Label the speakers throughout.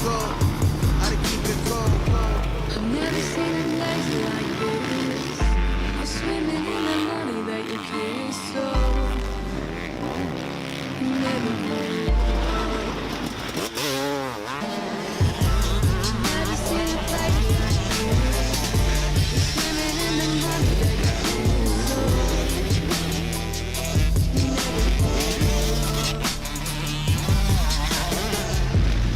Speaker 1: go. How to keep it cold.
Speaker 2: I've never seen a night like this. I'm swimming in the money that you kiss, so never give up. I've never seen a place like this. I'm swimming in the money that you kiss, so never give up.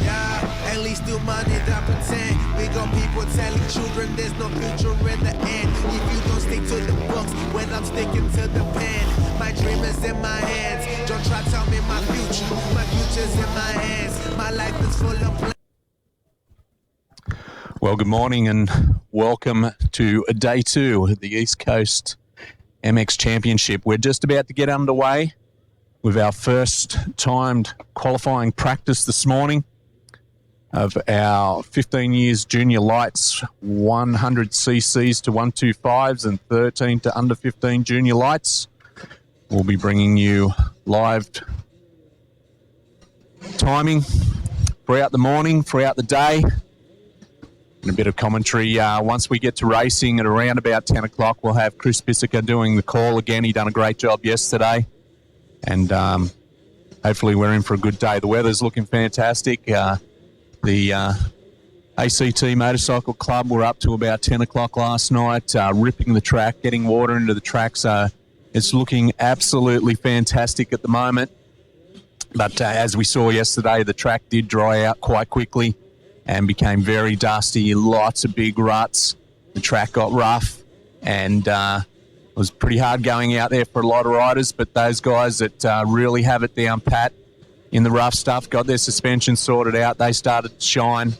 Speaker 1: Yeah, at least do money that pretend. We got people telling children there's no future in the end. If you don't stick to the books, when I'm sticking to the pen, my dream is in my hands. Don't try to tell me my future's in my hands. My life is full of plans.
Speaker 3: Well, good morning and welcome to Day 2 of the East Coast MX Championship. We're just about to get underway with our first timed qualifying practice this morning of our 15 years junior lights, 100 cc's to 125s and 13 to under 15 junior lights. We'll be bringing you live timing throughout the morning, throughout the day, and a bit of commentary. Once we get to racing at around about 10 o'clock, we'll have Chris Bissica doing the call again. He done a great job yesterday, and hopefully we're in for a good day. The weather's looking fantastic. The ACT Motorcycle Club were up to about 10 o'clock last night, ripping the track, getting water into the track, so it's looking absolutely fantastic at the moment. But as we saw yesterday, the track did dry out quite quickly and became very dusty, lots of big ruts. The track got rough, and it was pretty hard going out there for a lot of riders, but those guys that really have it down pat in the rough stuff, got their suspension sorted out, they started to shine,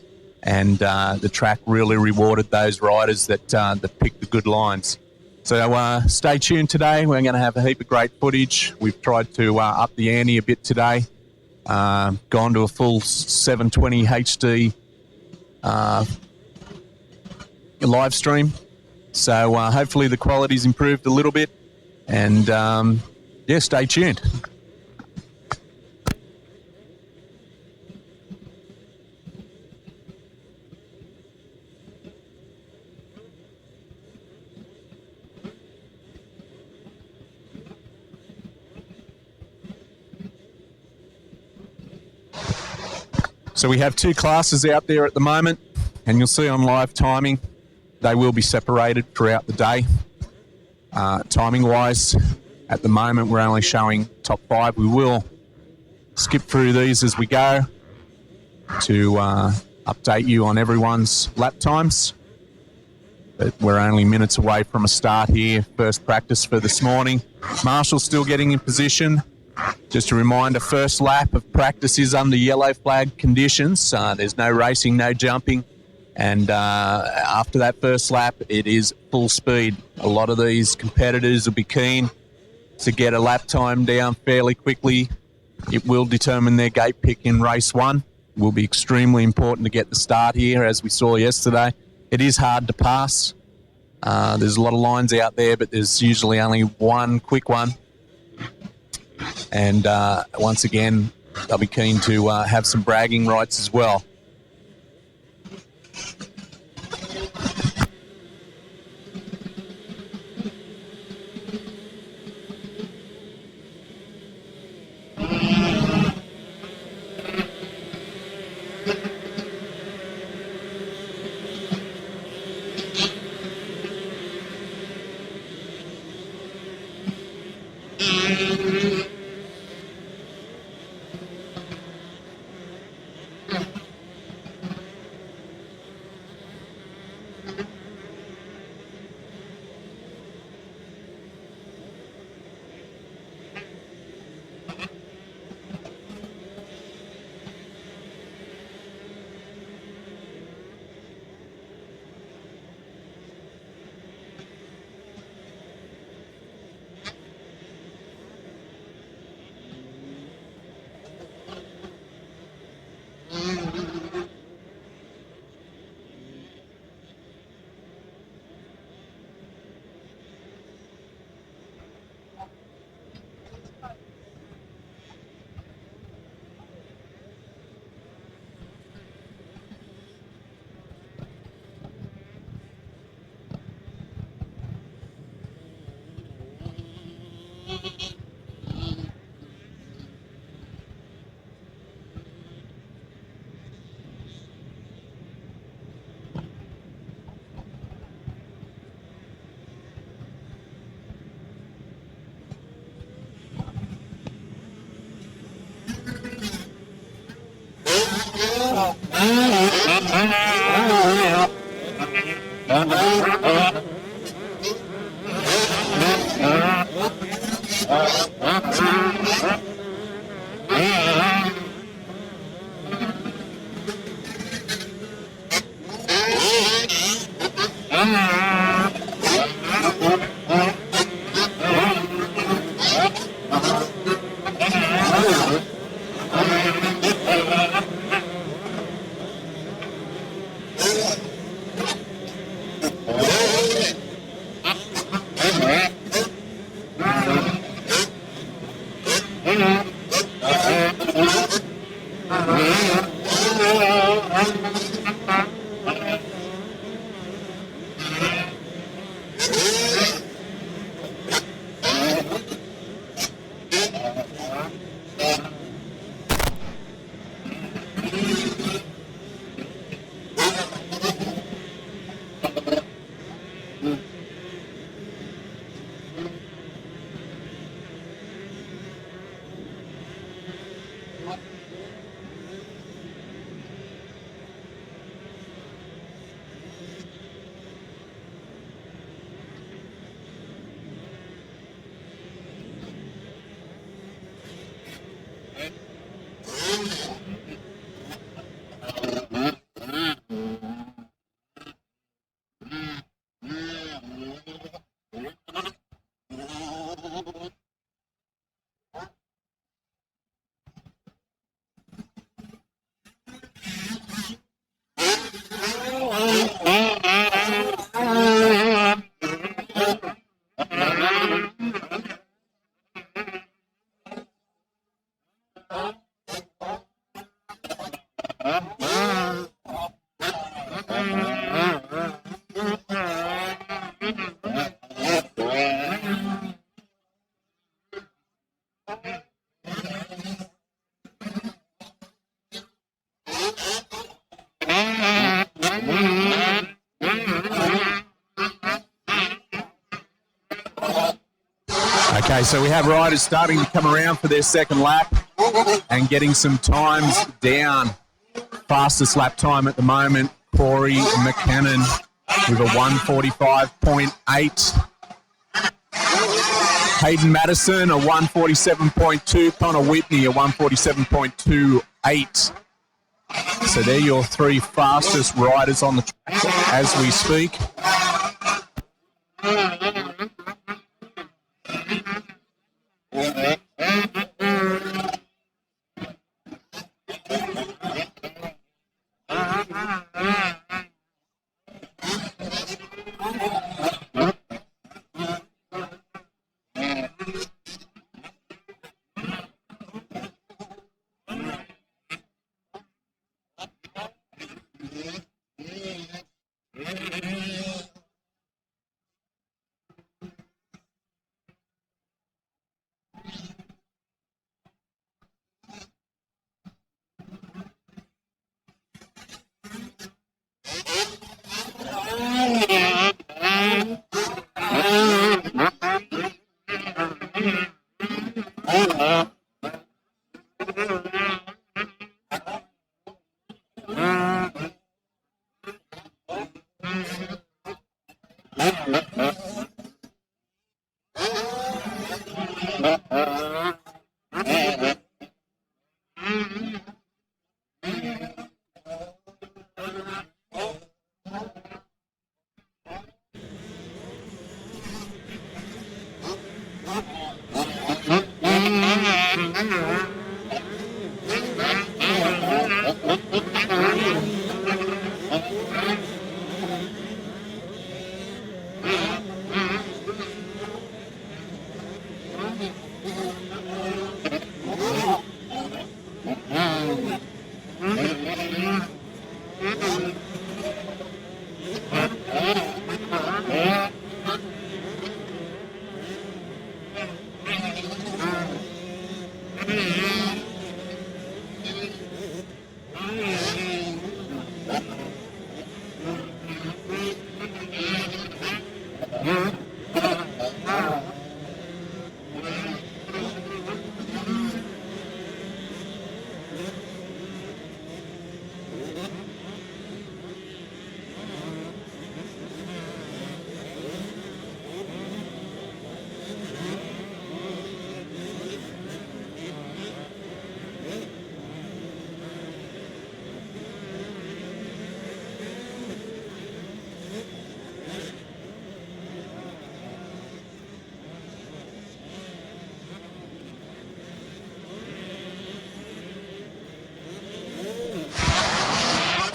Speaker 3: and the track really rewarded those riders that picked the good lines. So stay tuned today. We're going to have a heap of great footage. We've tried to up the ante a bit today, gone to a full 720 HD live stream. So hopefully the quality's improved a little bit, and yeah, stay tuned. So we have two classes out there at the moment, and you'll see on live timing, they will be separated throughout the day. Timing-wise, at the moment, we're only showing top 5. We will skip through these as we go to update you on everyone's lap times. But we're only minutes away from a start here. First practice for this morning. Marshall's still getting in position. Just a reminder, first lap of practice is under yellow flag conditions. There's no racing, no jumping. And after that first lap, it is full speed. A lot of these competitors will be keen to get a lap time down fairly quickly. It will determine their gate pick in race 1. It will be extremely important to get the start here, as we saw yesterday. It is hard to pass. There's a lot of lines out there, but there's usually only one quick one. And once again, they'll be keen to have some bragging rights as well. Okay, so we have riders starting to come around for their second lap and getting some times down. Fastest lap time at the moment, Corey McKinnon with a 1:45.8. Hayden Madison, a 1:47.2. Connor Whitney, a 1:47.28. So they're your three fastest riders on the track as we speak.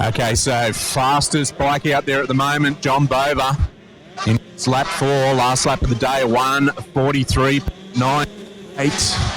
Speaker 3: Okay, so fastest bike out there at the moment, John Bover. In lap 4, last lap of the day, 1:43.98.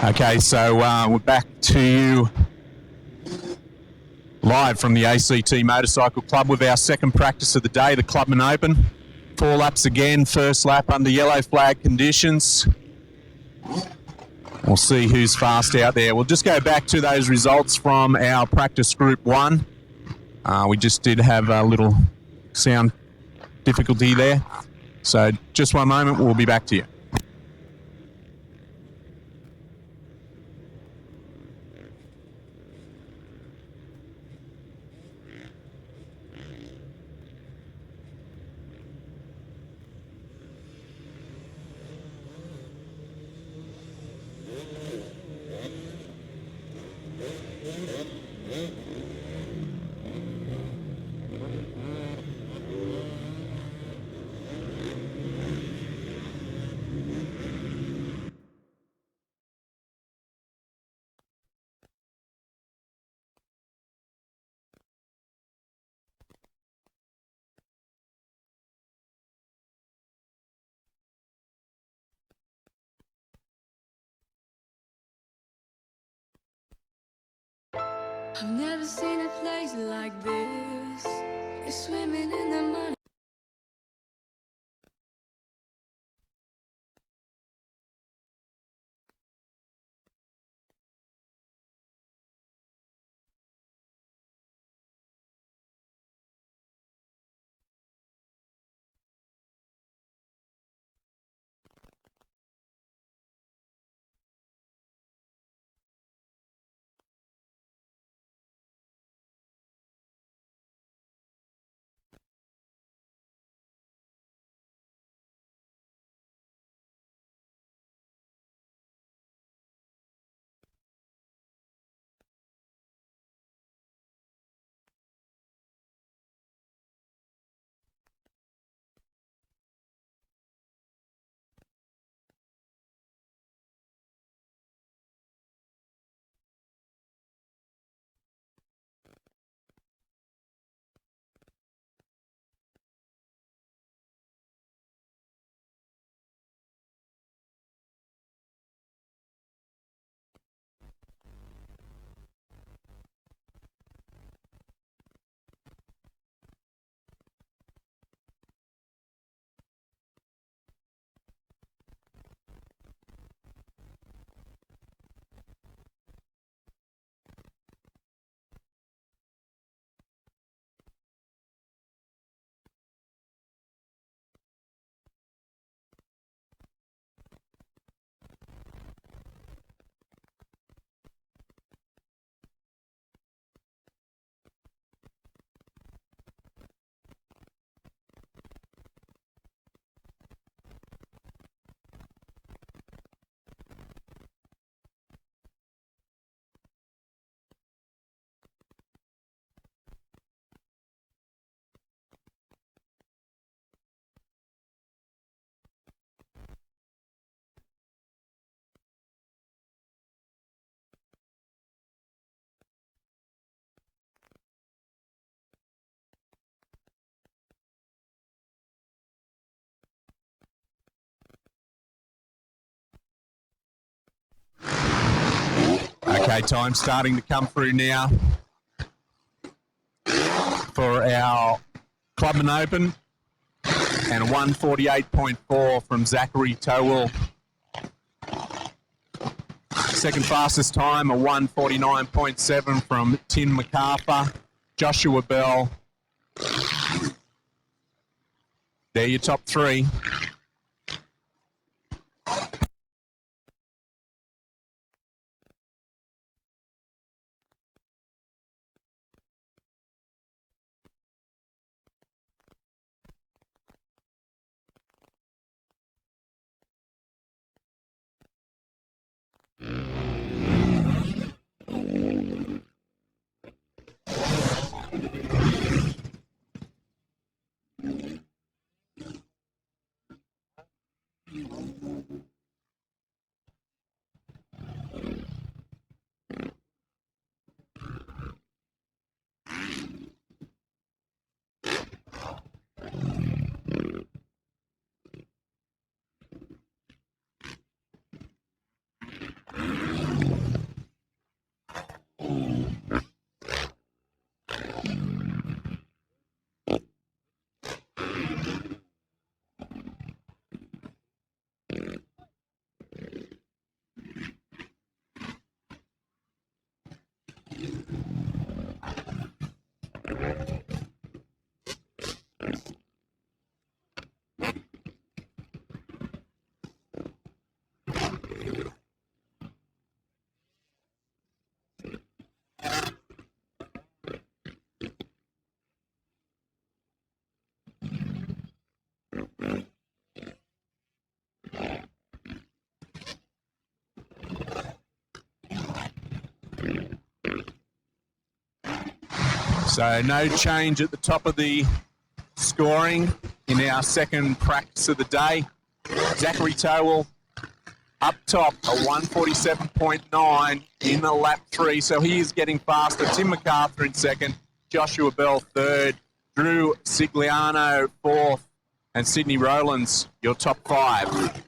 Speaker 3: Okay, so we're back to you live from the ACT Motorcycle Club with our second practice of the day, the Clubman Open. 4 laps again, first lap under yellow flag conditions. We'll see who's fast out there. We'll just go back to those results from our practice group 1. We just did have a little sound difficulty there. So just one moment, we'll be back to you.
Speaker 2: I've never seen a place like this. You're swimming in the money.
Speaker 3: Okay, time starting to come through now for our Clubman Open, and 1:48.4 from Zachary Towell. Second fastest time, a 1:49.7 from Tim MacArthur. Joshua Bell. They're your top three. So no change at the top of the scoring in our second practice of the day. Zachary Towell up top, a 1:47.9 in the lap 3, so he is getting faster. Tim MacArthur in second, Joshua Bell third, Drew Sigliano fourth, and Sydney Rowlands, your top 5.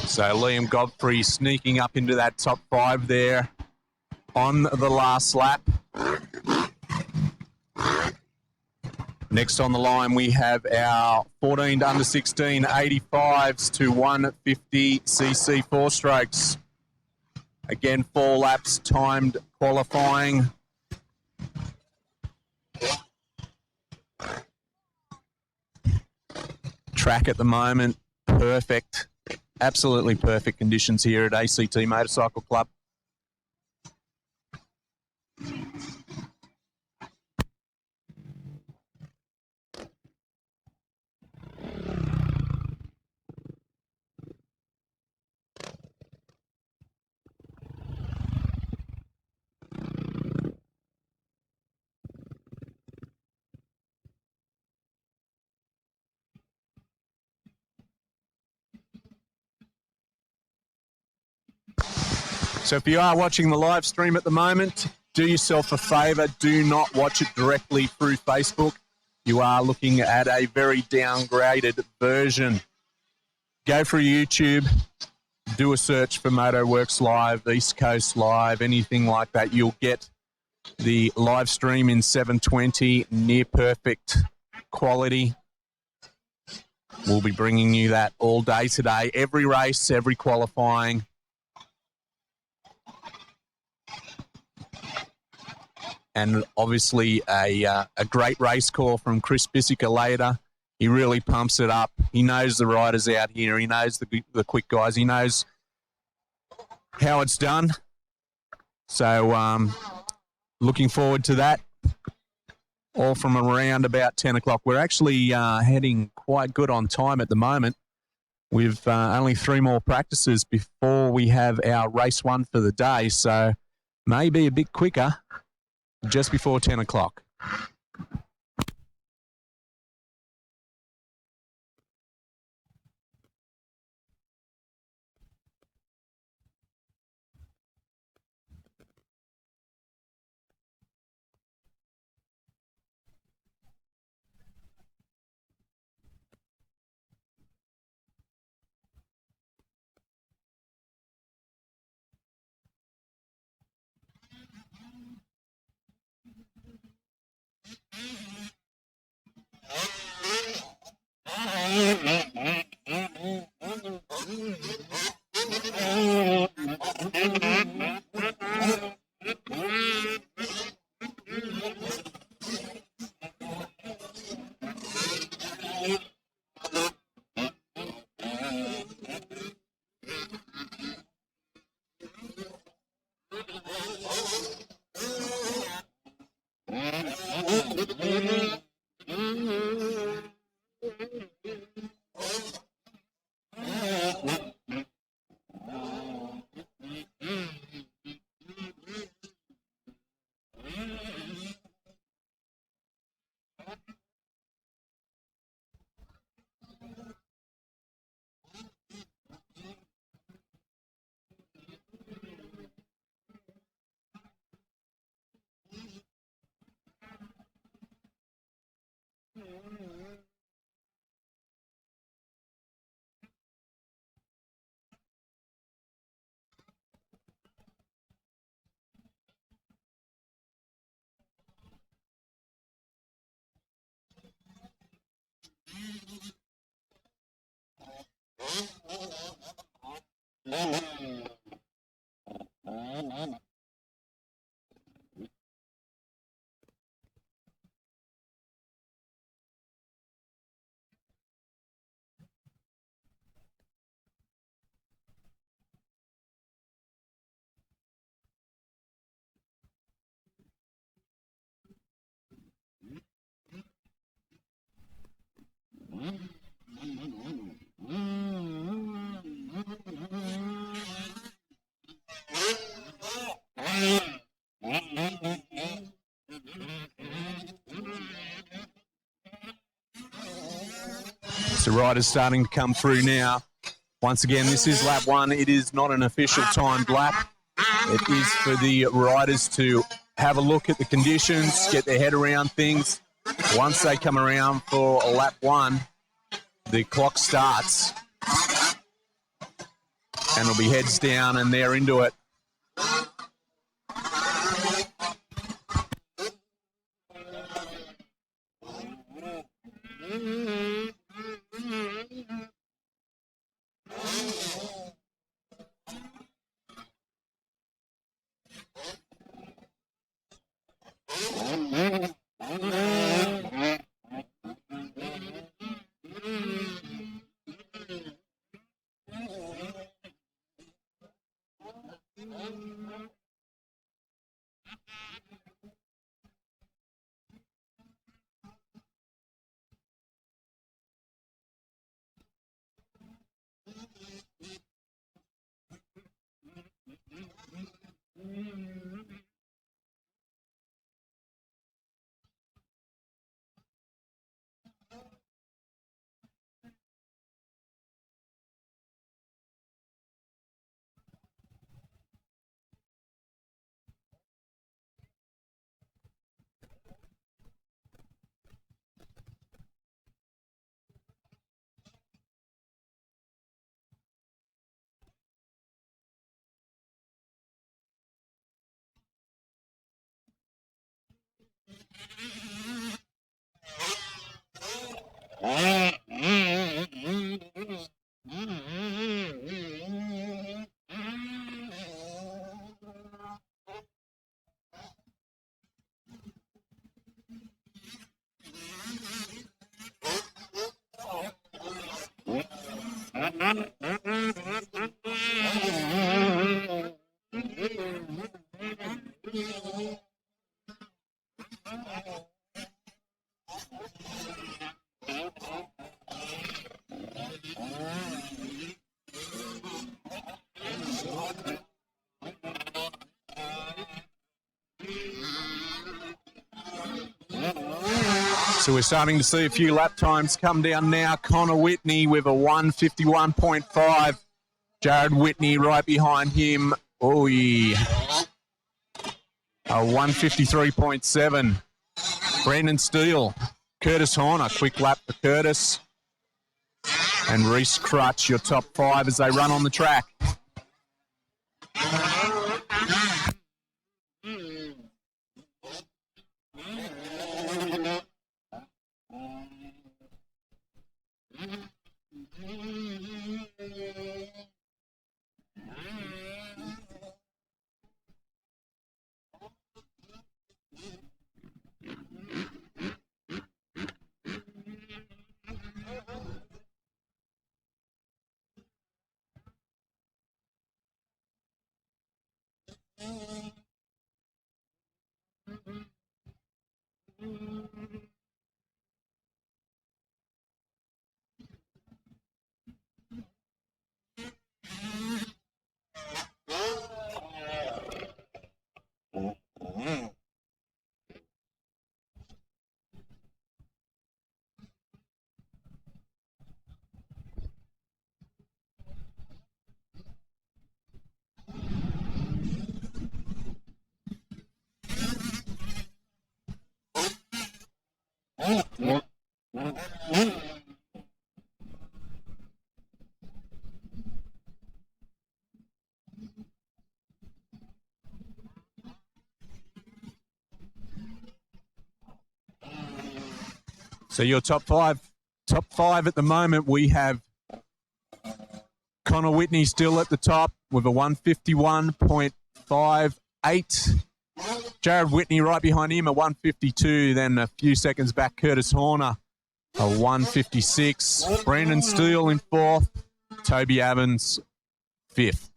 Speaker 3: So Liam Godfrey sneaking up into that top 5 there on the last lap. Next on the line, we have our 14 to under 16 85s to 150cc 4-strokes. Again, 4 laps timed qualifying. Track at the moment, perfect. Absolutely perfect conditions here at ACT Motorcycle Club. So if you are watching the live stream at the moment, do yourself a favour. Do not watch it directly through Facebook. You are looking at a very downgraded version. Go through YouTube, do a search for Motorworks Live, East Coast Live, anything like that. You'll get the live stream in 720, near perfect quality. We'll be bringing you that all day today. Every race, every qualifying. And obviously a great race call from Chris Bissica later. He really pumps it up. He knows the riders out here. He knows the quick guys. He knows how it's done. So looking forward to that. All from around about 10 o'clock. We're actually heading quite good on time at the moment. We've only 3 more practices before we have our race 1 for the day. So maybe a bit quicker just before 10 o'clock. So riders starting to come through now. Once again, this is lap 1. It is not an official timed lap. It is for the riders to have a look at the conditions, get their head around things. Once they come around for lap 1, the clock starts. And it'll be heads down and they're into it. So we're starting to see a few lap times come down now. Connor Whitney with a 1:51.5. Jared Whitney right behind him. Oh, yeah. A 1:53.7. Brandon Steele. Curtis Horner. Quick lap for Curtis. And Reese Crutch, your top 5 as they run on the track. So your top five at the moment, we have Connor Whitney still at the top with a 1:51.58. Jared Whitney right behind him, a 1:52. Then a few seconds back, Curtis Horner, a 1:56. Brandon Steele in 4th. Toby Evans, 5th.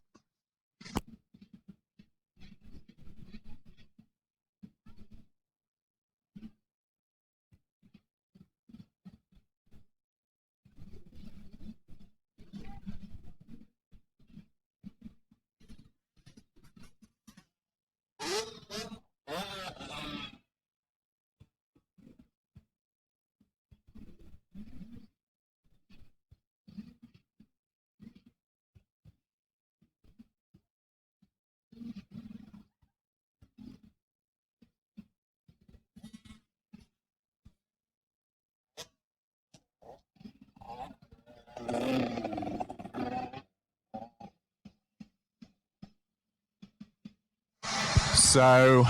Speaker 3: So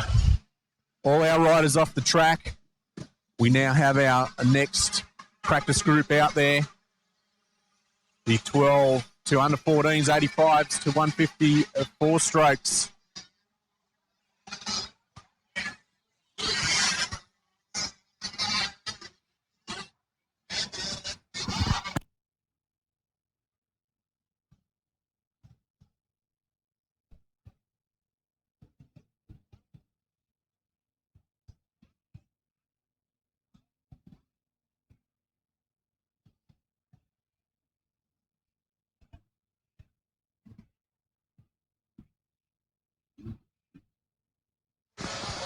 Speaker 3: all our riders off the track. We now have our next practice group out there. The 12 to under 14s, 85s to 150 4-strokes.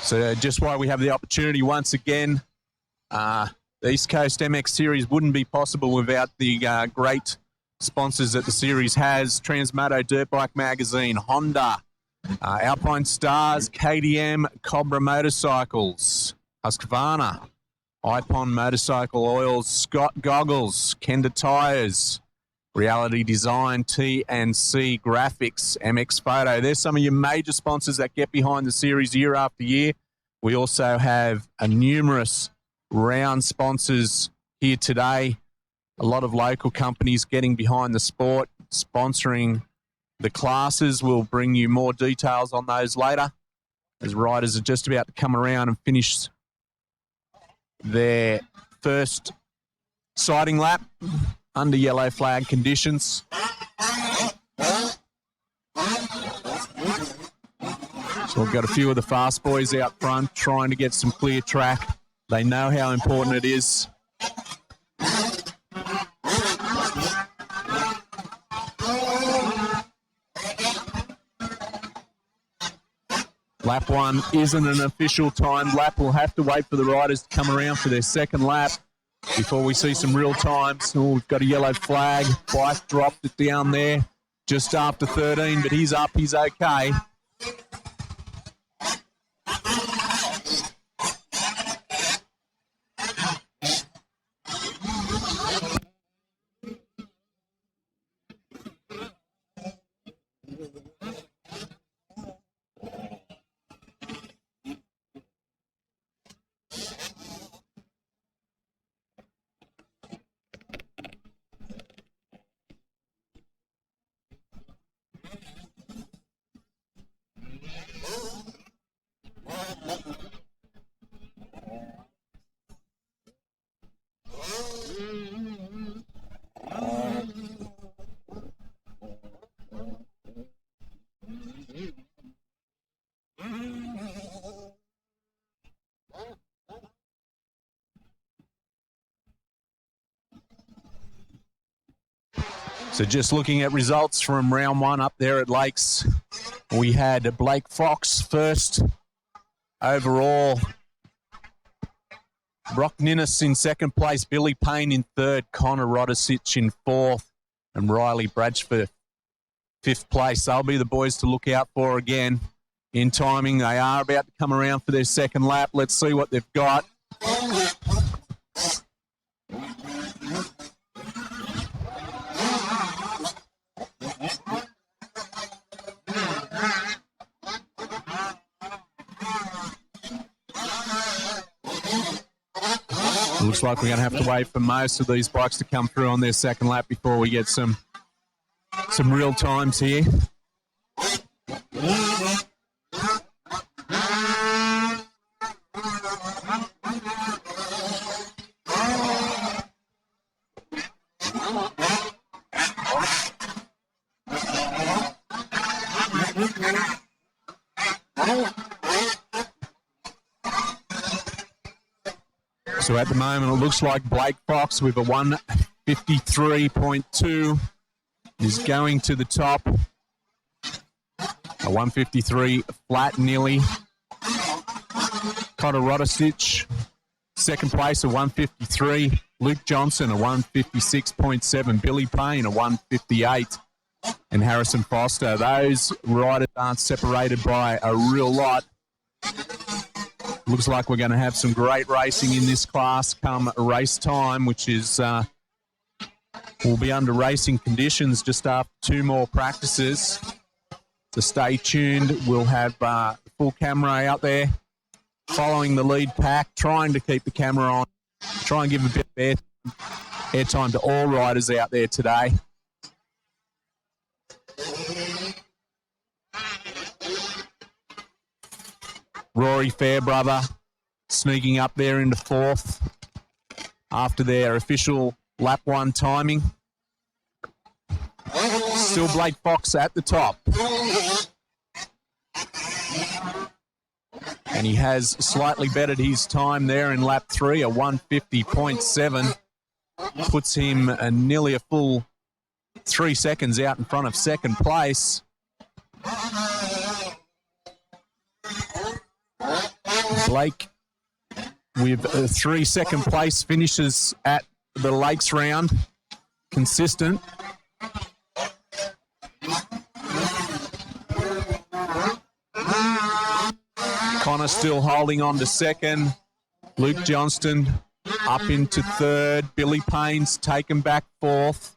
Speaker 3: So just why we have the opportunity once again, the East Coast MX Series wouldn't be possible without the great sponsors that the series has. Transmoto Dirt Bike Magazine, Honda, Alpine Stars, KTM, Cobra Motorcycles, Husqvarna, Ipon Motorcycle Oils, Scott Goggles, Kenda Tires, Reality Design, T&C Graphics, MX Photo. There's some of your major sponsors that get behind the series year after year. We also have a numerous round sponsors here today. A lot of local companies getting behind the sport, sponsoring the classes. We'll bring you more details on those later, as riders are just about to come around and finish their first sighting lap under yellow flag conditions. So we've got a few of the fast boys out front trying to get some clear track. They know how important it is. Lap 1 isn't an official timed lap. We'll have to wait for the riders to come around for their second lap before we see some real times. Oh, we've got a yellow flag. Bike dropped it down there just after 13, but he's up. He's okay. So just looking at results from round 1 up there at Lakes, we had Blake Fox first overall, Brock Ninnis in second place, Billy Payne in third, Connor Rodisic in fourth, and Riley Bradford fifth place. They'll be the boys to look out for again in timing. They are about to come around for their second lap. Let's see what they've got. Looks like we're going to have to wait for most of these bikes to come through on their second lap before we get some real times here. So at the moment, it looks like Blake Fox with a 153.2 is going to the top. A 153 flat nearly. Connor Rodisic, second place, a 153. Luke Johnson, a 156.7. Billy Payne, a 158. And Harrison Foster. Those riders aren't separated by a real lot. Looks like we're going to have some great racing in this class come race time, which is will be under racing conditions just after 2 more practices. So stay tuned. We'll have full camera out there following the lead pack, trying to keep the camera on, try and give a bit of airtime to all riders out there today. Rory Fairbrother sneaking up there into fourth after their official lap 1 timing. Still Blake Fox at the top. And he has slightly bettered his time there in lap 3, a 150.7. Puts him nearly a full 3 seconds out in front of second place. Blake with 3 second place finishes at the Lakes round. Consistent. Connor still holding on to second. Luke Johnston up into third. Billy Payne's taken back fourth.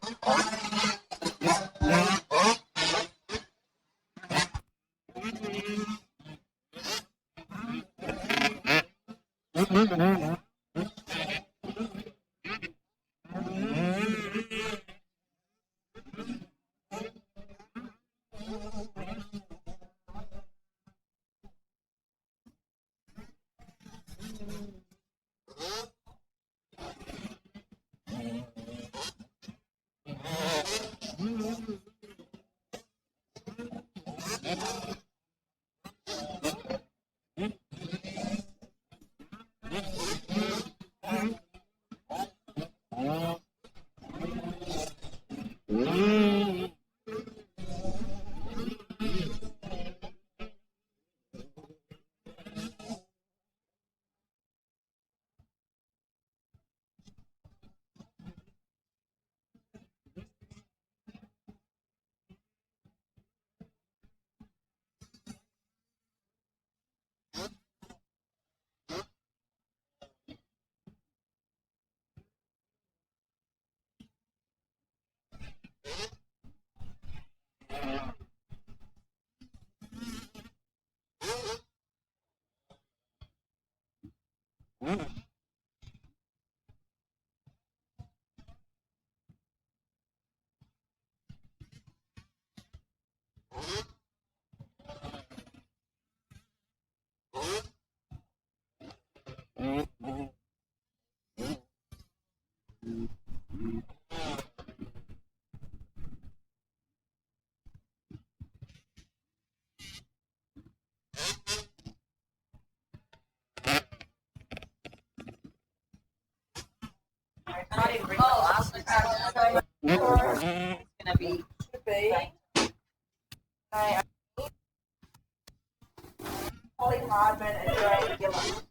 Speaker 4: Holly Hardman and Joanne Gillam.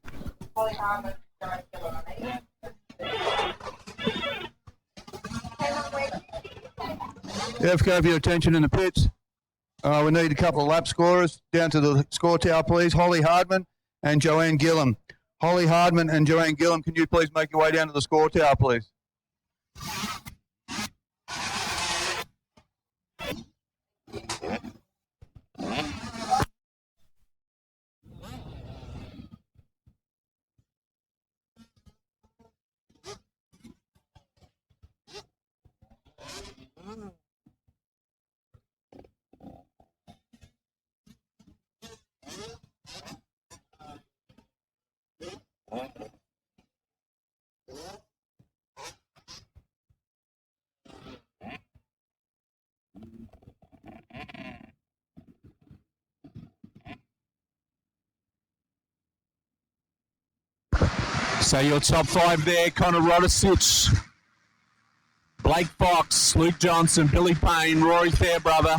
Speaker 4: Holly Hardman and Joanne Gillam.
Speaker 5: Yeah, if you have your attention in the pits, we need a couple of lap scorers down to the score tower, please. Holly Hardman and Joanne Gillam. Holly Hardman and Joanne Gillam, can you please make your way down to the score tower, please?
Speaker 3: So your top five there: Connor Rodisich, Blake Fox, Luke Johnson, Billy Payne, Rory Fairbrother.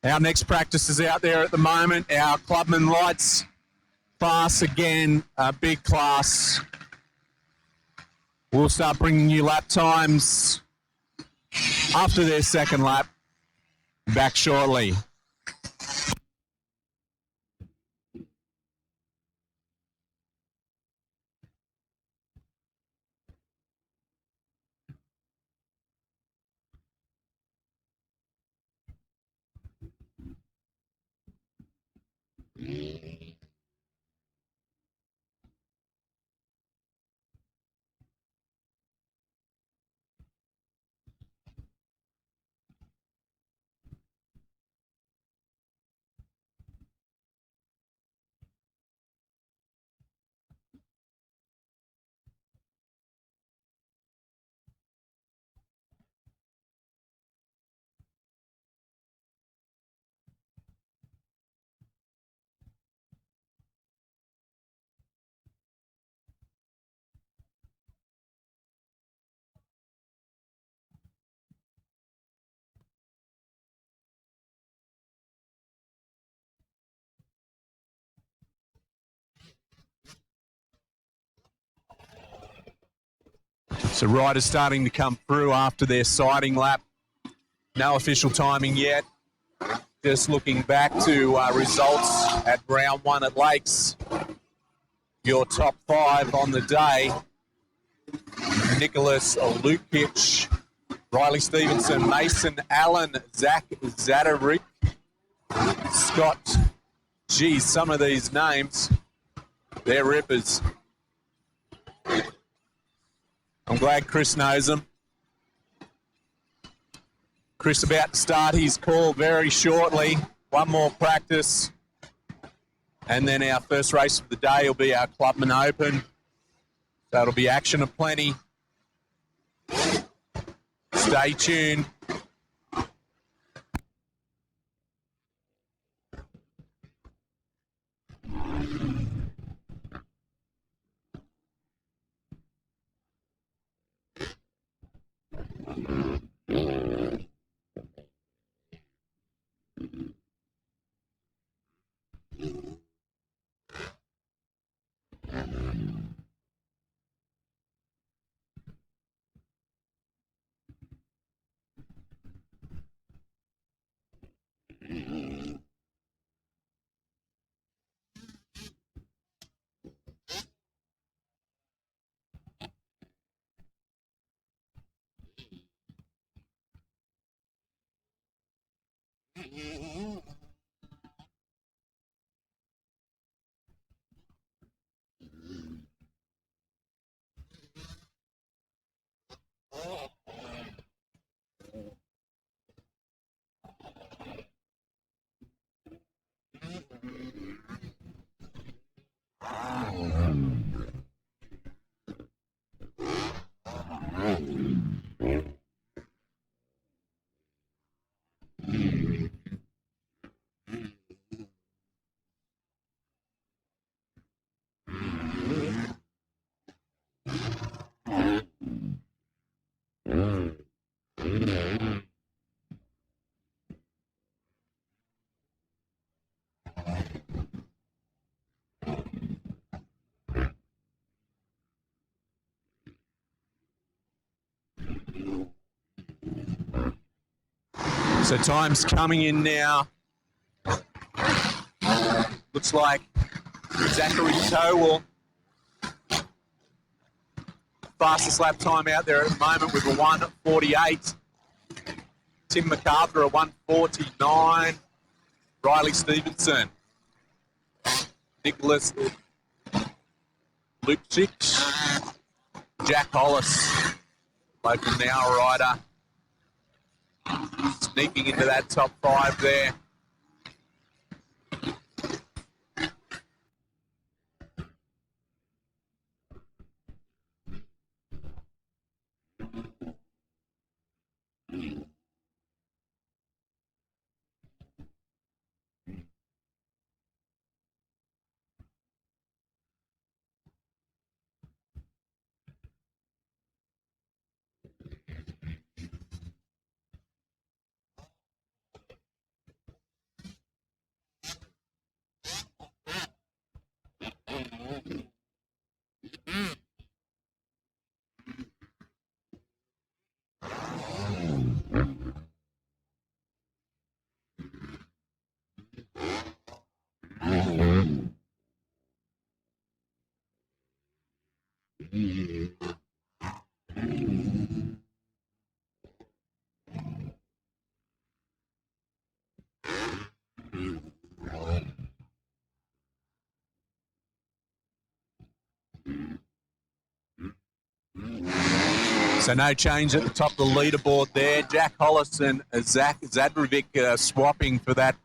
Speaker 3: Our next practice is out there at the moment. Our clubman lights fast again, a big class. We'll start bringing you lap times after their second lap back shortly. So riders starting to come through after their sighting lap. No official timing yet. Just looking back to results at round one at Lakes. Your top five on the day: Nicholas Lukic, Riley Stevenson, Mason Allen, Zach Zadarick, Scott. Geez, some of these names, they're rippers. I'm glad Chris knows them. Chris about to start his call very shortly. One more practice. And then our first race of the day will be our Clubman Open. So it'll be action aplenty. Stay tuned. So time's coming in now. Looks like Zachary Toe will fastest lap time out there at the moment with a 1:48. Tim MacArthur a 1:49. Riley Stevenson. Nicholas Lukchik. Jack Hollis, local now rider. Sneaking into that top 5 there. So no change at the top of the leaderboard there. Jack Hollis and Zach Zadrovic swapping for that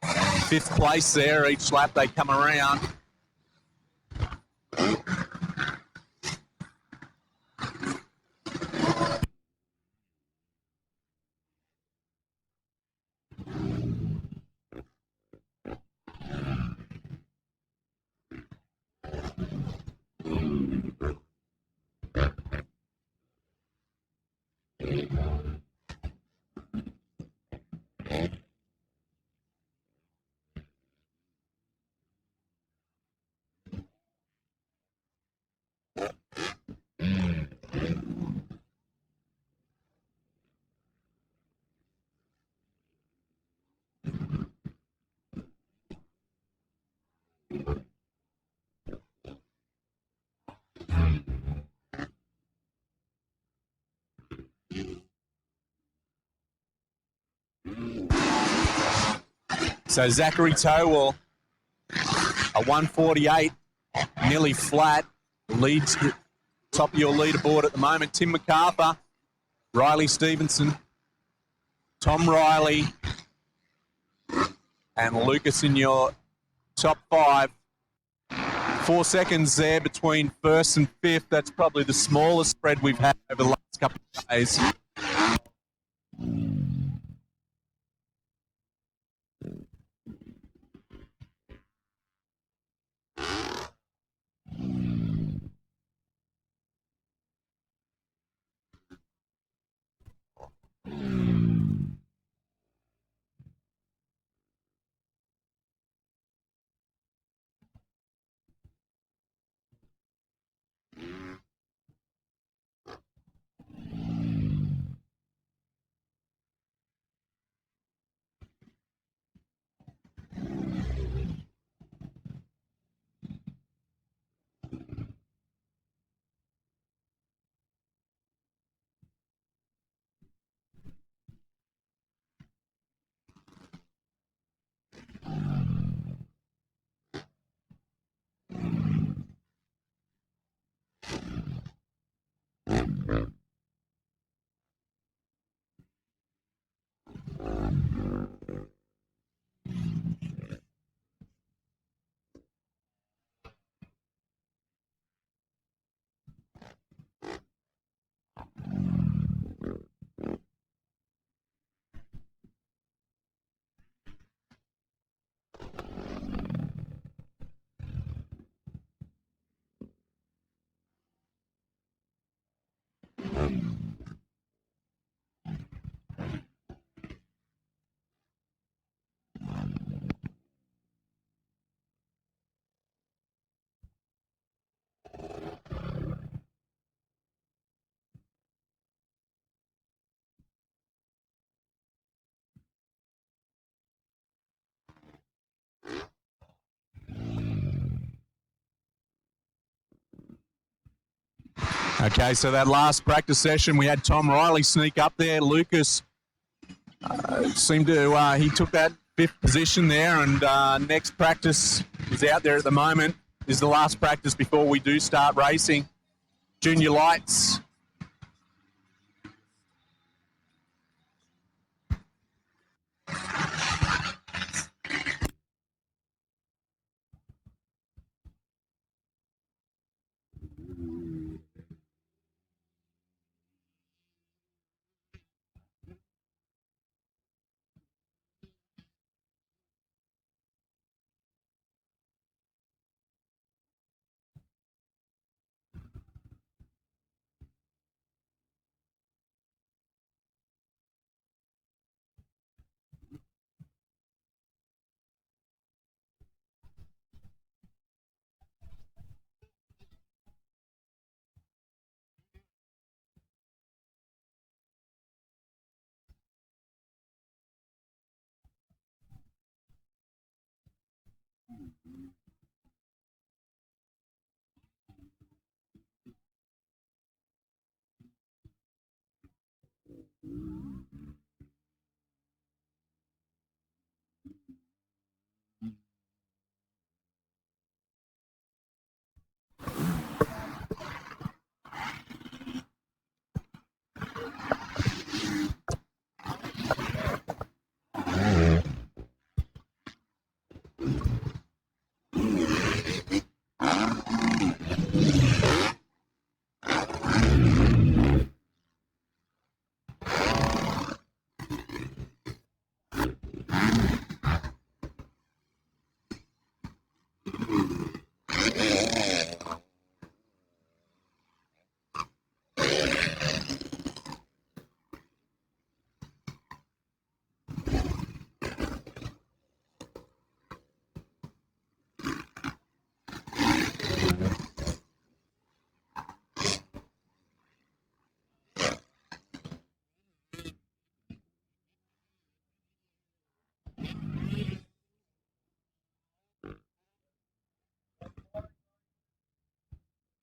Speaker 3: 5th place there. Each lap they come around. So Zachary Towell, a 1:48, nearly flat, leads top of your leaderboard at the moment. Tim MacArthur, Riley Stevenson, Tom Riley, and Lucas in your top 5. 4 seconds there between 1st and 5th. That's probably the smallest spread we've had over the last couple of days. Okay, so that last practice session, we had Tom Riley sneak up there. Lucas seemed to, he took that 5th position there, and next practice is out there at the moment. This is the last practice before we do start racing. Junior lights.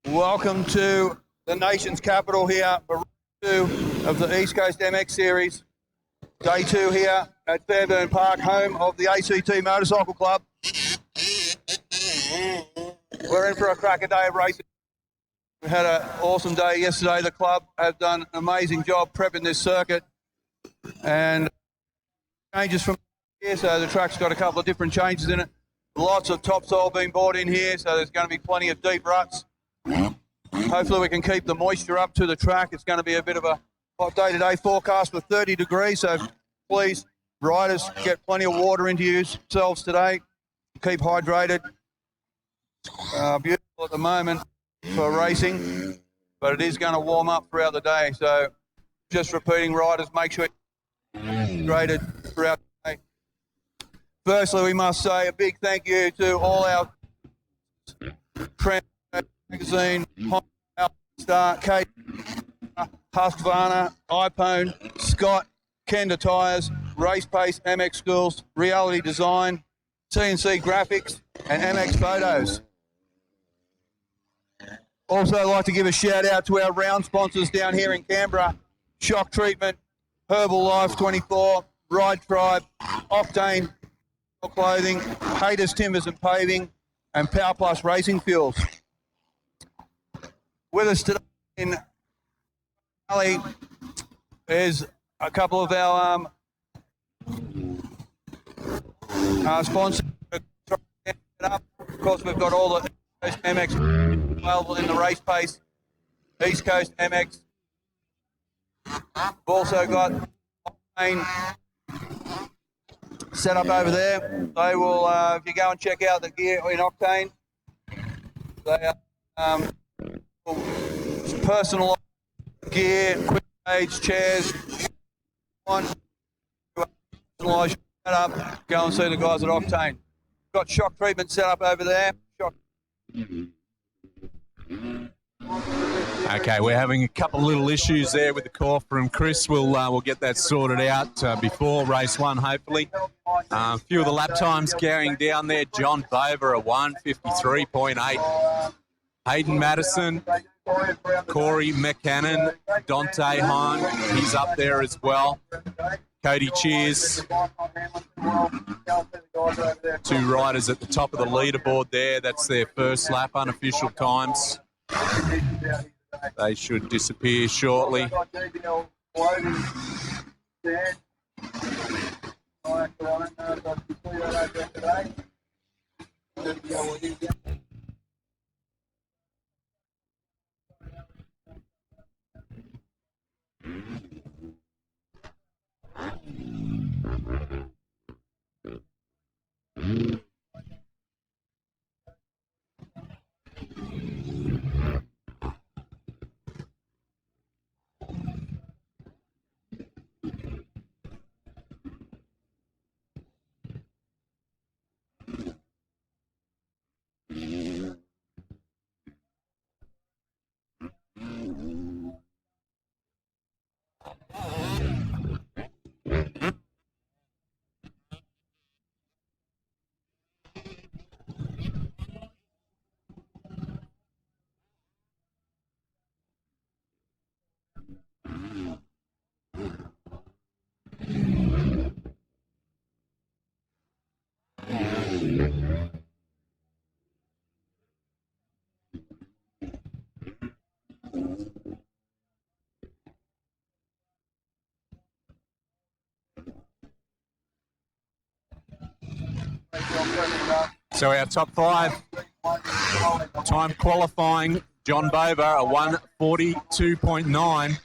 Speaker 5: Welcome to the nation's capital here for Rd2 of the East Coast MX Series. Day 2 here at Fairbairn Park, home of the ACT Motorcycle Club. We're in for a cracker day of racing. We had an awesome day yesterday. The club have done an amazing job prepping this circuit, and changes from here, so the track's got a couple of different changes in it. Lots of topsoil being brought in here, so there's going to be plenty of deep ruts. Hopefully we can keep the moisture up to the track. It's going to be a bit of a hot day today, forecast for 30 degrees, so please, riders, get plenty of water into yourselves today. Keep hydrated. Beautiful at the moment for racing, but it is going to warm up throughout the day, so just repeating, riders, make sure you're hydrated throughout the day. Firstly, we must say a big thank you to all our Magazine, Star, Kate, Husqvarna, iPhone, Scott, Kenda Tyres, Race Pace, MX Schools, Reality Design, TNC Graphics, and MX Photos. Also, I'd like to give a shout out to our round sponsors down here in Canberra: Shock Treatment, Herbal Life 24, Ride Tribe, Octane Clothing, Haters Timbers and Paving, and Power Plus Racing Fuels. With us today in Valley is a couple of our sponsors. Of course, we've got all the East Coast MX available in the race pace. East Coast MX. We've also got Octane set up over there. They will, if you go and check out the gear in Octane, they are personal gear, quick stage, chairs. One, personalised setup. Go and see the guys at Octane. Got Shock Treatment set up over there.
Speaker 3: Okay, we're having a couple of little issues there with the call from Chris. We'll get that sorted out before race 1, hopefully. A few of the lap times carrying down there. John Bover, a 1:53.8. Hayden Madison, Corey McCannon, Dante Hahn, he's up there as well. Cody Cheers, 2 riders at the top of the leaderboard there. That's their first lap, unofficial times. They should disappear shortly. So our top 5 time qualifying: John Bover a 1:42.9,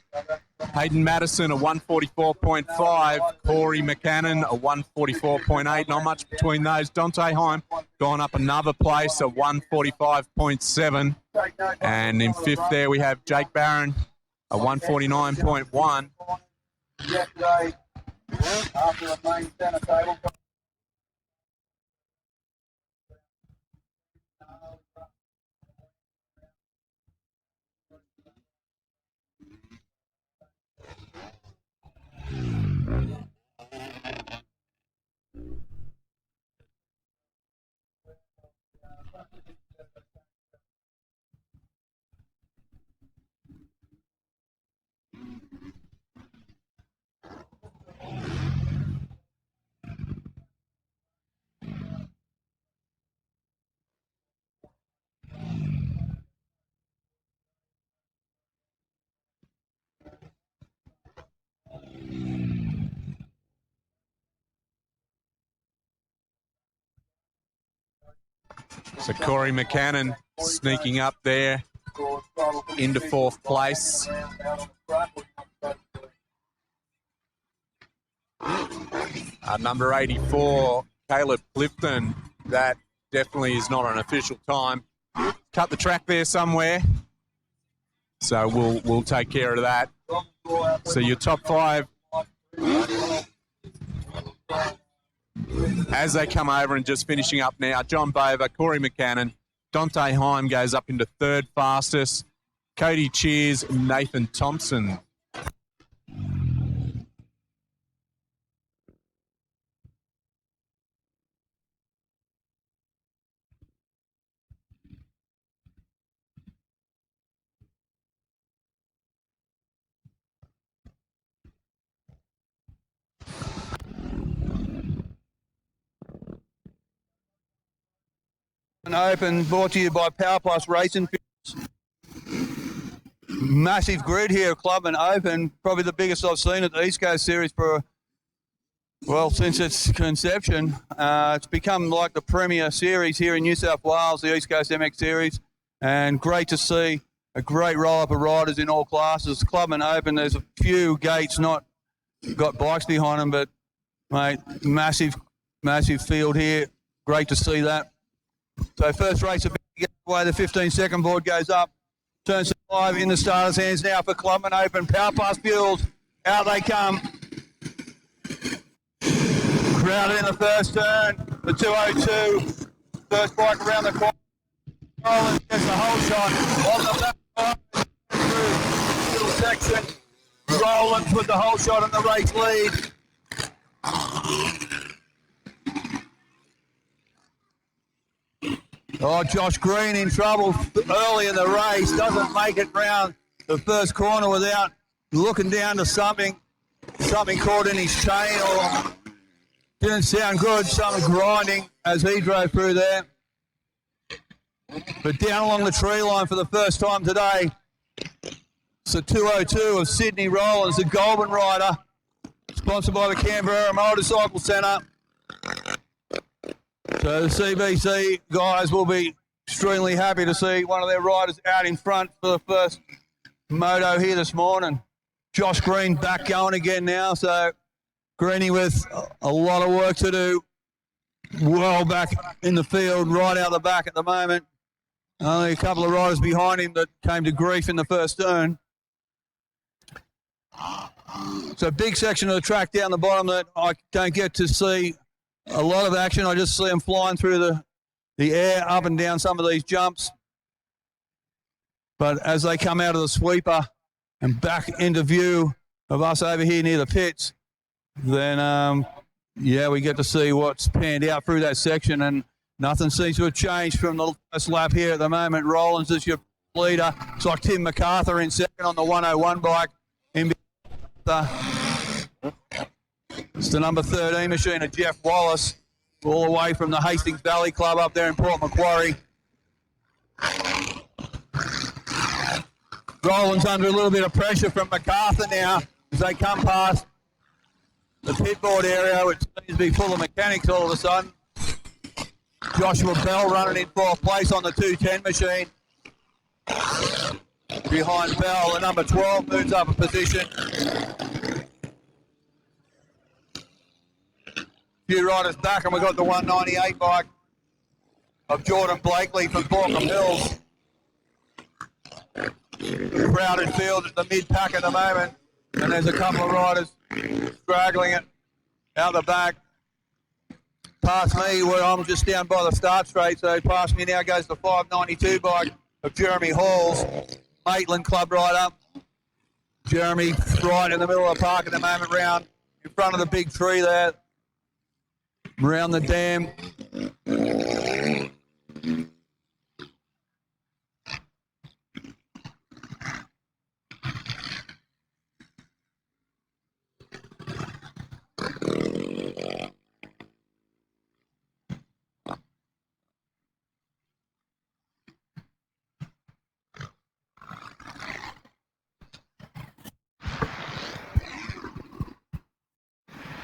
Speaker 3: Hayden Madison a 1:44.5, Corey McCannon a 1:44.8. Not much between those. Dante Heim gone up another place, a 1:45.7, and in 5th there we have Jake Barron a 1:49.1. So Corey McCannon sneaking up there into 4th place. Number 84, Caleb Clifton. That definitely is not an official time. Cut the track there somewhere. So we'll take care of that. So your top 5 as they come over and just finishing up now: John Bover, Corey McCannon, Dante Heim goes up into 3rd fastest, Cody Cheers, Nathan Thompson.
Speaker 5: Open, brought to you by Power Plus Racing. Massive grid here, Club and Open, probably the biggest I've seen at the East Coast Series since its conception. It's become like the premier series here in New South Wales, the East Coast MX Series, and great to see a great roll-up of riders in all classes. Club and Open, there's a few gates not got bikes behind them, but, mate, massive field here. Great to see that. So first race about to get away, the 15-second board goes up. Turn 5 in the starter's hands now for Club and Open. Power Plus Fuels, out they come. Crowded in the first turn, the 202. First bike around the corner. Roland gets the whole shot on the left side through middle section. Roland with the whole shot in the race lead. Oh, Josh Green in trouble early in the race. Doesn't make it round the first corner without looking down to something caught in his chain or didn't sound good. Something grinding as he drove through there. But down along the tree line for the first time today, it's the 202 of Sydney Rollins, the Golden Rider, sponsored by the Canberra Motorcycle Centre. So the CBC guys will be extremely happy to see one of their riders out in front for the first moto here this morning. Josh Green back going again now, so Greenie with a lot of work to do. Well back in the field, right out the back at the moment. Only a couple of riders behind him that came to grief in the first turn. It's a big section of the track down the bottom that I don't get to see a lot of action. I just see them flying through the air up and down some of these jumps. But as they come out of the sweeper and back into view of us over here near the pits, then, we get to see what's panned out through that section, and nothing seems to have changed from the first lap here at the moment. Rollins is your leader. It's like Tim MacArthur in second on the 101 bike. It's the number 13 machine of Jeff Wallace, all the way from the Hastings Valley Club up there in Port Macquarie. Rollins under a little bit of pressure from MacArthur now as they come past the pit board area, which seems to be full of mechanics all of a sudden. Joshua Bell running in fourth place on the 210 machine. Behind Bell, the number 12 moves up a position. Few riders back, and we've got the 198 bike of Jordan Blakely from Borkham Hills. Crowded field at the mid-pack at the moment, and there's a couple of riders straggling it out the back. Past me, where I'm just down by the start straight, so past me now goes the 592 bike of Jeremy Halls, Maitland Club rider. Jeremy right in the middle of the park at the moment, round in front of the big tree there, around the dam.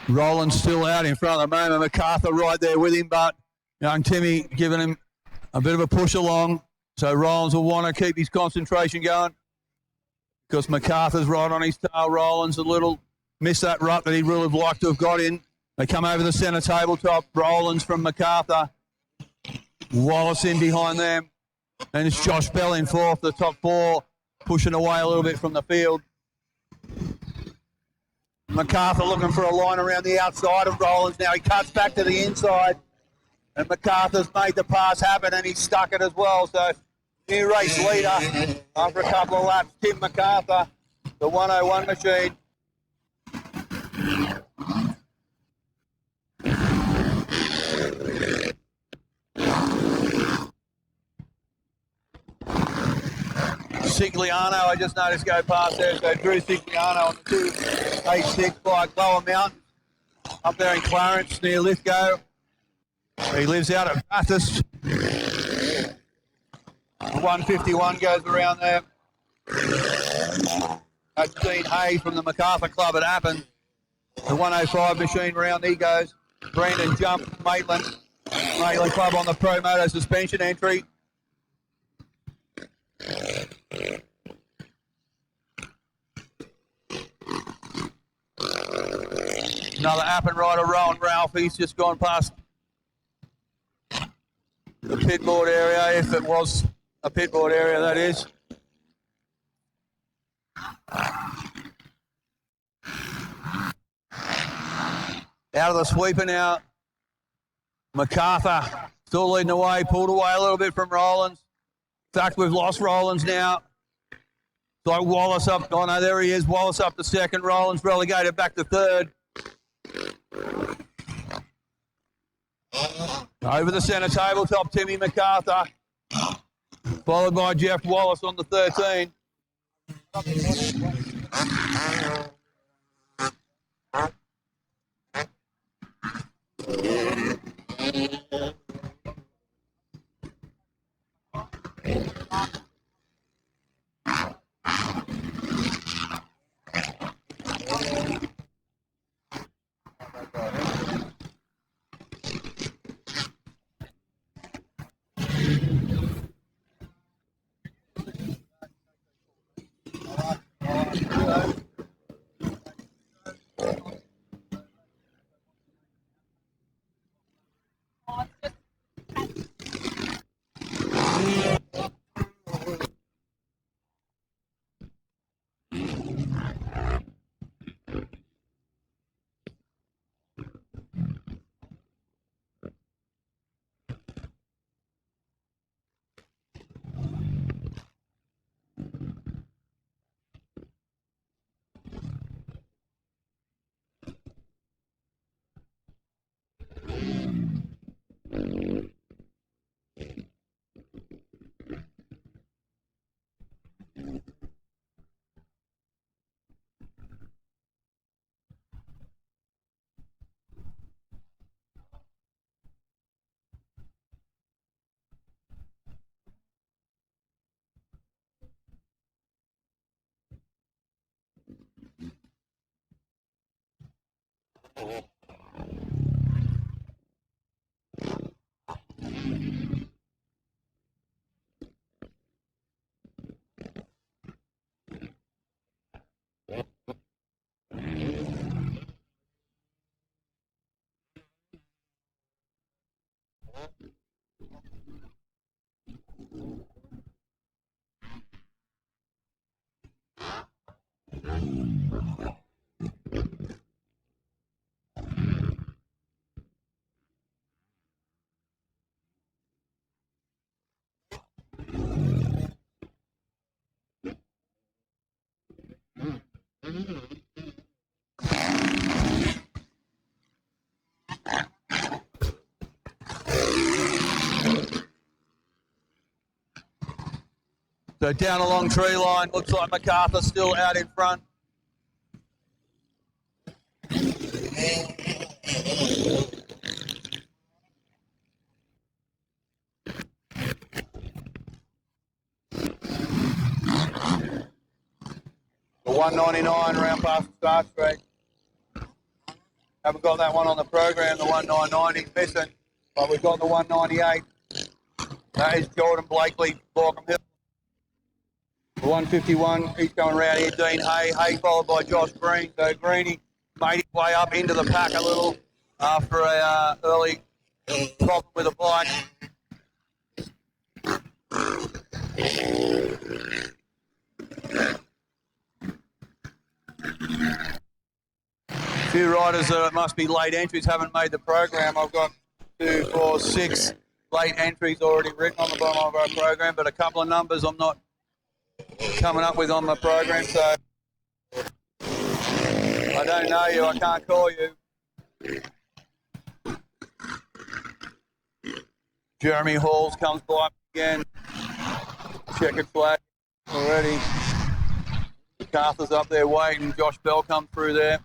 Speaker 5: Rollins still out in front at the moment. MacArthur right there with him, but young Timmy giving him a bit of a push along. So Rollins will want to keep his concentration going because MacArthur's right on his tail. Rollins a little missed that rut that he really would like to have got in. They come over the centre tabletop. Rollins from MacArthur. Wallace in behind them. And it's Josh Bell in fourth, the top four, pushing away a little bit from the field. MacArthur looking for a line around the outside of Rollins. Now he cuts back to the inside. And MacArthur's made the pass happen and he's stuck it as well. So new race leader after a couple of laps, Tim MacArthur, the 101 machine. Sigliano, I just noticed go past there. So Drew Sigliano on the 286 bike, Lower Mountain, up there in Clarence near Lithgow. He lives out at Bathurst. The 151 goes around there. That's Dean Hay from the MacArthur Club at Appin. The 105 machine round he goes. Brandon Jump, Maitland Club on the Pro Moto suspension entry. Another Appin rider, Rowan Ralph. He's just gone past the pit board area, if it was a pit board area, that is. Out of the sweeper now. MacArthur still leading the way, pulled away a little bit from Rollins. In fact, we've lost Rollins now. It's like Wallace up. Oh, no, there he is. Wallace up to second. Rollins relegated back to third. Over the centre tabletop, Timmy MacArthur, followed by Jeff Wallace on the 13. So down along tree line, looks like MacArthur still out in front. The 199 round past the start straight. Haven't got that one on the program, the 199 he's missing, but we've got the 198. That is Jordan Blakely, Borkham Hill. The 151, he's going around here, Dean Hay. Hay followed by Josh Green. So Greeny made his way up into the pack a little after a early problem with a bike. A few riders that must be late entries haven't made the program. I've got 2, 4, 6 late entries already written on the bottom of our program, but a couple of numbers I'm not coming up with on my program, so I don't know you, I can't call you. Jeremy Halls comes by again. Checkered flag already. MacArthur's up there waiting. Josh Bell come through there.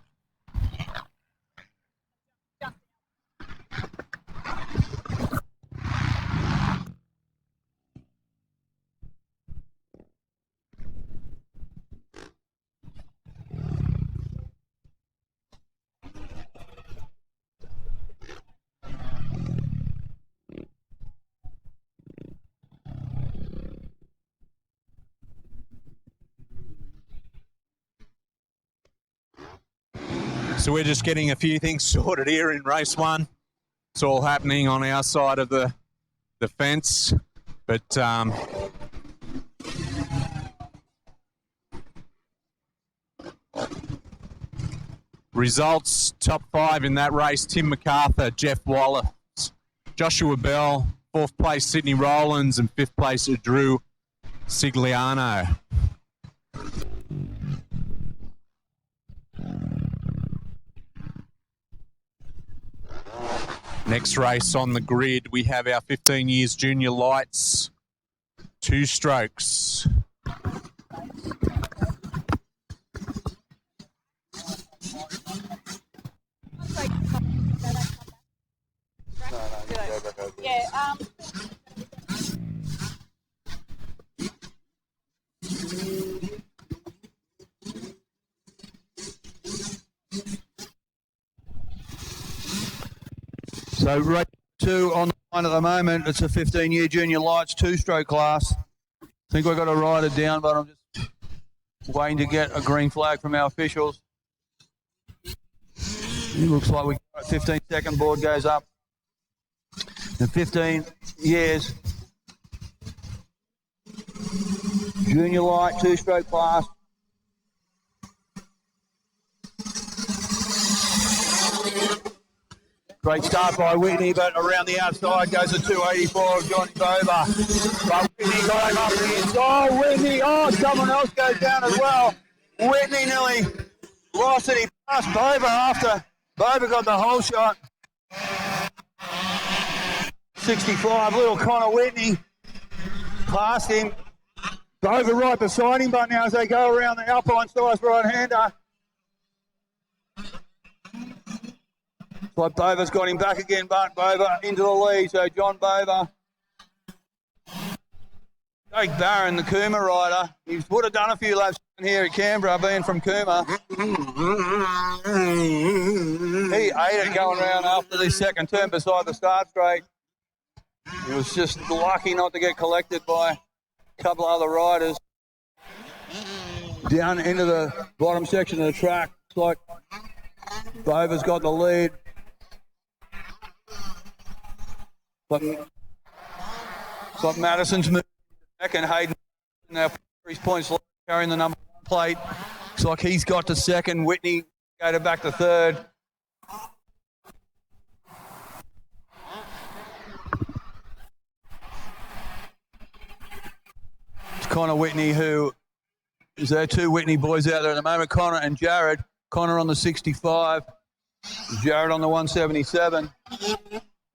Speaker 3: So we're just getting a few things sorted here in race one. It's all happening on our side of the fence, but results, top 5 in that race: Tim MacArthur, Jeff Wallace, Joshua Bell, 4th place Sydney Rowlands, and 5th place Drew Sigliano. Next race on the grid, we have our 15 years junior lights, 2 strokes.
Speaker 4: Yeah,
Speaker 5: So race 2 on the line at the moment. It's a 15-year junior lights 2-stroke class. I think we've got to ride it down, but I'm just waiting to get a green flag from our officials. It looks like we got a 15-second board goes up. The 15 years junior light 2-stroke class. Great start by Whitney, but around the outside goes a 284 of Johnny Bover. But Whitney got him up the inside. Oh, Whitney. Oh, someone else goes down as well. Whitney nearly lost it. He passed Bover after Bover got the whole shot. 65, little Connor Whitney passed him. Bover right beside him, but now as they go around the Alpine size right-hander, but Bover's got him back again, but Bover into the lead, so John Bover. Jake Barron, the Cooma rider, he would have done a few laps here at Canberra, being from Cooma. He ate it going around after the second turn beside the start straight. He was just lucky not to get collected by a couple of other riders. Down into the bottom section of the track, it's like Bover's got the lead. But Madison's moving back and Hayden now his points carrying the number 1 plate. Looks like he's got to second. Whitney go back to third. It's Connor Whitney, who is there 2 Whitney boys out there at the moment. Connor and Jared. Connor on the 65. Jared on the 177.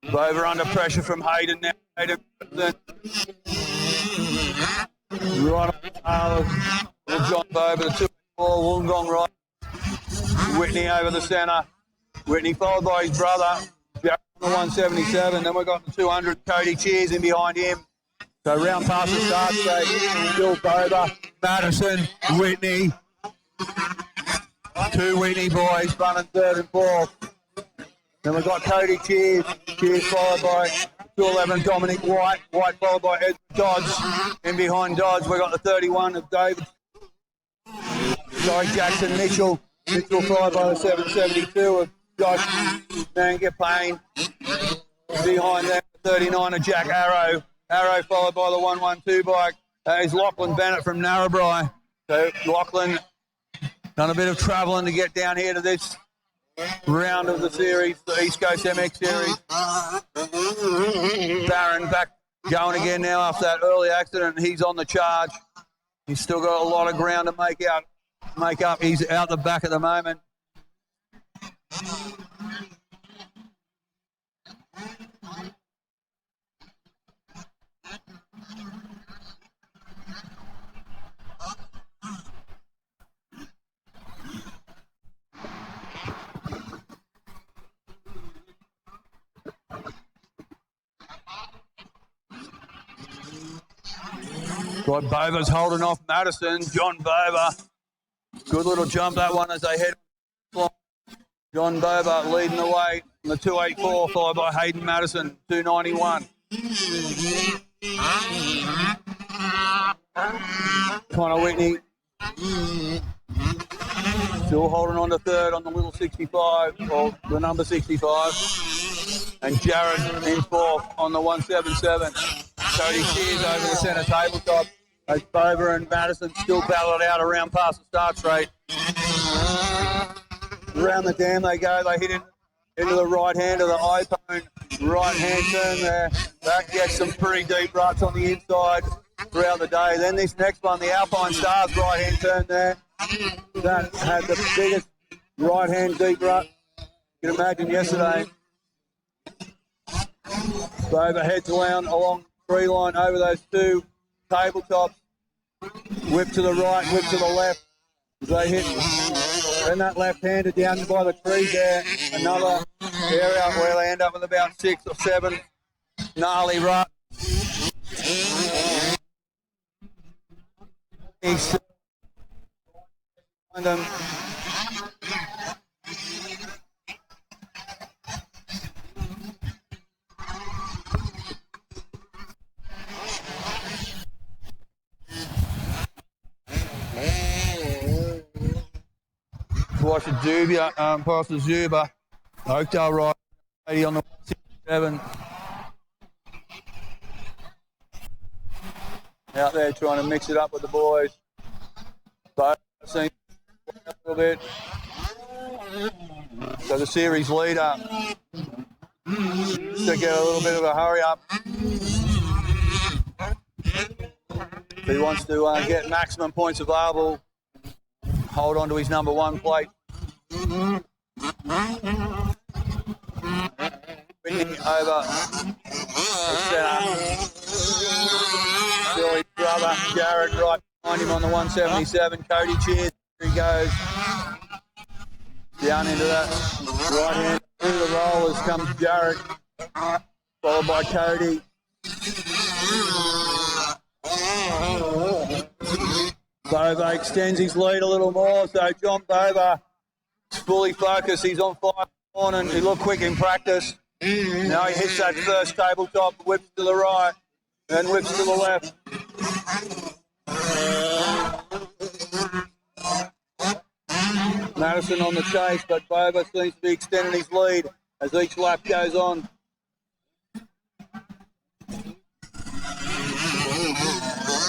Speaker 5: Bover under pressure from Hayden now. Hayden right on John Bover, the 284 Wollongong right. Whitney over the centre. Whitney followed by his brother, Jared on the 177. Then we've got the 200, Cody Cheers in behind him. So round past the start straight, still Bover, Madison, Whitney. 2 Whitney boys running third and fourth. Then we've got Cody Cheers. Cheers followed by 211 Dominic White. White followed by Ed Dodds. In behind Dodds, we've got the 31 of David. Sorry, Jackson Mitchell. Mitchell followed by the 772 of Josh Mangapane. Behind them, the 39 of Jack Arrow. Arrow followed by the 112 bike. That is Lachlan Bennett from Narrabri. So Lachlan done a bit of travelling to get down here to this round of the series, the East Coast MX series. Barron back going again now after that early accident. He's on the charge. He's still got a lot of ground to make up. He's out the back at the moment. Right, Bover's holding off Madison. John Bover. Good little jump, that one, as they head. John Bover leading the way in the 284, followed by Hayden Madison, 291. Connor Whitney still holding on to third on the little 65, or the number 65. And Jared in fourth on the 177. Cody Shears over the centre tabletop. As Bover and Madison still battle it out around past the start straight. Around the dam they go. They hit into the right hand of the iPhone. Right hand turn there. That gets some pretty deep ruts on the inside throughout the day. Then this next one, the Alpine Stars right hand turn there. That had the biggest right hand deep rut you can imagine yesterday. Bova heads along 3 line over those 2 tabletops. Whip to the right, whip to the left. As they hit, then that left-hander down by the trees there. Another area where they end up with about 6 or 7 gnarly ruts. He's behind them. Watch Zubia, past the Zuba. Oakdale right, 80 on the 167. Out there trying to mix it up with the boys. But seen a little bit. So the series leader to get a little bit of a hurry up. If he wants to get maximum points available, hold on to his number 1 plate. Winning over the centre. Billy's brother, Jared, right behind him on the 177. Cody cheers. Here he goes. Down into that right hand. Through the rollers comes Jared, followed by Cody. Bova extends his lead a little more, so John Bova is fully focused. He's on fire and he looked quick in practice. Now he hits that first tabletop, whips to the right, then whips to the left. Madison on the chase, but Bova seems to be extending his lead as each lap goes on.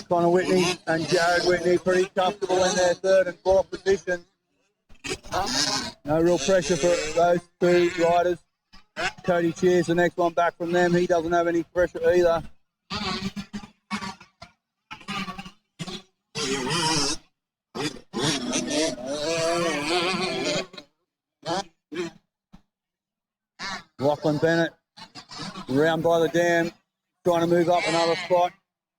Speaker 5: Connor Whitney and Jared Whitney pretty comfortable in their 3rd and 4th positions. No real pressure for those 2 riders. Cody cheers the next one back from them. He doesn't have any pressure either. Lachlan Bennett around by the dam, trying to move up another spot.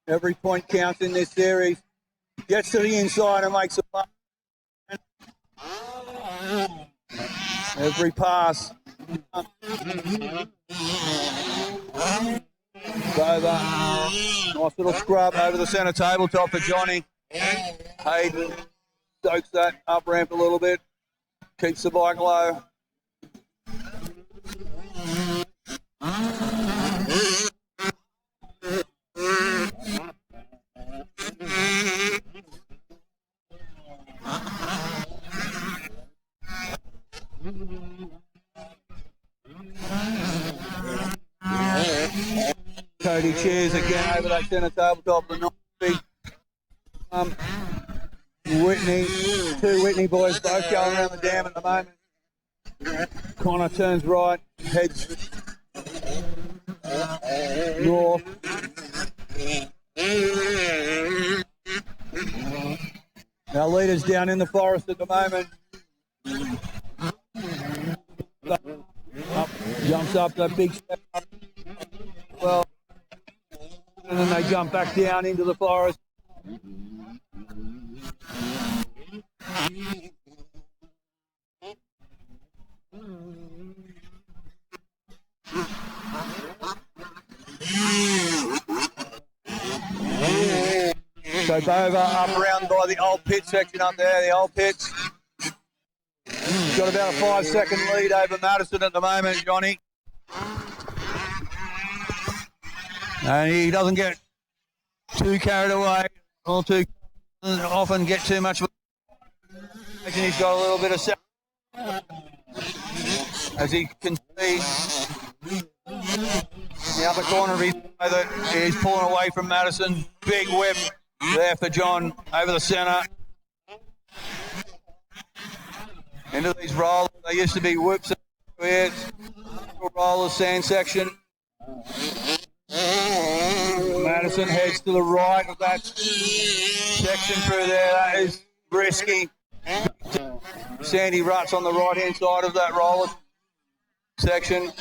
Speaker 5: Every point counts in this series. Gets to the inside and makes a pass. Every pass. Over. Nice little scrub over the centre tabletop for Johnny. Hayden stokes that up ramp a little bit. Keeps the bike low. Cody cheers again over that centre tabletop. The Whitney, 2 Whitney boys both going around the dam at the moment. Connor turns right, heads north. Our leader's down in the forest at the moment. Jumps up that big step up. Well, and then they jump back down into the forest. So Bova up around by the old pit section up there, the old pits. Got about a 5-second lead over Madison at the moment, Johnny. And he doesn't get too carried away or too often get too much. He's got a little bit of set, as he can see in the upper corner of his eye that he's pulling away from Madison. Big whip there for John over the centre. Into these rollers. They used to be whips here. Roller sand section. Madison heads to the right of that section through there. That is risky. Sandy ruts on the right hand side of that roller section.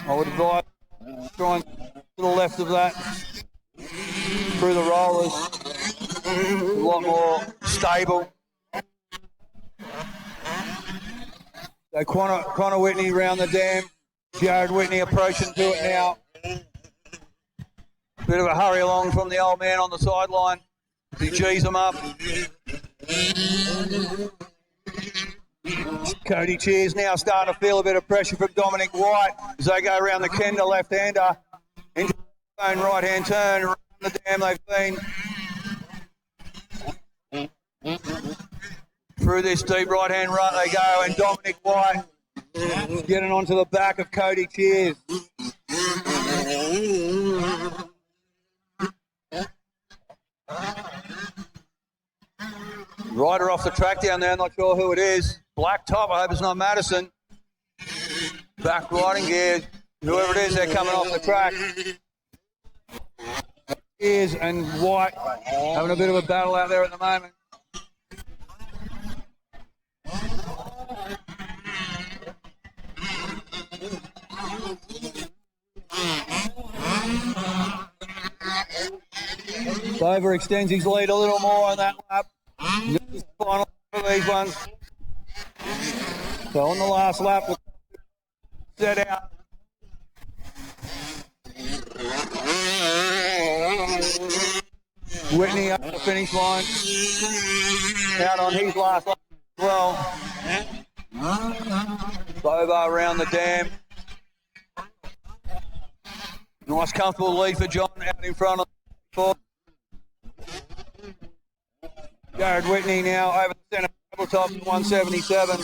Speaker 5: I would advise Trying to the left of that, through the rollers, a lot more stable. So Connor Whitney round the dam, Jared Whitney approaching to it now. Bit of a hurry along from the old man on the sideline. He G's them up. Cody Cheers now starting to feel a bit of pressure from Dominic White as they go around the Kenda left-hander into the own right-hand turn around the dam they've been. Through this deep right-hand run they go, and Dominic White getting onto the back of Cody Cheers. Rider off the track down there, not sure who it is. Black top, I hope it's not Madison. Back riding gear, whoever it is, they're coming off the track. Cheers and White having a bit of a battle out there at the moment. Dover extends his lead a little more on that lap. Final for these ones. So on the last lap, we'll set out. Whitney up the finish line. Out on his last lap as well. Dover around the dam. Nice comfortable lead for John out in front of the four. Jared Whitney now over the centre tabletop, 177.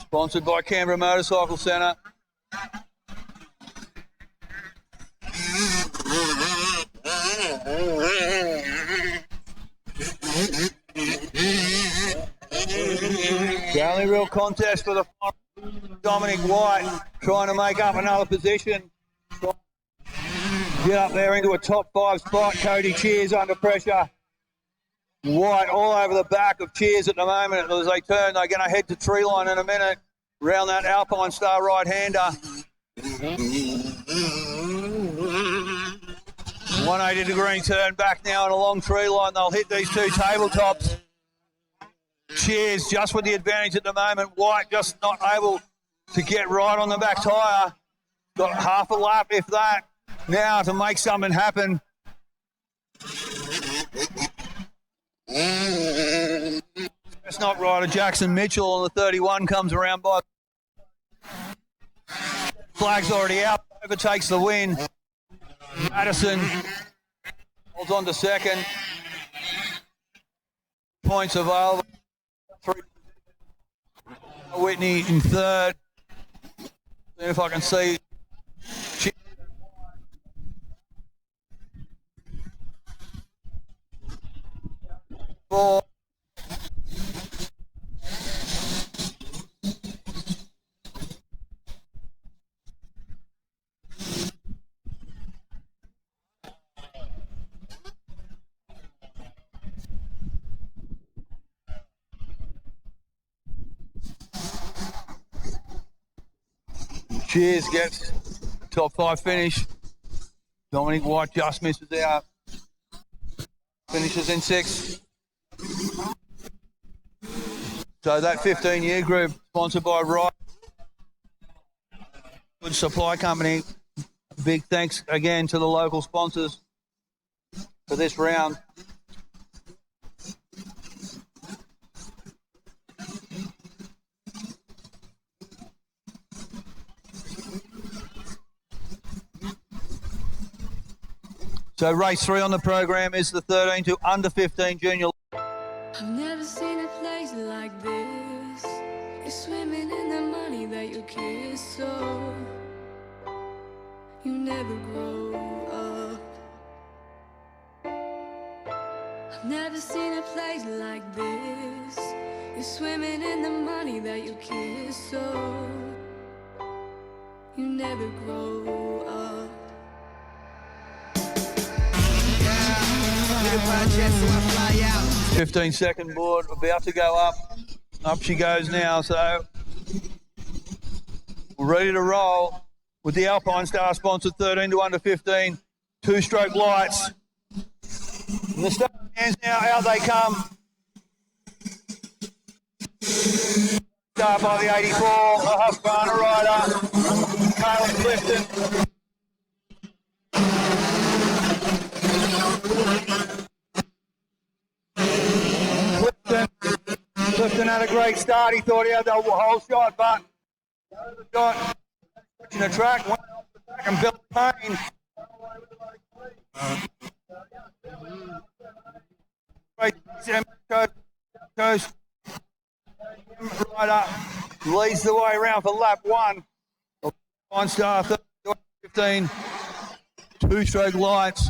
Speaker 5: Sponsored by Canberra Motorcycle Centre. The only real contest for the final, Dominic White trying to make up another position. Get up there into a top 5 spot. Cody Cheers under pressure. White all over the back of Cheers at the moment as they turn. They're going to head to tree line in a minute. Round that Alpine Star right-hander. 180-degree turn back now and a long tree line. They'll hit these two tabletops. Cheers just with the advantage at the moment. White just not able to get right on the back tyre. Got half a lap, if that. Now to make something happen. That's not rider Jackson Mitchell on the 31 comes around by. Flag's already out. Overtakes the win. Madison holds on to second. Points available. Whitney in third. See if I can see. Four. Cheers gets top 5 finish. Dominic White just misses out. Finishes in 6th. So that 15-year group, sponsored by Rd2 Supply Company. Big thanks again to the local sponsors for this round. So race 3 on the program is the 13 to under 15 junior.
Speaker 2: I've never seen a place like this. You're swimming in the money that you kiss, so you never grow up. I've never seen a place like this. You're swimming in the money that you kiss, so you never grow up.
Speaker 5: 15-second board about to go up. Up she goes now. So ready to roll with the Alpine Star sponsored 13 to under 15, 2-stroke lights. And the start hands now, out they come. Start by the 84, the Husqvarna rider, Caleb Clifton. Clifton had a great start. He thought he had the whole shot, but got in the track, went off the track, and Billy Payne. Coast rider leads the way around for lap 1. One star 15, 2-stroke lights.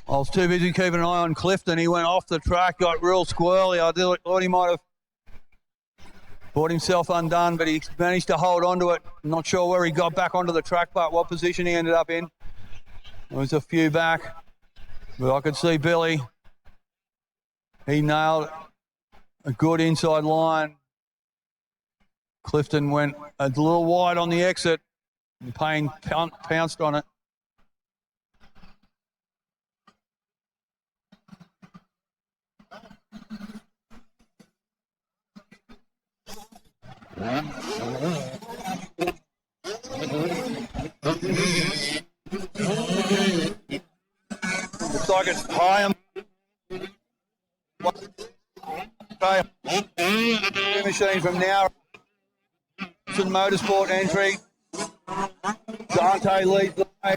Speaker 5: I was too busy keeping an eye on Clifton. He went off the track, got real squirrely. I thought he might have brought himself undone, but he managed to hold on to it. I'm not sure where he got back onto the track, but what position he ended up in. There was a few back, but I could see Billy. He nailed a good inside line. Clifton went a little wide on the exit, and Payne pounced on it. Looks like it's high. Machine from now. Motorsport entry. Dante leads the way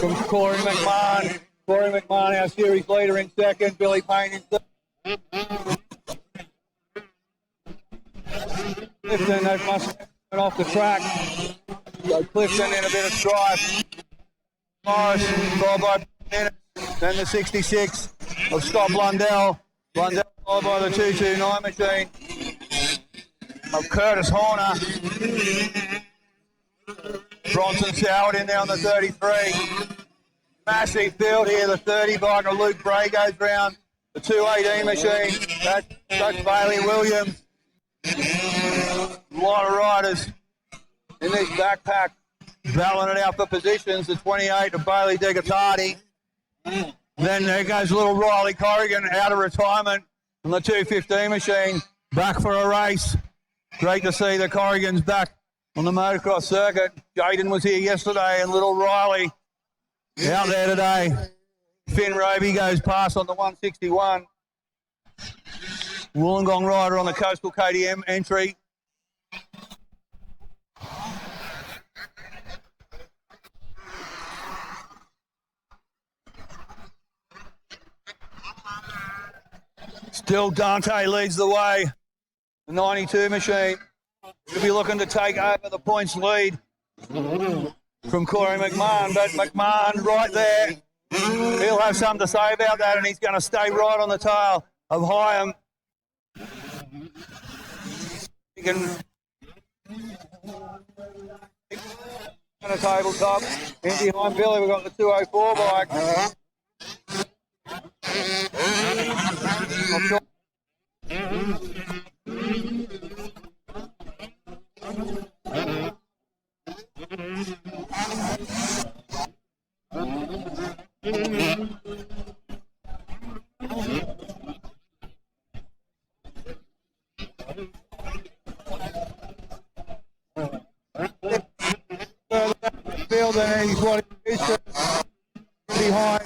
Speaker 5: from Corey McMahon. Corey McMahon, our series leader, in second. Billy Payne in third. Clifton, they must have off the track. So Clifton in a bit of strife. Morris, followed by minutes. Then the 66 of Scott Blundell. Blundell followed by the 229 machine of Curtis Horner. Bronson Soward in there on the 33. Massive field here. The 30 bike of Luke Bray goes round. The 218 machine. That's Bailey Williams. A lot of riders in this backpack battling it out for positions. The 28 of Bailey Degatati. Then there goes little Riley Corrigan out of retirement from the 215 machine, back for a race. Great to see the Corrigans back on the motocross circuit. Jaden was here yesterday and little Riley out there today. Finn Roby goes past on the 161. Wollongong rider on the Coastal KTM entry. Still Dante leads the way. The 92 machine will be looking to take over the points lead from Corey McMahon, but McMahon right there. He'll have something to say about that, and he's going to stay right on the tail of Hyam. He can on a tabletop. In behind Billy, we've got the 204 bike. Not sure. Field and he's what he is behind.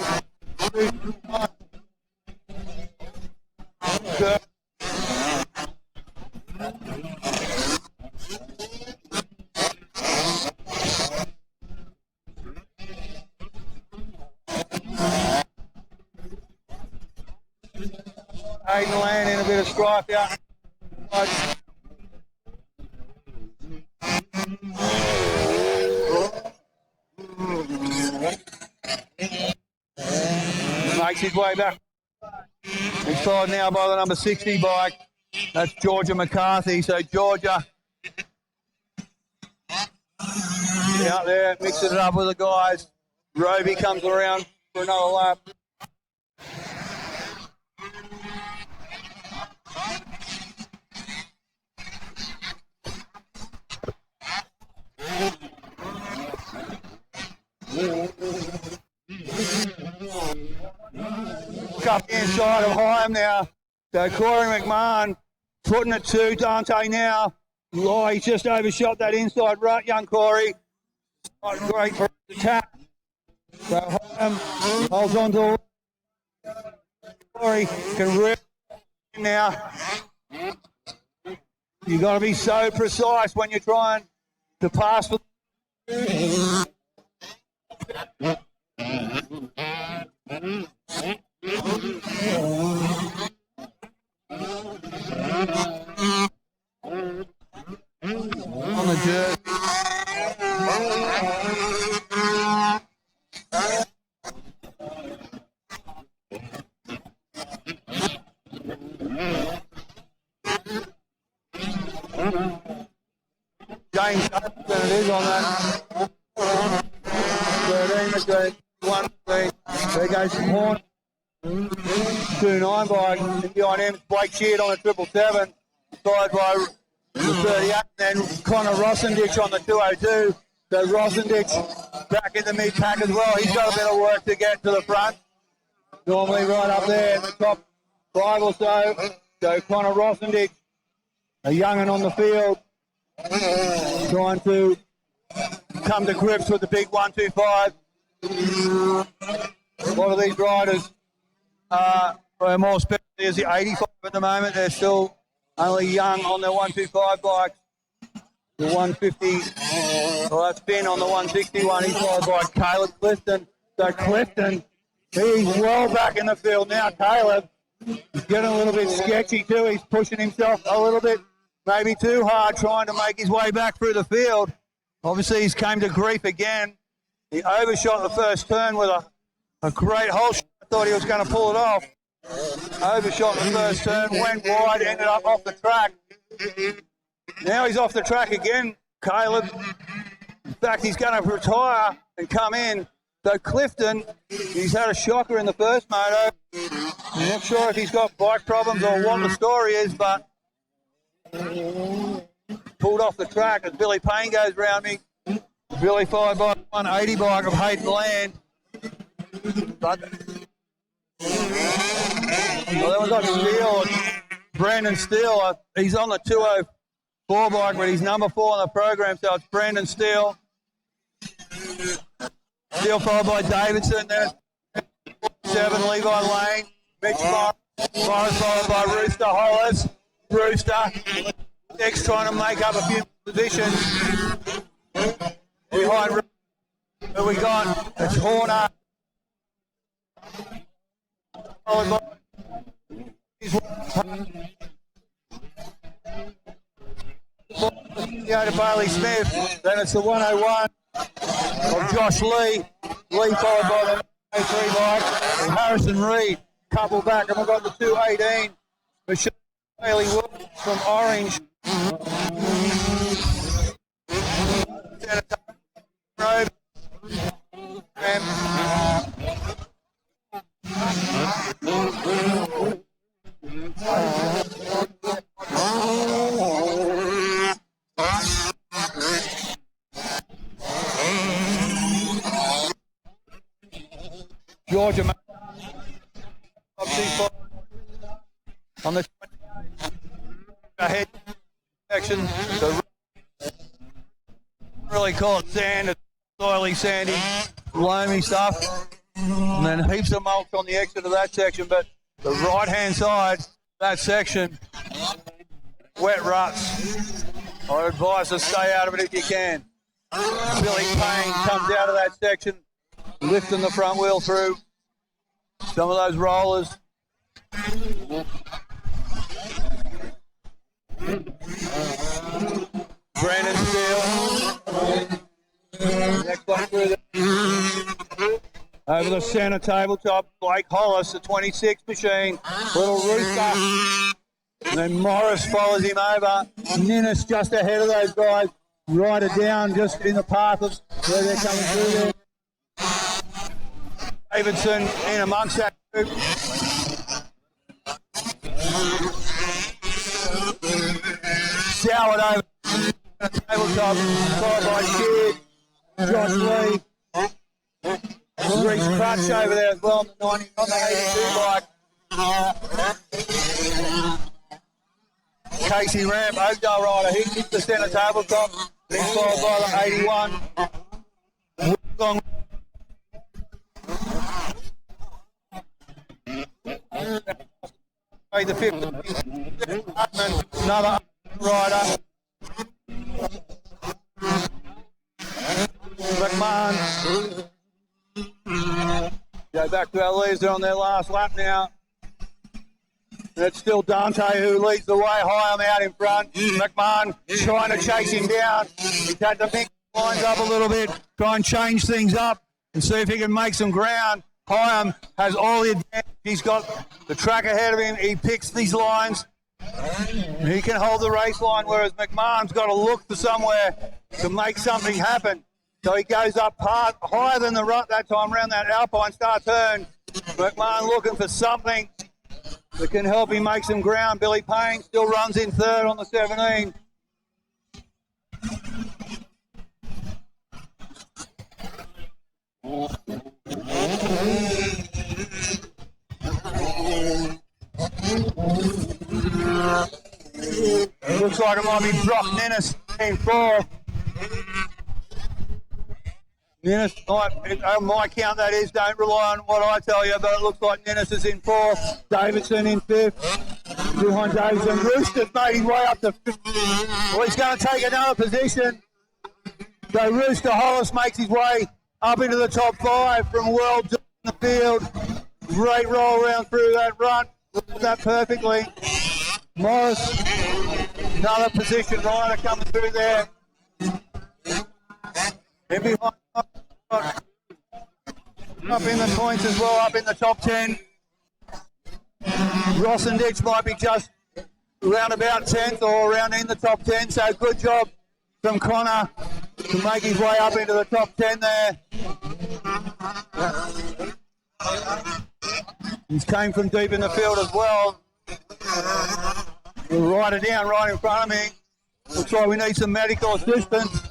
Speaker 5: Hayden Land in a bit of strife out. Makes his way back. He's followed now by the number 60 bike That's Georgia McCarthy. So Georgia out there mixing it up with the guys. Roby comes around for another lap. Up the inside of Hyam now. So Corey McMahon putting it to Dante now. Oh, he's just overshot that inside rut, young Corey. Not great for the tap. So Hyam holds on to Corey. Can rip now. You've got to be so precise when you're trying to pass for. On the jerk. James it is on that. 13 to 1. There goes the horn. 2-9 bike. Behind him, Blake Sheard on a 777. Followed by the 38. Then Connor Rossendich on the 202. So Rossendich back in the mid-pack as well. He's got a bit of work to get to the front. Normally right up there in the top 5 or so. So Connor Rossendich, a young'un on the field, trying to come to grips with the big 125. A lot of these riders are more special. There's the 85 at the moment. They're still only young on their 125 bikes. The 150, well, that's Ben on the 161. He's followed by Caleb Clifton. So Clifton, he's well back in the field now. Caleb is getting a little bit sketchy too. He's pushing himself a little bit, maybe too hard, trying to make his way back through the field. Obviously, he's came to grief again. He overshot the first turn with a great hole shot. I thought he was going to pull it off. Overshot the first turn, went wide, ended up off the track. Now he's off the track again, Caleb. In fact, he's going to retire and come in. So Clifton, he's had a shocker in the first moto. I'm not sure if he's got bike problems or what the story is, but pulled off the track as Billy Payne goes round me. Billy followed by 180 bike of Hayden Land. But well, then we've got Steele, Brandon Steele. He's on the 204 bike, but he's number 4 on the program, so it's Brandon Steele. Steele followed by Davidson. There's 7, Levi Lane. Mitch Morris followed by Rooster Hollis. Rooster. Next trying to make up a few positions. Behind who we got, it's Horner. To Bailey Smith. Then it's the 101 of Josh Lee. Lee followed by the 3 bike. And Harrison Reed. Couple back, and we've got the 218. Michelle Bailey Williams from Orange. Georgia on the ahead section. So really call it sand. It's soily, sandy, loamy stuff. And then heaps of mulch on the exit of that section. But the right-hand side, that section, wet ruts. I advise to stay out of it if you can. Billy Payne comes out of that section, lifting the front wheel through some of those rollers. Brandon Steele. Next one through there. Over the centre tabletop, Blake Hollis, the 26 machine. Little Rooster And then Morris follows him over. Ninnis just ahead of those guys. Ryder down just in the path of where they're coming through there. Davidson in amongst that group. Soured over the tabletop, followed by Sheard, Josh Lee. Reese Crutch over there as well on the 90, on the 82 bike. Casey Ramp, Oakdale rider, he hits the centre tabletop. He's followed by the 81. The 50. Another rider. McMahon. Go back to our leaders. They're on their last lap now. And it's still Dante who leads the way. Hyam out in front. McMahon trying to chase him down. He's had to mix lines up a little bit, try and change things up and see if he can make some ground. Hyam has all the advantage. He's got the track ahead of him. He picks these lines. He can hold the race line, whereas McMahon's got to look for somewhere to make something happen. So he goes up higher than the rut that time around that Alpine Star turn. McMahon looking for something that can help him make some ground. Billy Payne still runs in third on the 17. Looks like it might be Brock Ninnis in fourth. Ninnis, on my count that is, don't rely on what I tell you, but it looks like Ninnis is in fourth. Davidson in fifth. Behind Davidson. Rooster's made his way up to fifth. Well, he's going to take another position. So Rooster Hollis makes his way up into the top five from World in the field. Great roll around through that run. Looked that perfectly. Morris, another position rider coming through there. In behind, up in the points as well, up in the top 10. Rossenditch might be just around about 10th or around in the top 10, so good job from Connor to make his way up into the top 10 there. He's came from deep in the field as well. We'll ride it down right in front of me. Looks like we need some medical assistance.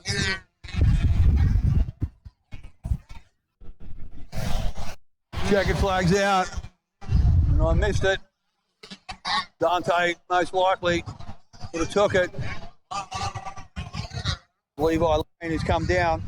Speaker 5: Checkered flag's out. And I missed it. Dante most likely would have took it. Levi Lane has come down.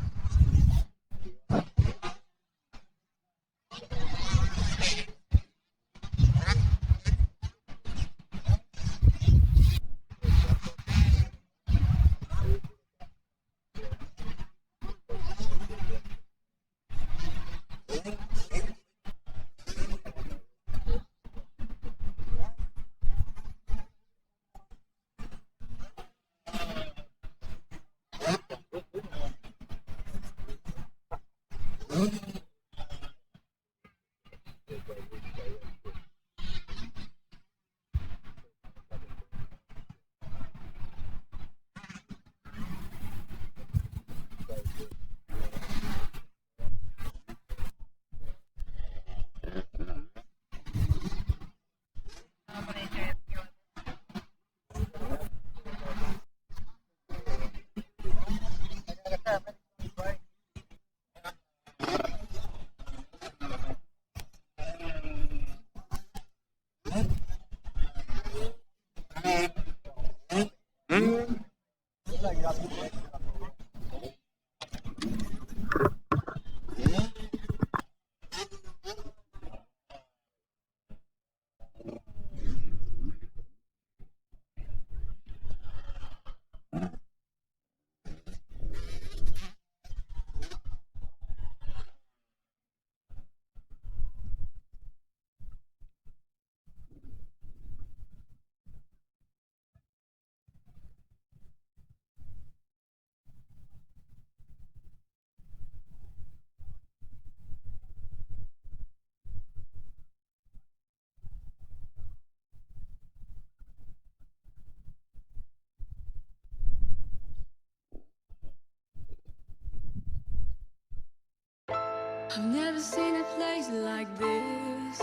Speaker 2: I've never seen a place like this.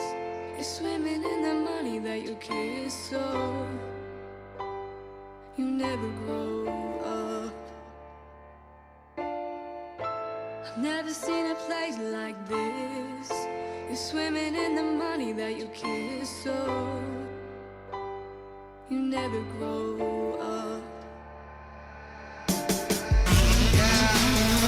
Speaker 2: You're swimming in the money that you kiss, so you never grow up. I've never seen a place like this. You're swimming in the money that you kiss, so you never grow up.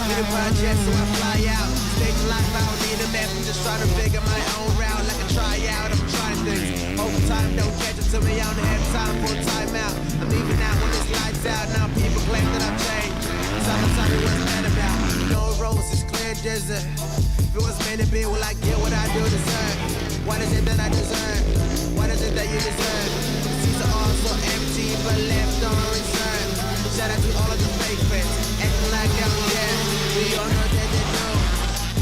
Speaker 1: Little project, so I fly out. Stage life, I don't need a map. I'm just trying to figure my own route like a tryout. I'm trying things. Overtime, don't catch it to me. I don't have time for a timeout. I'm leaving out when it's lights out. Now people claim that I've changed. Summertime, it wasn't that about. No roses, clear desert. If it was meant to be, will I get what I do deserve? What is it that I deserve? What is it that you deserve? The seats are all so empty, but left on reserve. Shout out to all of the fake friends, acting like I'm dead. We all know that they know.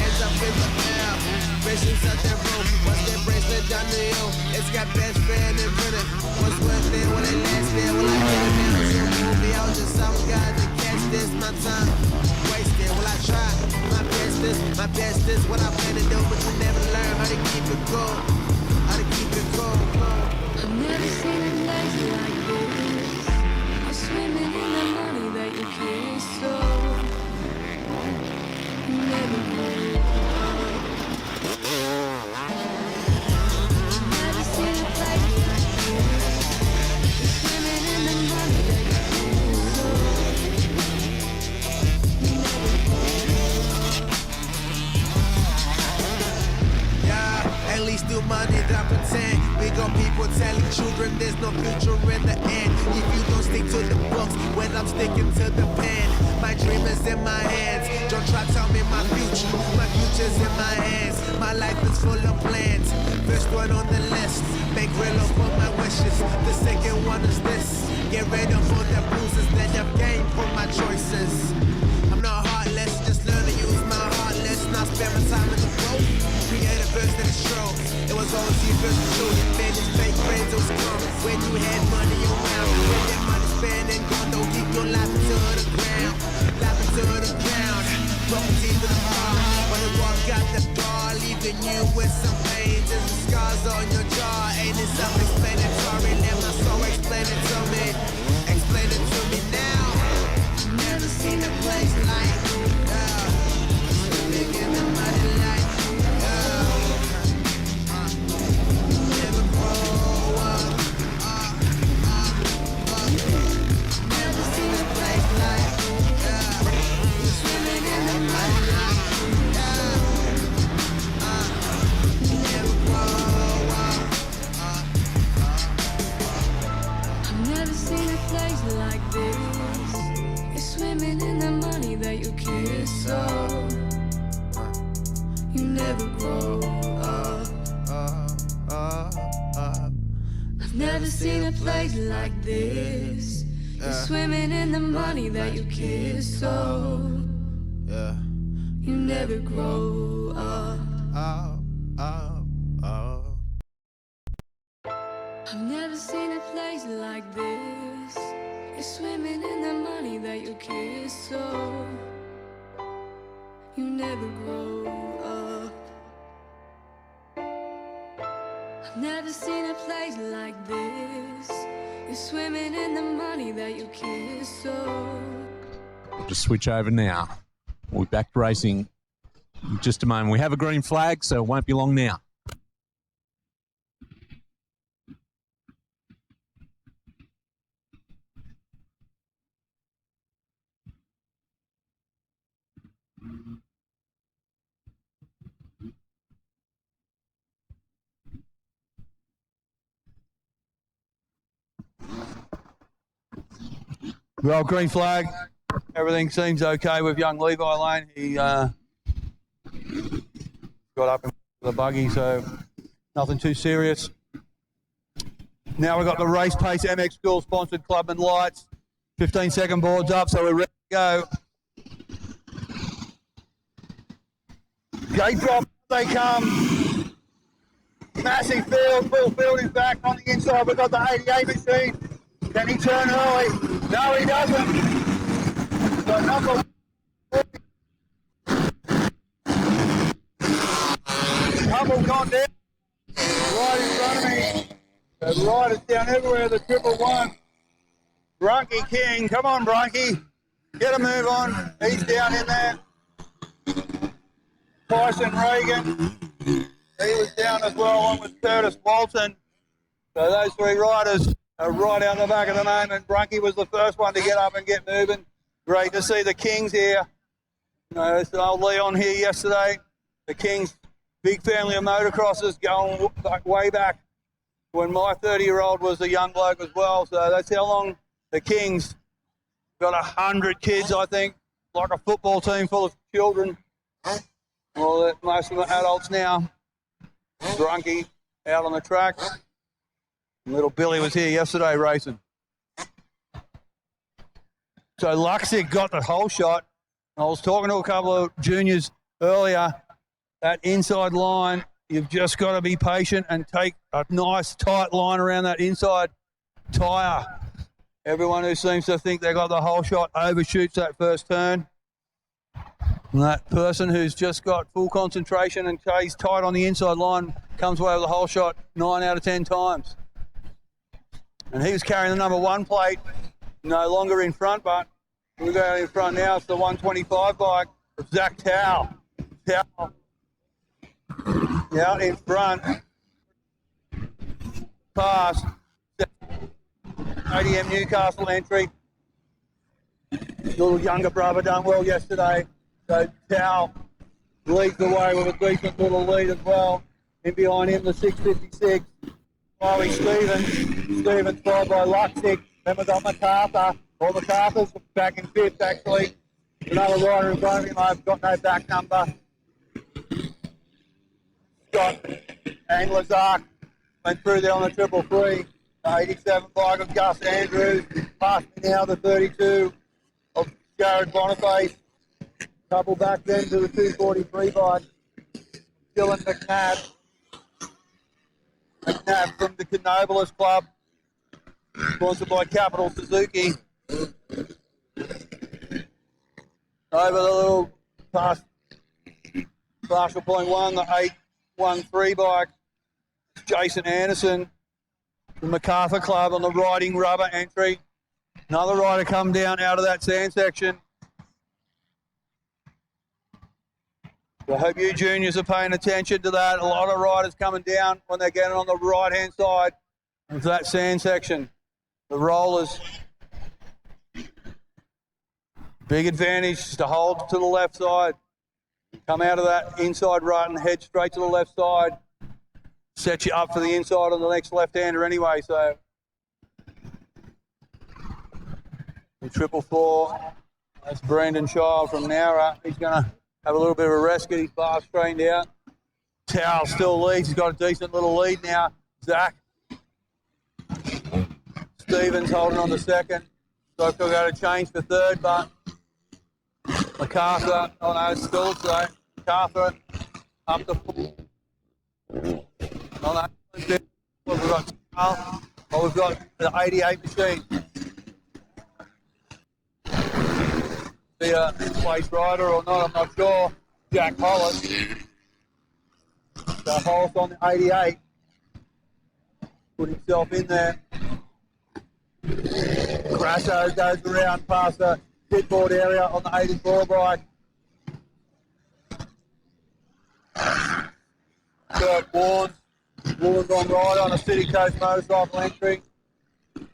Speaker 1: Hands up in the air, bracelets out their room. What's that bracelet done to you? It's got best friend and winner. What's worth it? Will it last there? Will I get it now? It's your movie. I was just some guy to catch this. My time wasted. Will I try? My best is what I plan to do, but you never learn how to keep it cool. How to keep it cool.
Speaker 2: I've never seen a place like this. You're swimming in the money that you kiss, so you never grow up. I've never seen a place like this. You're swimming in the money that you kiss, so you never grow up.
Speaker 1: Yeah, at least do money that pretend. We got people telling children there's no future in the end. If you don't stick to the books, when I'm sticking to the pen. My dream is in my hands. Don't try to tell me my future. My future's in my hands. My life is full of plans. First one on the list, make real up for my wishes. The second one is this, get rid of all the bruises that I've gained from my choices. I'm not heartless, just learn to use my heartless. Not spend my time in the road. Create a verse that is true. It was always you first to show you. Man, it's fake friends, it was come when you had money around. When that money spent and gone, don't keep your life into the ground. Life into the ground. Broken teeth to the car. When the walk out the door, leaving you with some pains and some scars on your jaw. Ain't it self-explanatory? Let my soul explain it to me. Explain it to me now. Never seen a place like swimming in the money like never grow up. Never seen a place like swimming in the money like never grow up.
Speaker 2: I've never seen a place like this. You're swimming in the money that you kiss, so you never grow up. I've never seen a place like this. You're swimming in the money that you kiss, so you never grow up. I've never seen a place like this. You're swimming in the money that you kiss, so you never grow up. I've never seen a place like this. You're swimming in the money that you kiss, so
Speaker 3: We'll just switch over now. We'll be back to racing in just a moment. We have a green flag, so it won't be long now.
Speaker 5: Well, green flag. Everything seems okay with young Levi Lane. He got up in the buggy, so nothing too serious. Now we've got the Race Pace MX School sponsored club and lights. 15-second boards up, so we're ready to go. Gate drop, they come. Massive field, full field is back on the inside. We've got the 88 machine. Can he turn early? No, he doesn't. So number couple gone down. Right in front of me. The riders down everywhere, the 111. Brunky King, come on Brunky. Get a move on. He's down in there. Tyson Reagan, he was down as well, along with Curtis Walton. So those three riders are right out the back at the moment. Brunky was the first one to get up and get moving. Great to see the Kings here. You know, there's old Leon here yesterday. The Kings, big family of motocrossers going way back when my 30-year-old was a young bloke as well. So that's how long the Kings got 100 kids, I think, like a football team full of children. Well, most of them are adults now. Brunky out on the track. Little Billy was here yesterday racing. So Luxic got the whole shot. I was talking to a couple of juniors earlier. That inside line, you've just got to be patient and take a nice tight line around that inside tyre. Everyone who seems to think they got the whole shot overshoots that first turn. And that person who's just got full concentration and stays tight on the inside line comes away with the whole shot 9 out of 10 times. And he was carrying the number 1 plate, no longer in front, but we go in front now. It's the 125 bike of Zach Tao. Tao out in front. Past ADM Newcastle entry. Little younger brother done well yesterday. So Tao leads the way with a decent little lead as well. In behind him, the 656. Chloe Stevens followed by Luxic. Then we've got MacArthur. Or MacArthur's back in 5th, actually. Another rider in front of him. I've got no back number. Scott and Lazark went through there on the 333. The 87 bike of Gus Andrews. Past me now, the 32 of Jared Boniface. Couple back then to the 243 bike. Dylan McNabb. McNabb from the Canobalist Club. Sponsored by Capital Suzuki. Over the little past partial point 1, the 813 bike. Jason Anderson. The MacArthur Club on the riding rubber entry. Another rider come down out of that sand section. I hope you juniors are paying attention to that. A lot of riders coming down when they're getting on the right-hand side of that sand section. The rollers. Big advantage to hold to the left side. Come out of that inside rut and head straight to the left side. Set you up for the inside on the next left-hander anyway, so. The 444, that's Brandon Child from Nowra. He's going to have a little bit of a rest, get his bar straightened out. Towel still leads. He's got a decent little lead now. Zach. Stevens holding on to 2nd. So we'll go to change for 3rd, but MacArthur, oh no, still so. MacArthur up to 4. Oh no, we've got Charles. Oh, we've got the 88 machine. Be a place rider or not, I'm not sure. Jack Hollis. So Hollis on the 88. Put himself in there. Crasso goes around past the pitboard area on the 84 bike. Kurt Warren. Warren's on ride on a City Coast motorcycle entry.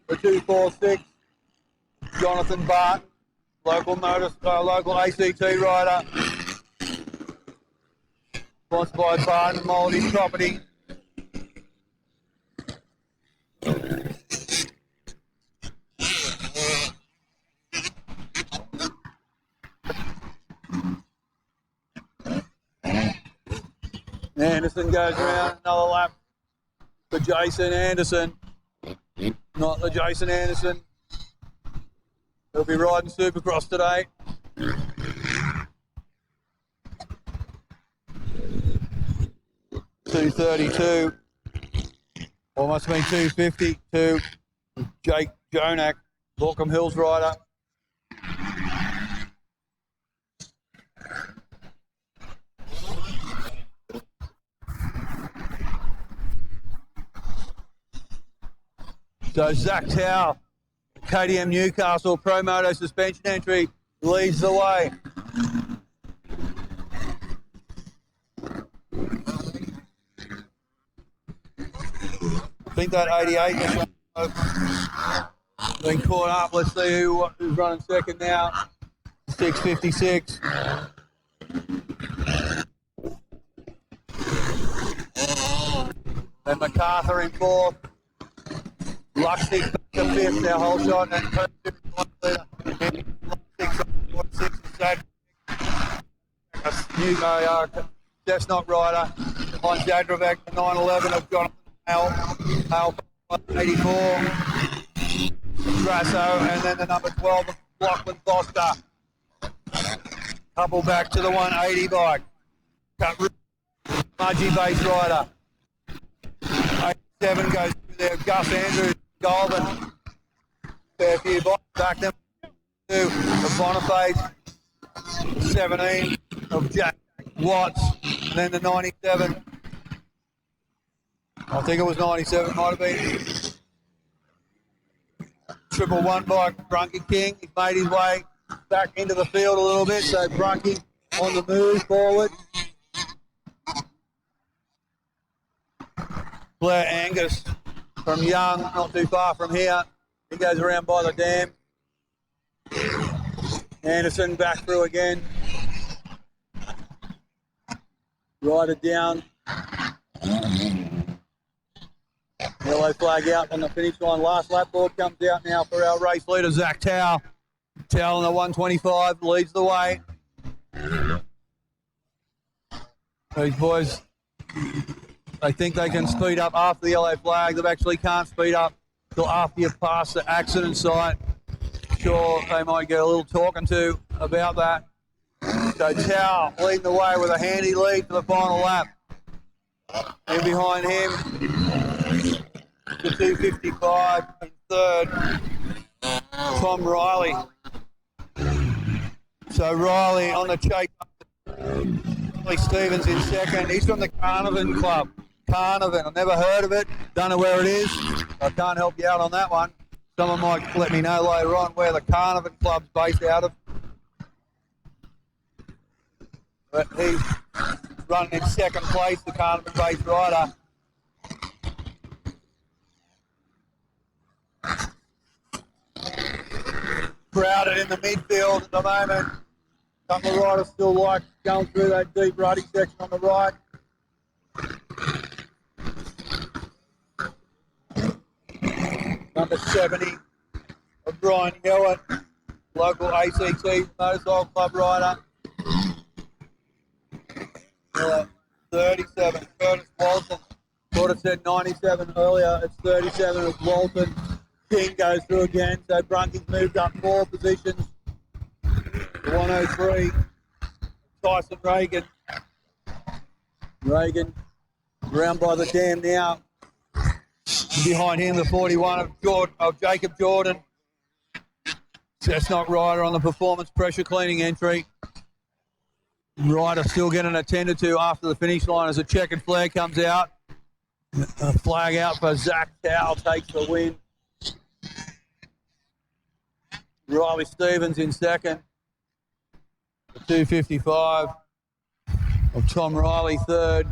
Speaker 5: The 246. Jonathan Barton. Local ACT rider. Sponsored by Barton Mouldy Property. Anderson goes around another lap for Jason Anderson. Not the Jason Anderson. He'll be riding Supercross today. $232. Or must have been $250 to Jake Jonak, Borkham Hills rider. So Zach Tao, KTM Newcastle Pro Moto suspension entry, leads the way. I think that 88 has been caught up. Let's see who's running second now. 6:56. Then MacArthur in fourth. Luxig back to fifth, our whole shot, and new Desnot rider on Zadravec, the 911 of Jonathan Hale 84, Grasso, and then the number 12 of Lachlan Foster. Couple back to the 180 bike. Mudgy base rider. 87 goes through there. Gus Andrews, Golden. Fair few bikes back them to the Boniface. 17 of Jack Watts. And then the 97. I think it was 97, might have been. Triple one bike, Brunky King. He's made his way back into the field a little bit, so Brunky on the move forward. Blair Angus from Young, not too far from here. He goes around by the dam. Anderson back through again. Rider down. Yellow flag out on the finish line. Last lap board comes out now for our race leader, Zach Tao. Tao in the 125 leads the way. These boys, they think they can speed up after the yellow flag. They actually can't speed up till after you pass the accident site. Sure, they might get a little talking to about that. So Tao leading the way with a handy lead for the final lap. And behind him, the 255 in third, Tom Riley. So Riley on the chase. Stevens in second. He's from the Carnarvon Club. Carnarvon. I've never heard of it. Don't know where it is. I can't help you out on that one. Someone might let me know later on where the Carnarvon Club's based out of. But he's running in second place, the Carnarvon-based rider. Crowded in the midfield at the moment. A couple of riders still like going through that deep ruddy section on the right. Number 70 of Brian Hewitt, local ACT Motorcycle Club rider. 37, Curtis Walton. Thought it said 97 earlier. It's 37 of Walton. King goes through again, so Brunky's moved up 4 positions. 103, Tyson Reagan. Reagan around by the dam now. Behind him, the 41 of Jacob Jordan. Chestnut rider on the performance pressure cleaning entry. Rider still getting attended to after the finish line as a checkered flag comes out. A flag out for Zach Tao takes the win. Riley Stevens in second. The 255 of Tom Riley third.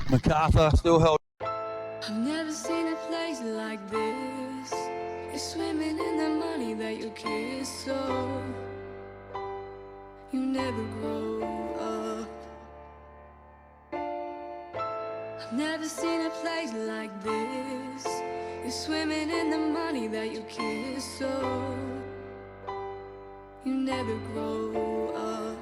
Speaker 5: MacArthur still held.
Speaker 2: I've never seen a place like this. You're swimming in the money that you kiss, so you never grow up. I've never seen a place like this. You're swimming in the money that you kiss, so you never grow up.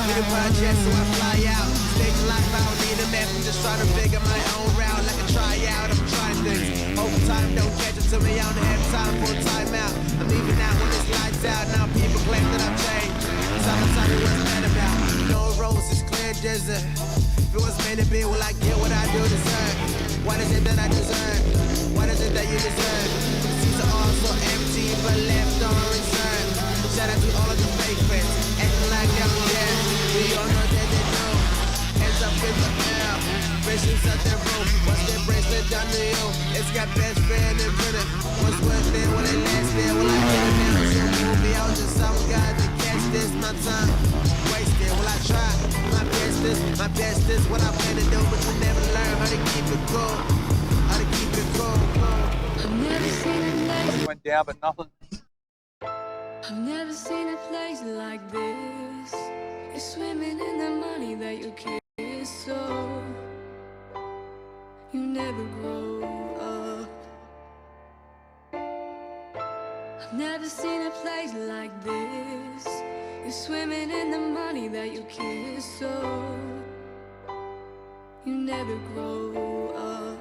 Speaker 1: Need a project, so I fly out. Stage life, I don't need a map. I'm just trying to figure my own route like a tryout. I'm trying things. Overtime, don't catch it to me. I don't have time for a timeout. I'm leaving out when this lights out. Now people claim that I've changed. Summertime, what's that about? No roses, clear desert. If it was meant to be, will I get what I do deserve? What is it that I deserve? What is it that you deserve? The seats are all so empty, but left on reserve. Shout out to all of the fake friends, acting like I'm dead. We It's got best friend and brother. What's worth it? Will it last there? Will I get it now? So move me out just some guy to catch this. My time wasted. Will I try? My best is what I plan to do, but you never learn how to keep it cool. How to keep it cool.
Speaker 2: I've never seen a place.
Speaker 5: Went down, but nothing.
Speaker 2: I've never seen a place like this. You're swimming in the money that you kiss, so you never grow up. I've never seen a place like this. You're swimming in the money that you kiss, so you never grow up.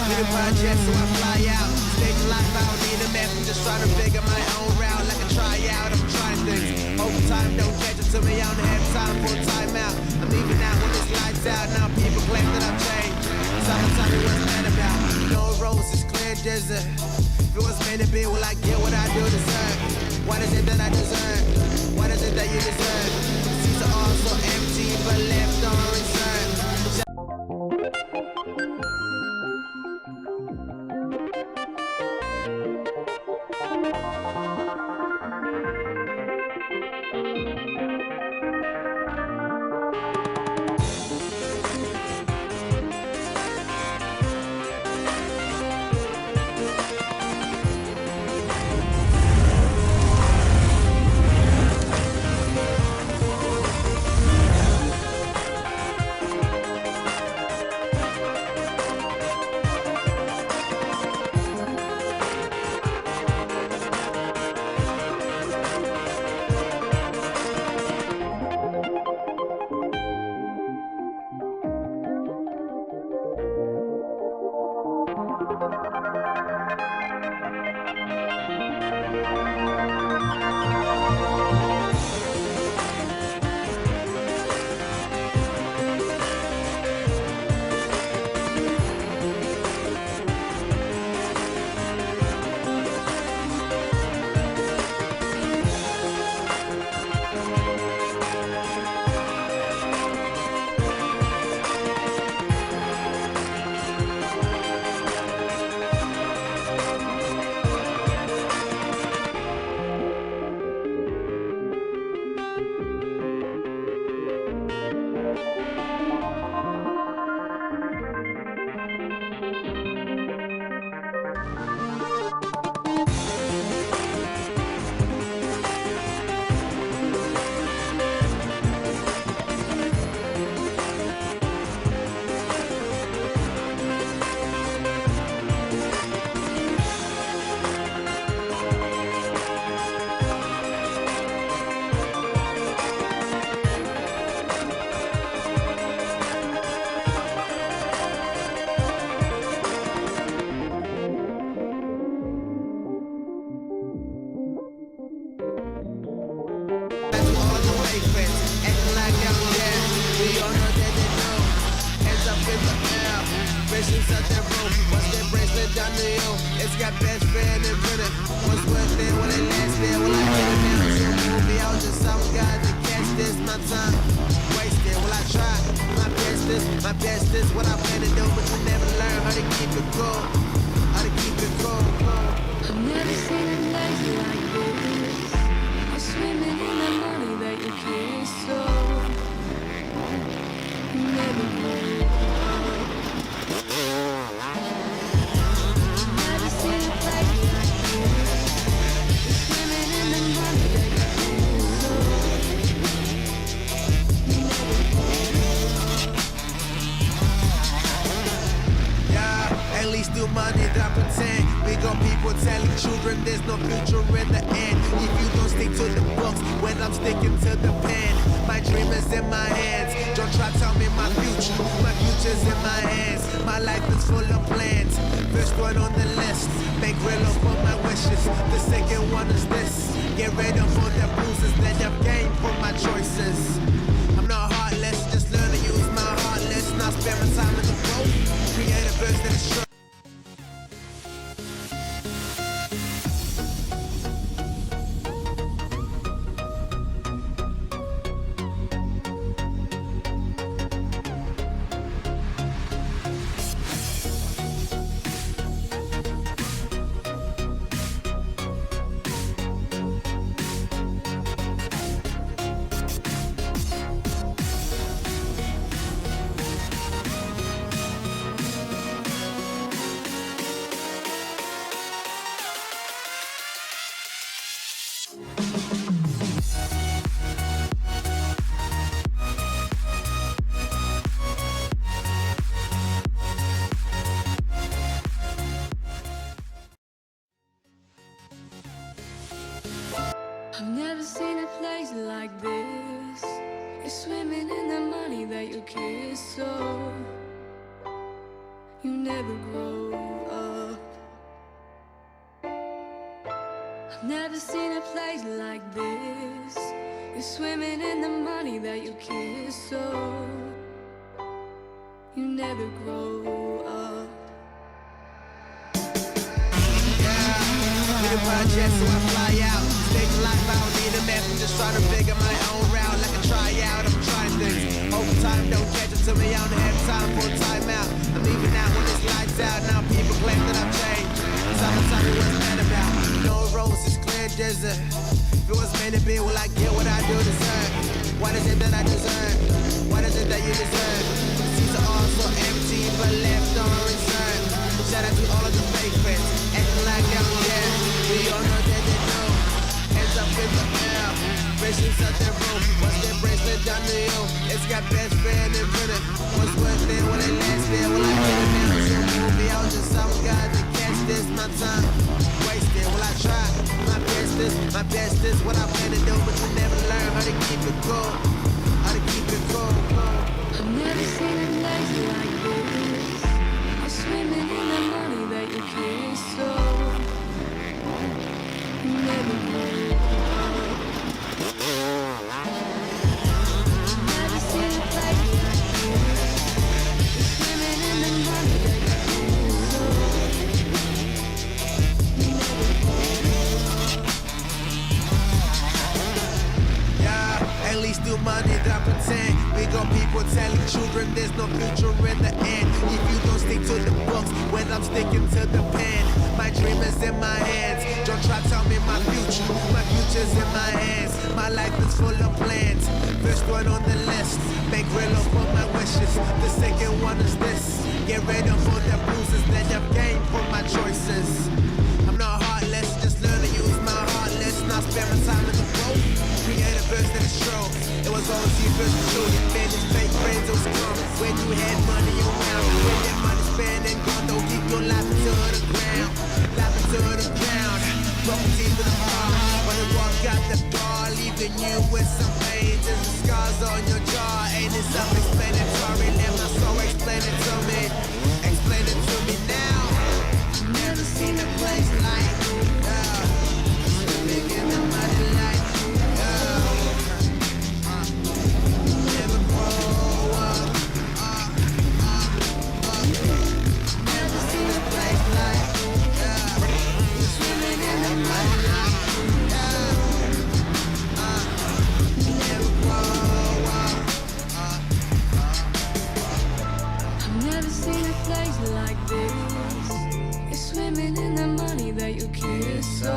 Speaker 1: Need a project, so I fly out. Stage life, I don't need a map. I'm just trying to figure my own route like a tryout. I'm trying things. Overtime, don't catch it to me. I don't have time for a timeout. I'm leaving out when this lights out. Now people claim that I've changed. Someone tell me what's that about. No roses, clear desert. If it was meant to be, will I get what I do deserve? What is it that I deserve? What is it that you deserve? Seats are all so empty, but left on reserve. It's got best friend and brother. What's worth it? Will it last there? Will I get it now? So move me out just some guy to catch this. My time wasted. Will I try? My best is what I plan to do, but you never learn how to keep it cool. How to keep it cool.
Speaker 2: I've never seen a place like this. You're swimming in the money that you kiss, so you never grow up. Never seen a place like this. You're swimming in the money that you kiss, so you never grow up.
Speaker 1: Yeah, at least do money that pretend. We got people telling children there's no future in the end. If you don't stick to the books, when I'm sticking to the pen, my dream is in my hands. Don't try to tell me my future's in my hands. My life is full of plans. First one on the list, make real up on my wishes. The second one is this, get rid of all the bruises that I've gained from my choices. I'm not heartless, just learn to use my heartless. Not spend my time in the road, create a verse that is true.
Speaker 2: I've never seen a place like this. You're swimming in the money that you kiss, so you never grow up. I've never seen a place like this. You're swimming in the money that you kiss, so you never grow up.
Speaker 1: Need a project, so I fly out. Stage life, I don't need a map. I'm just trying to figure my own route. Like a tryout, I'm trying things. Overtime, don't catch it to me. I don't have time for a timeout. I'm leaving out when it's lights out. Now people claim that I've changed. Summertime, what's that about? No roses, clear desert. If it was meant to be, will I get what I do deserve? What is it that I deserve? What is it that you deserve? The seats are all so empty, but left on reserve. Shout out to all of the fake friends, acting like I'm dead. We all know that they know. Hands up in the air, bracelets out their room. What's that bracelet done to you? It's got best friend and winner. What's worth it when it lasts there? Will I get it now? So movie, I was just some guy to catch this. My time wasted. Will I try? My best is what I plan to do, but you never learn how to keep it cool. How to keep it cool.
Speaker 2: I've never seen a place like this. You're swimming in the money that you kiss, so you never grow up. I've never seen a place like this. You're swimming in the money that you kiss, so you never grow up.
Speaker 1: Yeah, at least do money that pretend. We got people telling children there's no future in the end. If you don't stick to the books, when I'm sticking to the pen. My dream is in my hands. Don't try to tell me my future. My future's in my hands. My life is full of plans. First one on the list, make real up all my wishes. The second one is this: get ready for the bruises that I've gained from my choices. I'm not heartless, just learn to use my heartless. Not spend my time in the road. Create a verse that is true. It was always you first to do it. Man, it's fake friends, it was come when you had money around. When that money spent and gone, don't keep your life into the ground. Life into the ground. Property to the heart. When you walk out the door, leaving you with some pains and some scars on your jaw. Ain't it self-explanatory? Let my soul explain it to me. Explain it to me now. Never seen a place like swimming in the muddy light. Never grow up. Never seen a place like swimming in the muddy light. Never grow up.
Speaker 2: I've never seen a place like this. You're swimming in the money that you kiss, so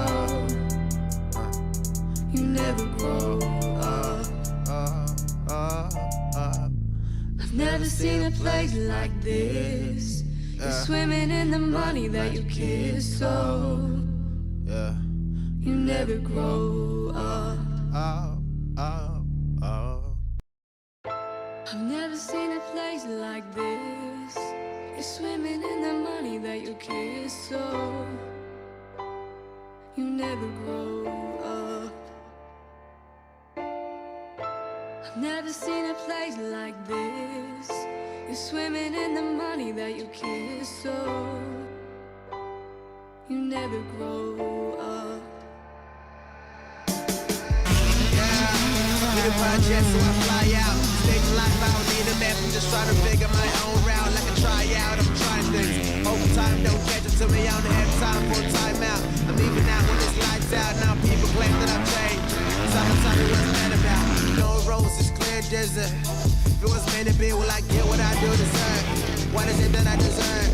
Speaker 2: you never grow up. I've never seen a place like this. You're swimming in the money that you kiss, so you never grow up. I've never seen a place like this. You're swimming in the money that you kiss, so you never grow up. I've never seen a place like this. You're swimming in the money that you kiss, so you never grow up.
Speaker 1: Need a project, so I fly out. Stage life, I don't need a map. I'm just trying to figure my own route. Like a tryout, I'm trying things. Overtime, don't catch it to me. I don't have time for a timeout. I'm leaving out when it's lights out. Now people claim that I've changed. Summertime, what's that about? No roses, clear desert. If it was meant to be, will I get what I do deserve? What is it that I deserve?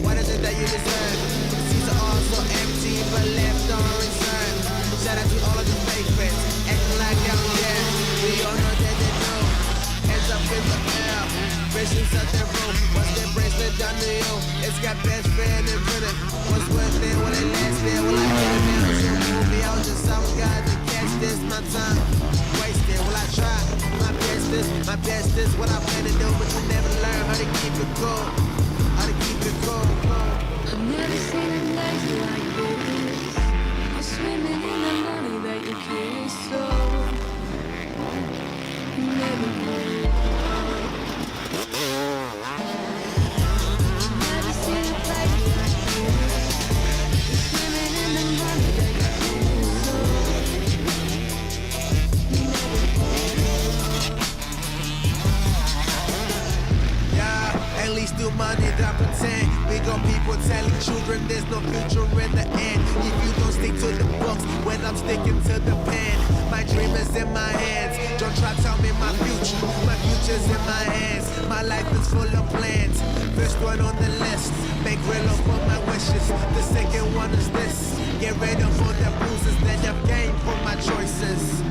Speaker 1: What is it that you deserve? The seats are all so empty, but left on reserve. Shout out to all of the fake friends, acting like I'm dead. We all know that they know. Hands up in the air, bracelets out their room. What's that bracelet done to you? It's got best friend and winner. What's worth it when it lasts there? Will I get it now? So movie, I was just some guy to catch this. My time wasted. Will I try? My best is what I plan to do, but you never learn how to keep it cool. How to keep it cool.
Speaker 2: I've never seen a place like this. You're swimming in the money that you kiss,
Speaker 1: got people telling children there's no future in the end. If you don't stick to the books, when I'm sticking to the pen. My dream is in my hands. Don't try to tell me my future's in my hands. My life is full of plans. First one on the list, make real of all my wishes. The second one is this, get rid of all the bruises that I've gained from my choices.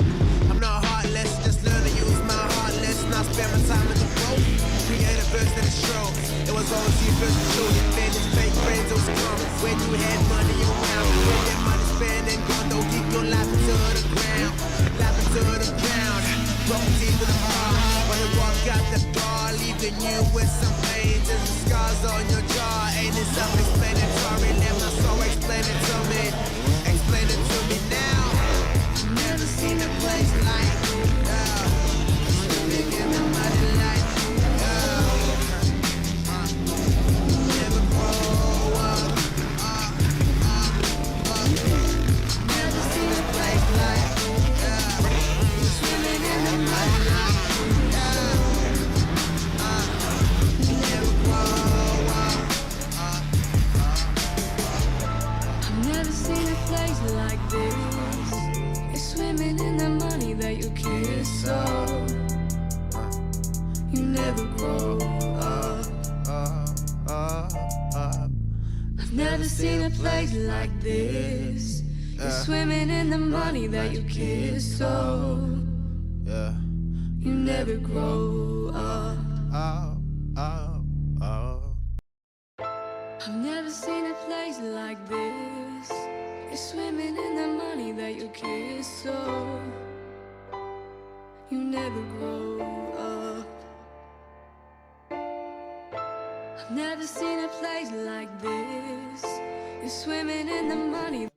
Speaker 1: I'm not heartless, just learn to use my heartless. Now spend my time in the road, create a verse that is true. It was always you first to show your fans, fake friends, it was common. When you had money around, when that money spent and gone, don't keep your life into the ground. Life into the ground, property to the heart. When you walk out the door, leaving you with some pains and some scars on your jaw. Ain't it self-explanatory? Let my soul explain it to me. Explain it to me now. Never seen a place like living in the muddy light. Never grow up. Never seen a place like swimming in the muddy light. Never grow up.
Speaker 2: I've never seen a place like this. You're swimming in the money that you kiss, so you never grow up. I've never seen a place like this. You're swimming in the money that you kiss, so you never grow up. I've never seen a place like this. You're swimming in the money that you kiss, so you never grow up. I've never seen a place like this. You're swimming in the money.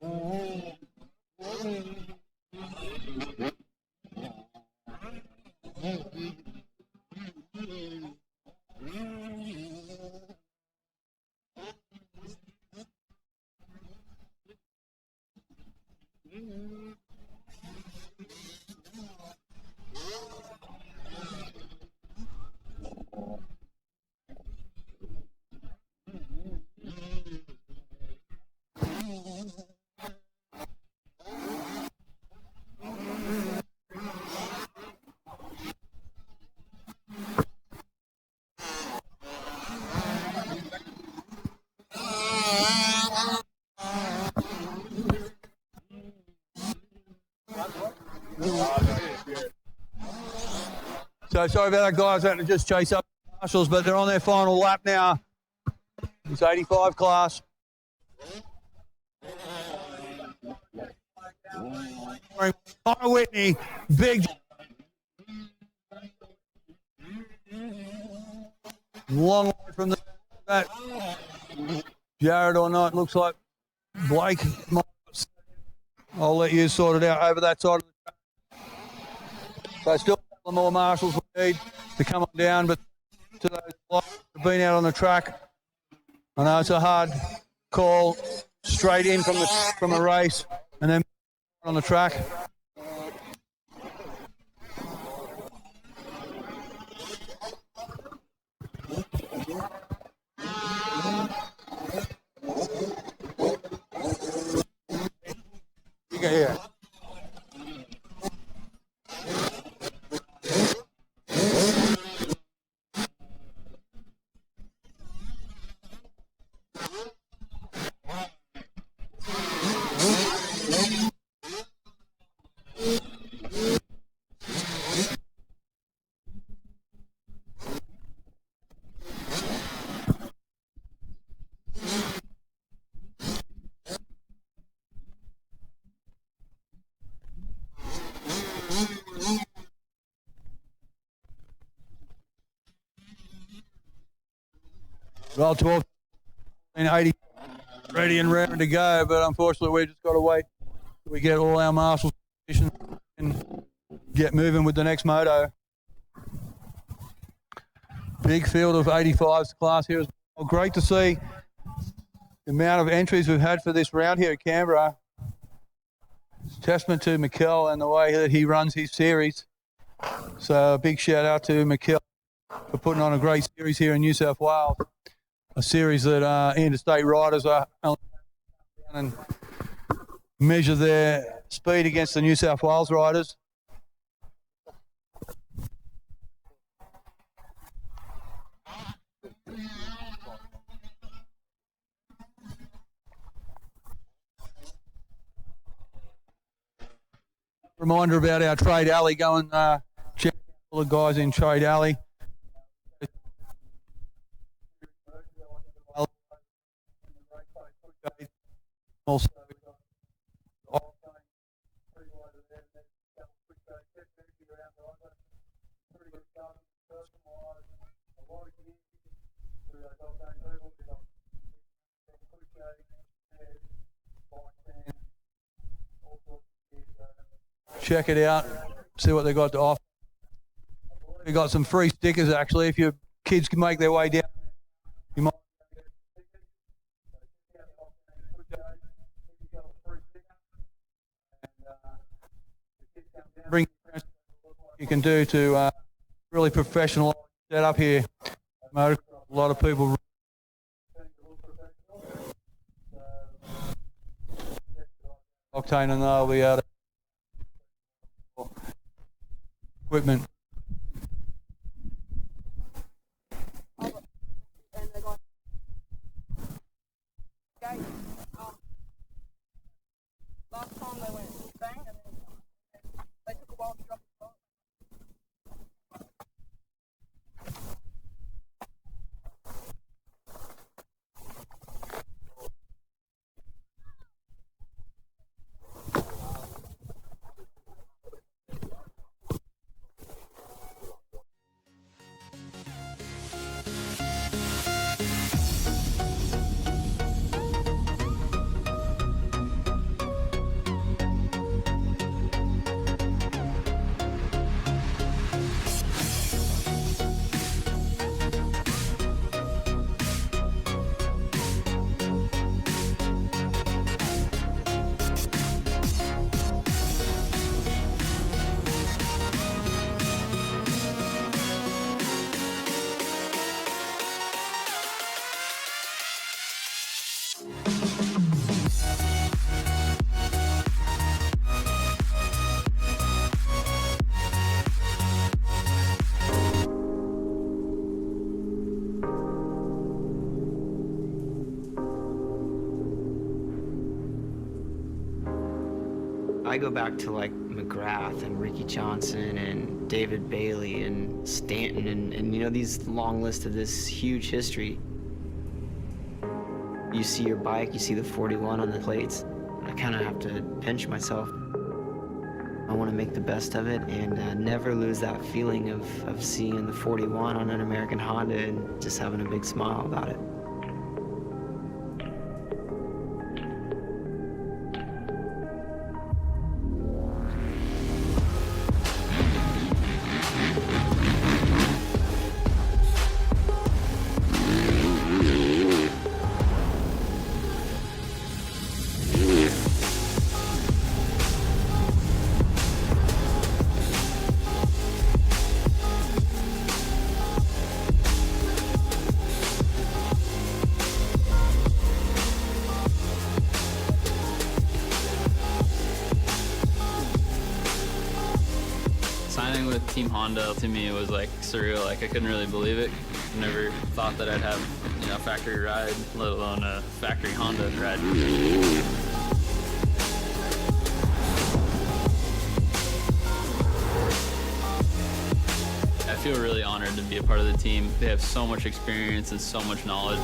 Speaker 5: So sorry about that, guys. I had to just chase up the marshals, but they're on their final lap now. It's 85 class. Connor Whitney, big. Long way from that. Jared or not, looks like Blake. I'll let you sort it out over that side of the track. So still a couple more marshals we need to come on down, but to those blokes who've been out on the track, I know it's a hard call straight in from a race and then on the track. You go here. Well, 12 and 80 ready and raring to go, but unfortunately we just got to wait till we get all our marshals and get moving with the next moto. Big field of 85s class here as well. Great to see the amount of entries we've had for this round here at Canberra. It's a testament to Mikkel and the way that he runs his series. So a big shout out to Mikkel for putting on a great series here in New South Wales. a series that interstate riders are and measure their speed against the New South Wales riders. Reminder about our trade alley. Go and check all the guys in trade alley. Also, check it out, see what they got to offer. We got some free stickers actually. If your kids can make their way down, you might bring you can do to really professional setup here. A lot of people. Octane and they'll be able to equipment.
Speaker 4: Last time they went bang and then they took a while to drop the ball.
Speaker 6: I go back to like McGrath and Ricky Johnson and David Bailey and Stanton and you know, these long lists of this huge history. You see your bike, you see the 41 on the plates. I kind of have to pinch myself. I want to make the best of it and never lose that feeling of seeing the 41 on an American Honda and just having a big smile about it.
Speaker 7: Signing with Team Honda, to me, it was like surreal. Like I couldn't really believe it. Never thought that I'd have, you know, a factory ride, let alone a factory Honda ride. I feel really honored to be a part of the team. They have so much experience and so much knowledge.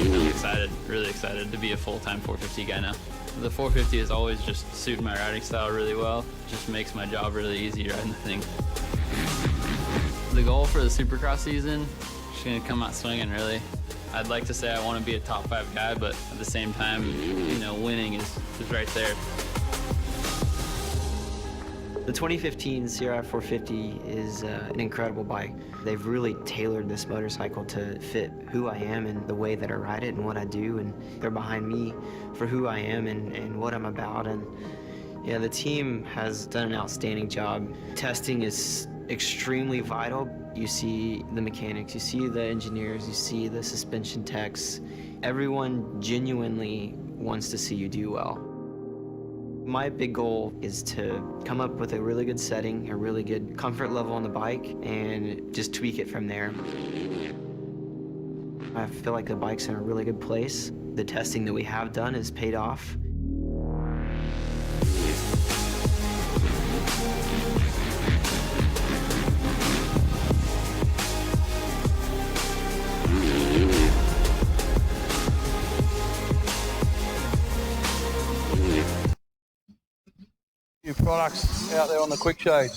Speaker 7: I'm excited, really excited to be a full-time 450 guy now. The 450 has always just suited my riding style really well. It just makes my job really easy riding the thing. The goal for the Supercross season, just gonna come out swinging really. I'd like to say I want to be a top 5 guy, but at the same time, you know, winning is right there.
Speaker 6: The 2015 CRF 450 is an incredible bike. They've really tailored this motorcycle to fit who I am and the way that I ride it and what I do, and they're behind me for who I am and what I'm about. And yeah, the team has done an outstanding job. Testing is extremely vital You see the mechanics, you see the engineers, you see the suspension techs. Everyone genuinely wants to see you do well. My big goal is to come up with a really good setting, a really good comfort level on the bike, and just tweak it from there. I feel like the bike's in a really good place. The testing that we have done has paid off.
Speaker 5: Few products out there on the quick shade.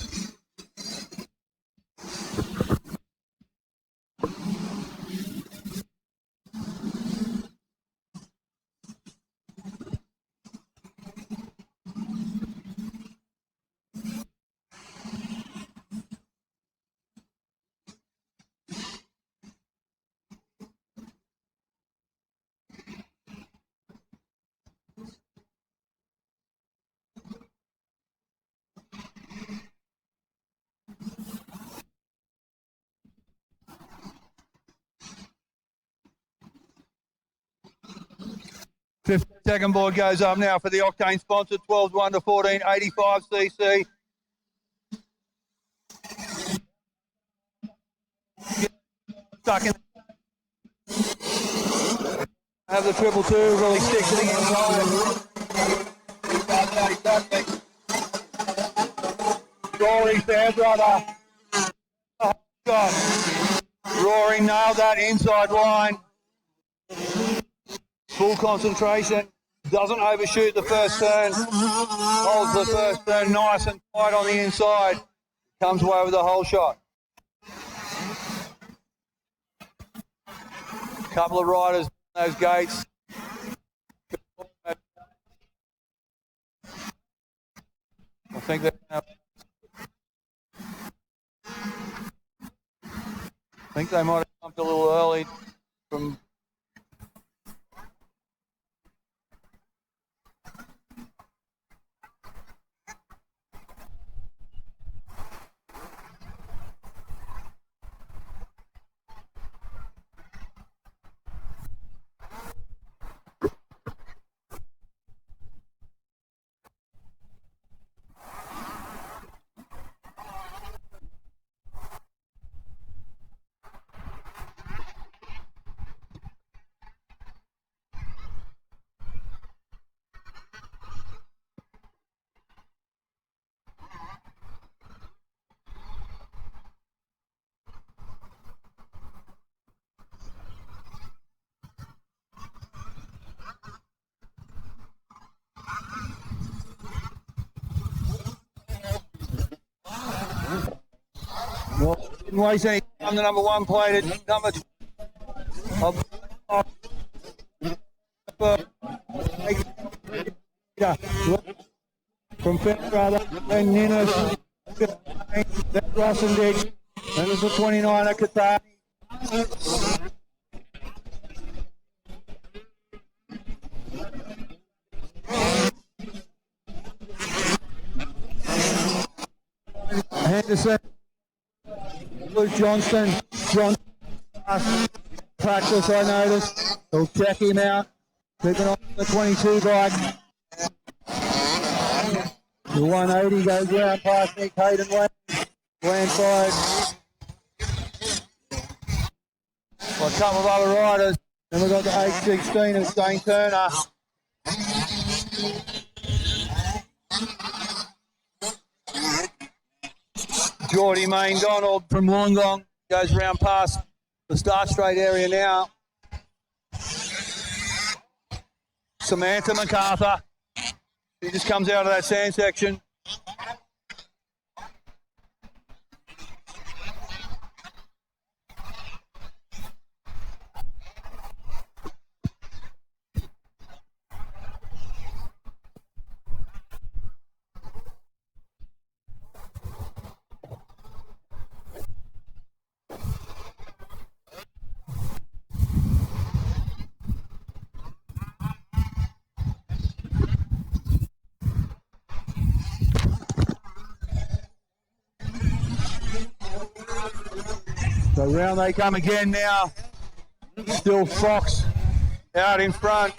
Speaker 5: Second board goes up now for the Octane sponsor, 12 to 1 to 14, 85 cc. Stuck in. Have the 222 really stick to the inside. Rory there, brother. Oh, God. Rory nailed that inside line. Full concentration, doesn't overshoot the first turn, holds the first turn nice and tight on the inside, comes away with the whole shot. Couple of riders on those gates. I think they might have jumped a little early from. Well, didn't waste any time. The number one plated, number two. From Fairbairn and Ninnis, that's Rossendich, and there's a 29 at Qatar. Henderson, Luke Johnston, practice I noticed. We'll check him out. Keeping on the 22 bike. The 180 goes round past Nick Hayden landside. Well, a couple of other riders. Then we've got the 816 of Dane Turner. Geordie Main Donald from Wollongong goes round past the Start Straight area now. Samantha MacArthur. She just comes out of that sand section. Around they come again now. Still Fox out in front.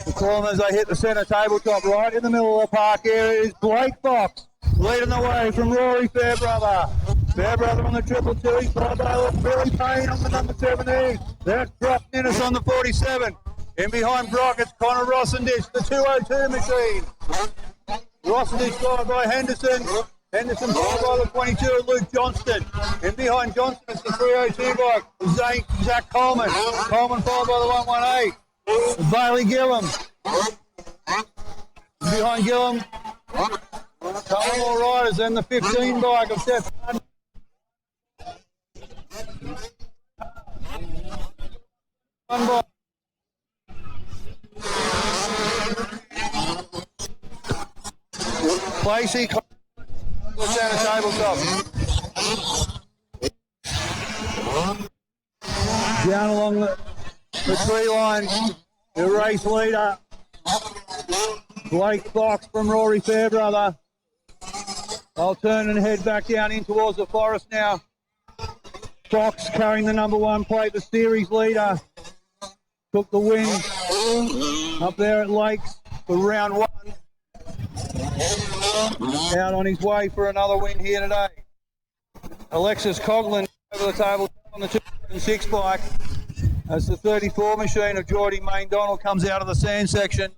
Speaker 5: The corners, they hit the centre tabletop. Right in the middle of the park area is Blake Fox, leading the way from Rory Fairbrother. Fairbrother on the 222. He's followed by Billy Payne on the number 17. That's Brock Ninnis on the 47. In behind Brock, it's Connor Rossendich, the 202 machine. Rossendich followed by Henderson. Henderson followed by the 22, Luke Johnston. In behind Johnston, it's the 302 bike, Zach Coleman. Coleman followed by the 118. Bailey Gillum. In behind Gillum, couple more riders, and the 15 bike of Seth. One bike. Placey center tabletop. Down along the tree line, the race leader, Blake Fox from Rory Fairbrother. I'll turn and head back down in towards the forest now. Fox carrying the number 1 plate, the series leader. Took the win up there at Lakes for round 1. Out on his way for another win here today. Alexis Coughlin over the table on the 206 bike. As the 34 machine of Geordie Main Donald comes out of the sand section.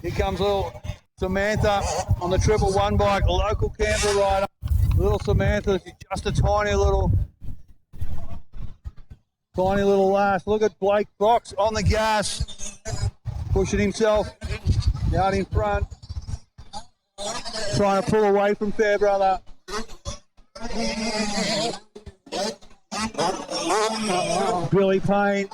Speaker 5: Here comes little Samantha on the 111 bike, a local Canberra rider. Little Samantha, she's just a tiny little lass. Look at Blake Fox on the gas, pushing himself out in front, trying to pull away from Fairbrother. Billy Payne.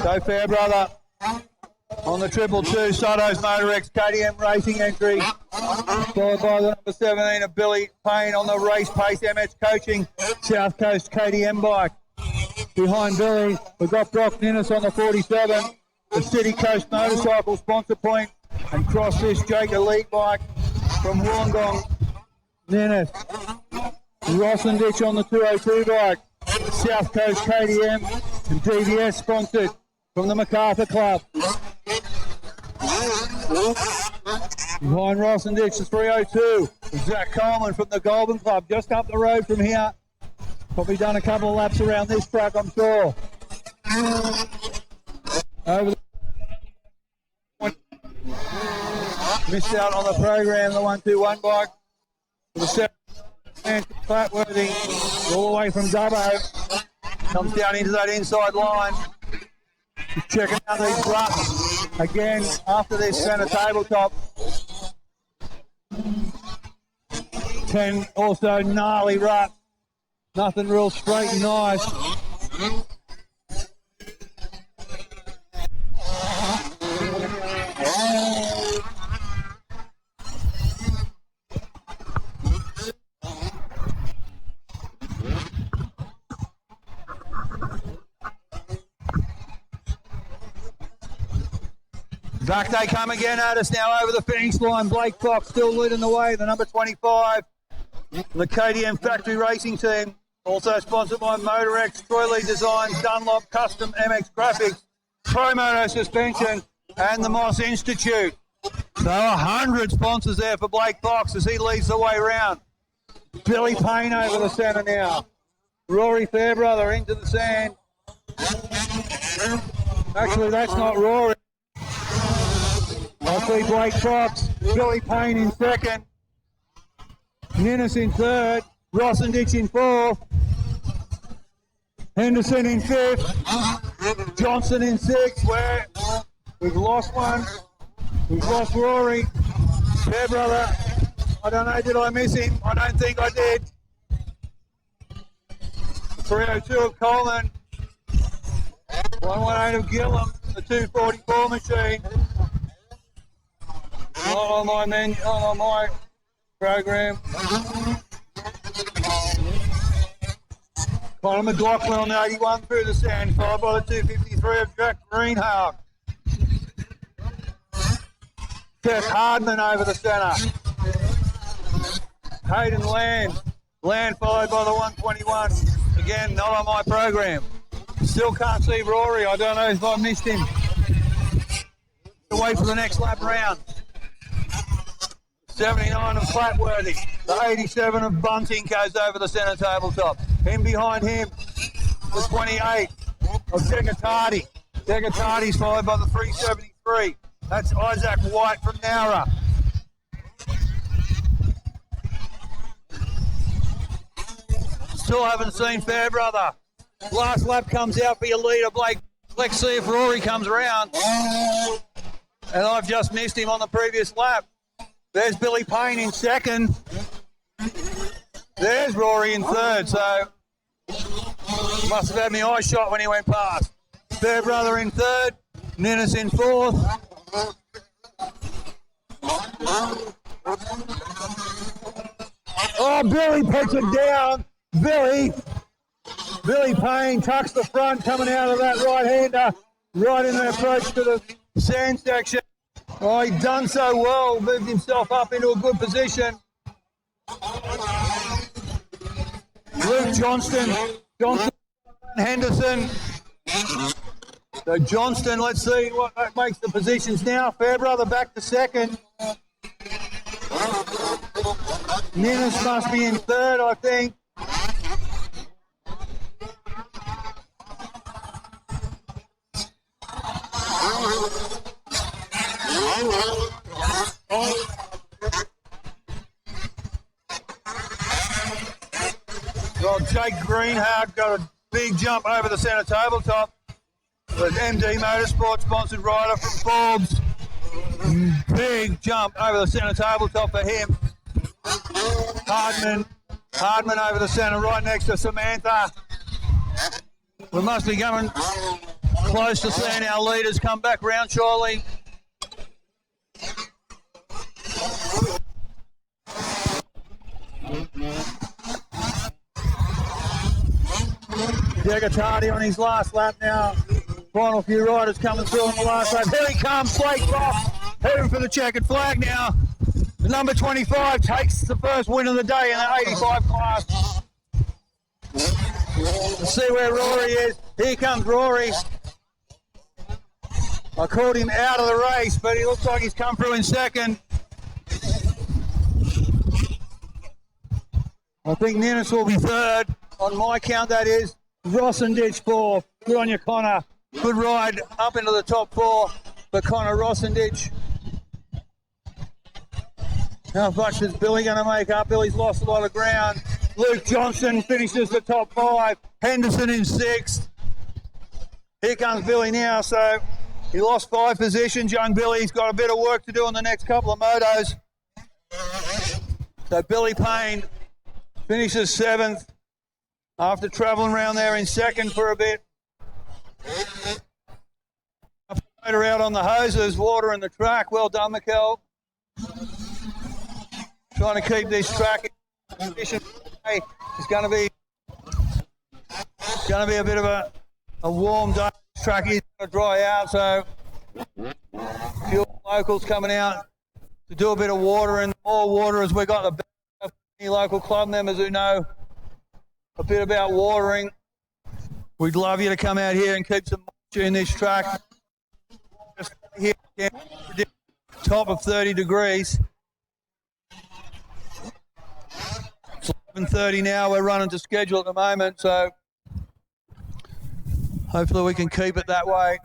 Speaker 5: So Fairbrother on the 222, Soto's Motor X KTM Racing entry, followed by the number 17 of Billy Payne on the Race Pace MH Coaching South Coast KTM bike. Behind Billy, we've got Brock Ninnis on the 47, the City Coast Motorcycle sponsor point, and cross this Jake Elite bike from Wollongong. Ninnis. Rossendich on the 202 bike, South Coast KTM and DVS sponsored from the MacArthur Club. Behind Rossendich, the 302, Zach Coleman from the Golden Club, just up the road from here. Probably done a couple of laps around this track, I'm sure. Over the missed out on the program, the 121 bike. The 7 Flatworthy, all the way from Dubbo, comes down into that inside line. Just checking out these ruts again after this centre tabletop. 10 also gnarly ruts, nothing real straight and nice. Back they come again at us now over the finish line. Blake Fox still leading the way, the number 25. The KTM Factory Racing Team, also sponsored by MotorX, Troy Lee Designs, Dunlop Custom MX Graphics, Promoto Suspension, and the Moss Institute. So 100 sponsors there for Blake Fox as he leads the way round. Billy Payne over the centre now. Rory Fairbrother into the sand. Actually, that's not Rory. I see Blake Fox, Billy Payne in second, Ninnis in third, Rossendich in fourth, Henderson in fifth, Johnson in sixth, where we've lost one. We've lost Rory. Fairbrother, I don't know, did I miss him? I don't think I did. 302 of Coleman, 118 of Gillum, the 244 machine. Not on my menu, not on my program. Conor McLaughlin on the 81 through the sand, followed by the 253 of Jack Greenhalgh. Seth Hardman over the centre. Hayden Land. Land followed by the 121. Again, not on my program. Still can't see Rory. I don't know if I missed him. Wait for the next lap round. 79 of Flatworthy. The 87 of Bunting goes over the centre tabletop. In behind him, the 28 of Degatati. Degatati's followed by the 373. That's Isaac White from Nowra. Still haven't seen Fairbrother. Last lap comes out for your leader, Blake. Let's see if Rory comes around. And I've just missed him on the previous lap. There's Billy Payne in second. There's Rory in third. So must have had my eye shot when he went past. Fairbrother in third. Ninnis in fourth. Oh, Billy puts it down. Billy Payne tucks the front coming out of that right-hander right in the approach to the sand section. Oh, he'd done so well, moved himself up into a good position. Luke Johnston, Henderson. So Johnston, let's see what that makes the positions now. Fairbrother back to second. Ninnis must be in third, I think. Well, Jake Greenhart got a big jump over the centre tabletop. With MD Motorsport sponsored rider from Forbes. Big jump over the centre tabletop for him. Hardman over the centre right next to Samantha. We must be coming close to seeing our leaders come back round shortly. Degatati on his last lap now. Final few riders coming through on the last lap. Here he comes, Blake Fox, heading for the checkered flag now. The number 25 takes the first win of the day in the 85 class. Let's see where Rory is. Here comes Rory. I called him out of the race, but he looks like he's come through in second. I think Ninnis will be third. On my count, that is. Rossenditch fourth. Good on you, Connor. Good ride up into the top four for Connor Rossenditch. How much is Billy going to make up? Billy's lost a lot of ground. Luke Johnson finishes the top five. Henderson in sixth. Here comes Billy now. So he lost 5 positions. Young Billy's got a bit of work to do on the next couple of motos. So Billy Payne finishes 7th after travelling around there in second for a bit. Motor out on the hoses, water in the track. Well done, Mikkel. Trying to keep this track in condition. It's going to be a bit of a warm day. This track is going to dry out, so a few locals coming out to do a bit of water, and more water as we got the best. Any local club members who know a bit about watering, we'd love you to come out here and keep some moisture in this track. Just here, top of 30 degrees. It's 11:30 now. We're running to schedule at the moment, so hopefully we can keep it that way.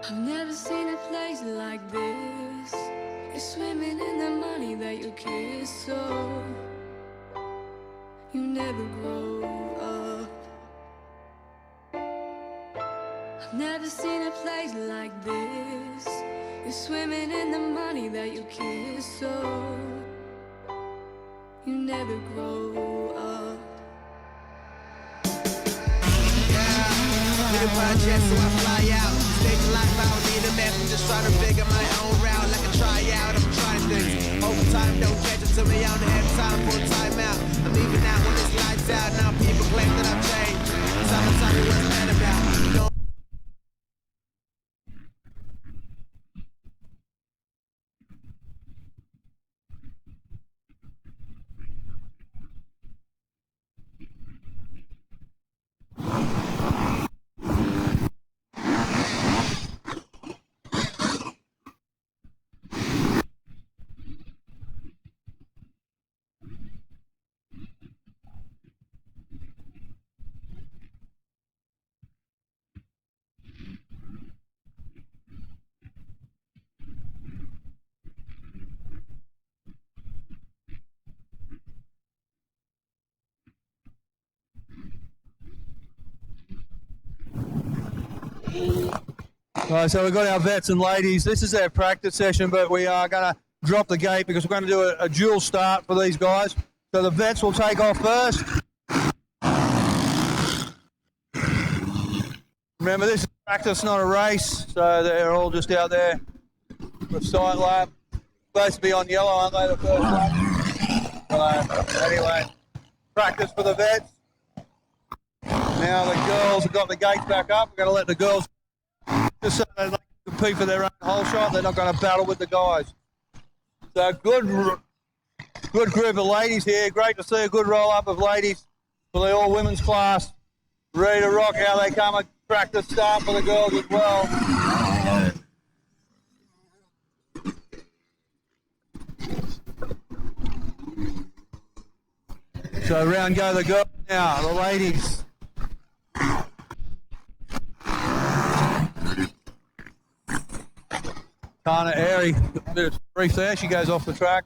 Speaker 2: I've never seen a place like this. You're swimming in the money that you kiss, so you never grow up. I've never seen a place like this. You're swimming in the money that you kiss, so you never grow up.
Speaker 1: Need a budget, so I fly out. Stage life, I don't need a map. I'm just trying to figure my own route like a tryout. I'm trying things. Overtime, don't catch it to me. I don't have time for a timeout. I'm leaving out when this lights out. Now people claim that I've changed. Someone tell me what's that about. No.
Speaker 5: All right, so we've got our vets and ladies. This is our practice session, but we are going to drop the gate because we're going to do a dual start for these guys. So the vets will take off first. Remember, this is practice, not a race, so they're all just out there with sight lap. Supposed to be on yellow, aren't they, the first lap? So, anyway, practice for the vets. Now the girls have got the gates back up. We're going to let the girls just so they can compete for their own hole shot. They're not going to battle with the guys. So good group of ladies here. Great to see a good roll-up of ladies for the all-women's class. Ready to rock. How they come at practice start for the girls as well. So round go the girls now, the ladies. Tana Airy, a bit of brief there, she goes off the track.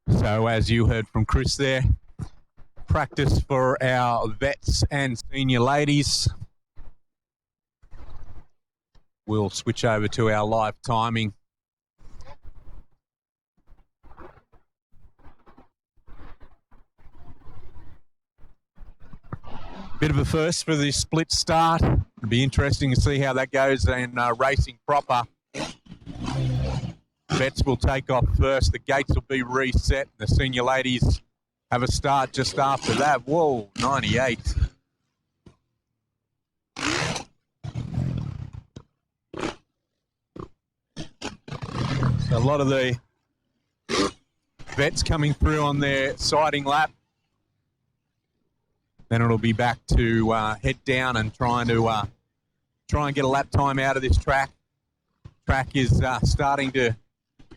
Speaker 3: So as you heard from Chris there, practice for our vets and senior ladies. We'll switch over to our live timing. Bit of a first for this split start. It'll be interesting to see how that goes in racing proper. Vets will take off first. The gates will be reset. The senior ladies have a start just after that. Whoa, 98. So a lot of the vets coming through on their siding lap. Then it'll be back to head down and try and get a lap time out of this track. Track is starting to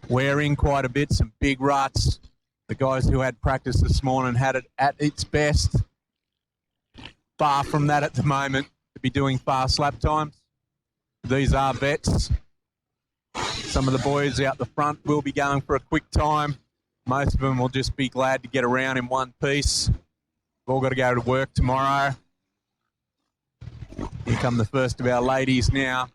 Speaker 3: wear in quite a bit. Some big ruts. The guys who had practice this morning had it at its best. Far from that at the moment to be doing fast lap times. These are vets. Some of the boys out the front will be going for a quick time. Most of them will just be glad to get around in one piece. We've all got to go to work tomorrow. Here come the first of our ladies now.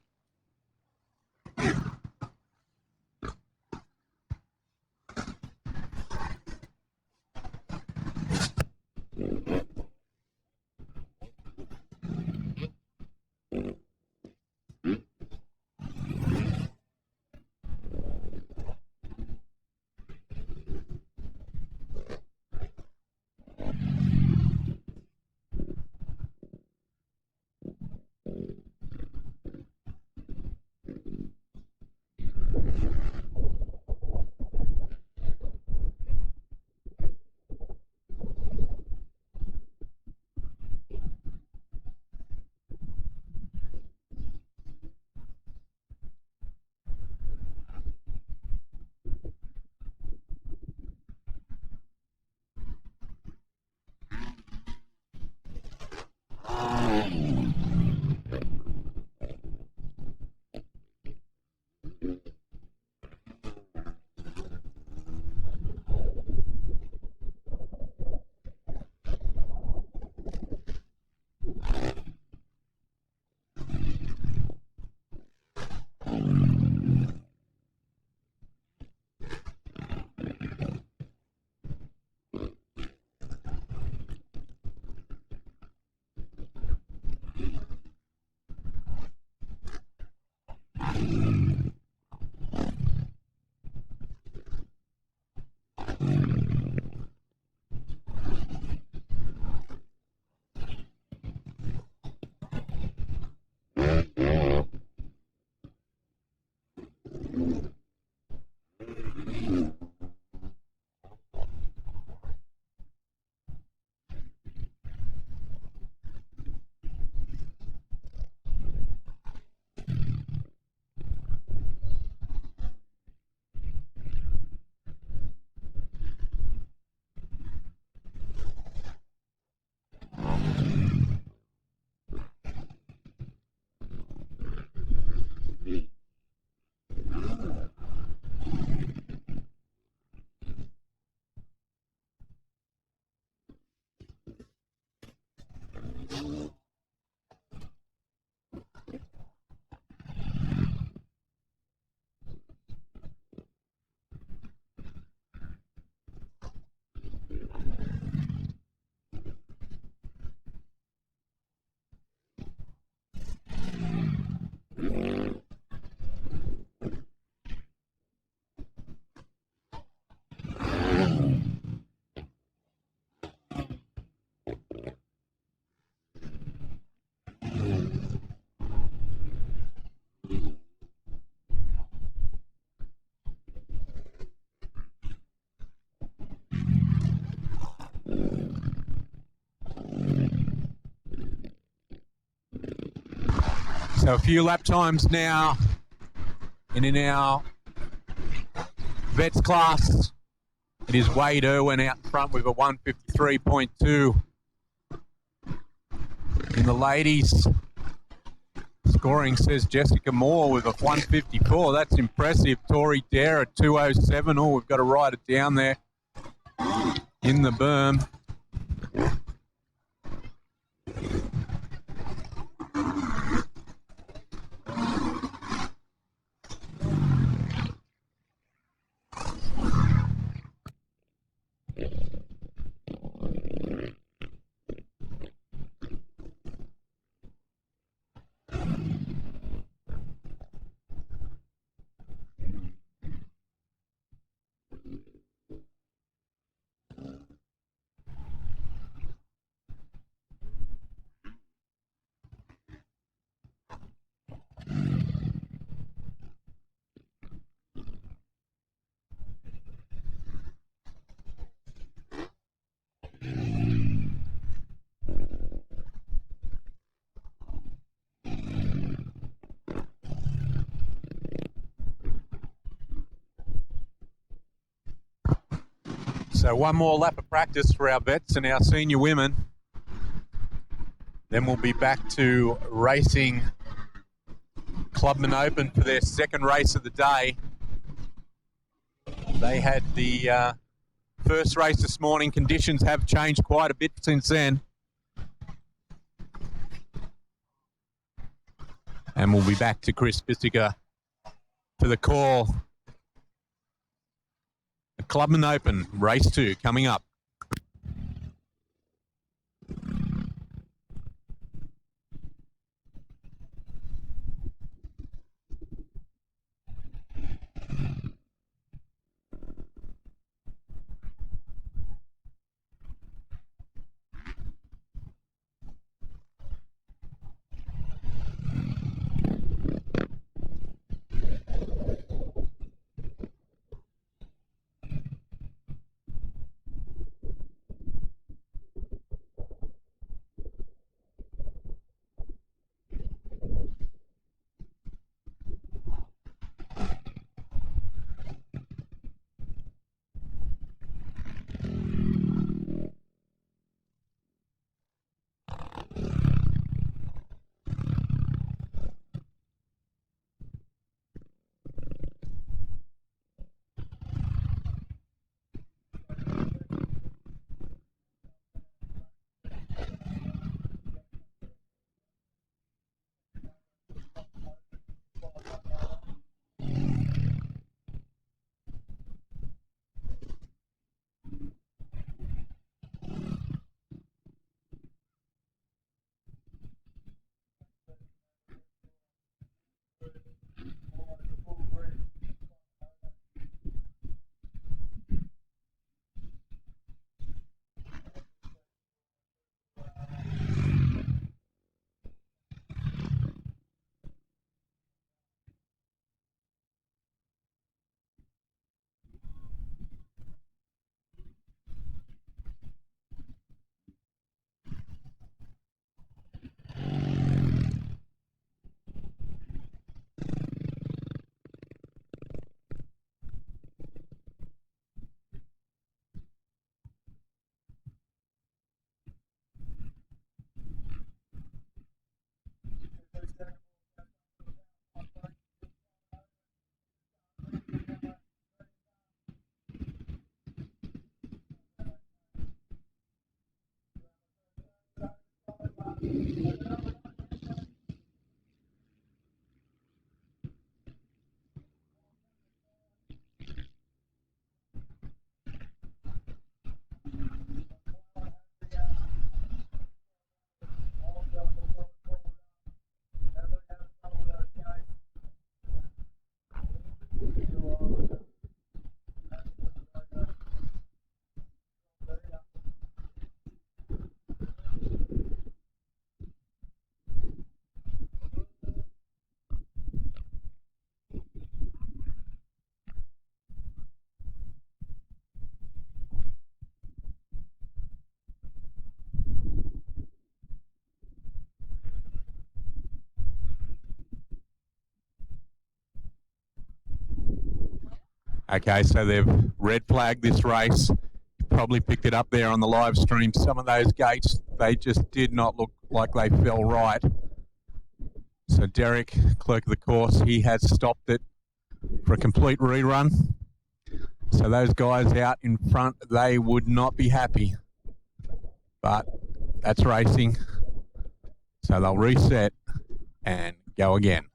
Speaker 3: So a few lap times now, and in our vets class, it is Wade Irwin out in front with a 153.2. In the ladies, scoring says Jessica Moore with a 154. That's impressive. Tori Dare at 207. Oh, we've got to write it down there in the berm. So one more lap of practice for our vets and our senior women. Then we'll be back to racing Clubman Open for their second race of the day. They had the first race this morning. Conditions have changed quite a bit since then. And we'll be back to Chris Bissiger for the call. The Clubman Open, race 2, coming up. Okay, so they've red flagged this race. You probably picked it up there on the live stream. Some of those gates, they just did not look like they fell right. So Derek, clerk of the course, he has stopped it for a complete rerun. So those guys out in front, they would not be happy. But that's racing. So they'll reset and go again.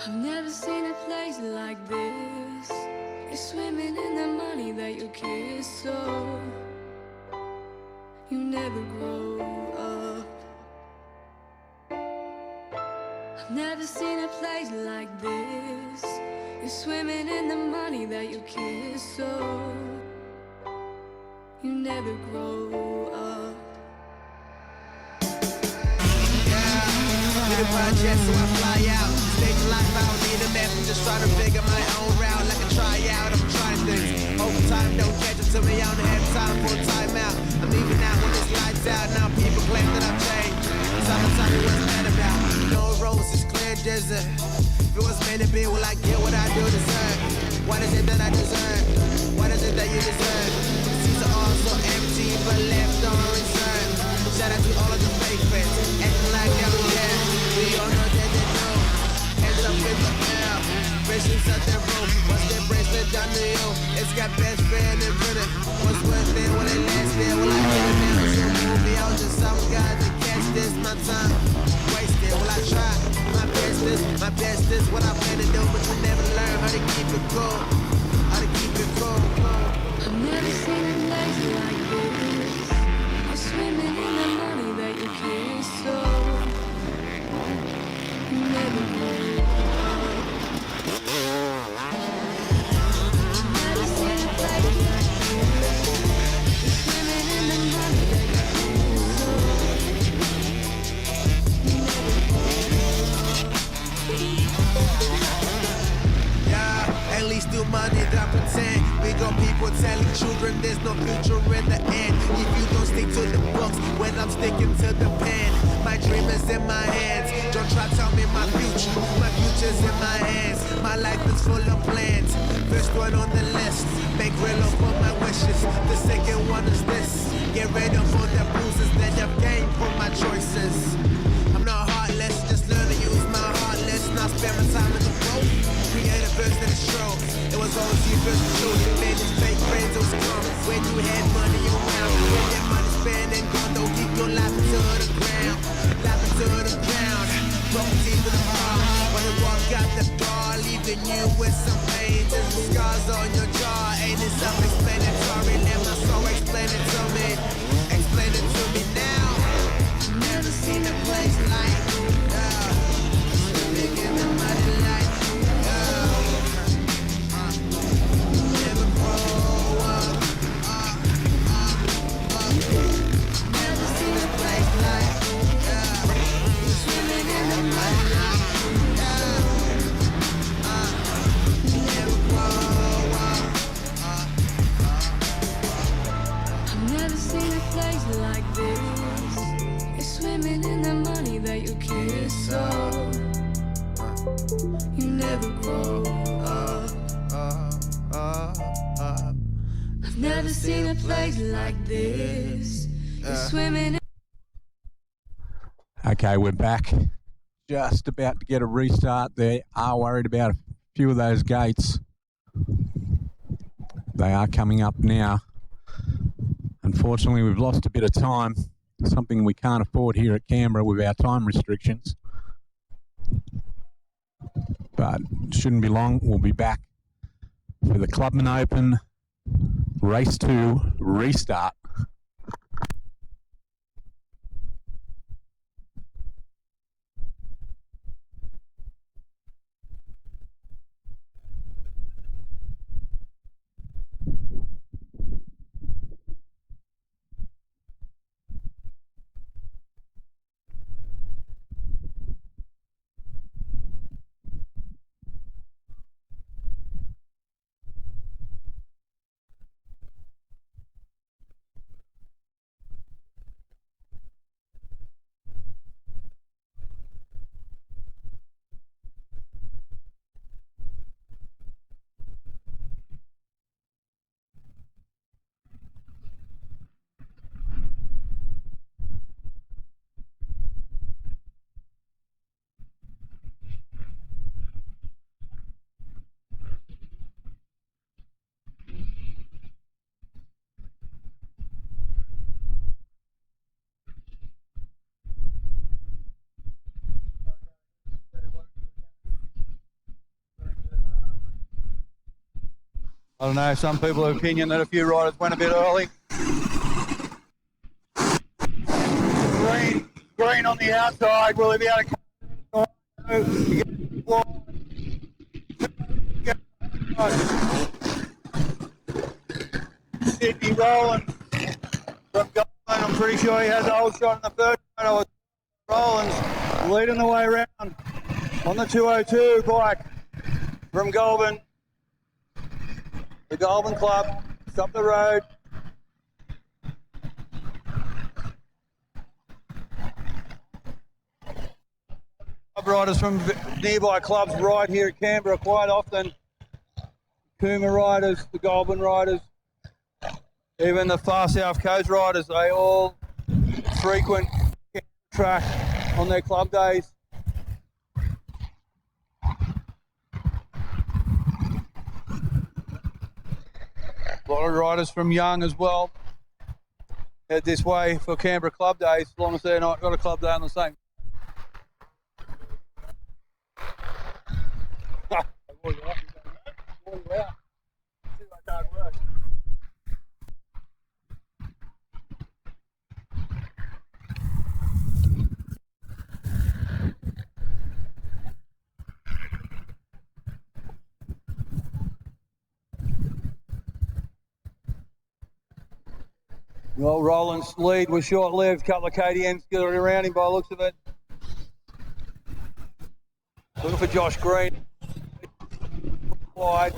Speaker 2: I've never seen a place like this. You're swimming in the money that you kiss, so you never grow up. I've never seen a place like this. You're swimming in the money that you kiss, so you never grow up.
Speaker 1: Need a project, so I fly out. Stage life, I don't need a map. I'm just trying to figure my own route. Like a tryout, I'm trying things. Overtime, don't catch it to me. I don't have time for a timeout. I'm leaving out when this lights out. Now people claim that I've changed. Summertime, what's that about? No roses, clear desert. If it was meant to be, will I get what I do deserve? What is it that I deserve? What is it that you deserve? The seats are all so empty, but left on reserve. Shout out to all of the fake friends, acting like they don't care. We all know that they know. Hands up in the air, bracelets out their rope. What's that bracelet done to you? It's got best friend and brother. What's worth it when it lasts there? Will I get it now? So move me out to some guys to catch this. My time wasted. Will I try? My best is what I plan to do, but you never learn how to keep it cool. How to keep it cool.
Speaker 2: I've never seen a place like this. You're swimming in the money that you kiss, so you never grow up. I've never seen a place like this. You're swimming in the money that you kiss, so you never grow up.
Speaker 1: Yeah, at least do money that pretend. We got people telling children there's no future in the end. If you don't stick to the books, when I'm sticking to the pen, my dream is in my hands. Don't try to tell me my future's in my hands. My life is full of plans. First one on the list, make real up all my wishes. The second one is this, get rid of all the bruises that I've gained from my choices. I'm not heartless, just learn to use my heartless. Now spend my time in the road. Create a verse that is true. It was always you versus the truth. You made these fake friends, it was coming. When you had money around, when that money spent and gone, don't keep your life into the ground. Life into the ground. Property to the farm. When you walk out the door, leaving you with some pain. There's some scars on your jaw. Ain't it self-explanatory? Let my soul explain it to me. Explain it to me now. Never seen a place like living in the muddy light. Never grow up.
Speaker 2: like this. You're swimming.
Speaker 3: Okay, we're back. Just about to get a restart. They are worried about a few of those gates. They are coming up now. Unfortunately, we've lost a bit of time, something we can't afford here at Canberra with our time restrictions. But it shouldn't be long. We'll be back for the Clubman Open Race 2 restart.
Speaker 5: I don't know, some people have opinion that a few riders went a bit early. Green on the outside, will he be able to Sydney Rowland from Goldman, I'm pretty sure he has a whole shot in the first photo. Rowland's leading the way around on the 202 bike from Goldman. The Goulburn Club, up the road. Club riders from nearby clubs ride here at Canberra quite often. Cooma riders, the Goulburn riders, even the Far South Coast riders, they all frequent track on their club days. A lot of riders from Young as well head this way for Canberra club days, as long as they're not got a club day on the same. Well, Roland's lead was short-lived. A couple of KTMs got around him by the looks of it. Looking for Josh Green. Wide.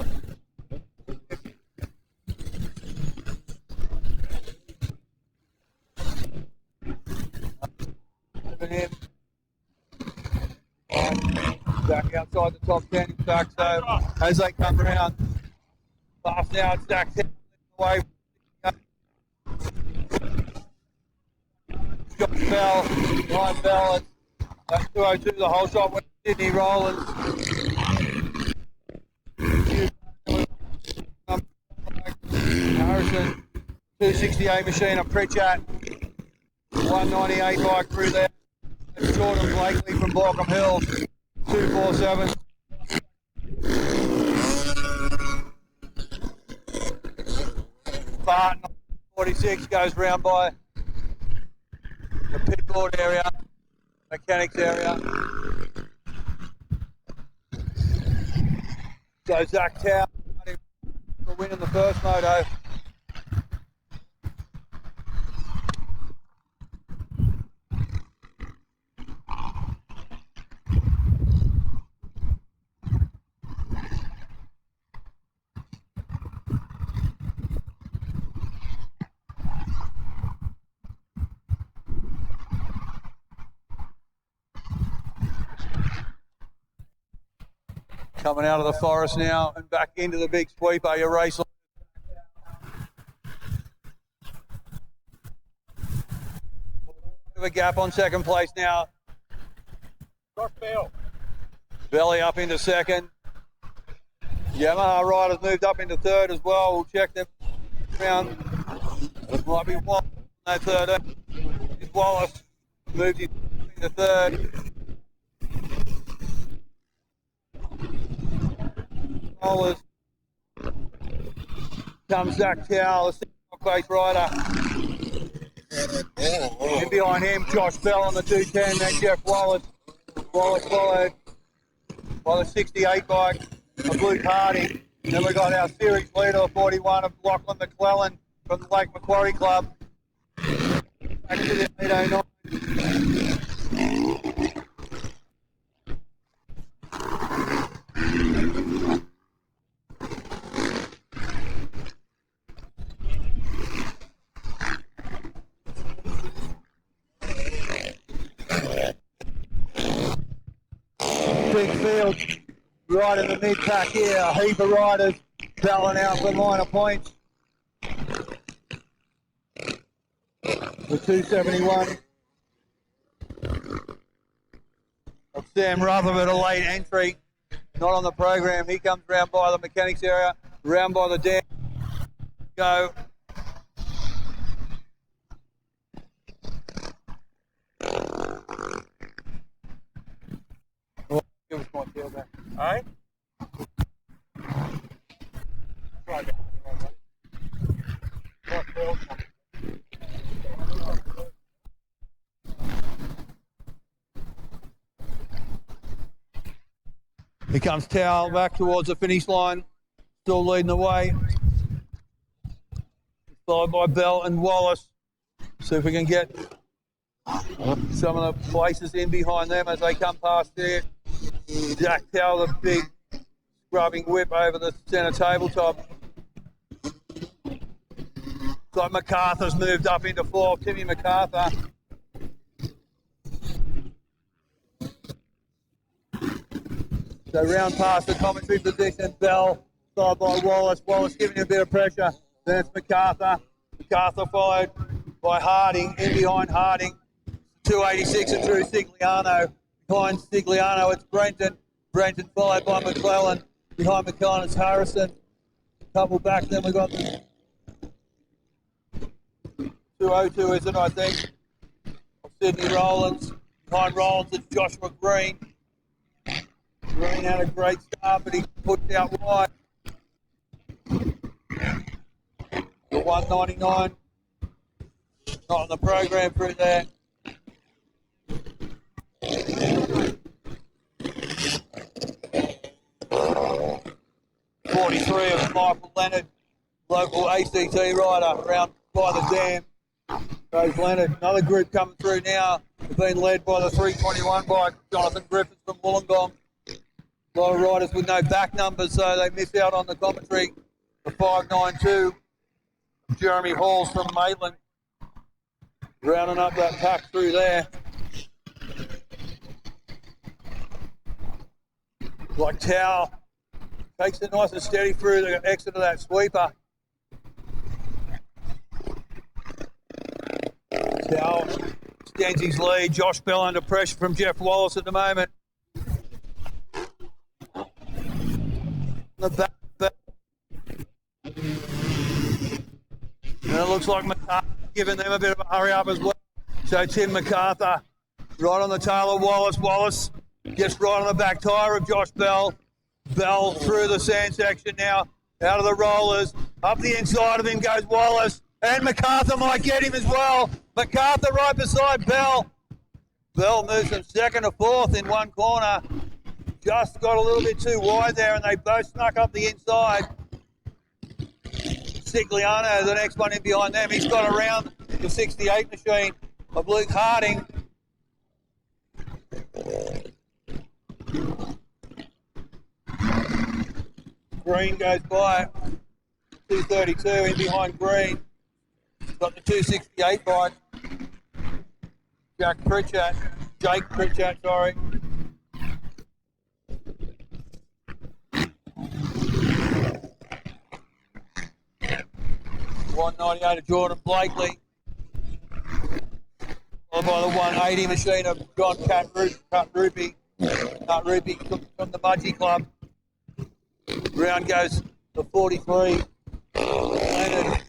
Speaker 5: Back outside the top 10, in fact, so as they come around, fast now, it's Zach away. Bell, Ryan Bell, that's 202, the whole shot went Sydney Rowland. Harrison, 268 machine of Pritchard, 198 bike through there. Jordan Blakely from Borkham Hill, 247. Barton, 46, goes round by the pit board area, mechanics area. So Zach Tower for winning the first moto. Coming out of the forest now and back into the big sweeper, your race. a gap on second place now. Belly up into second. Yamaha riders moved up into third as well. We'll check them around. It might be Wallace on that third. Wallace moved into third. Wallace. Comes Zach Towell, the single place rider. In behind him, Josh Bell on the 210, then Jeff Wallace. Wallace followed by the 68 bike of Luke Hardy. Then we got our series leader, 41, of Lachlan McClellan from the Lake Macquarie Club. Back to the 809. Big field right in the mid-pack here. A heap of riders battling out for minor points. The 271 of Sam Rutherford, a late entry, not on the program. He comes round by the mechanics area, round by the dam. Go. Give us my field back. All right? Here comes Towell back towards the finish line, still leading the way. Followed by Bell and Wallace. See if we can get some of the places in behind them as they come past there. Jack Towell, the big scrubbing whip over the centre tabletop. Looks like MacArthur's moved up into fourth. Timmy MacArthur. So round past the commentary position, Bell, followed by Wallace. Wallace giving him a bit of pressure. Then it's MacArthur. MacArthur followed by Harding. In behind Harding, 286 and Drew Sigliano. Behind Sigliano, it's Brenton. Brenton followed by McClellan. Behind McClellan, it's Harrison. Couple back, then we've got the 202, is it, I think? Sydney Rowlands. Behind Rowlands, it's Joshua Green. Green had a great start, but he pushed out wide. The 199. Not on the program through there. 43 of Michael Leonard, local ACT rider, around by the dam. Goes Leonard. Another group coming through now. They've been led by the 321 bike, Jonathan Griffiths from Wollongong. A lot of riders with no back numbers, so they miss out on the commentary. The 592, Jeremy Halls from Maitland, rounding up that pack through there. Like Towell takes it nice and steady through the exit of that sweeper. Towell extends his lead. Josh Bell under pressure from Jeff Wallace at the moment. The back. And it looks like MacArthur giving them a bit of a hurry up as well. So Tim MacArthur right on the tail of Wallace. Wallace gets right on the back tyre of Josh Bell. Bell through the sand section now, out of the rollers. Up the inside of him goes Wallace. And MacArthur might get him as well. MacArthur right beside Bell. Bell moves from second to fourth in one corner. Just got a little bit too wide there, and they both snuck up the inside. Sigliano, the next one in behind them. He's got around the 68 machine of Luke Harding. Green goes by 232 in behind Green. Got the 268 bike. Jake Pritchett, sorry. $198 of Jordan Blakely. around by the 180 machine of John Rupee from the Mudgee Club. Round goes to 43. Leonard.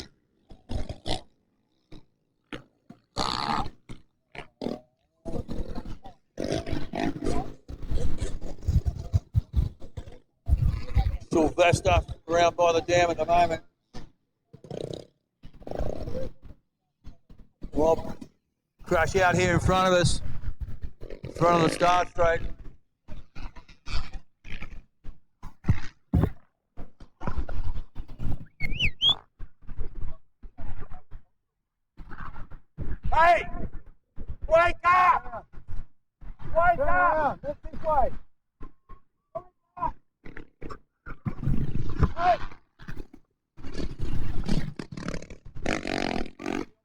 Speaker 5: Sylvester around by the dam at the moment. Well, crash out here in front of us, in front of the start straight. Hey! Wake up! Wake up! Look this way. Hey!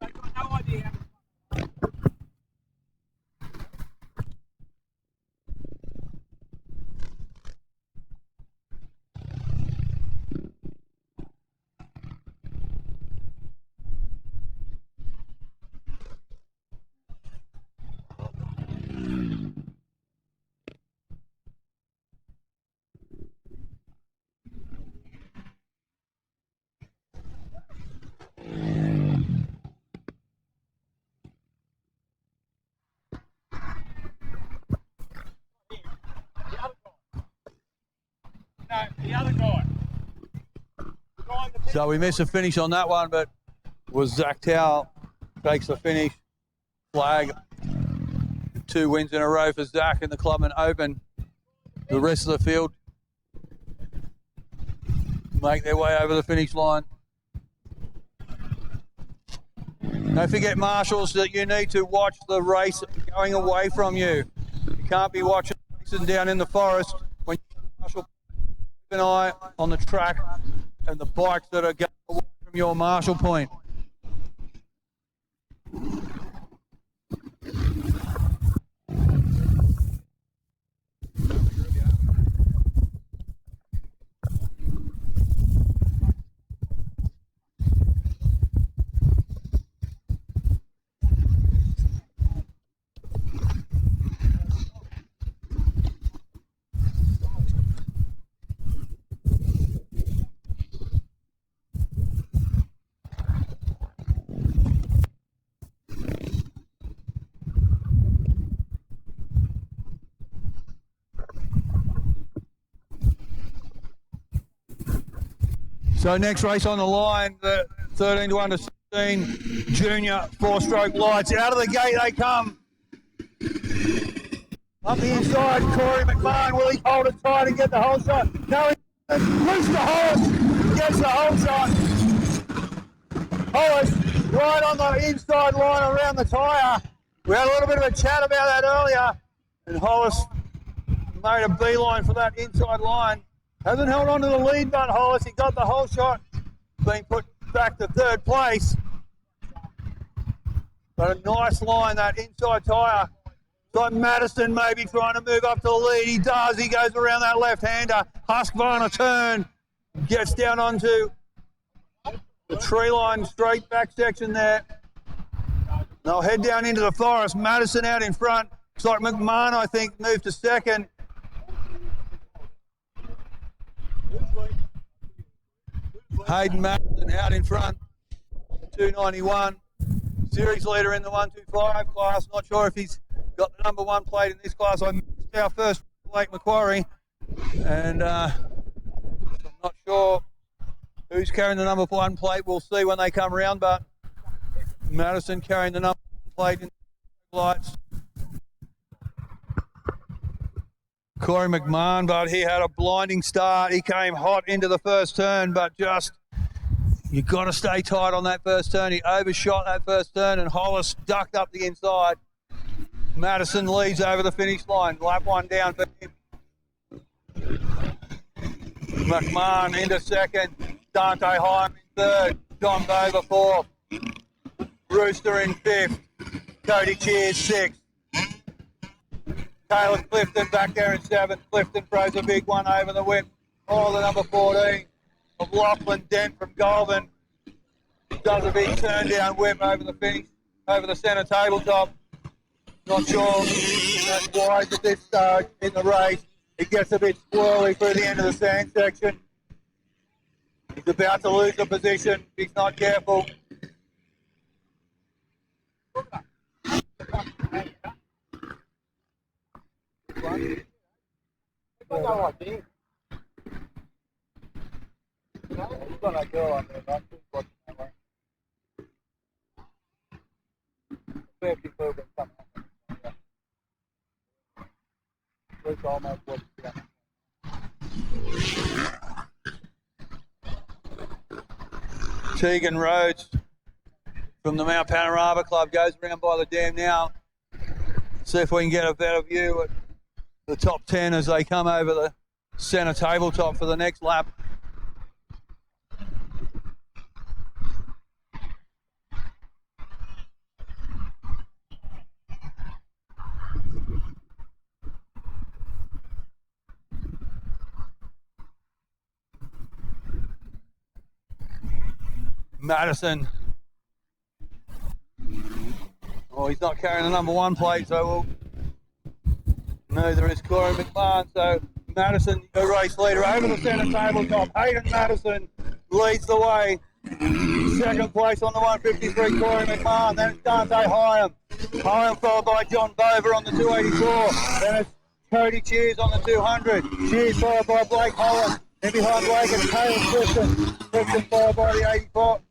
Speaker 5: I've got no idea. So we missed a finish on that one, but was Zach Towell takes the finish. Flag. 2 wins in a row for Zach in the Clubman Open. The rest of the field make their way over the finish line. Don't forget, marshals, that you need to watch the race going away from you. You can't be watching racing down in the forest when you marshal. Keep an eye on the track and the bikes that are going away from your marshal point. So next race on the line, the 13 to under 16 junior 4-stroke lights. Out of the gate they come. Up the inside, Corey McMahon. Will he hold it tight and get the whole shot? No, he loose the horse, gets the whole shot. Hollis right on the inside line around the tyre. We had a little bit of a chat about that earlier, and Hollis made a beeline for that inside line. Hasn't held on to the lead, but Hollis, he got the whole shot, being put back to 3rd place. But a nice line, that inside tyre. So Madison maybe trying to move up to the lead. He does. He goes around that left-hander. Husqvarna a turn. Gets down onto the tree line, straight back section there. They'll head down into the forest. Madison out in front. Looks like McMahon, I think, moved to 2nd. Hayden Madison out in front, 291. Series leader in the 125 class. Not sure if he's got the number 1 plate in this class. I missed our first Lake Macquarie, and I'm not sure who's carrying the number 1 plate. We'll see when they come around, but Madison carrying the number 1 plate in the lights. Corey McMahon, but he had a blinding start. He came hot into the first turn, but just, you've got to stay tight on that first turn. He overshot that first turn, and Hollis ducked up the inside. Madison leads over the finish line. Lap 1 down for him. McMahon into 2nd. Dante Hyam in 3rd. John Dover 4th. Rooster in 5th. Cody Cheers 6th. Taylor Clifton back there in 7th. Clifton throws a big one over the whip. Oh, the number 14 of Lachlan Dent from Goulburn does a big turn down whip over the finish, over the centre tabletop. Not sure that's why at this stage in the race. It gets a bit swirly through the end of the sand section. He's about to lose the position. He's not careful. Tegan Rhodes from the Mount Panorama Club goes around by the dam now. See if we can get a better view at the top 10 as they come over the centre tabletop for the next lap. Madison. Oh, he's not carrying the number 1 plate, so neither is Corey McMahon. So Madison, the race leader, over the centre tabletop. Hayden Madison leads the way. Second place on the 153, Corey McMahon. Then it's Dante Hyam. Hyam followed by John Bover on the 284. Then it's Cody Cheers on the 200. Cheers followed by Blake Holland. Then behind Blake it's Caleb Clifton. Clifton followed by the 84.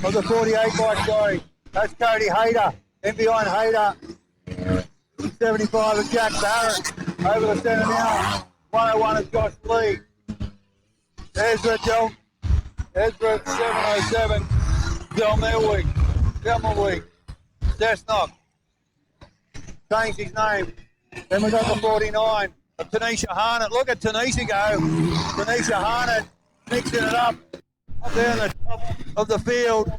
Speaker 5: Of the 48 bike, sorry. That's Cody Hayter. Then behind Hayter, 75 is Jack Barrett. Over the centre now, 101 is Josh Lee. Ezra 707, Delmelweek. Cessnock. Changed his name. Then we got the 49 of Tanisha Harnett. Look at Tanisha go. Tanisha Harnett mixing it up there on the top of the field.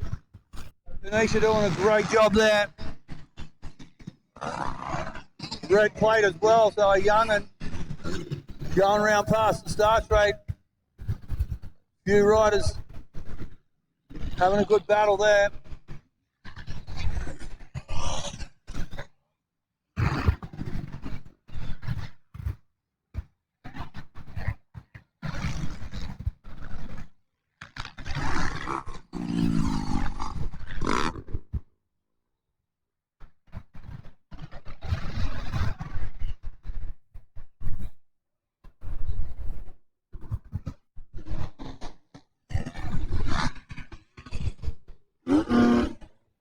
Speaker 5: Tanisha doing a great job there. Red plate as well, so a young and going around past the start straight. Few riders having a good battle there.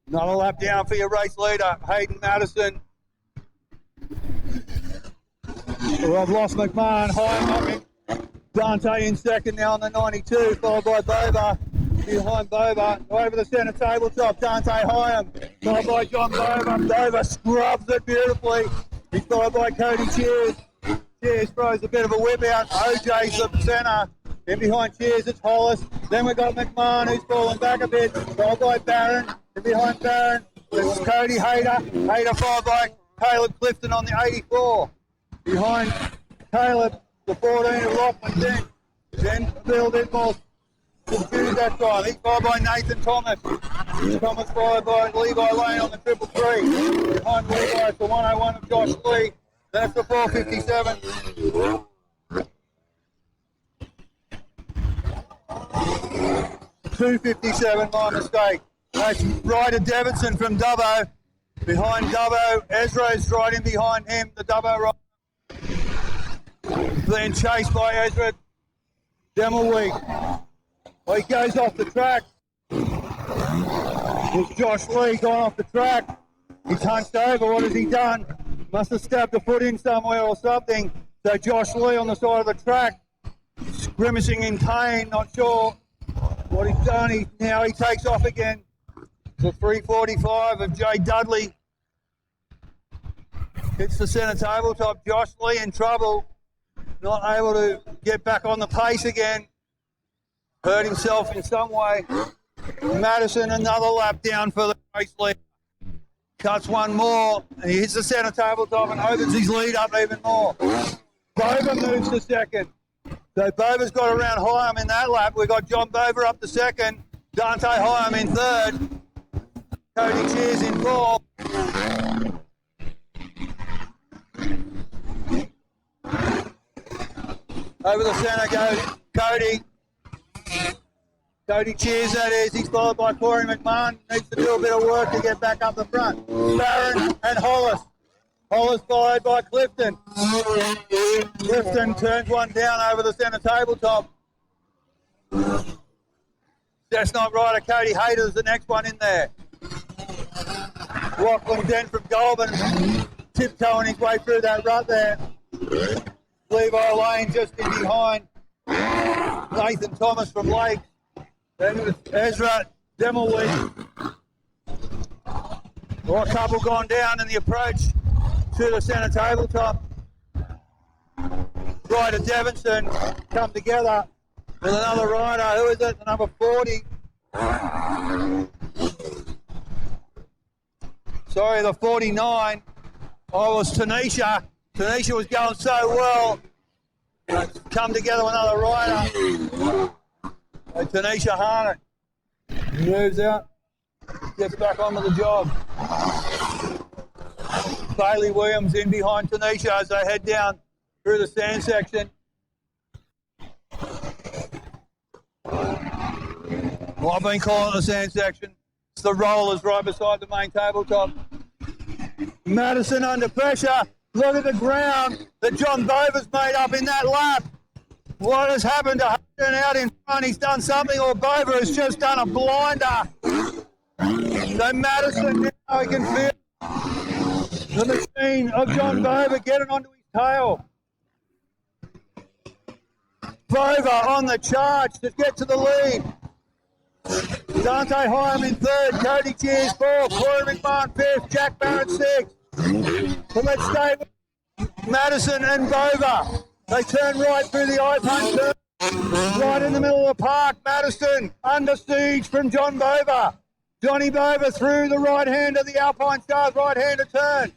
Speaker 5: Another lap down for your race leader, Hayden Madison. Well, I've lost McMahon, Hyam, Dante in second now on the 92, followed by Bover. Behind Bover, over the centre tabletop, Dante Hyam, followed by John Bover. Bover scrubs it beautifully. He's followed by Cody Cheers. Cheers throws a bit of a whip out. OJ's the centre. In behind Cheers, it's Hollis. Then we've got McMahon, who's fallen back a bit, followed by Barron. And behind Barron, it's Cody Hayter. Hayter followed by Caleb Clifton on the 84. Behind Caleb, the 14 of Lachlan Dent. Then a little bit more confused that time. He's followed by Nathan Thomas. Thomas followed by Levi Lane on the 333. Behind Levi, it's the 101 of Josh Lee. That's the 457. .257, my mistake. That's Ryder Davidson from Dubbo. Behind Dubbo, Ezra's right in behind him, the Dubbo rider. Then chased by Ezra Demelweek. Well, he goes off the track. It's Josh Lee gone off the track. He's hunched over. What has he done? Must have stabbed a foot in somewhere or something. So Josh Lee on the side of the track, grimacing in pain, not sure what he's done. Now he takes off again. The 345 of Jay Dudley hits the centre tabletop. Josh Lee in trouble, not able to get back on the pace again. Hurt himself in some way. Madison another lap down for the race lead. Cuts one more, and he hits the centre tabletop and opens his lead up even more. Bover moves to second. So Bover's got around Hyam in that lap. We've got John Bover up to second. Dante Hyam in third. Cody Cheers in fourth. Over the centre goes Cody. Cody Cheers, that is. He's followed by Corey McMahon. Needs to do a bit of work to get back up the front. Barron and Hollis. Hollis followed by Clifton. Clifton turns one down over the centre tabletop. That's not right. Cody Hayter's the next one in there. Lachlan Dent from Goulburn tiptoeing his way through that rut there. Levi Lane just in behind. Nathan Thomas from Lakes. Then with Ezra Demelweed. Well, a couple gone down in the approach to the centre tabletop. Ryder Devinson come together with another rider. Who is it? The number 40. Sorry, the 49. Oh, it was Tanisha. Tanisha was going so well. Come together with another rider. Tanisha Harnett moves out, gets back on with the job. Bailey Williams in behind Tanisha as they head down through the sand section. Well, I've been calling it the sand section. It's the rollers right beside the main tabletop. Madison under pressure. Look at the ground that John Bover's made up in that lap. What has happened to Hayden out in front? He's done something, or Bover has just done a blinder. So Madison now, he can feel the machine of John Bover getting onto his tail. Bover on the charge to get to the lead. Dante Hyam in third, Cody Cheers fourth, Corey McMahon fifth, Jack Barrett sixth. So let's stay with Madison and Bover. They turn right through the eye punch turn, right in the middle of the park. Madison under siege from John Bover. Johnny Bover through the right hand of the Alpine Stars right-hander turn.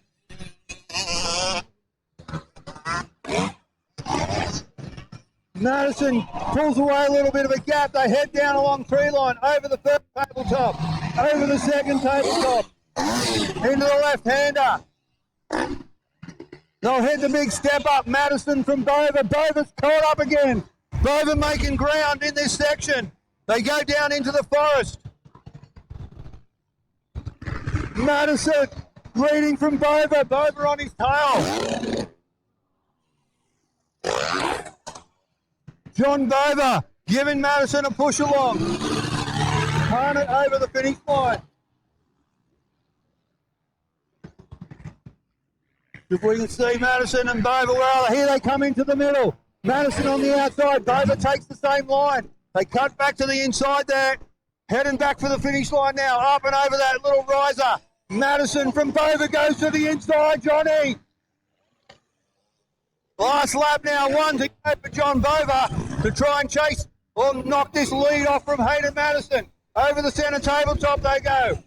Speaker 5: Madison pulls away a little bit of a gap. They head down along tree line, over the first tabletop, over the second tabletop, into the left-hander. They'll head the big step up. Madison from Bover. Bover's caught up again. Bover making ground in this section. They go down into the forest. Madison leading from Bover. Bover on his tail. John Bover giving Madison a push along. Harnett over the finish line. If we can see Madison and Bover, well, here they come into the middle. Madison on the outside. Bover takes the same line. They cut back to the inside there. Heading back for the finish line now. Up and over that little riser. Madison from Bover goes to the inside. Johnny. Last lap now. One to go for John Bover to try and chase or knock this lead off from Hayden Madison. Over the centre tabletop they go.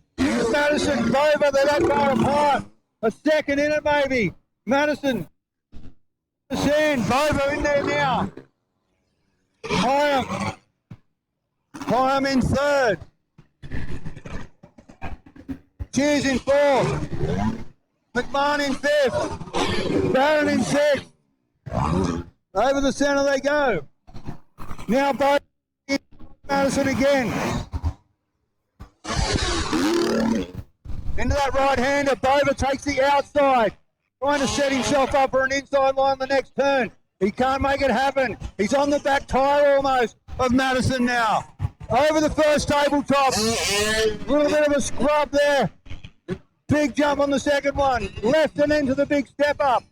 Speaker 5: Madison, Bover, they're that far apart. A second in it maybe. Madison. The sand. Bover in there now. Hyam. Hyam in third. Cheers in fourth. McMahon in fifth. Barron in sixth. Over the centre they go. Now Bover Madison again. Into that right-hander. Bover takes the outside. Trying to set himself up for an inside line the next turn. He can't make it happen. He's on the back tyre almost of Madison now. Over the first tabletop. A little bit of a scrub there. Big jump on the second one. Left and into the big step up.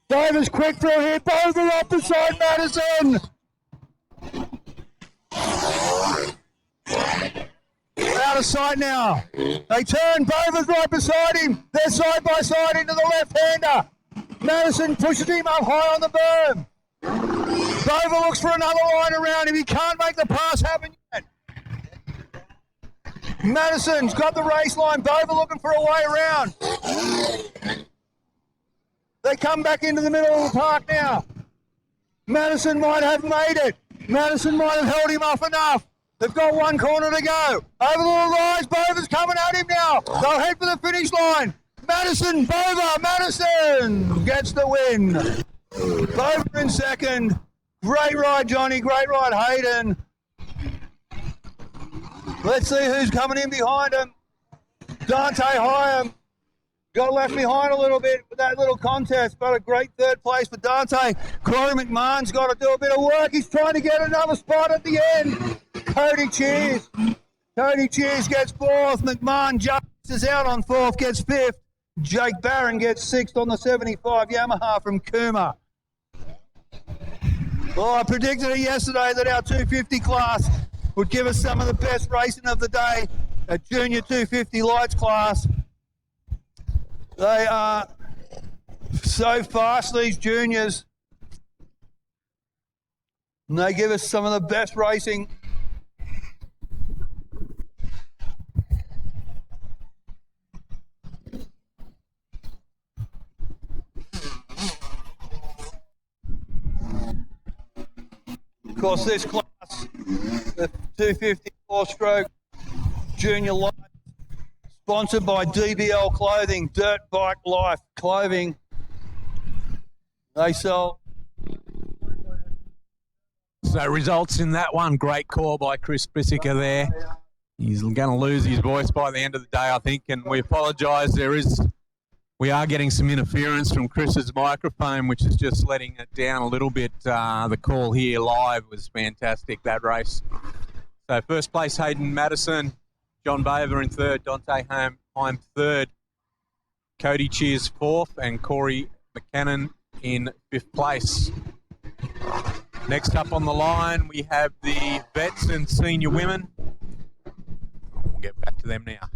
Speaker 5: Bover's quick through here. Bover up beside Madison. Out of sight now. They turn. Bover's right beside him. They're side by side into the left-hander. Madison pushes him up high on the berm. Bover looks for another line around him. He can't make the pass happen yet. Madison's got the race line. Bover looking for a way around. They come back into the middle of the park now. Madison might have made it. Madison might have held him off enough. They've got one corner to go. Over the little rise, Bover's coming at him now. They'll head for the finish line. Madison, Bover, Madison gets the win. Bover in second. Great ride, Johnny. Great ride, Hayden. Let's see who's coming in behind him. Dante Hyam got left behind a little bit with that little contest, but a great third place for Dante. Corey McMahon's got to do a bit of work. He's trying to get another spot at the end. Cody Cheers gets fourth. McMahon jumps is out on fourth, gets fifth. Jake Barron gets sixth on the 75 Yamaha from Kuma. Well, I predicted it yesterday that our 250 class would give us some of the best racing of the day. A junior 250 lights class. They are so fast, these juniors. And they give us some of the best racing. Of course, this class, the 250 four-stroke junior light, sponsored by DBL Clothing, Dirt Bike Life Clothing. They sell.
Speaker 3: So results in that one. Great call by Chris Bissica there. He's going to lose his voice by the end of the day, I think, and we apologise. We are getting some interference from Chris's microphone, which is just letting it down a little bit. The call here live was fantastic, that race. So first place, Hayden Madison. John Baver in third. Dante Heim third. Cody Cheers fourth. And Corey McCannon in fifth place. Next up on the line, we have the vets and senior women. We'll get back to them now.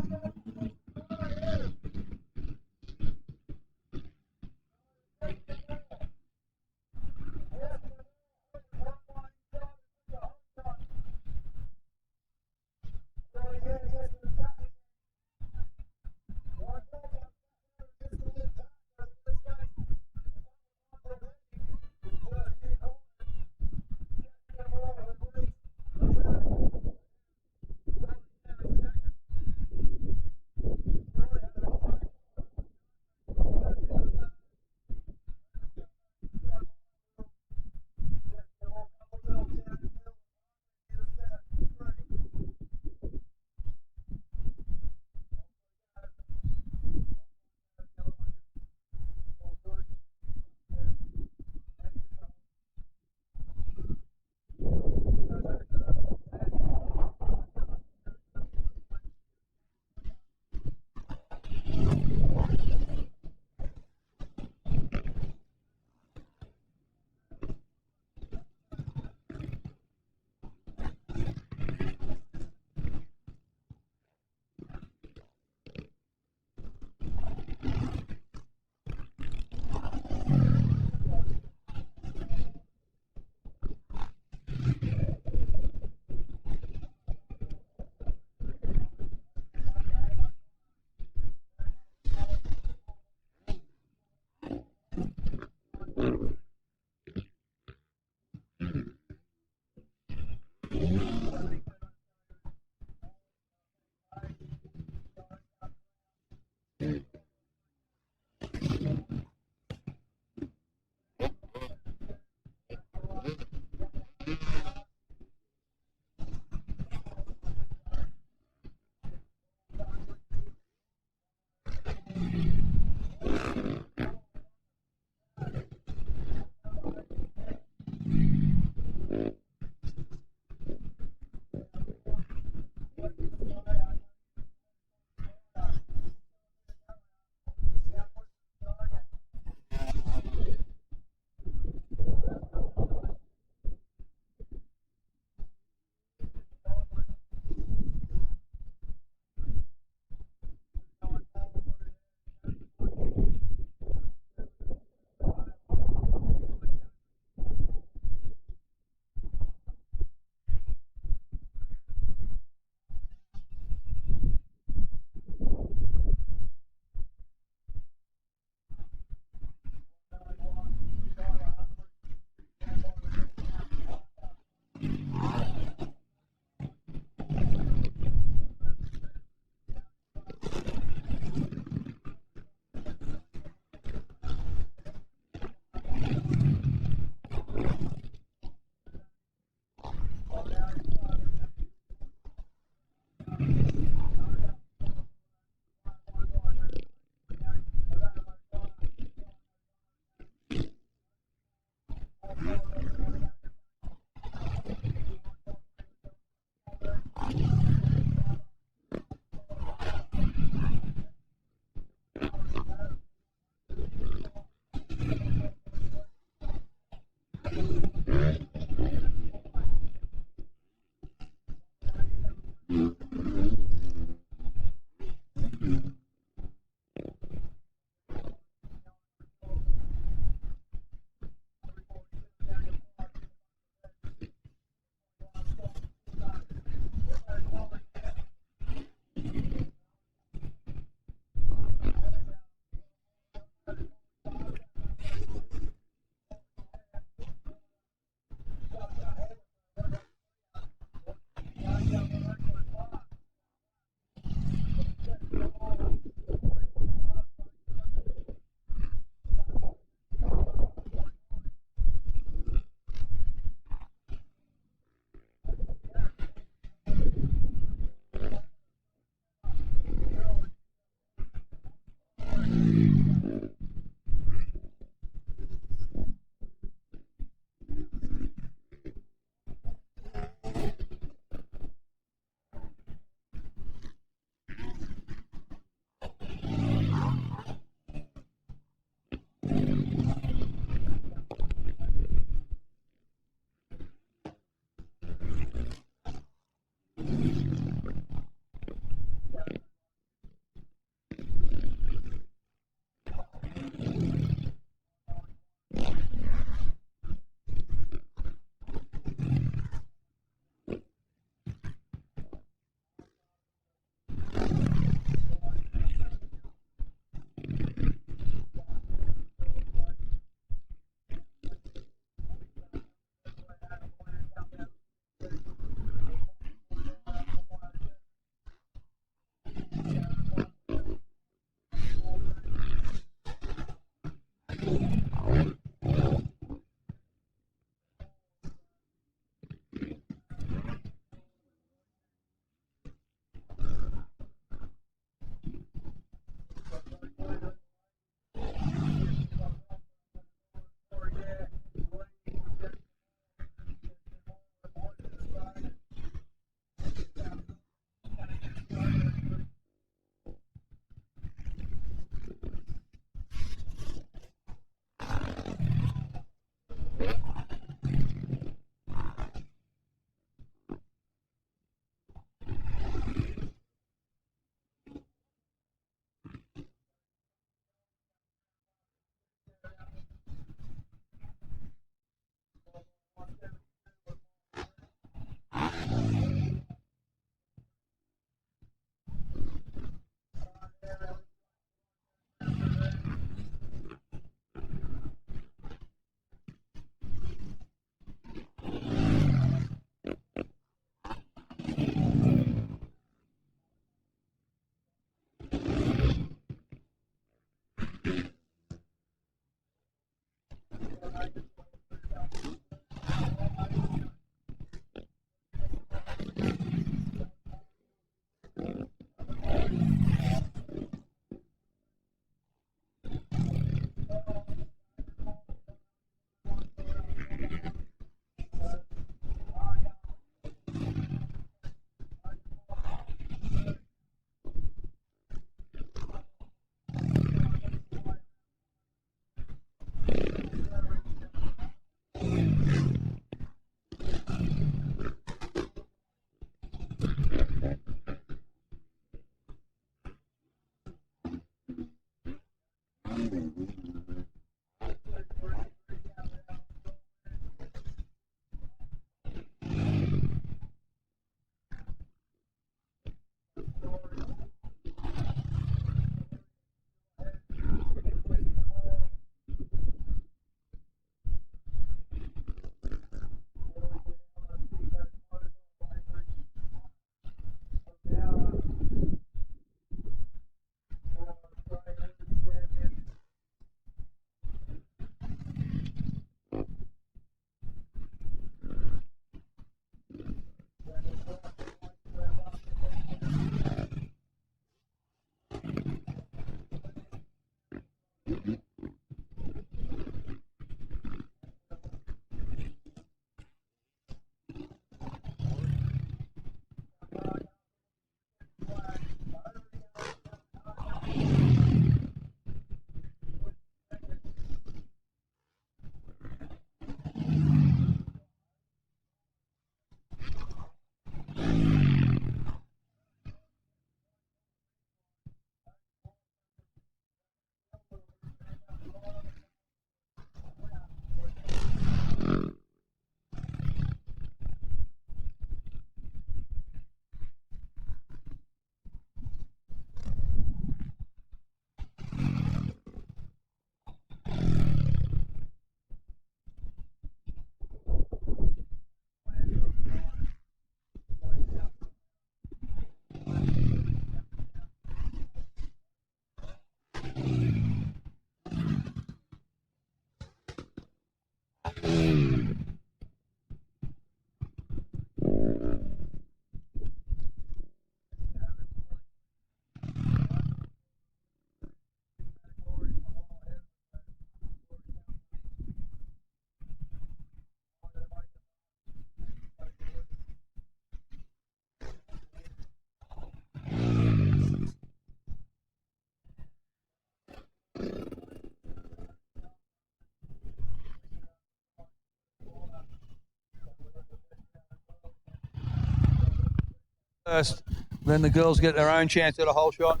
Speaker 5: first. Then the girls get their own chance at a hole shot.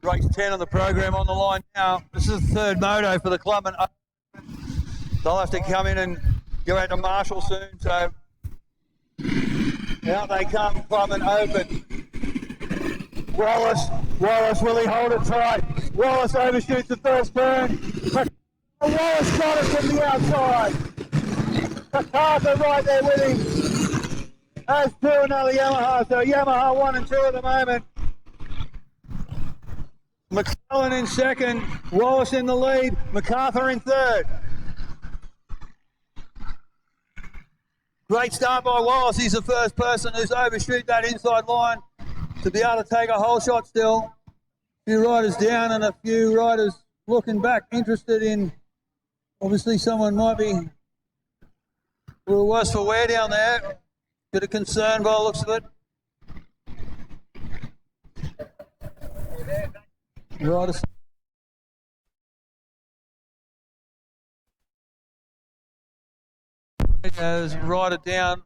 Speaker 5: Race 10 on the program on the line now. This is the third moto for the club, and they'll have to come in and go out to Marshall soon. So out they come, Clubman open. Wallace, will he hold it tight? Wallace overshoots the first turn. Wallace got it from the outside. MacArthur right there with him. As two another Yamaha, so Yamaha 1 and 2 at the moment. McClellan in second, Wallace in the lead, MacArthur in third. Great start by Wallace. He's the first person who's overshoot that inside line to be able to take a hole shot still. A few riders down and a few riders looking back, interested in, obviously someone might be a little worse for wear down there. Bit of concern by the looks of it. Riders. As rider down.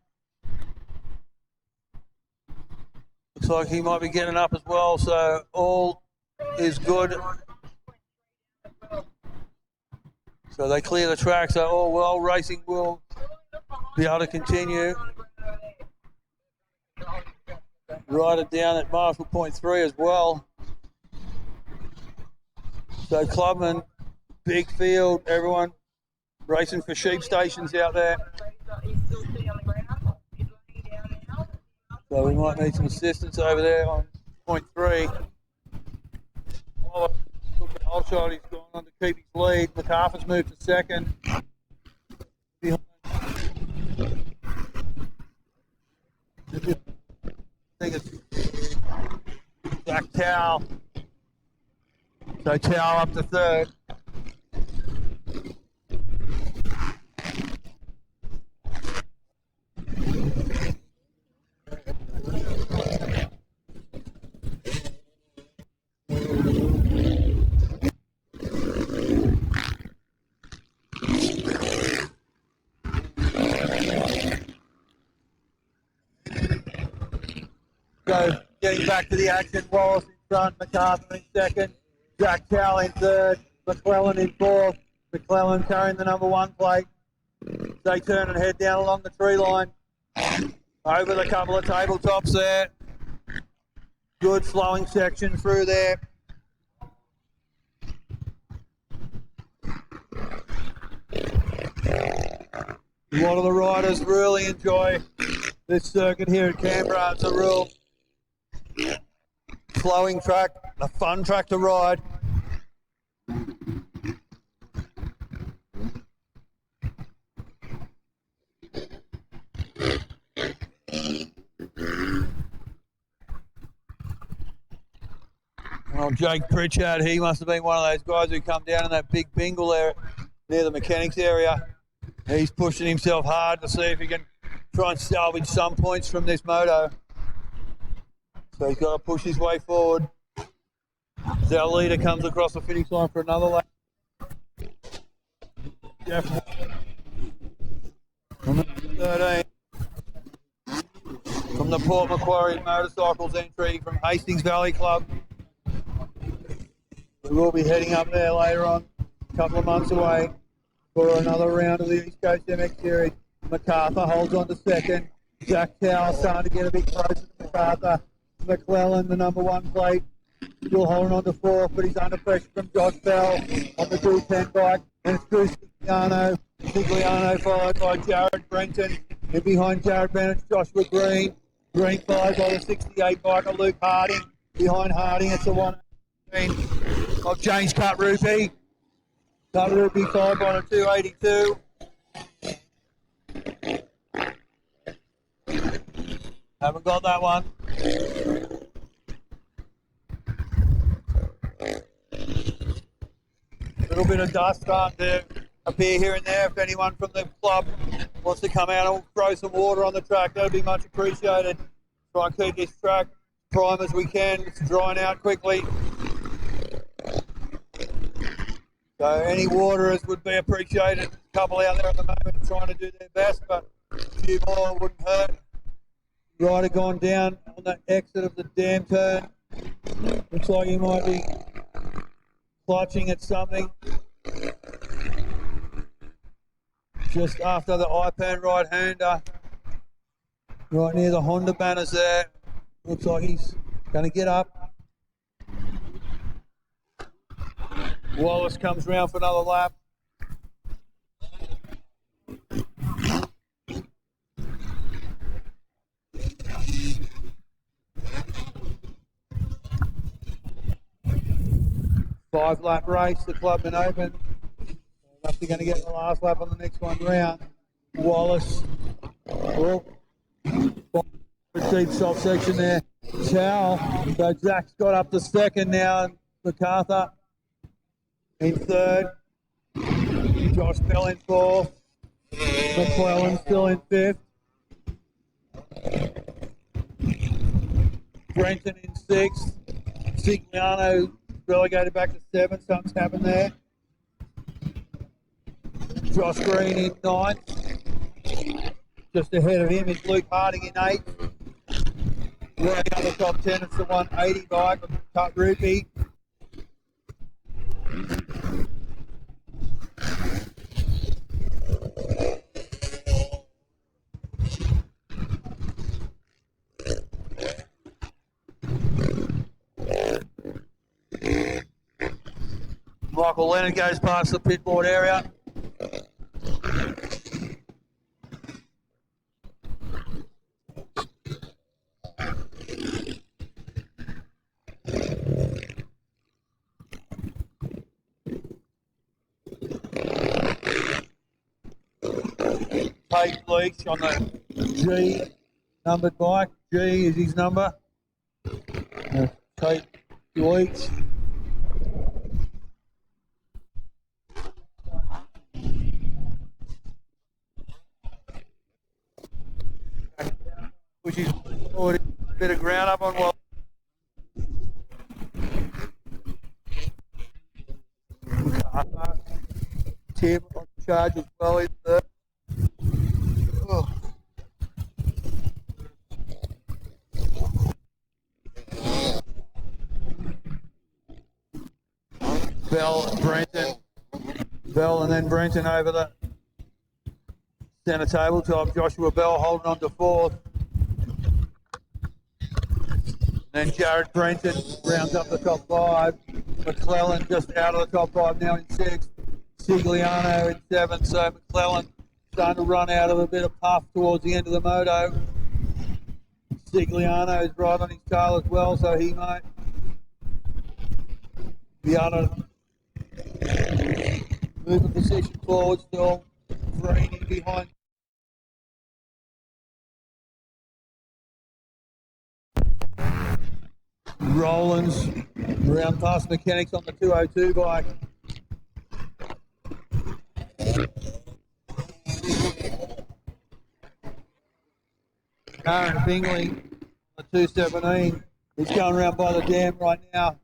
Speaker 5: Looks like he might be getting up as well, so all is good. So they clear the track, so all well, racing will be able to continue. Rider down at Marshall point 3 as well. So Clubman, big field, everyone racing for sheep stations out there. So we might need some assistance over there on point 3. Wallace took the whole shot, he's gone on to keep his lead. MacArthur's moved to second. Behind. I think it's Jack Towell. So Towell up to third. So getting back to the action, Wallace in front, MacArthur in second, Jack Towell in third, McClellan in fourth, McClellan carrying the number 1 plate. They turn and head down along the tree line, over the couple of tabletops there. Good flowing section through there. A lot of the riders really enjoy this circuit here at Canberra. It's a real flowing track, a fun track to ride. Well, Jake Pritchard, he must have been one of those guys who come down in that big bingle there near the mechanics area. He's pushing himself hard to see if he can try and salvage some points from this moto. So he's got to push his way forward. As our leader comes across the finish line for another lap. Jeff from 13. From the Port Macquarie Motorcycles entry from Hastings Valley Club. We will be heading up there later on, a couple of months away, for another round of the East Coast MX Series. MacArthur holds on to second. Jack Towell starting to get a bit closer to MacArthur. McClellan, the number 1 plate, Still holding on to fourth, but he's under pressure from Josh Bell on the 210 bike. And it's Drew Sigliano. Sigliano followed by Jared Brenton. And behind Jared Brenton, Joshua Green. Green followed by the 68 bike of Luke Harding. Behind Harding, it's the 118 of James Cutrupi. Cutrupi followed by the 282. Haven't got that one. A little bit of dust starting to appear here and there. If anyone from the club wants to come out and throw some water on the track, that would be much appreciated. Try and keep this track prime as we can. It's drying out quickly. So any waterers would be appreciated. A couple out there at the moment trying to do their best, but a few more wouldn't hurt. Rider gone down on the exit of the dam turn. Looks like he might be clutching at something. Just after the iPad right-hander. Right near the Honda banners there. Looks like he's going to get up. Wallace comes round for another lap. Five-lap race, the Clubman Open. They're going to get the last lap on the next one round. Wallace. Deep soft section there. Chow. So Jack's got up to second now. And MacArthur in third. Josh Bell in fourth. McClellan still in fifth. Brenton in sixth. Sigliano relegated back to seventh. Something's happened there. Josh Green in ninth. Just ahead of him is Luke Harding in eighth. Right out the top 10, it's the 180 bike of Cutrupi. Michael Leonard goes past the pit board area. Page Leach on the G numbered bike. G is his number. Page Leach. Which is already a bit of ground up on what. Tim on charge as well in third. Oh. Bell, Brenton. Bell and then Brenton over the centre tabletop. Joshua Bell holding on to fourth. Then Jared Brenton rounds up the top five. McClellan just out of the top five now in sixth. Sigliano in seventh. So McClellan starting to run out of a bit of puff towards the end of the moto. Sigliano is right on his tail as well, so he might be able to move a position forward still. Freeney behind. Rollins round past Mechanics on the 202 bike. Aaron Bingley on the 217. He's going around by the dam right now.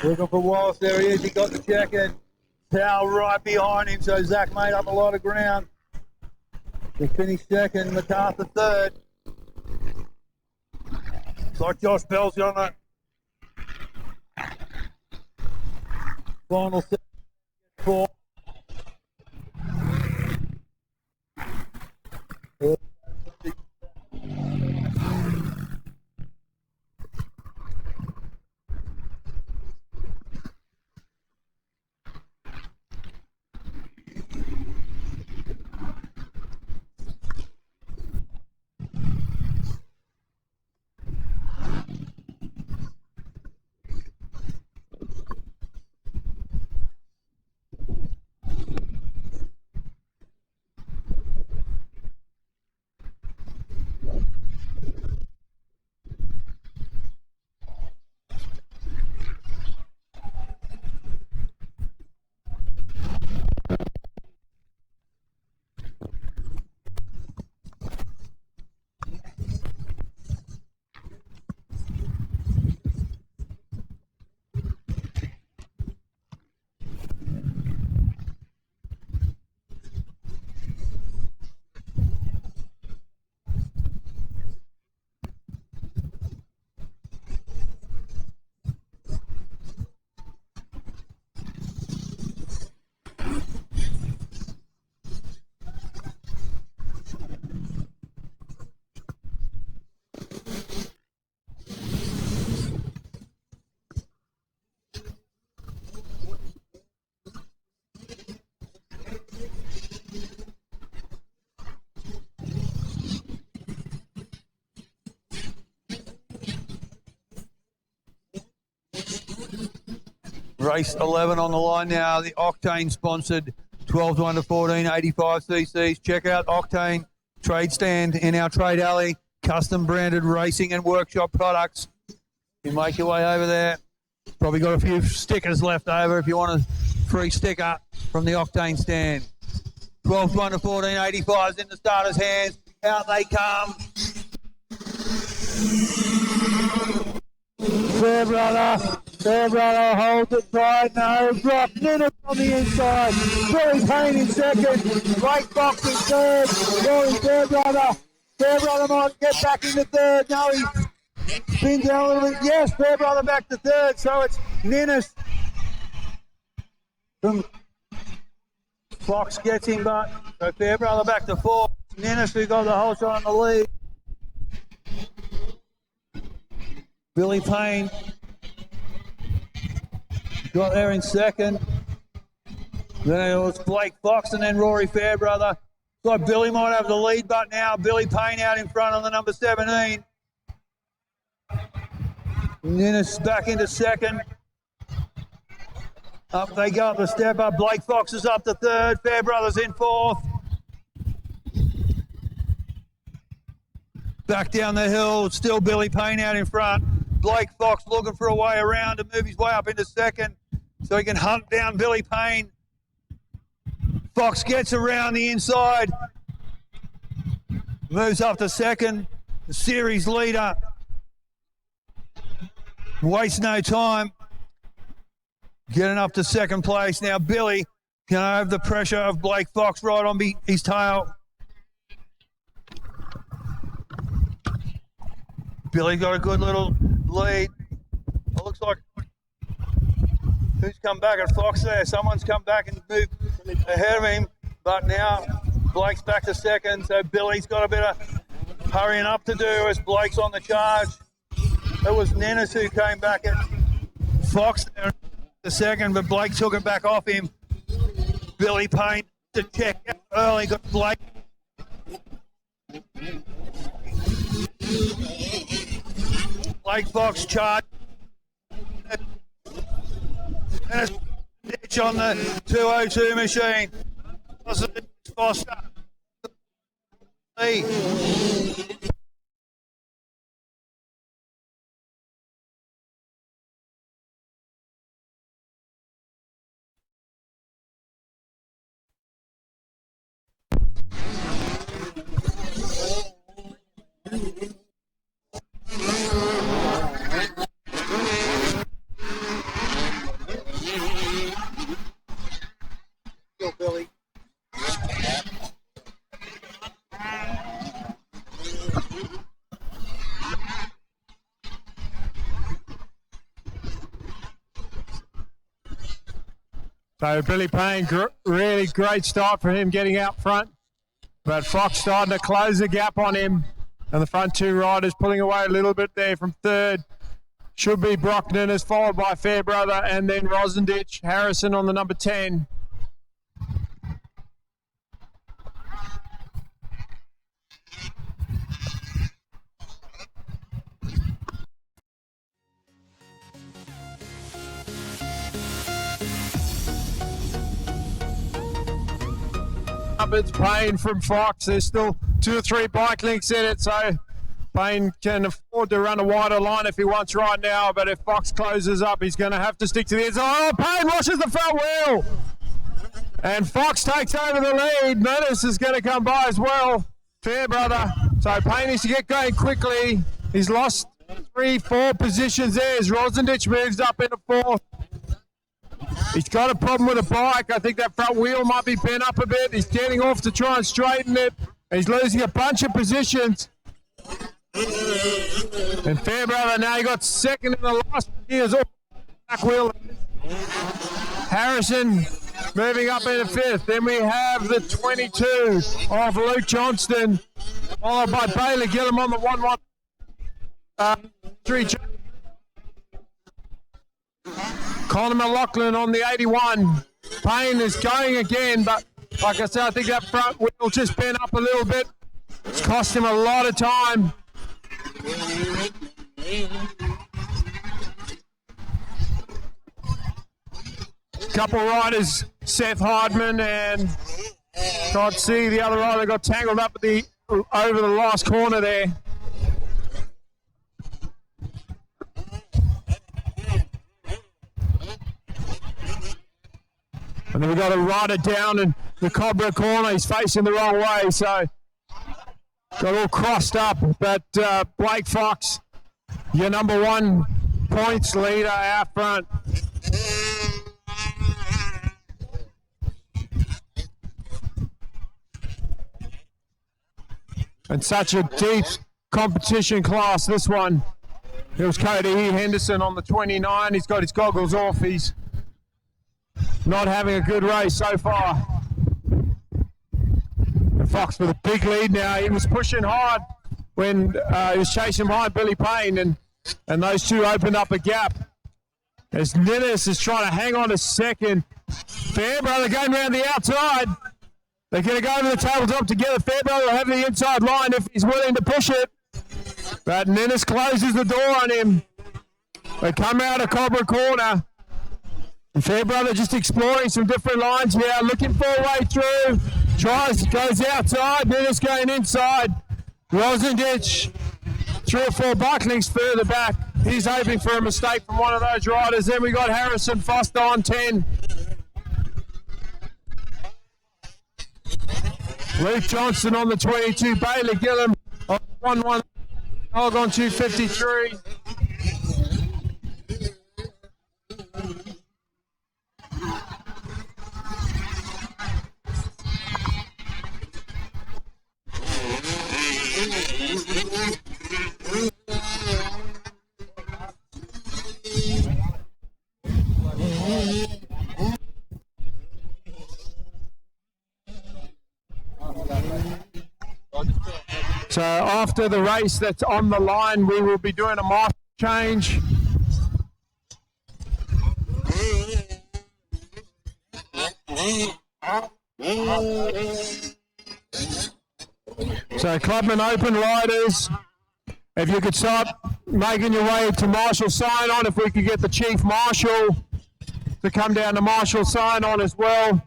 Speaker 5: Looking for Wallace, there he is, he got the jacket. Towel right behind him, so Zach made up a lot of ground. They finished second, MacArthur third. It's like Josh Bell's on it. Final set, 4. Race 11 on the line now. The Octane sponsored 12 to under 14, 85 cc's. Check out Octane trade stand in our trade alley. Custom branded racing and workshop products. You make your way over there. Probably got a few stickers left over if you want a free sticker from the Octane stand. 12 to under 14, 85s in the starters' hands. Out they come. Fairbrother holds it tight. No, Brock Ninnis on the inside. Billy Payne in second. Blake Fox in third. Rory Fairbrother. Fairbrother might get back into third. No, he spins out a little bit. Yes, Fairbrother back to third. So it's Ninnis. Fox gets him, but so Fairbrother back to fourth. Ninnis, who got the whole shot on the lead. Billy Payne got there in second. Then it was Blake Fox and then Rory Fairbrother. So Billy might have the lead, but now Billy Payne out in front on the number 17. Ninnis back into second. Up they go up the step up. Blake Fox is up to third. Fairbrother's in fourth. Back down the hill, still Billy Payne out in front. Blake Fox looking for a way around to move his way up into second so he can hunt down Billy Payne. Fox gets around the inside, moves up to second. The series leader wastes no time, getting up to second place. Now Billy can have the pressure of Blake Fox right on his tail. Billy got a good little lead. It looks like who's come back at Fox there? Someone's come back and moved ahead of him, but now Blake's back to second, so Billy's got a bit of hurrying up to do as Blake's on the charge. It was Ninnis who came back at Fox there the second, but Blake took it back off him. Billy Payne to check early, got Blake. Blake Fox charge. And a ditch on the 202 machine. Foster.
Speaker 8: So Billy Payne, really great start for him getting out front. But Fox starting to close the gap on him. And the front two riders pulling away a little bit there from third. Should be Brockman, is followed by Fairbrother and then Rosenditch. Harrison on the number 10. It's Payne from Fox. There's still 2 or 3 bike links in it, so Payne can afford to run a wider line if he wants right now, but if Fox closes up, he's going to have to stick to the inside. Oh, Payne washes the front wheel! And Fox takes over the lead. Menace is going to come by as well. Fairbrother. So Payne needs to get going quickly. He's lost 3-4 positions there as Rosenditch moves up into 4th. He's got a problem with the bike. I think that front wheel might be bent up a bit. He's getting off to try and straighten it. He's losing a bunch of positions. And Fairbrother now, he got second in the last year's back wheel. Harrison moving up into 5th. Then we have the 22 of Luke Johnston, followed by Bailey Gillum on the 1-1. 3. Connor McLaughlin on the 81. Payne is going again, but like I said, I think that front wheel just bent up a little bit. It's cost him a lot of time. Couple riders, Seth Hardman and Todd C, the other rider, got tangled up at over the last corner there. And then we've got a rider down in the Cobra corner. He's facing the wrong way, so got all crossed up. But Blake Fox, your number 1 points leader out front. And such a deep competition class, this one. It was Cody E. Henderson on the 29. He's got his goggles off. He's not having a good race so far. And Fox with a big lead now. He was pushing hard when he was chasing behind Billy Payne, and those two opened up a gap. As Ninnis is trying to hang on a second. Fairbrother going around the outside. They're going to go over the tabletop together. Fairbrother will have the inside line if he's willing to push it. But Ninnis closes the door on him. They come out of Cobra corner. And Fairbrother just exploring some different lines here, looking for a way through. Goes outside, Ninnis going inside. Rosenditch, 3 or 4 bike links further back. He's hoping for a mistake from one of those riders. Then we got Harrison Foster on 10. Luke Johnston on the 22. Bailey Gillum on 1-1. Hog on 253. So after the race that's on the line, we will be doing a marshal change. So Clubman Open riders, if you could start making your way to Marshall sign on, if we could get the Chief Marshal to come down to Marshall sign on as well.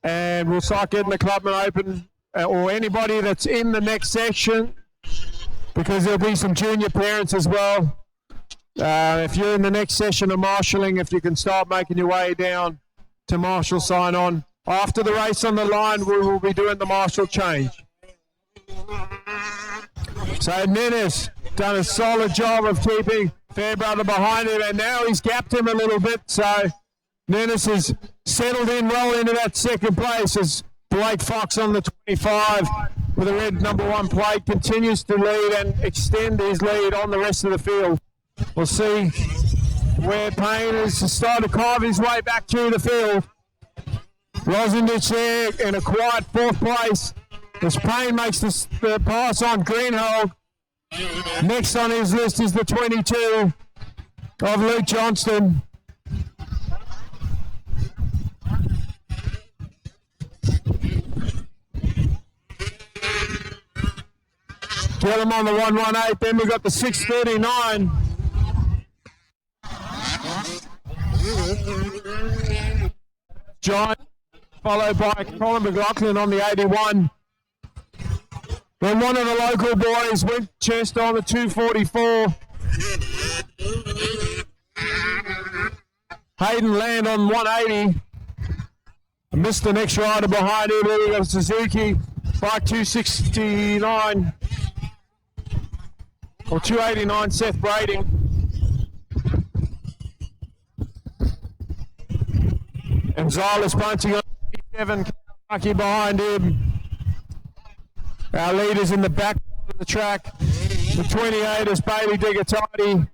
Speaker 8: And we'll start getting the Clubman Open or anybody that's in the next section, because there'll be some junior parents as well. If you're in the next session of marshalling, if you can start making your way down to Marshall sign on. After the race on the line, we will be doing the Marshall change. So Ninnis done a solid job of keeping Fairbrother behind him, and now he's gapped him a little bit. So Ninnis has settled in well into that second place as Blake Fox on the 25 with a red number 1 plate continues to lead and extend his lead on the rest of the field. We'll see where Payne has started to carve his way back through the field. Rosendich there in a quiet fourth place as Payne makes the pass on Greenhold. Next on his list is the 22 of Luke Johnston. Get him on the 118. Then we've got the 639. Giant, followed by Colin McLaughlin on the 81. Then one of the local boys, Winchester on the 244. Hayden Land on 180. Missed the next rider behind him. There we got Suzuki, bike 269. Or 289, Seth Brading. And Zylis punching on 87, Kentucky behind him. Our leaders in the back of the track. The 28 is Bailey Digatati.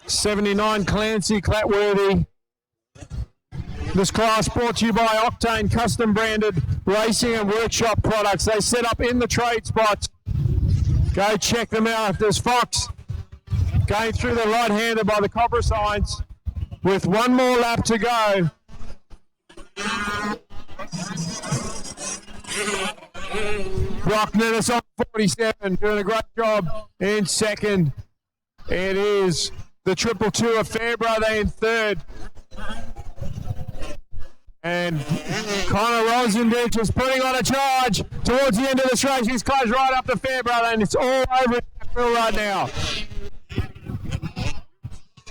Speaker 8: '79 Clancy Clatworthy. This class brought to you by Octane Custom Branded Racing and Workshop Products. They set up in the trade spots. Go check them out. There's Fox going through the right-hander by the copper signs with one more lap to go. Brock Nennis on 47, doing a great job in second. It is the 222 of Fairbrother in third. And Connor Rosendich is putting on a charge towards the end of this race. He's close right up to Fairbrother, and it's all over in Jackville right now.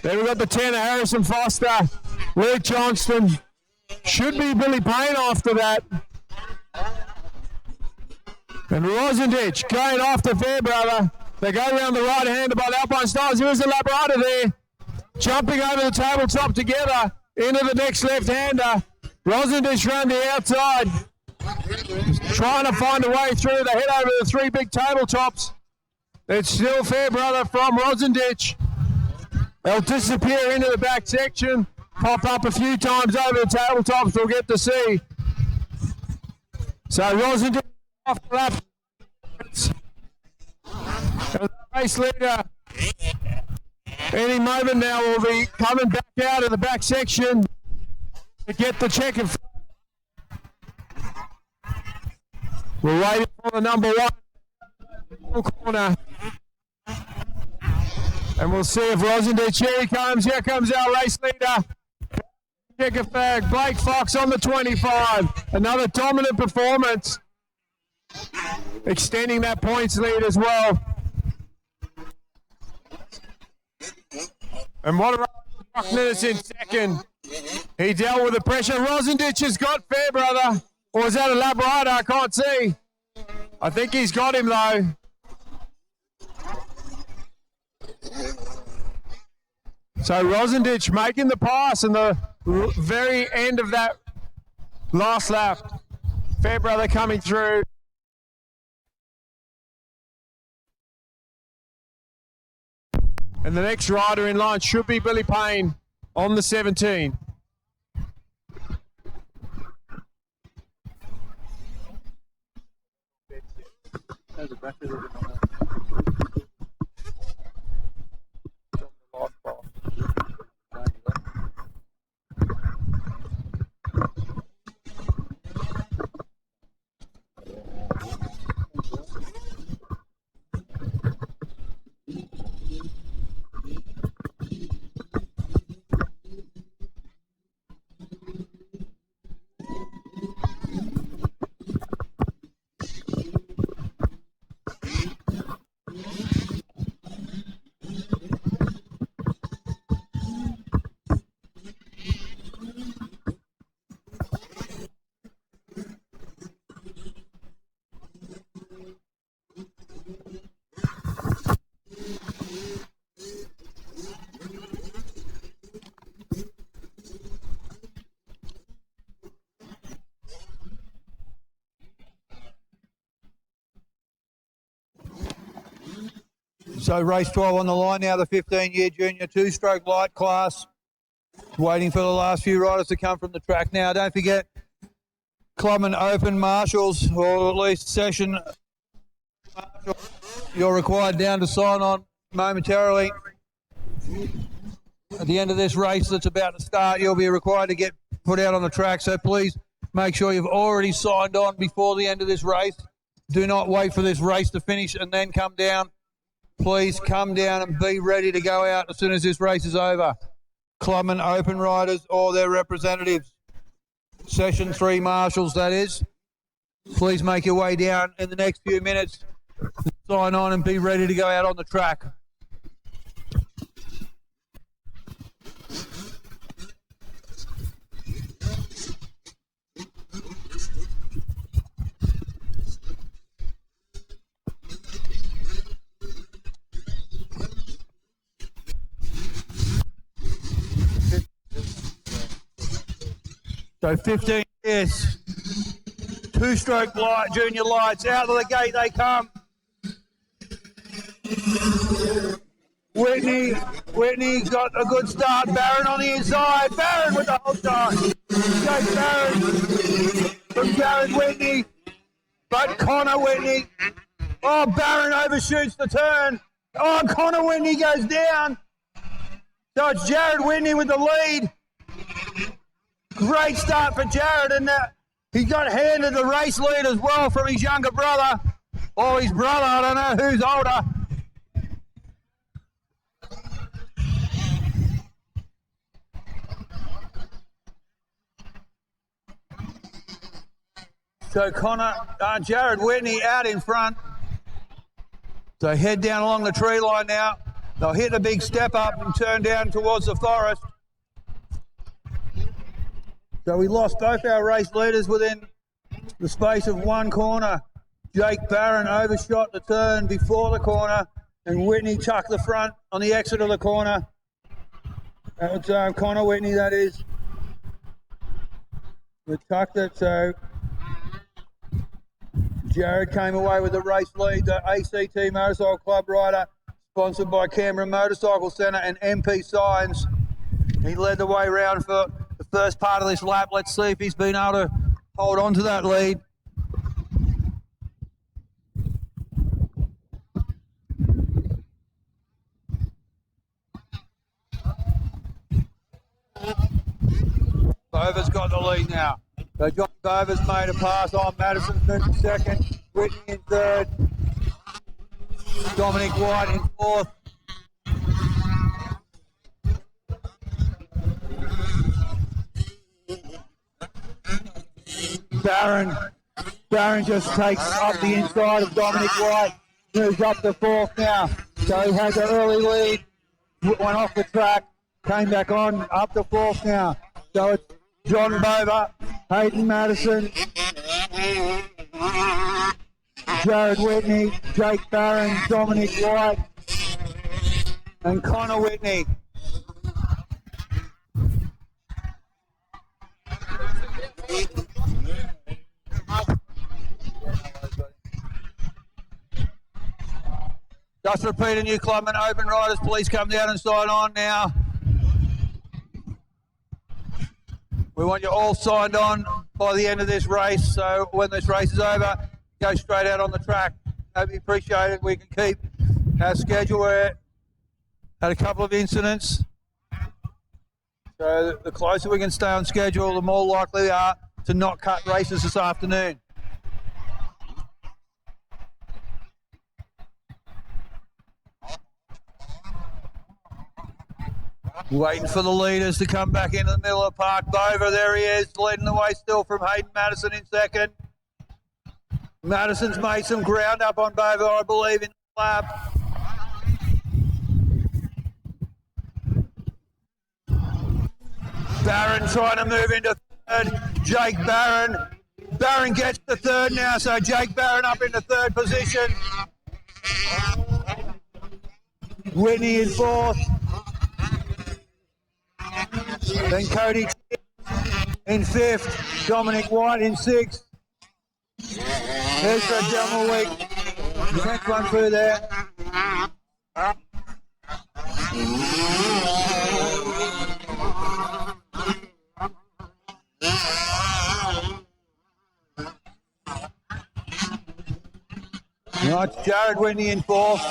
Speaker 8: Then we've got the 10 of Harrison Foster, Luke Johnston. Should be Billy Payne after that. And Rosendich going after Fairbrother. They go around the right-hander by the Alpine Stars. Here's a Labrada there. Jumping over the tabletop together into the next left-hander. Rosendich around the outside. Trying to find a way through. They head over the three big tabletops. It's still Fairbrother from Rosendich. They'll disappear into the back section. Pop up a few times over the tabletops. We'll get to see. So Rosendich off the lap. The race leader any moment now will be coming back out of the back section to get the check. We're waiting for the number one corner. And we'll see if Rosendich, here he comes. Here comes our race leader. Checker flag, Blake Fox on the 25. Another dominant performance. Extending that points lead as well. And what a Buckner's in second. He dealt with the pressure. Rosendich has got Fairbrother. Or is that a Labrada? I can't see. I think he's got him though. So Rosendich making the pass in the very end of that last lap. Fairbrother coming through. And the next rider in line should be Billy Payne on the 17.
Speaker 5: So race 12 on the line now, the 15-year junior two-stroke light class. Waiting for the last few riders to come from the track now. Don't forget, Clubman Open marshals, or at least session marshals, you're required down to sign on momentarily. At the end of this race that's about to start, you'll be required to get put out on the track. So please make sure you've already signed on before the end of this race. Do not wait for this race to finish and then come down. Please come down and be ready to go out as soon as this race is over. Clubman Open riders or their representatives. Session 3 marshals, that is. Please make your way down in the next few minutes. Sign on and be ready to go out on the track. So 15 years, two-stroke light, junior lights, out of the gate they come. Whitney's got a good start. Barron on the inside. Barron with the whole time. Jake Barron from Jared Whitney, but Connor Whitney. Oh, Barron overshoots the turn. Oh, Connor Whitney goes down. So it's Jared Whitney with the lead. Great start for Jared, and he got handed the race lead as well from his younger brother, or his brother, I don't know who's older. So Jared Whitney out in front. So head down along the tree line now. They'll hit a big step up and turn down towards the forest. So we lost both our race leaders within the space of one corner. Jake Barron overshot the turn before the corner, and Whitney tucked the front on the exit of the corner. That was Connor Whitney, that is. We tucked it, so Jared came away with the race lead. The ACT Motorcycle Club rider, sponsored by Canberra Motorcycle Centre and MP Signs. He led the way round for the first part of this lap. Let's see if he's been able to hold on to that lead. Bover's got the lead now. So John Bover's made a pass on. Madison's moved to second. Whitney in third. Dominic White in fourth. Barron just takes up the inside of Dominic White, moves up to fourth now. So he has an early lead, went off the track, came back on, up to fourth now. So it's John Bover, Hayden Madison, Jared Whitney, Jake Barron, Dominic White, and Connor Whitney. Just repeating, new Clubman Open riders, please come down and sign on now. We want you all signed on by the end of this race, so when this race is over, go straight out on the track. That'd be appreciated. We can keep our schedule. We're had a couple of incidents, so the closer we can stay on schedule, the more likely we are to not cut races this afternoon. Waiting for the leaders to come back into the middle of the park. Bover, there he is, leading the way still from Hayden Madison in second. Madison's made some ground up on Bover, I believe, in the lap. Barron trying to move into third. Jake Barron. Barron gets to third now, so Jake Barron up into third position. Whitney in fourth. Then Cody in fifth. Dominic White in sixth. There's the Delma Week. The next one through there. Right, Jared Whitney in fourth.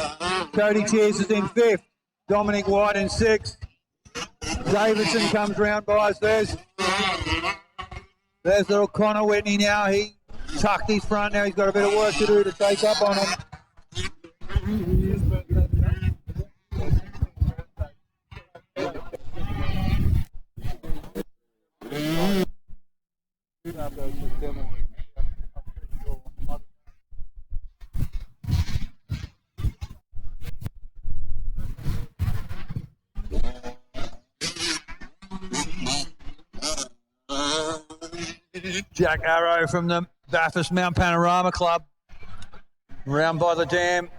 Speaker 5: Cody Cheers is in fifth. Dominic White in sixth. Davidson comes round by us. There's little Connor Whitney now. He tucked his front. Now he's got a bit of work to do to take up on him. Jack Arrow from the Bathurst Mount Panorama Club, round by the dam.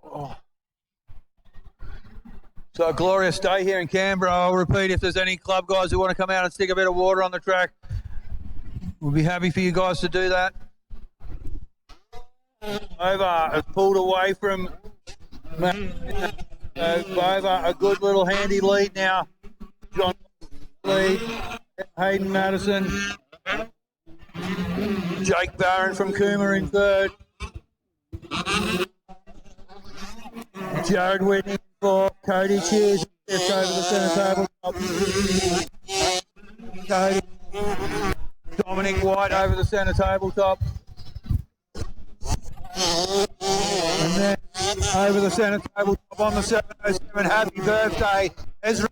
Speaker 5: Oh. So a glorious day here in Canberra. I'll repeat, if there's any club guys who want to come out and stick a bit of water on the track, we'll be happy for you guys to do that. Over, has pulled away from Bova, a good little handy lead now. John lead, Hayden Madison, Jake Barron from Cooma in third, Jared Whitney for Cody Cheers just over the centre tabletop. Cody, Dominic White over the centre tabletop. And then over the centre tabletop on the 707, happy birthday, Ezra.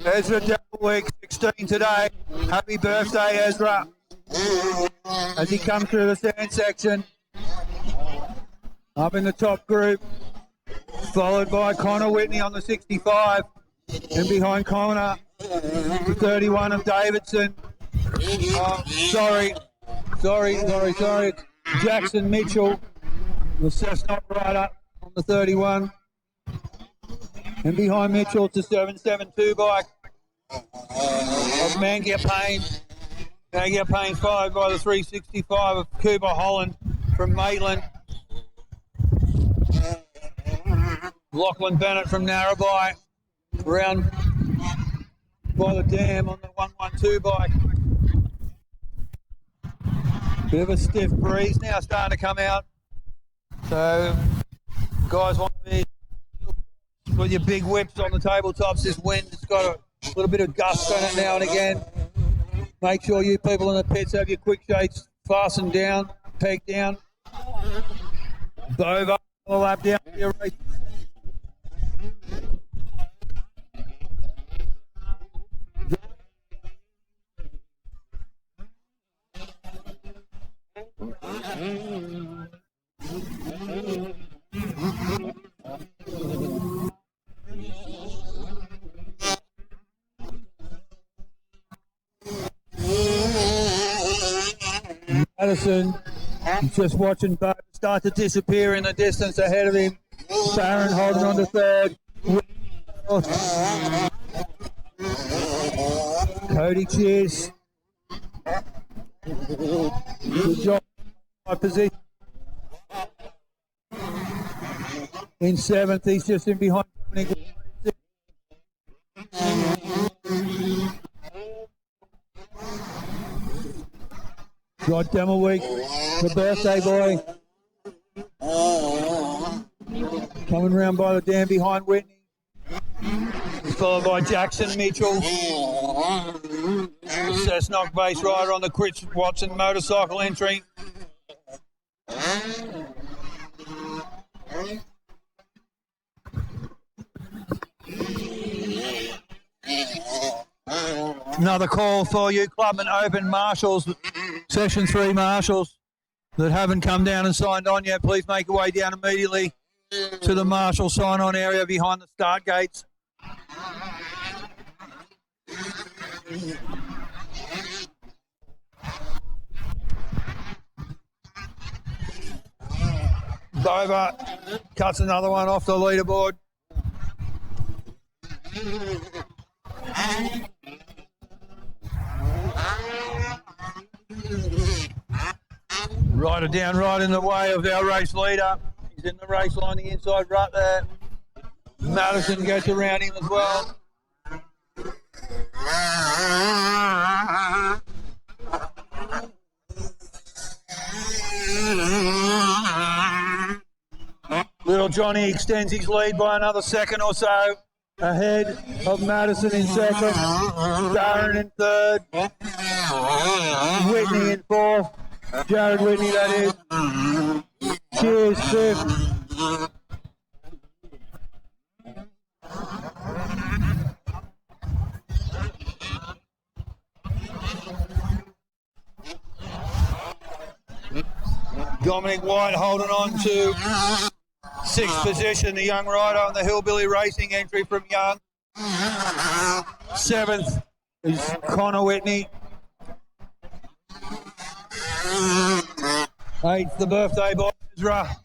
Speaker 5: Ezra Devil Week 16 today. Happy birthday, Ezra. As he comes through the stand section. Up in the top group. Followed by Connor Whitney on the 65. And behind Connor, the 31 of Davidson. Sorry. Jackson Mitchell, the Cessnock rider on the 31. And behind Mitchell, it's a 772 bike of Mangia Payne. Mangia Payne followed by the 365 of Cooper Holland from Maitland. Lachlan Bennett from Narrabri, around by the dam on the 112 bike. Bit of a stiff breeze now starting to come out. So, guys want to be with your big whips on the tabletops. This wind has got a little bit of gust on it now and again. Make sure you people in the pits have your quick shakes fastened down, pegged down. Bova, a lap down for your race. Madison, just watching Bo start to disappear in the distance ahead of him. Barron holding on to third. Cody Cheers. Good job. Position. In seventh, he's just in behind. God Demelweek, the birthday boy. Coming round by the dam behind Whitney. Followed by Jackson Mitchell. Cessnock base rider on the Chris Watson motorcycle entry. Another call for you Clubman Open marshals, Section 3 marshals that haven't come down and signed on yet. Please make your way down immediately to the marshal sign-on area behind the start gates. Dover cuts another one off the leaderboard. Rider down right in the way of our race leader. He's in the race line, the inside right there. Madison gets around him as well. Little Johnny extends his lead by another second or so, ahead of Madison in second, Darren in third, Whitney in fourth, Jared Whitney that is, Cheers fifth. Dominic White holding on to sixth position, the young rider on the Hillbilly Racing entry from Young. Seventh is Connor Whitney. Eighth, the birthday boy, Ezra.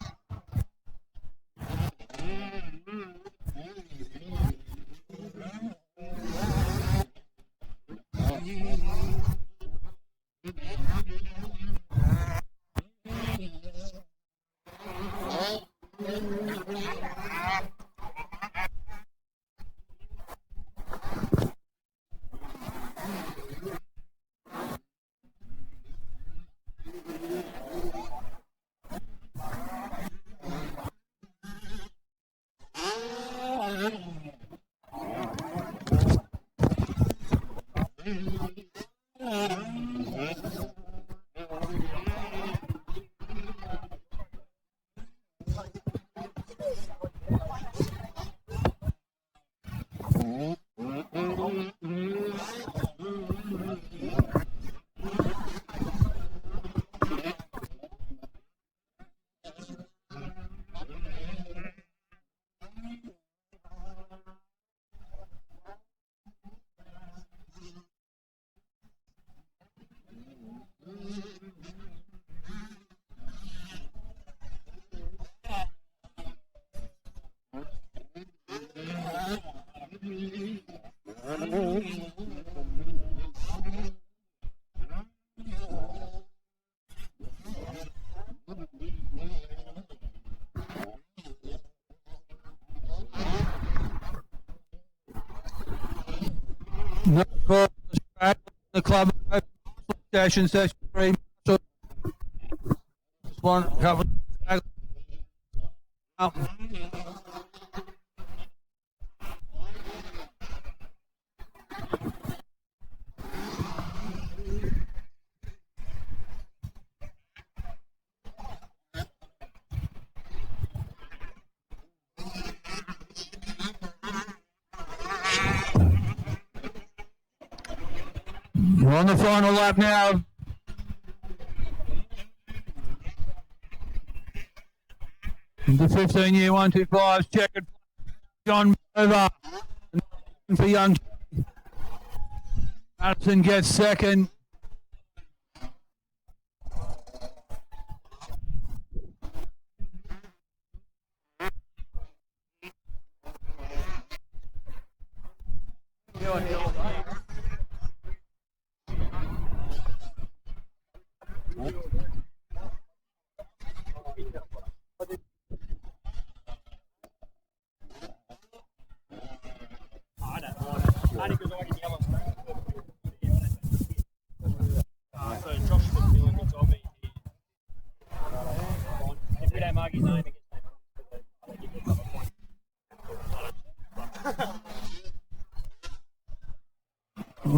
Speaker 5: The club station 3. One couple. We're on the final lap now. The 15-year 125's checkered John over for young. Madison gets second.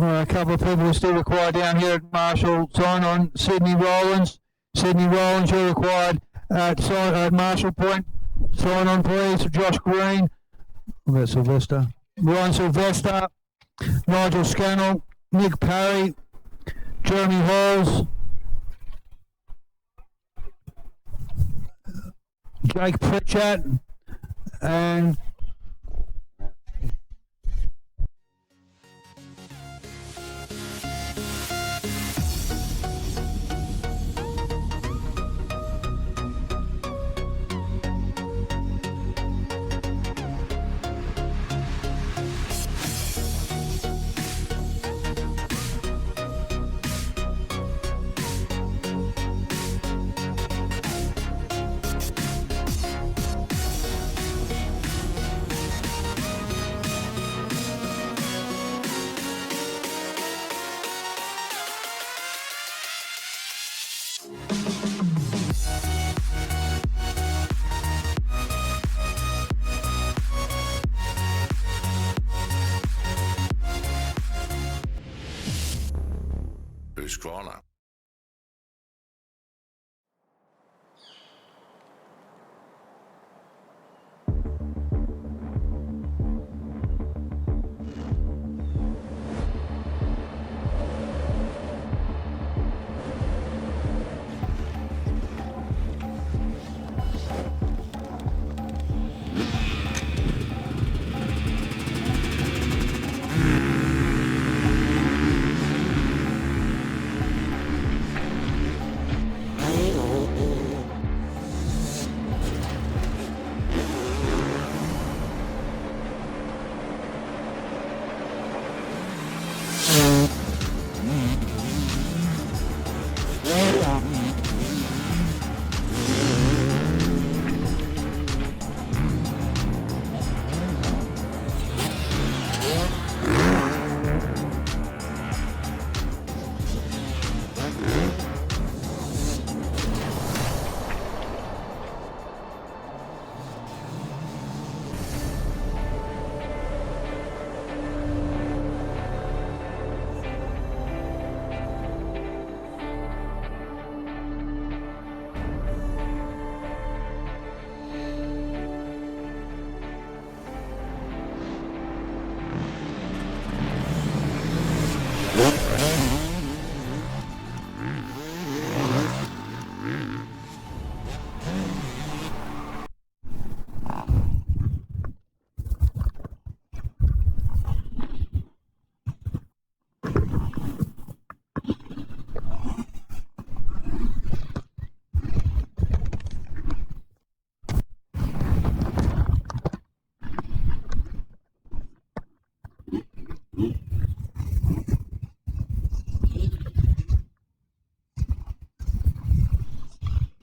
Speaker 5: A couple of people are still required down here at Marshall. Sign on Sydney Rowlands. Sydney Rowlands, you're required at Marshall Point. Sign on, please. Josh Green. That's Sylvester. Ryan Sylvester. Nigel Scannell. Nick Parry. Jeremy Halls. Jake Pritchett. And
Speaker 9: loose corner.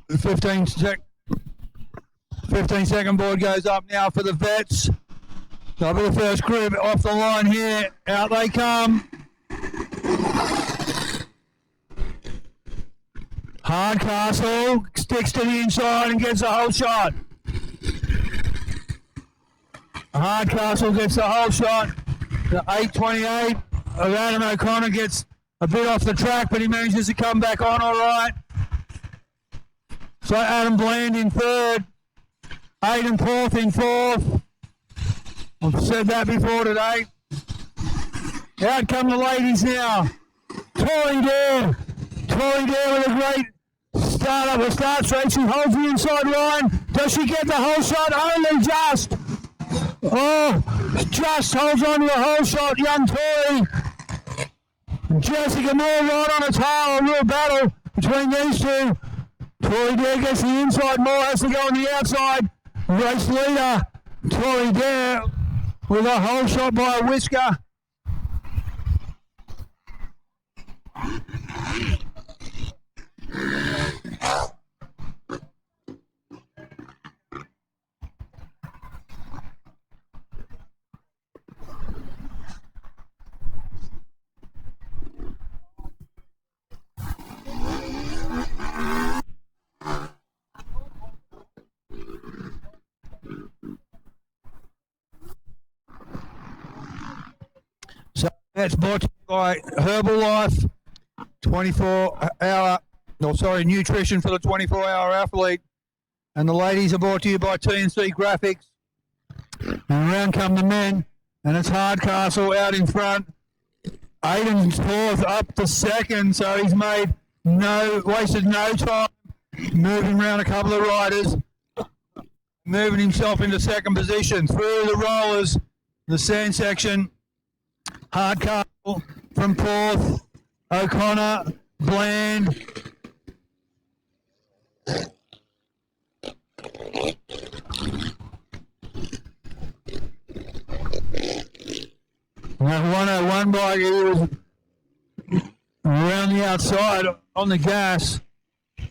Speaker 5: The 15-second board goes up now for the vets. They'll be the first group off the line here. Out they come. Hardcastle sticks to the inside and gets the whole shot. Hardcastle gets the whole shot. The 8.28 of Adam O'Connor gets a bit off the track, but he manages to come back on all right. So Adam Bland in third, Aidan Porth in fourth. I've said that before today. Out come the ladies now. Tori Dare with a great start up the start straight. She holds the inside line. Does she get the whole shot? Only just. Oh, just holds on to the whole shot, young Tori. Jessica Moore right on a tail. A real battle between these two. Tori Dare gets the inside, Moore has to go on the outside. Race leader, Tori Dare with a whole shot by a whisker. So that's brought to you by Herbalife, nutrition for the 24-hour athlete. And the ladies are brought to you by TNC Graphics. And around come the men, and it's Hardcastle out in front. Aidan's fourth up to second, so he's wasted no time moving around a couple of riders, moving himself into second position. Through the rollers, the sand section, Hardcastle from Porth, O'Connor, Bland. That 101 bike, he was around the outside on the gas.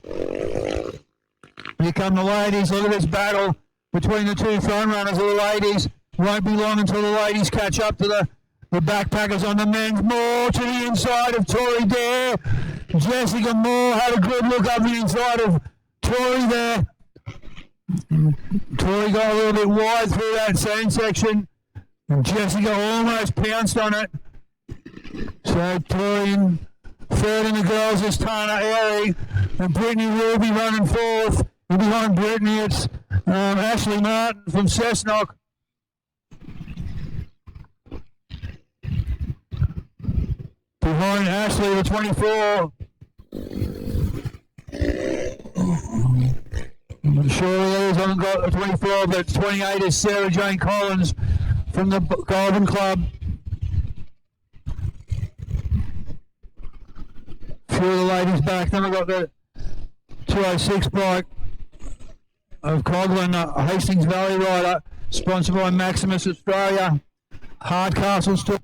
Speaker 5: Here come the ladies. Look at this battle between the two front runners of the ladies. Won't be long until the ladies catch up to the backpackers on the men's. Moore to the inside of Tori Dare. Jessica Moore had a good look up the inside of Tori there. Tori got a little bit wide through that sand section, and Jessica almost pounced on it. So Tori in Third in the girls is Tana Airy, and Brittany Ruby running fourth. And behind Brittany, it's Ashley Martin from Cessnock. Behind Ashley, the 24. Surely others haven't got the 24, but 28 is Sarah Jane Collins from the Golden Club. A few of the ladies back. Then we've got the 206 bike of Coghlan, Hastings Valley Rider, sponsored by Maximus Australia. Hardcastle still.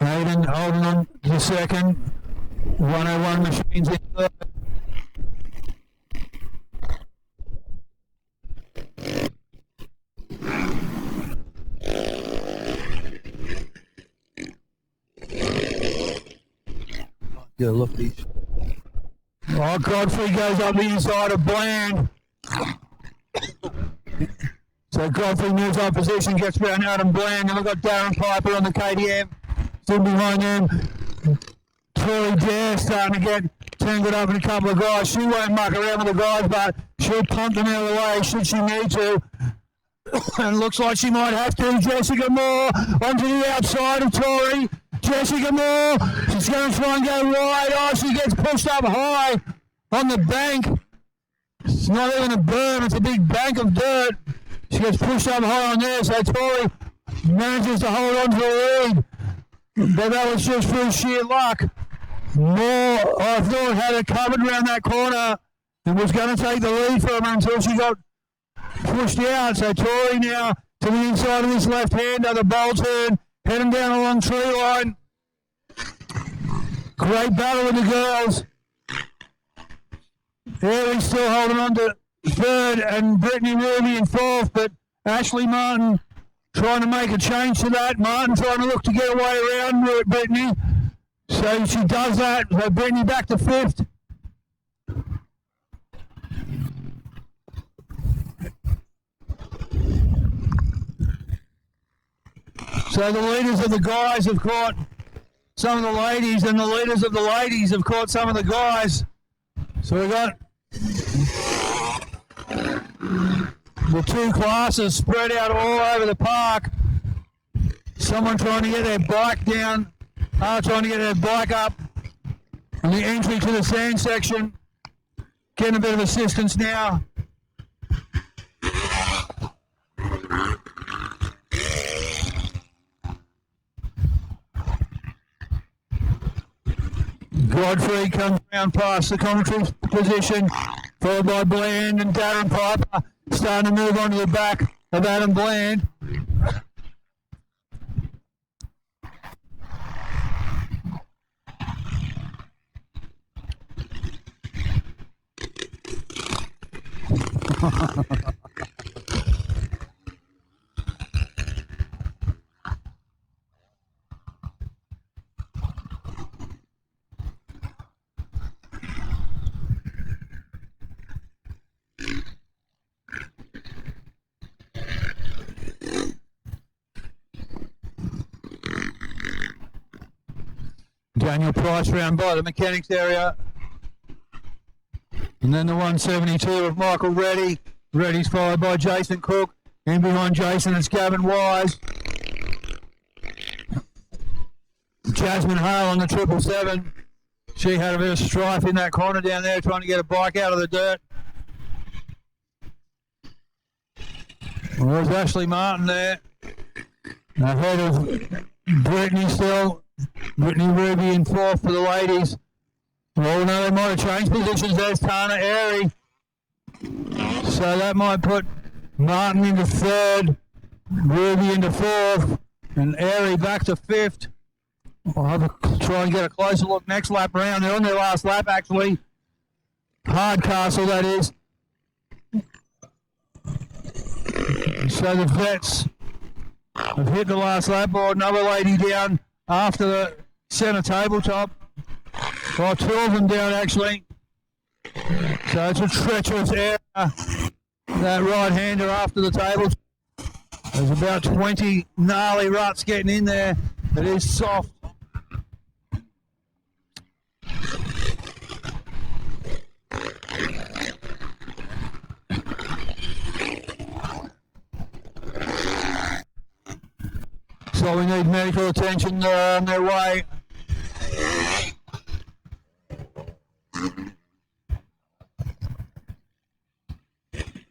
Speaker 5: Hayden holding on to the second. 101 machines in third. Yeah, look at these. Oh, Godfrey goes up the inside of Bland. So Godfrey moves up position, gets around Adam Bland, and we've got Darren Piper on the KTM. Still behind them. Tori Dare starting to get tangled up in a couple of guys. She won't muck around with the guys, but she'll pump them out of the way should she need to. And looks like she might have to. Jessica Moore onto the outside of Tori. Jessica Moore, she's going to try and go wide. Oh, she gets pushed up high on the bank. It's not even a berm, it's a big bank of dirt. She gets pushed up high on there, so Tori manages to hold on to the lead. But that was just through sheer luck. Moore, I thought, had it covered around that corner and was going to take the lead from her until she got pushed out. So Tori now to the inside of this left-hander, the bowl turn, heading down along tree line. Great battle with the girls. Airie's still holding on to third and Brittany Ruby in fourth, but Ashley Martin trying to make a change to that. Martin trying to look to get away around Brittany. So she does that. So Brittany back to fifth. So the leaders of the guys have caught some of the ladies, and the leaders of the ladies have caught some of the guys. So we got the two classes spread out all over the park. Someone trying to get their bike down, trying to get their bike up on the entry to the sand section. Getting a bit of assistance now. Godfrey comes around past the commentary position, followed by Bland and Darren Piper, starting to move on to the back of Adam Bland. Daniel Price round by the mechanics area. And then the 172 of Michael Reddy. Reddy's followed by Jason Cook. In behind Jason it's Gavin Wise. Jasmine Hale on the 777. She had a bit of strife in that corner down there trying to get a bike out of the dirt. Well, there's Ashley Martin there. Ahead of Brittany still. Brittany Ruby in fourth for the ladies. Oh no, they might have changed positions. There's Tana Airy. So that might put Martin into third, Ruby into fourth, and Airy back to fifth. I'll have to try and get a closer look next lap round. They're on their last lap actually. Hardcastle, that is. So the vets have hit the last lap board. Another lady down after the centre tabletop. Well, two of them down actually. So it's a treacherous area. That right-hander after the table. There's about 20 gnarly ruts getting in there. It is soft. So we need medical attention on their way.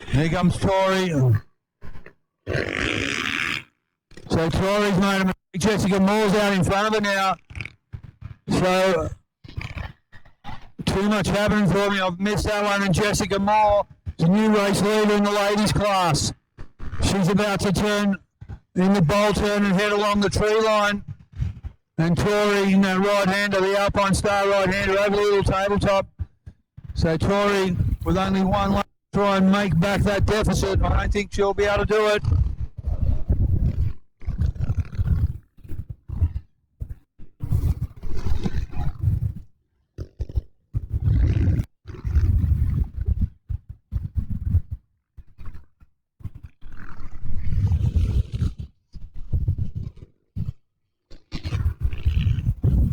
Speaker 5: Here comes Tori. So Tori's made a mistake. Jessica Moore's out in front of her now. So too much happening for me. I've missed that one. And Jessica Moore is a new race leader in the ladies class. She's about to turn in the bowl turn and head along the tree line. And Tori, right-hander, the Alpine Star right-hander over the little tabletop. So Tori, with only one lap, try and make back that deficit. I don't think she'll be able to do it.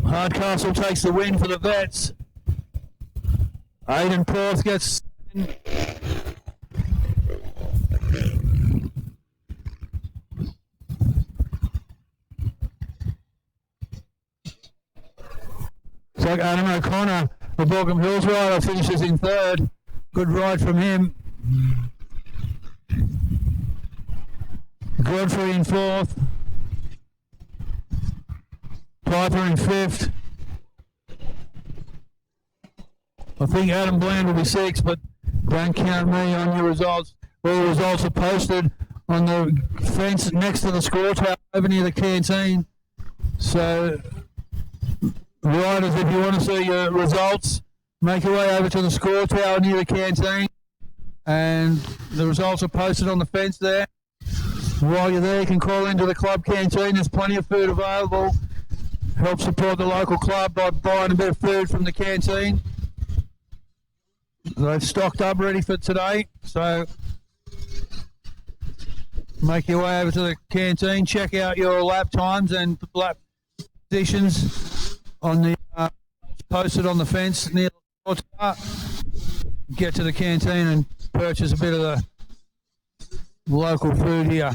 Speaker 5: Hardcastle takes the win for the vets. Aidan Porth gets it's like Adam O'Connor, the Borgham Hills rider, finishes in third. Good ride from him. Godfrey in fourth. Piper in fifth. I think Adam Bland will be sixth, but don't count me on your results. All the results are posted on the fence next to the score tower over near the canteen. So, riders, if you want to see your results, make your way over to the score tower near the canteen. And the results are posted on the fence there. While you're there, you can call into the club canteen. There's plenty of food available. Help support the local club by buying a bit of food from the canteen. They've stocked up ready for today, so make your way over to the canteen, check out your lap times and lap positions on the posted on the fence near the tower. Get to the canteen and purchase a bit of the local food here.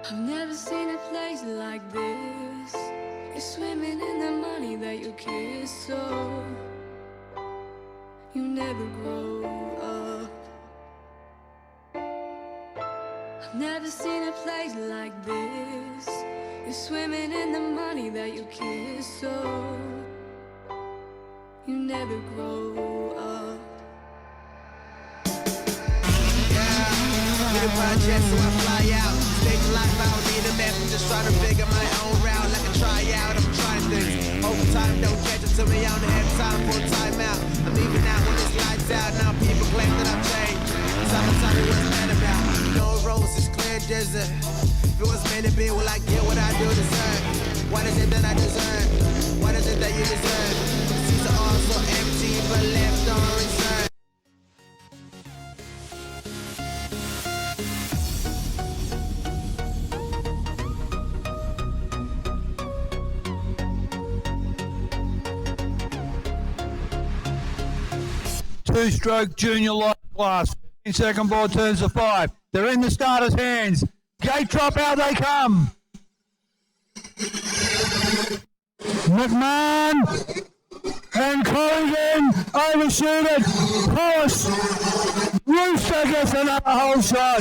Speaker 2: I've never seen a place like this. You're swimming in the money that you kiss, so you never grow up. I've never seen a place like this. You're swimming in the money that you kiss, so you never grow up.
Speaker 1: Need a project, so I fly out. Stay life out, need a map. I'm just trying to figure my own route. Like a tryout, I'm trying things. Overtime, don't catch it to me. I don't have time for a timeout. I'm leaving out when it's lights out. Now people claim that I've changed. Summertime, what's that about? No roses, clear desert. If it was meant to be, will I get what I do deserve? What is it that I deserve? What is it that you deserve? The seats are all so empty, but left on reserve.
Speaker 5: Two-stroke junior light class. 15-second ball turns to 5. They're in the starters' hands. Gate drop, out they come. McMahon and Corrigan overshoot it. Hollis. Rooster gets another hole shot.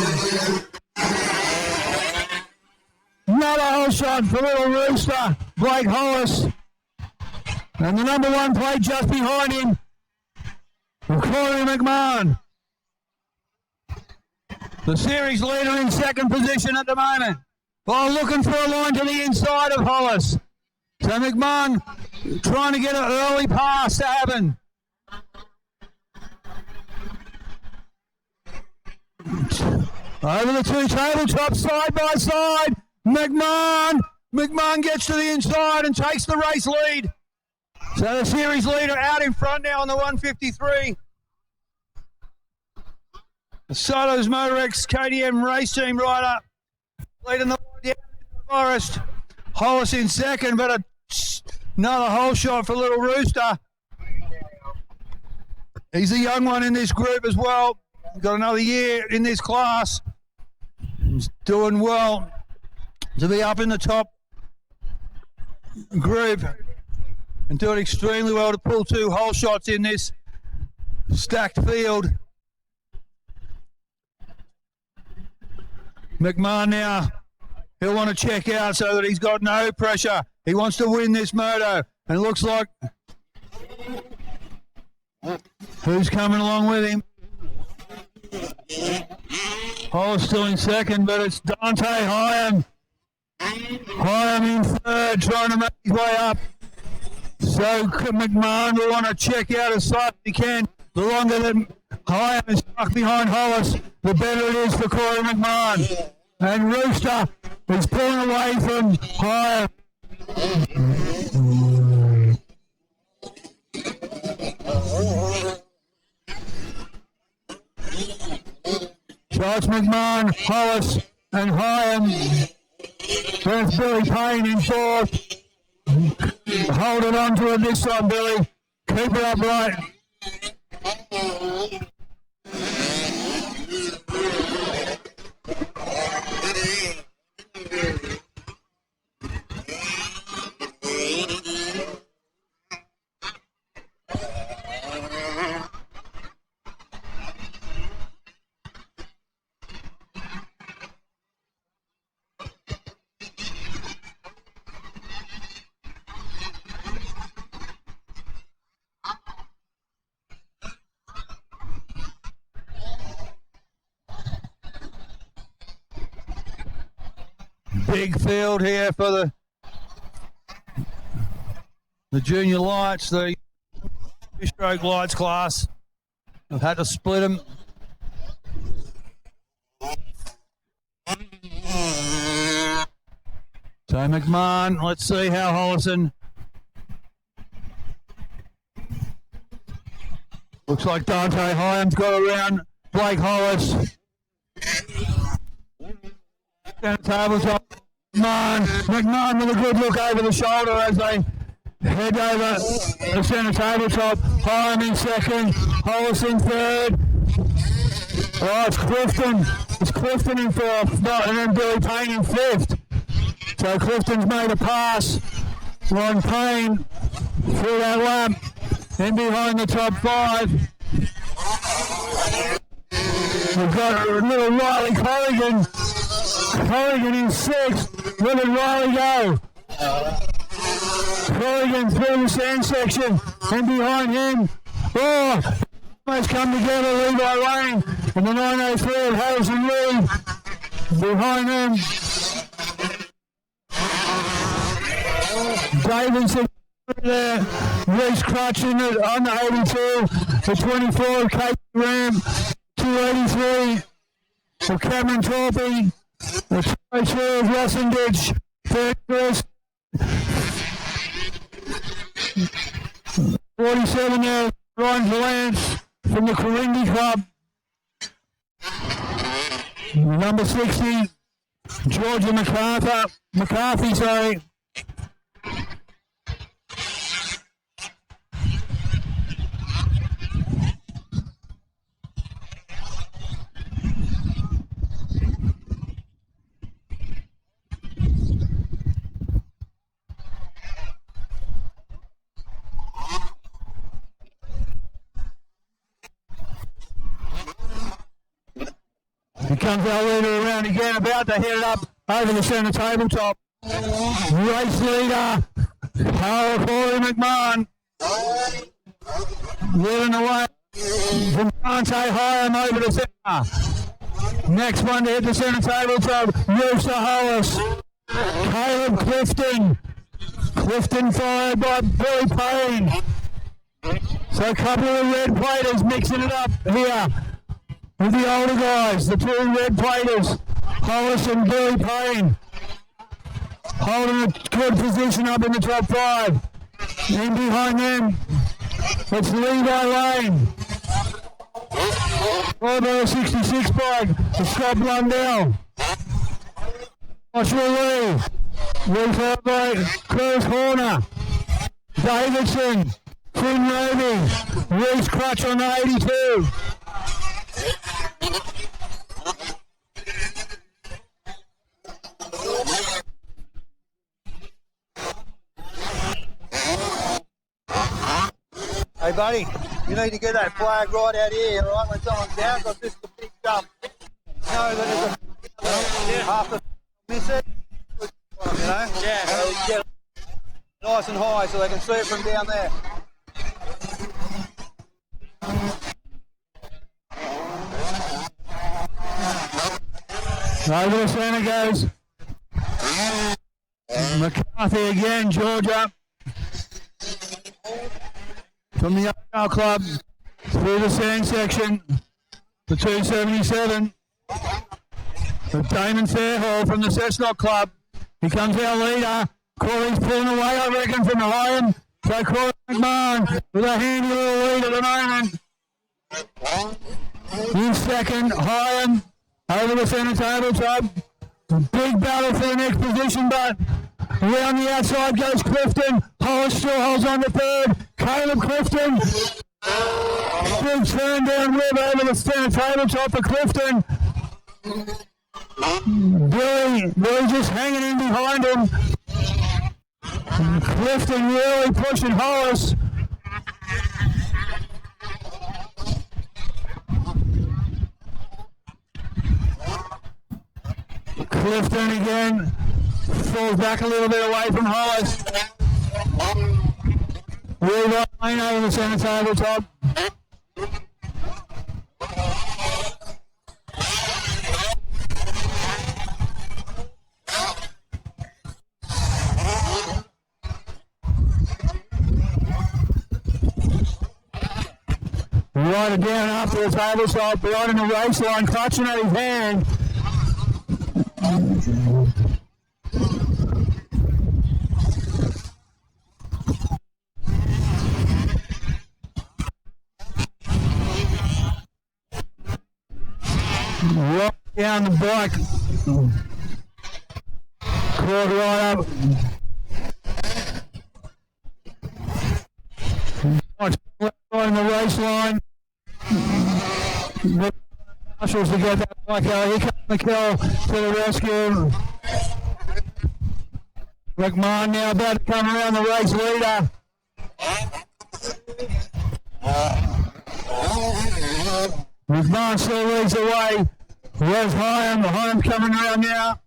Speaker 5: Another hole shot for little Rooster. Blake Hollis. And the number 1 plate just behind him. Corey McMahon, the series leader in second position at the moment, while looking for a line to the inside of Hollis. So McMahon trying to get an early pass to happen. Over the two tabletops, side by side. McMahon gets to the inside and takes the race lead. So the series leader out in front now on the 153. The Soto's Motorex KTM race team rider leading the way down the forest. Hollis in second, but another hole shot for Little Rooster. He's a young one in this group as well. Got another year in this class. He's doing well to be up in the top group and doing extremely well to pull 2 hole shots in this stacked field. McMahon now, he'll want to check out so that he's got no pressure. He wants to win this moto, and it looks like who's coming along with him? Hollis still in second, but it's Dante Hyam. Hyam in third, trying to make his way up. So McMahon will want to check out as far as he can. The longer that Hyam is stuck behind Hollis, the better it is for Corey McMahon. And Rooster is pulling away from Hyam. So it's McMahon, Hollis, and Hyam. There's Billy Payne in fourth. Hold it on to it this time, Billy. Keep it upright. Big field here for the junior lights, the 2-stroke lights class. I've had to split them. So McMahon, let's see how Hollison. Looks like Dante Hyam's got around Blake Hollis. Down the tabletop. McMahon with a good look over the shoulder as they head over the centre tabletop. Hyam in second, Hollis in third. Oh, it's Clifton. It's Clifton in fourth, and then Billy Payne in fifth. So Clifton's made a pass. Ron Payne through that lap. In behind the top 5. We've got a little Riley Corrigan. Corrigan in 6th. Where did Riley go? Corrigan through the sand section. And behind him, oh, almost come together, Levi Lane. And the 903 of Harrison Reed. Behind them, Davidson there. Reese Crutch in it on the 82. The 24 of Kate Ram. 283 of Cameron Torpy. The 22 of Rossenditch. 31st. 47 there, Ryan Valance from the Corinthi Club. Number 60, Georgia McCarthy, sorry. Here comes our leader around again, about to head it up over the centre tabletop. Race leader, Corey McMahon. Leading away from Dante Hyam over the centre. Next one to hit the centre tabletop, Rooster Hollis. Caleb Clifton. Clifton followed by Billy Payne. So a couple of red platers mixing it up here.
Speaker 8: with the older guys, the two red platers, Hollis and Billy Payne, holding a good position up in the top 5. In behind them, it's Levi Lane. Followed by a 66 bike, it's Scott Blundell. Joshua Lee, followed by Chris Horner, Davidson, Finn Roby, Reese Crutch on the 82.
Speaker 5: Hey buddy, you need to get that flag right out here, right, when someone's down, because this is a big jump. You know that it's half a miss it, you know? Yeah. So get it nice and high so they can see it from down there.
Speaker 8: Over the centre goes McCarthy again, Georgia. From the Young Club through the sand section, the 277. But Damon Fairhall from the Cessnock Club. He comes our leader. Corey's pulling away, I reckon, from the Lion. So Corey McMahon with a handy little lead at the moment. In second, Hyam over the centre tabletop. Big battle for the next position, but around the outside goes Clifton. Hollis still holds on to third. Caleb Clifton. Big turn down web over the centre tabletop for Clifton. Billy just hanging in behind him. Clifton really pushing Hollis. Clifton again falls back a little bit away from Hollis. Levi Lane over the centre tabletop. Right it down after the tabletop, right in the race line, clutching at his hand. Right down the bike. Caught right up. Right in the race line. Marshals to get that bike out. Here comes McKell to the rescue. McMahon now about to come around the race leader. McMahon still leads the way. Where's Hyam? Hyam's coming around now.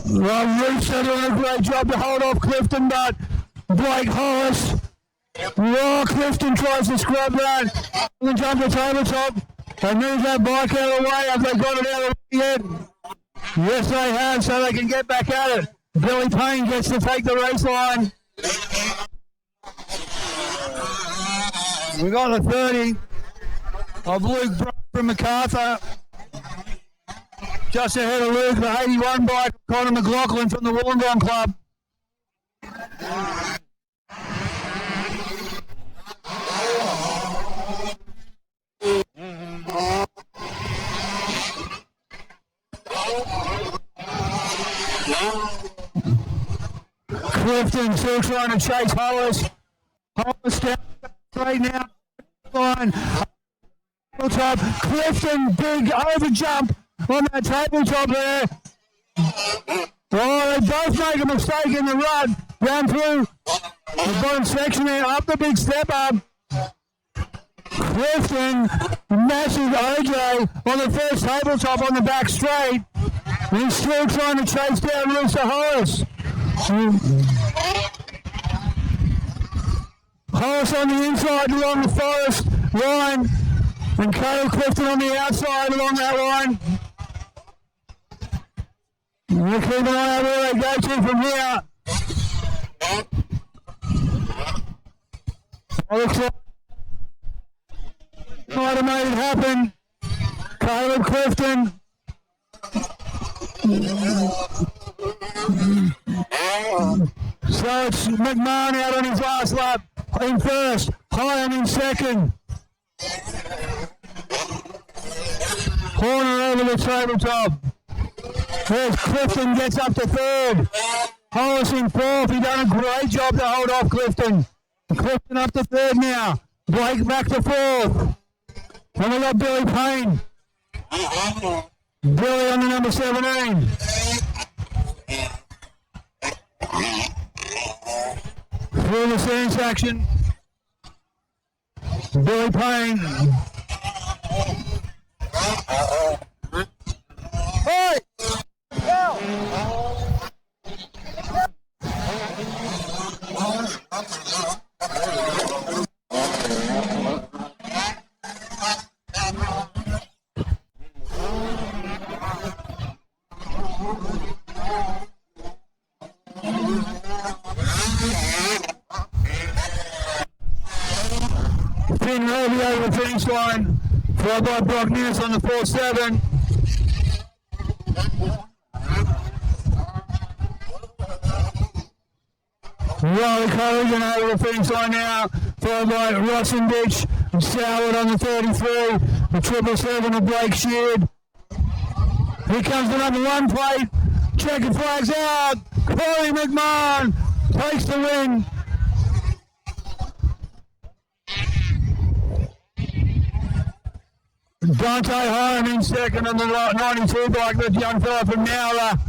Speaker 8: Roots are doing a great job to hold off Clifton, but Blake Hollis. Clifton tries to scrub that. And jump the tabletop. They move that bike out of the way. Have they got it out of the way yet? Yes, they have, so they can get back at it. Billy Payne gets to take the race line. We got the 30 of Luke Brown from MacArthur. Just ahead of Luke, the 81 bike, Connor McLaughlin from the Wollongong Club. Clifton still trying to chase Hollis. Hollis down straight now. Line. Top. Clifton, big over jump on that tabletop there. Oh, they both make a mistake in the run. Down through the bottom section there, up the big step up. Clifton, massive OJ on the first tabletop on the back straight. He's still trying to chase down Rooster Hollis. Hollis on the inside along the Forest line. And Caleb Clifton on the outside along that line. We'll keep an eye on where they go to from here.
Speaker 5: Looks like might have made it happen. Caleb Clifton. So it's McMahon out on his last lap in first, Hyam in second. Horner over the tabletop. There's Clifton gets up to third. Hollis in fourth. He done a great job to hold off Clifton. Clifton up to third now. Blake back to fourth. And we got Billy Payne. Billy on the number 17. Through the stance action. Billy Payne. Hey! Finn Roby over the finish line, followed by Brock Ness on the 4-7. Riley Colligan over the finish line now, followed by Rossendich and Soward on the 33, the 777 of Blake Sheard. Here comes the number 1 plate, checkered flags out, Corey McMahon takes the win. Dante Hyam in second on the 92 bike, the young fella from Nowra.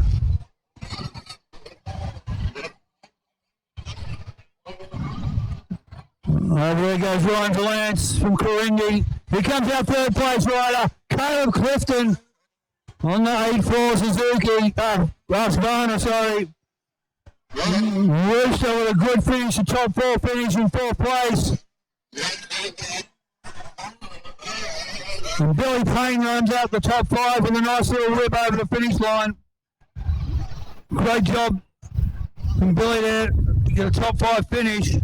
Speaker 5: Over there goes Ryan Valance from Corindy. Here comes our third place rider, Caleb Clifton on the 8-4 Suzuki. Husqvarna, sorry. Rooster with a good finish, a top 4 finish in 4th place. And Billy Payne runs out the top 5 with a nice little rip over the finish line. Great job from Billy there to get a top 5 finish.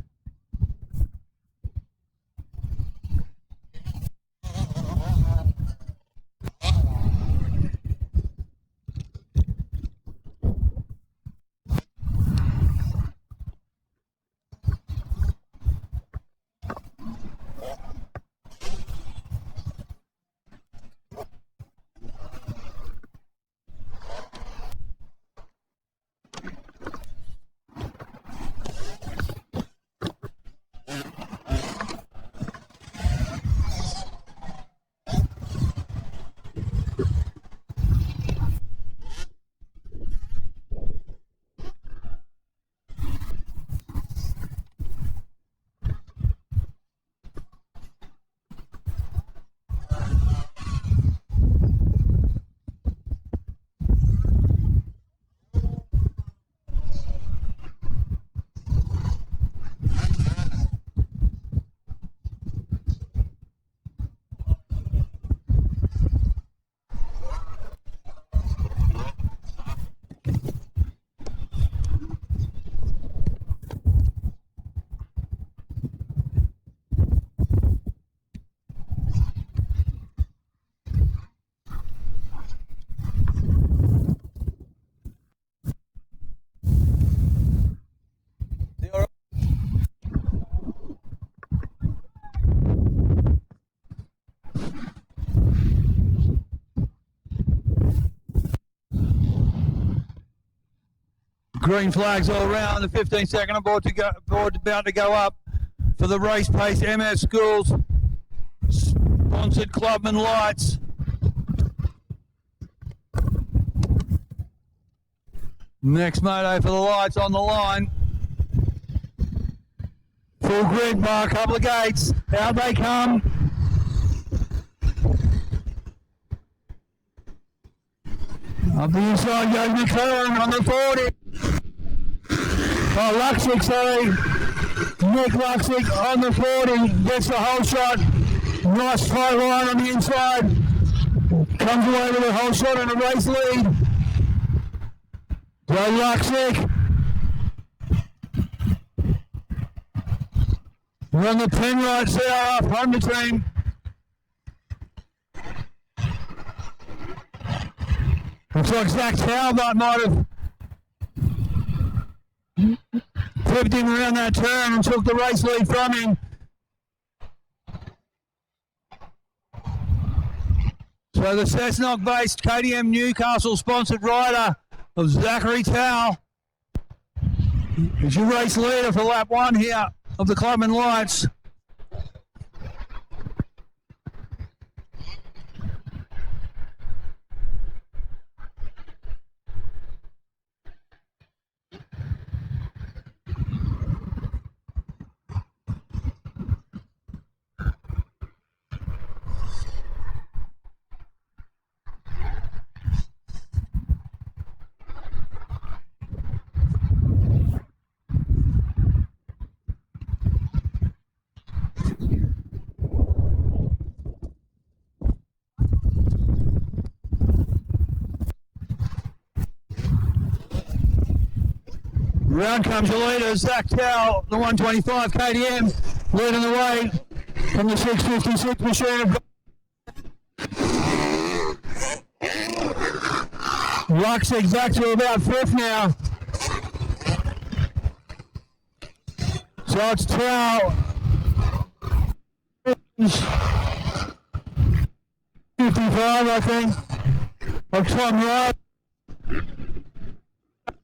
Speaker 5: Green flags all around. The 15-second board about to go up for the race pace MS Schools sponsored Clubman lights. Next moto for the lights on the line. Full grid bar, a couple of gates. Out they come. Up the inside goes McLaren on the 40. Oh, Luxick, sorry. Nick Luxick on the 40. Gets the whole shot. Nice tight line on the inside. Comes away with a whole shot and a race lead. Go Luxick. We're on the Penrite CRF Honda team. Looks like Zach Talbot might have flipped him around that turn and took the race lead from him. So the Cessnock-based KTM Newcastle sponsored rider of Zachary Towell is your race leader for lap 1 here of the Clubman Lights. Round comes your leader, Zach Towell, the 125 KTM, leading the way from the 656 machine. Luxig's back to about 5th now. So it's Towell. 55, I think, of Tom Wright.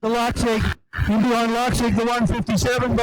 Speaker 5: The Luxig. In behind Luxig, the 157.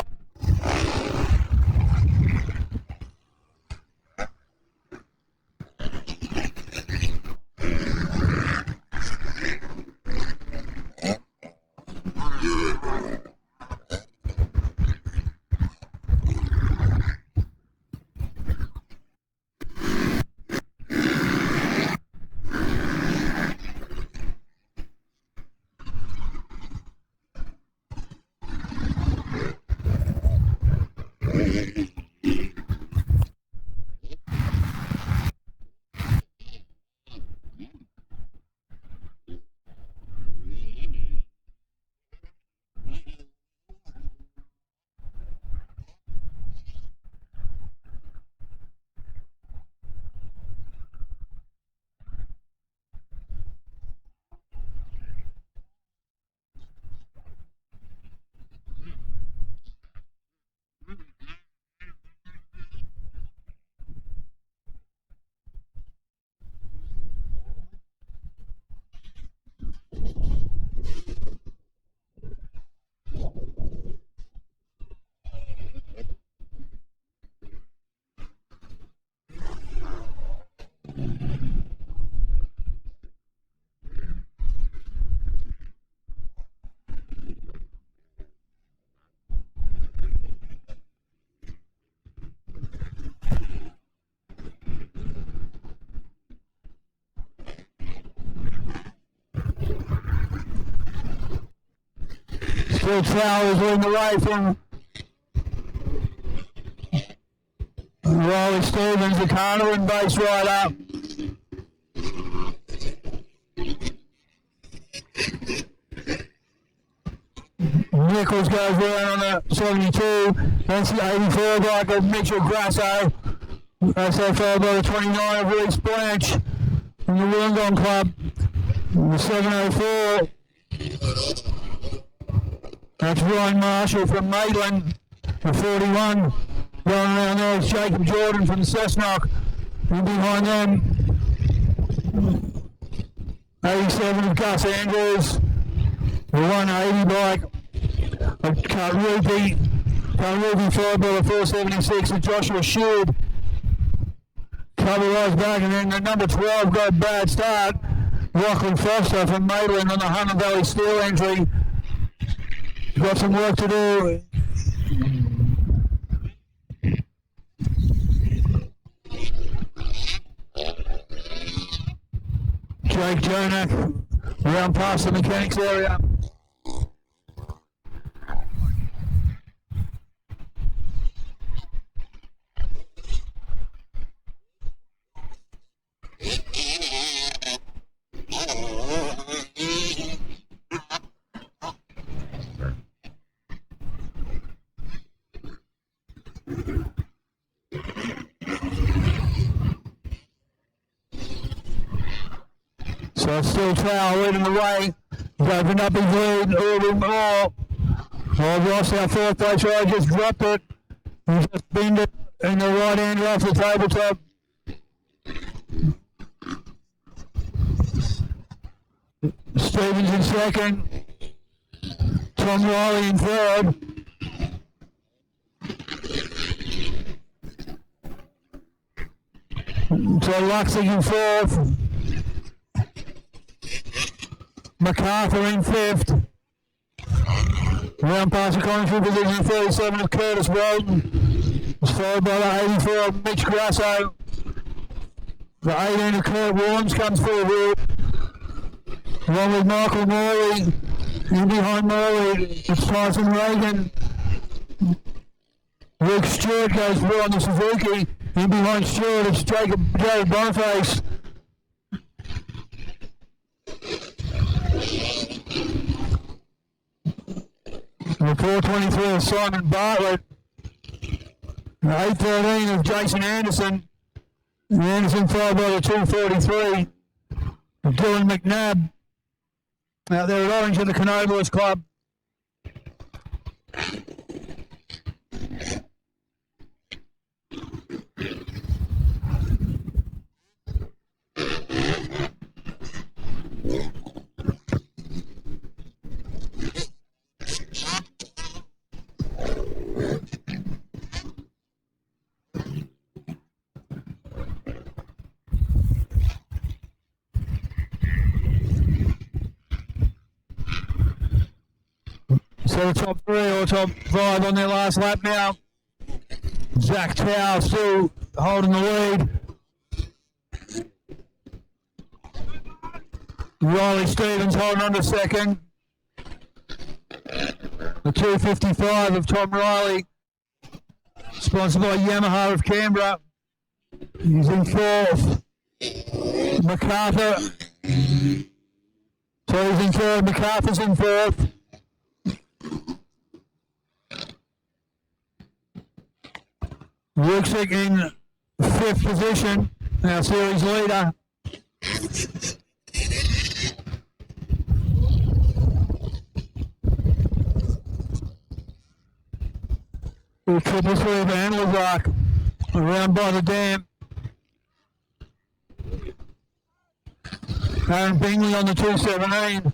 Speaker 5: Still Towell is leading the way from Riley Stevens, the Carnarvon base right up. Nichols goes round on the 72. That's the 84 guy called Mitchell Grasso. Grasso followed by the 29 of Reese Blanche from the Wollongong Club. The 704. That's Ryan Marshall from Maitland, the 41. Going around there is Jacob Jordan from the Cessnock. And behind them, 87 of Gus Andrews, the 180 bike of Karubi followed by the 476 of Joshua Sheard. Couple rows back, and then the number 12 got a bad start. Lachlan Foster from Maitland on the Hunter Valley Steel entry. Got some work to do. Jake Jonak around past the mechanics area. So it's still Trower leading the way. He's opened up his lead a little bit more. Well, Ross, our fourth place rider, just dropped it. He just binned it in the right hander off the tabletop. Stevens in second. Tom Riley in third. So Luxig in fourth. MacArthur in fifth. Round past the commentary position 37 of Curtis Walton. It's followed by the 84 of Mitch Grasso. The 18 of Kurt Worms comes forward. Along with Michael Morley. In behind Morley, it's Tyson Reagan. Luke Stewart goes through on the Suzuki. In behind Stewart, it's Jared Boniface. The 423 of Simon Bartlett. The 813 of Jason Anderson. And Anderson followed by the 243 of Dylan McNabb. Out there at Orange at the Canoblers Club. So the top three or top five on their last lap now. Zach Tow still holding the lead. Riley Stevens holding on to second. The 255 of Tom Riley, sponsored by Yamaha of Canberra. He's in fourth. MacArthur. So he's in third. MacArthur's in fourth. Ruxick in fifth position, our series leader. The 333 of Antlers around by the dam. Aaron Bingley on the 217.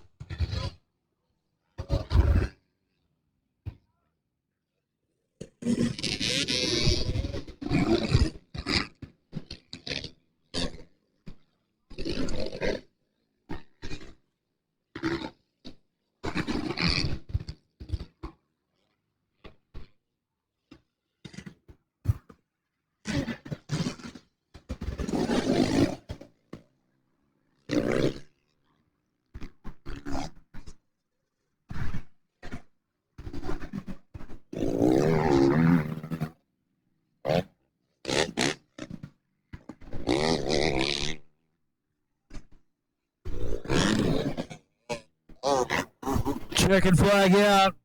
Speaker 5: Checkered flag out.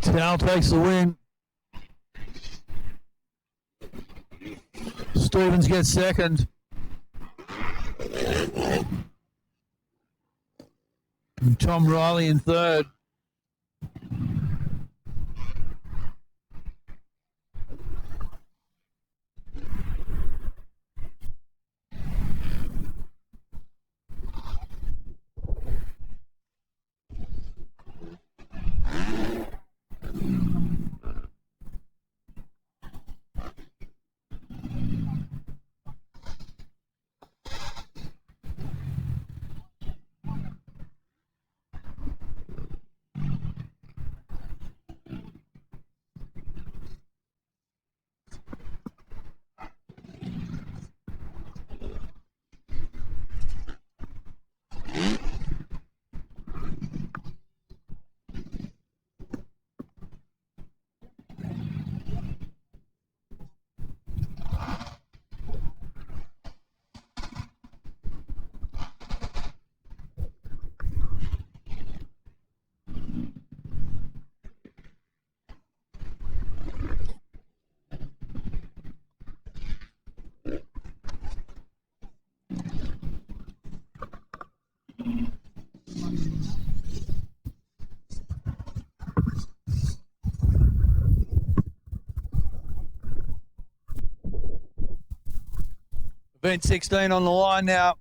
Speaker 5: Tal takes the win. Stevens gets second. And Tom Riley in third. Event 16 on the line now.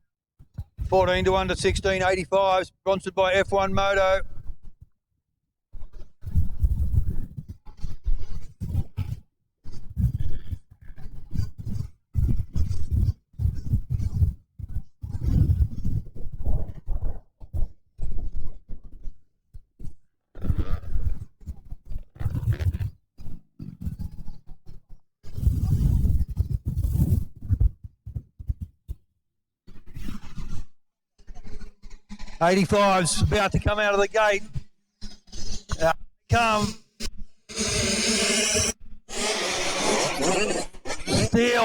Speaker 5: 14 to under 16, 85, sponsored by F1 Moto. '85's about to come out of the gate. Out they come.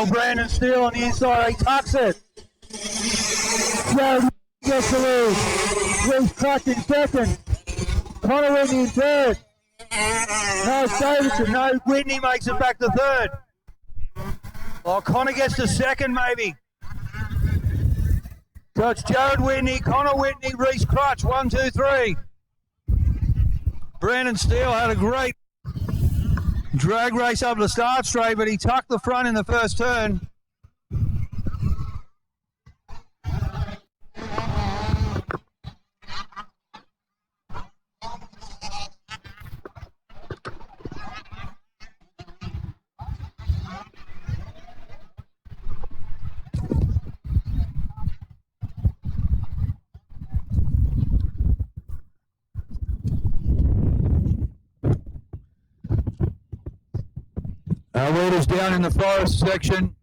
Speaker 5: Brandon Steele on the inside. He tucks it. Jared gets the lead. Reese Clutch in second. Connor Whitney in third. No, Davidson. No, Whitney makes it back to third. Oh, Connor gets to second maybe. So it's Jared Whitney, Connor Whitney, Reese Crutch, 1, 2, 3. Brandon Steele had a great drag race up the start straight, but he tucked the front in the first turn. Our leader's down in the forest section,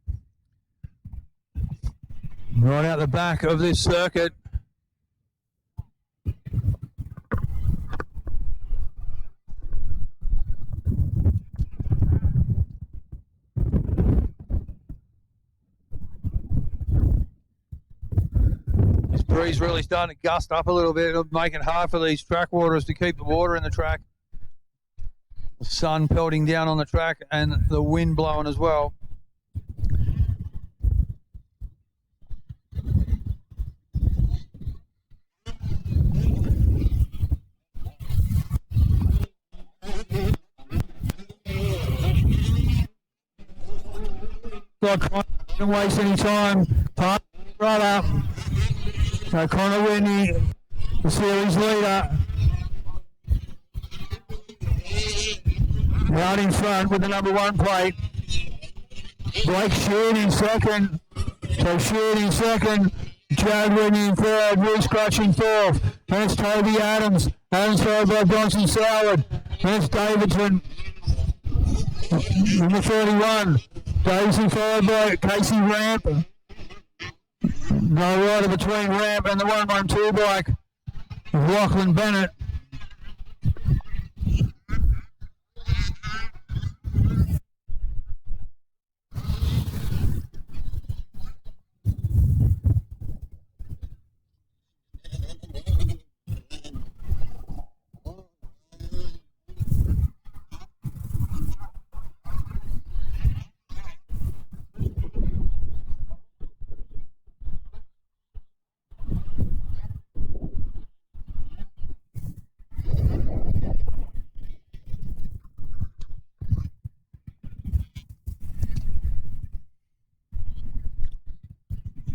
Speaker 5: right out the back of this circuit. This breeze really starting to gust up a little bit. It'll make it hard for these track waters to keep the water in the track. The sun pelting down on the track and the wind blowing as well. Don't waste any time. Time right up. So Connor Whitney, the series leader. Out in front with the number 1 plate. Blake Sheard in second. So Sheard in second. Jared Whitney in third. Reese Crutch in fourth. And it's Toby Adams. Adams followed by Bronson Soward. And it's Davidson. Number 31. Daisy followed by Casey Ramp. No rider between Ramp and the 112 bike of Lachlan Bennett.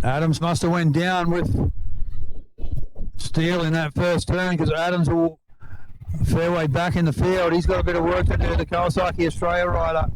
Speaker 5: Adams must have went down with Steele in that first turn because Adams will a fair way back in the field. He's got a bit of work to do, the Kawasaki Australia rider.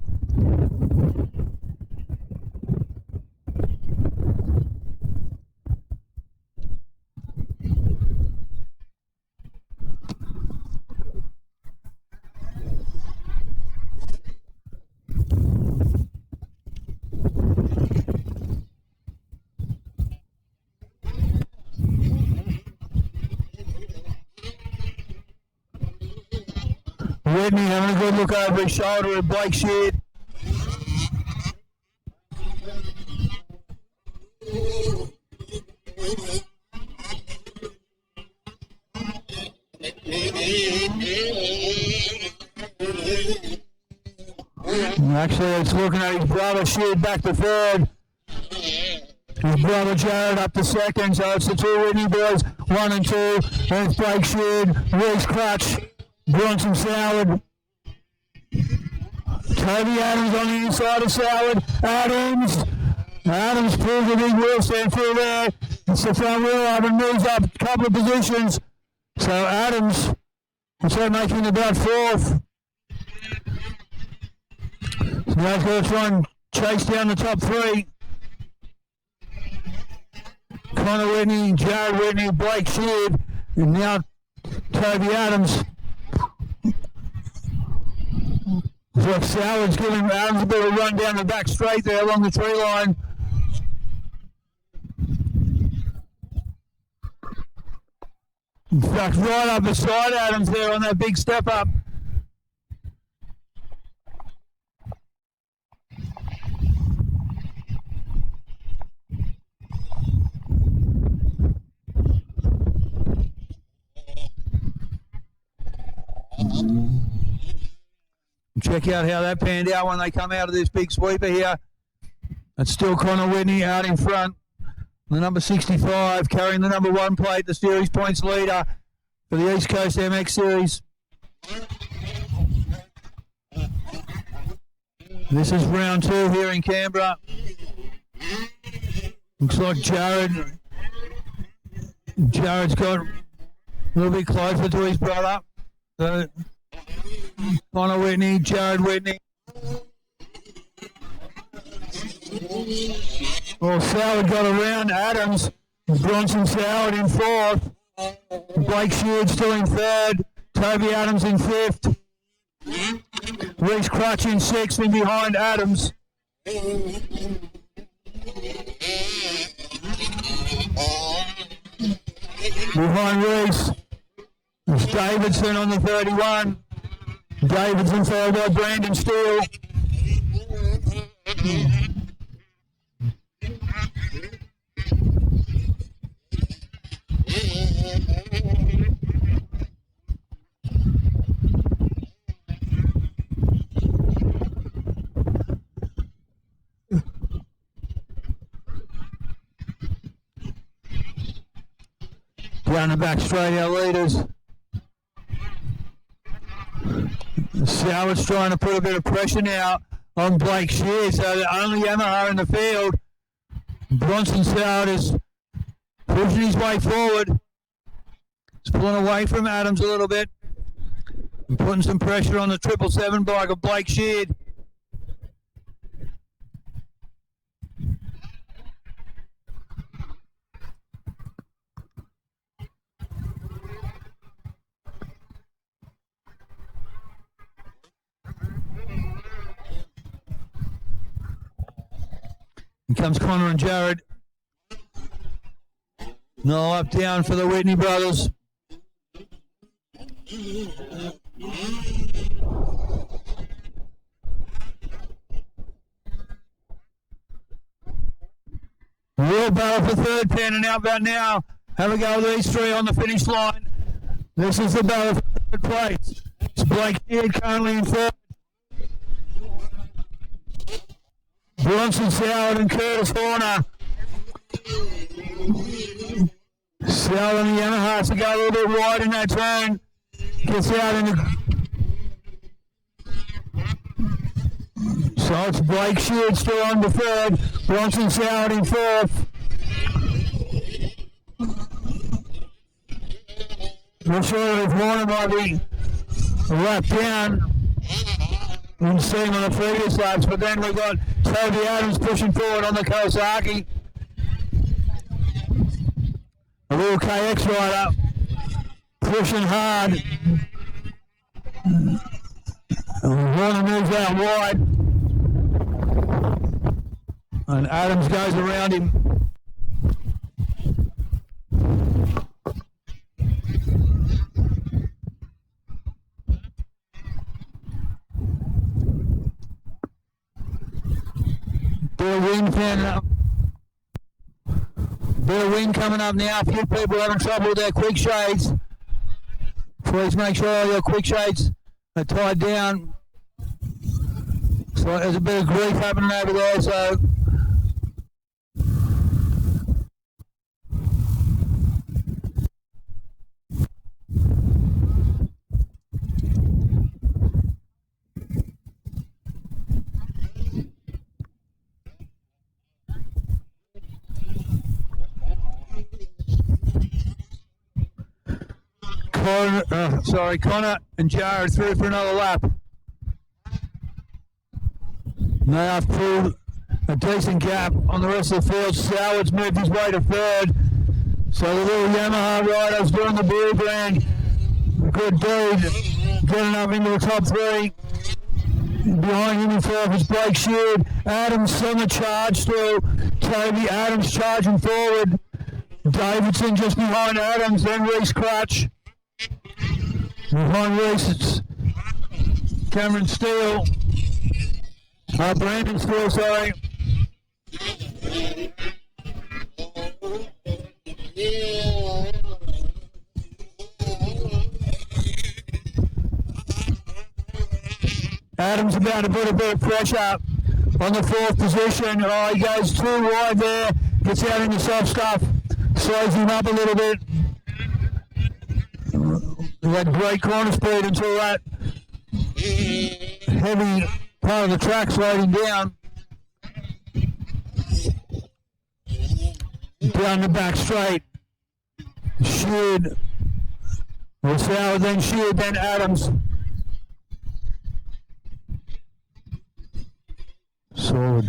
Speaker 5: Whitney having a good look over his shoulder at Blake Sheard. Actually, it's looking at his brother Sheard back to third. His brother Jared up to second, so it's the two Whitney boys, 1 and 2. And it's Blake Sheard, Reese Crutch, Bronson Soward. Toby Adams on the inside of Soward. Adams
Speaker 8: Adams pulls a big wheel stand through there. It's the front wheel up and moves up a couple of positions. So Adams, instead of making about fourth, so now he's got to try and chase down the top three. Connor Whitney, Jared Whitney, Blake Sheard, and now Toby Adams. Looks like Sallard's giving Adams a bit of a run down the back straight there along the tree line. In fact, right up beside Adams there on that big step up. Check out how that panned out when they come out of this big sweeper here. It's still Connor Whitney out in front. The number 65 carrying the number 1 plate, the series points leader for the East Coast MX Series. This is round 2 here in Canberra. Looks like Jared's got a little bit closer to his brother. So, Connor Whitney, Jared Whitney. Well, Soward got around Adams. Bronson Soward in 4th. Blake Sheard still in 3rd. Toby Adams in 5th. Reese Crutch in 6th and behind Adams. Behind Reese is Davidson on the 31. Davidson followed by Brandon Steele. Down the back straight, our leaders. Soward's trying to put a bit of pressure now on Blake Shear, so the only Yamaha in the field. Bronson Soward is pushing his way forward. He's pulling away from Adams a little bit and putting some pressure on the 777 bike of Blake Sheard. Here comes Connor and Jared. No up down for the Whitney brothers. Real battle for 3rd pen and out about now. Have a go with these 3 on the finish line. This is the battle for 3rd place. It's Blake Sheard currently in 3rd. Bronson Soward and Curtis Horner. Soward and the Yamaha to go a little bit wide in that turn. Gets out in the... So it's Blake Sheard still on the 3rd. Bronson Soward in 4th. Not sure if Horner might be a lap down. Didn't see him on the previous laps, but then we got Toby Adams pushing forward on the Kawasaki. A little KX rider pushing hard. And Warner moves out wide. And Adams goes around him. Bit of wind coming up. Bit of wind coming up now. A few people having trouble with their quick shades. Please make sure all your quick shades are tied down. So there's a bit of grief happening over there. So
Speaker 5: Connor and Jared through for another lap. Now I've pulled a decent gap on the rest of the field. Soward's moved his way to third. So the little Yamaha riders doing the blue brand. Good dude, getting up into the top three. Behind him in fourth is Blake Sheard. Adams on the charge still. Toby Adams charging forward. Davidson just behind Adams, then Reese Crutch. Behind Reese it's Cameron Steele. Brandon Steele, sorry. Adams about to put a bit of pressure on the fourth position. Oh, he goes too wide there. Gets out into soft stuff. Slows him up a little bit. He had great corner speed until that heavy part of the track slowed him down. Down the back straight. Sheard. Well, Sauer, then Sheard, then Adams. Sword.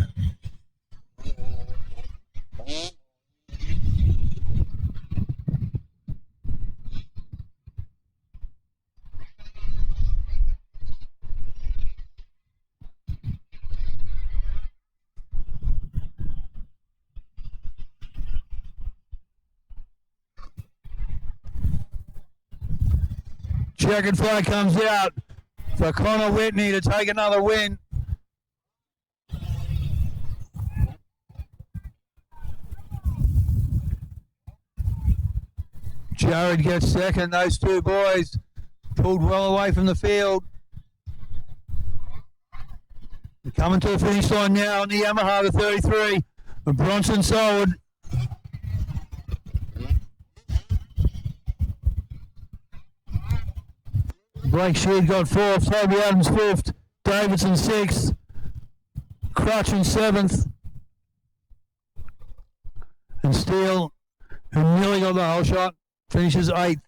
Speaker 5: Checkered flag comes out for Connor Whitney to take another win. Jared gets second. Those two boys pulled well away from the field. They're coming to a finish line now on the Yamaha, the 33 of Bronson Solwood. Blake Sheard got fourth, Toby Adams fifth, Davidson sixth, Crutch in seventh, and Steele, who nearly got the whole shot, finishes eighth.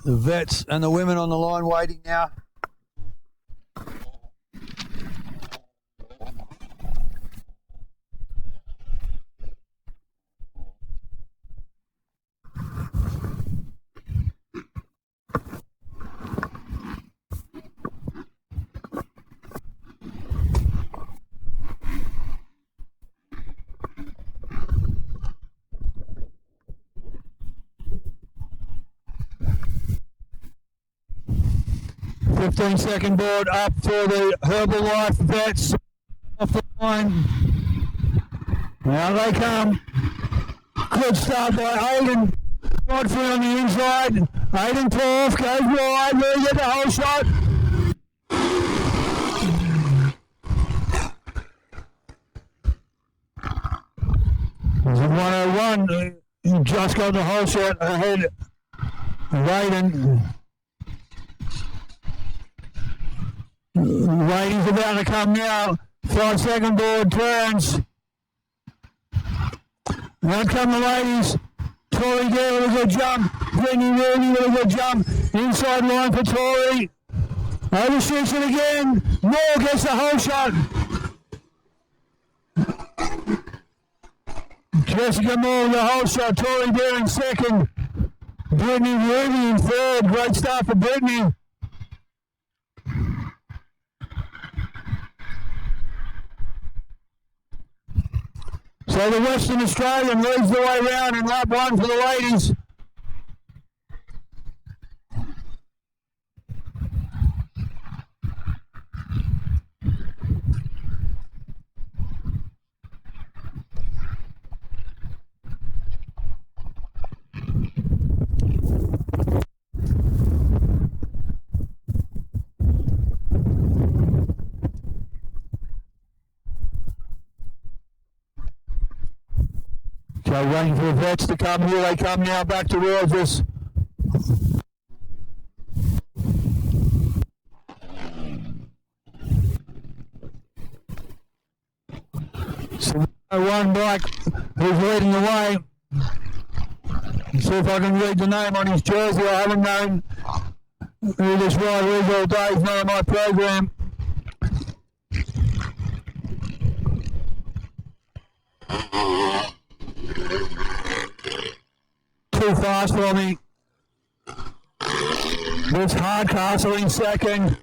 Speaker 5: The vets and the women on the line waiting now. Second board up for the Herbalife vets off the line. Now they come. Good start by Aiden. Godfrey on the inside. Aiden 12 goes wide. Will get the whole shot. There's a 101. He just got the whole shot ahead of Aiden. Ladies about to come now. 5 second board turns. Out come the ladies. Tori there with a good jump. Brittany Rooney with a good jump. Inside line for Tori. Overshoots it again. Moore gets the whole shot. Jessica Moore with the whole shot. Tori there in second. Brittany Rooney in third. Great start for Brittany. So the Western Australian leads the way round in lap one for the ladies. So waiting for the vets to come. Here they come now back towards us. So one bike who's leading the way. See if I can read the name on his jersey. I haven't known who this rider is all day. It's not on my program. Too fast for me. There's Hardcastle in second.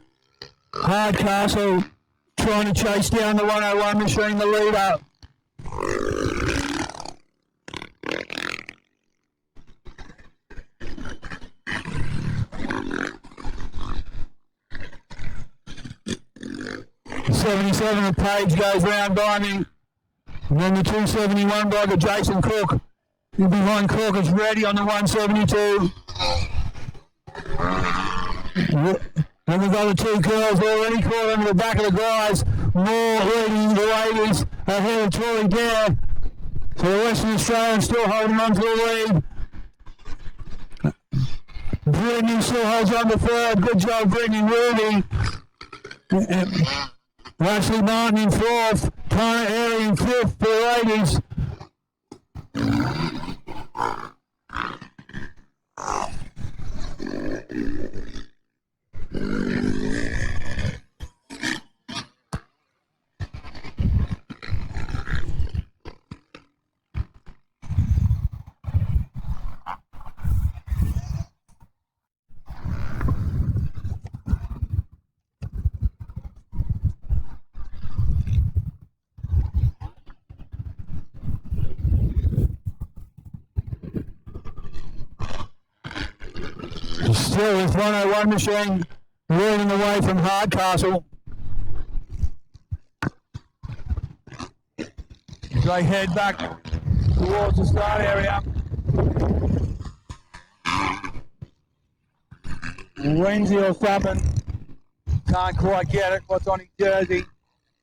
Speaker 5: Hardcastle trying to chase down the 101 machine, the leader. The 77 of Page goes round by me. And then the 271 by the Jason Cook. And behind Cook is ready on the 172. And we've got the two girls already caught under the back of the guys. More leading the ladies ahead of Tory Dare. So the Western Australians still holding on to the lead. Brittany still holds on to third. Good job, Brittany Ruby. Ashley Martin in fourth. Tana Airy in fifth for the ladies. Still with 101 machine leading away from Hardcastle. As they head back towards the start area. Wendy or something. Can't quite get it. What's on his jersey?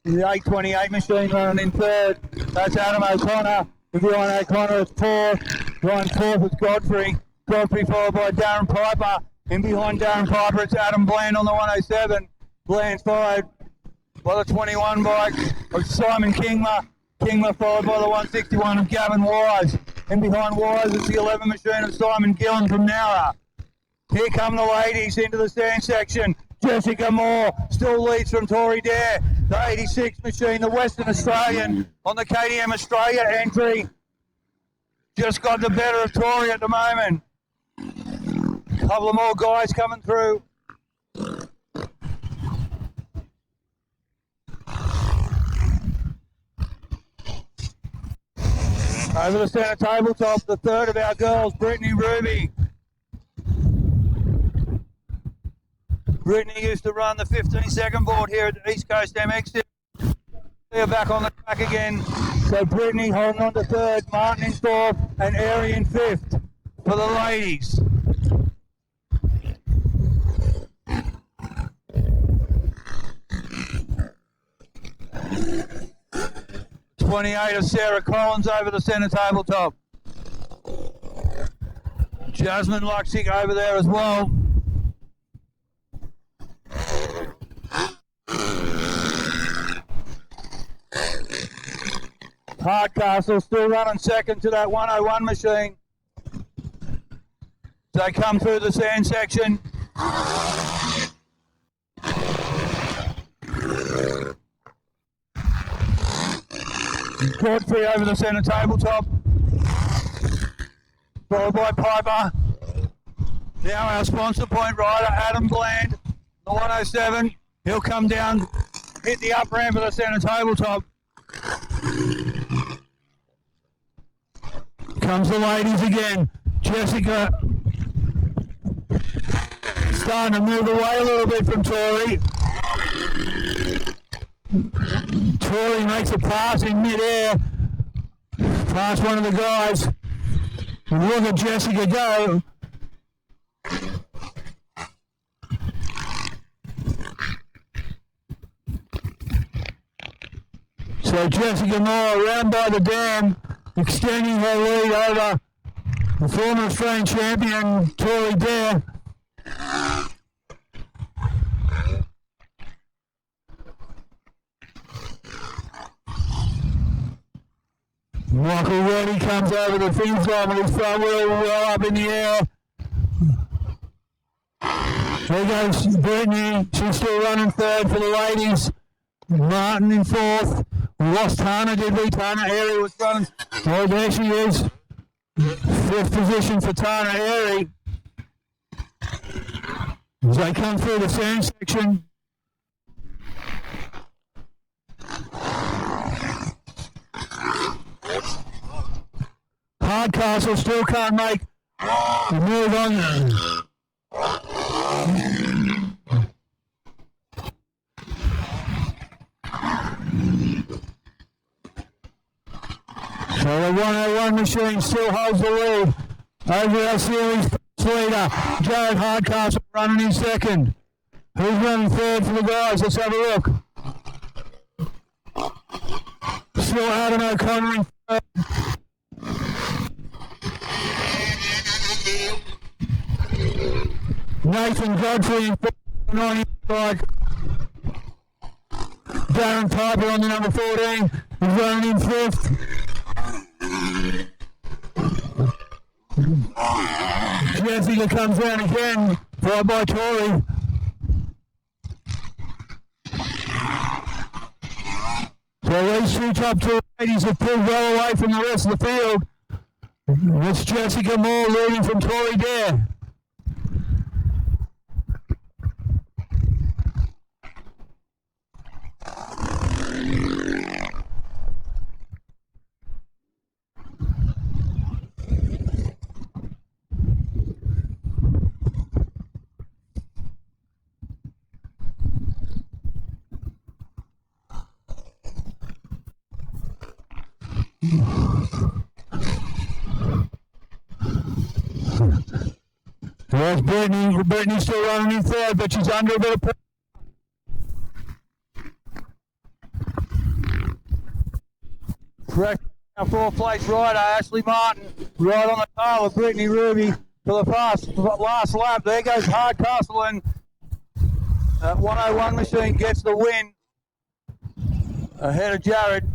Speaker 5: The 828 machine running in third. That's Adam O'Connor. If you're on O'Connor, it's fourth. Ryan fourth is Godfrey. Godfrey followed by Darren Piper. In behind Darren Piper, it's Adam Bland on the 107. Bland followed by the 21 bike of Simon Kingma. Kingma followed by the 161 of Gavin Wise. In behind Wise, it's the 11 machine of Simon Gillen from Nowra. Here come the ladies into the stand section. Jessica Moore still leads from Tory Dare. The 86 machine, the Western Australian on the KTM Australia entry. Just got the better of Tory at the moment. Couple of more guys coming through. Over the centre tabletop, the third of our girls, Brittany Ruby. Brittany used to run the 15-second board here at the East Coast MX. They're back on the track again. So Brittany holding on to third, Martin in fourth, and Airy in fifth for the ladies. 28 of Sarah Collins over the centre tabletop. Jasmine Luxick over there as well. Hardcastle still running second to that 101 machine. They come through the sand section. Godfrey over the centre tabletop. Followed by Piper. Now our sponsor point rider, Adam Bland, the 107. He'll come down, hit the up ramp of the centre tabletop. Comes the ladies again. Jessica starting to move away a little bit from Tory. Tory makes a pass in mid-air. Past one of the guys. And look at Jessica go. So Jessica Moore around by the dam.
Speaker 8: extending her lead over the former Australian champion, Tori Dare. Michael Reddy comes over the finish line with his front wheel well up in the air. There goes Brittany. She's still running third for the ladies. Martin in fourth. We lost Tana, did we? Tana Airy was running. Oh, there she is. Fifth position for Tana Airy. As they come through the sand section. Hardcastle still can't make the move on. So the 101 machine still holds the lead over our series leader, Jared Hardcastle, running in second. Who's running third for the guys? Let's have a look. Still Adam O'Connor in third. Nathan Godfrey in fourth, on his side. Darren Piper on the number 14 is running in fifth. Jessica comes round again, followed by Tori. So these two top two ladies have pulled well away from the rest of the field. It's Jessica Moore leading from Tori Dare. There's Brittany. Brittany's still running in third, but she's under a bit of pressure. Correct. Our fourth place rider, Ashley Martin, right on the tail of Brittany Ruby for the last lap. There goes Hardcastle, and that 101 machine gets the win ahead of Jared.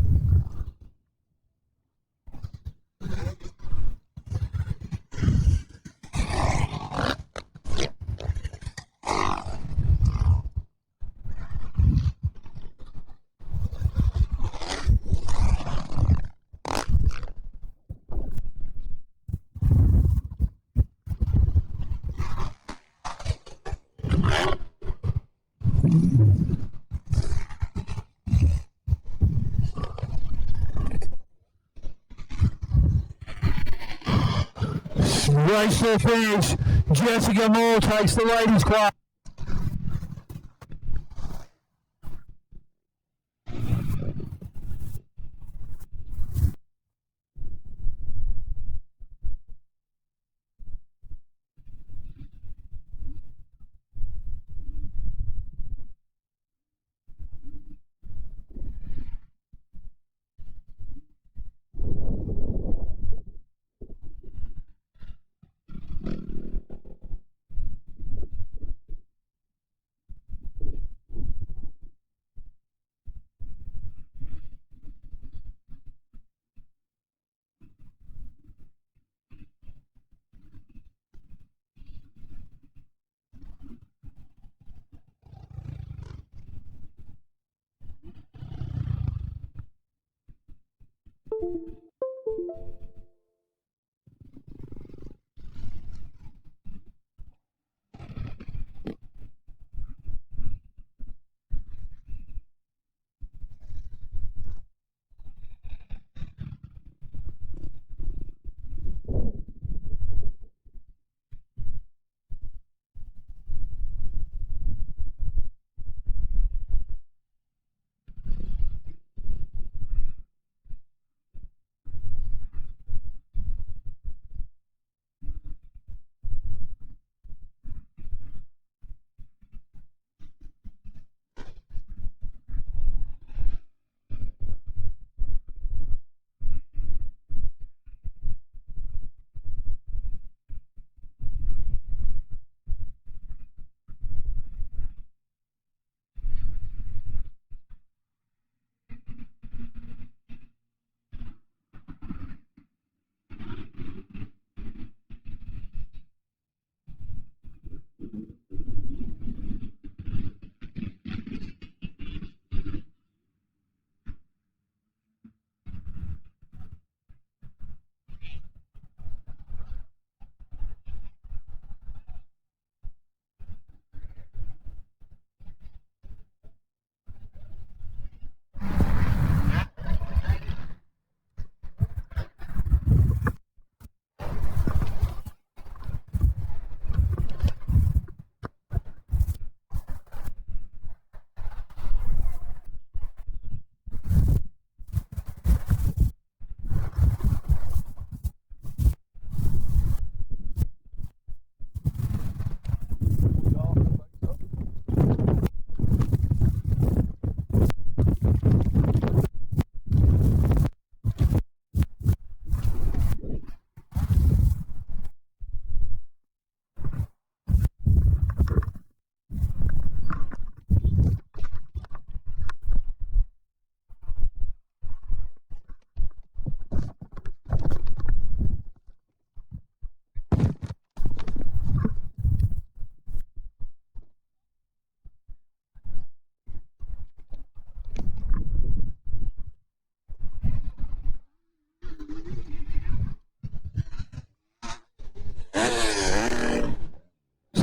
Speaker 8: Race to finish. Jessica Moore takes the ladies' class.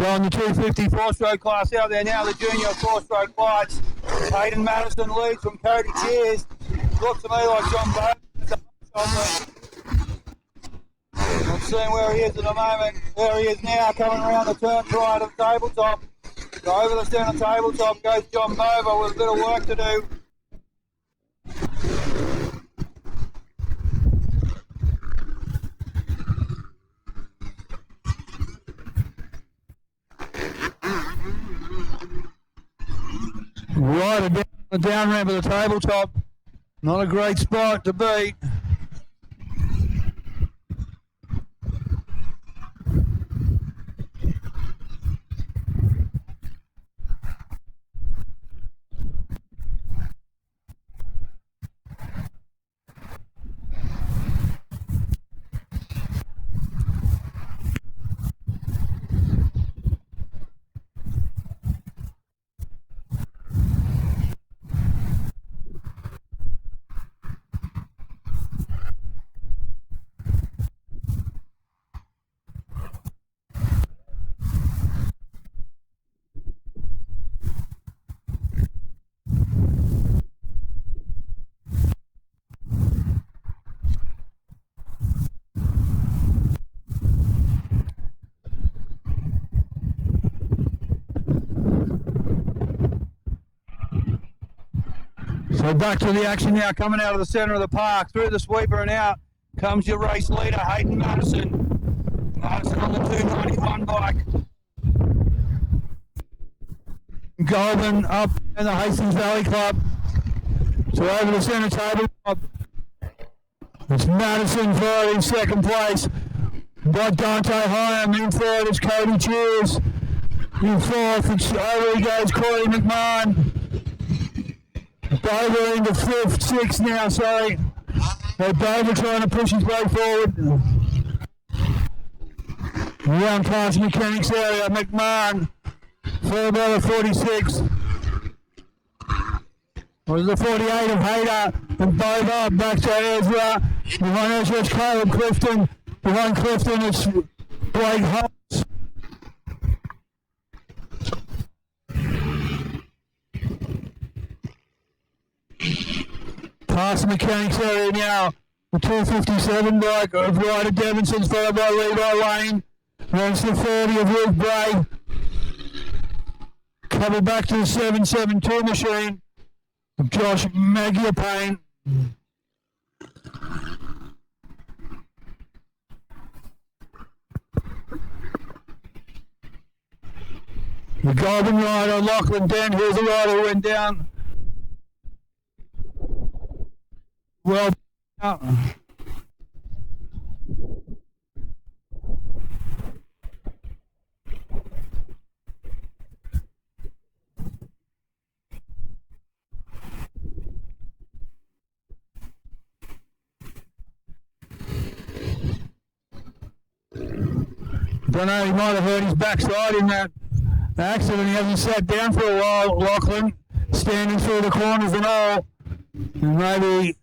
Speaker 5: So in the 250 four-stroke class out there now, the junior four-stroke lights. Hayden Madison leads from Cody Cheers. Looks to me like John Bowden. Not seeing where he is at the moment. There he is now, coming around the turn right of tabletop. So over the centre tabletop goes John Bova with a bit of work to do. Right down the down ramp of the tabletop. Not a great spot to be. So back to the action now, coming out of the centre of the park, through the sweeper and out comes your race leader, Hayden Madison. Madison on the 291 bike. Goulburn up in the Hastings Valley Club. So over the centre tabletop, it's Madison third in second place. Got Dante Hyam in third, it's Cody Cheers. In fourth, it's over he goes Corey McMahon. Dover into fifth, sixth now, sorry. Dover trying to push his way forward. Around past Mechanics area, McMahon, Fairbairn 46. Was the 48 of Hayter and Dover back to Ezra. Behind Ezra it's Caleb Clifton. Behind Clifton it's Blake Hobbs. Past the Mechanics area now, the 257 bike of Ryder Devinson's followed by Levi Lane. Then it's the 30 of Luke Bray. Coming back to the 772 machine of Josh Magiapane. The Golden Rider, Lachlan Den, here's the rider who went down. Well, don't know, he might have hurt his backside in that accident. He hasn't sat down for a while, Lachlan, standing through the corners and all. And maybe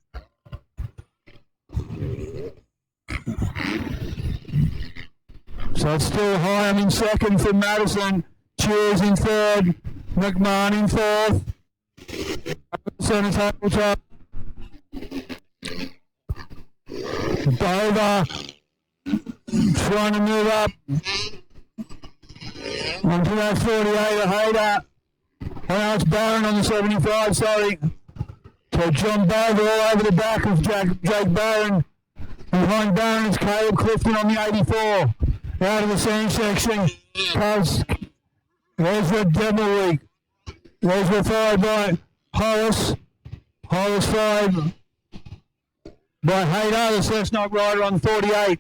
Speaker 5: so it's still Hyam in second for Madison. Cheers in third. McMahon in fourth. Centre tabletop. Dover trying to move up onto that 48 of Hayter. Now it's Barron on the 75, sorry. So John Dover all over the back of Jake Barron. Behind Barron is Caleb Clifton on the 84. Out of the same section comes Ezra Demerwick. Ezra followed by Hollis. Hollis followed by Hayter, the Cessnock rider on 48.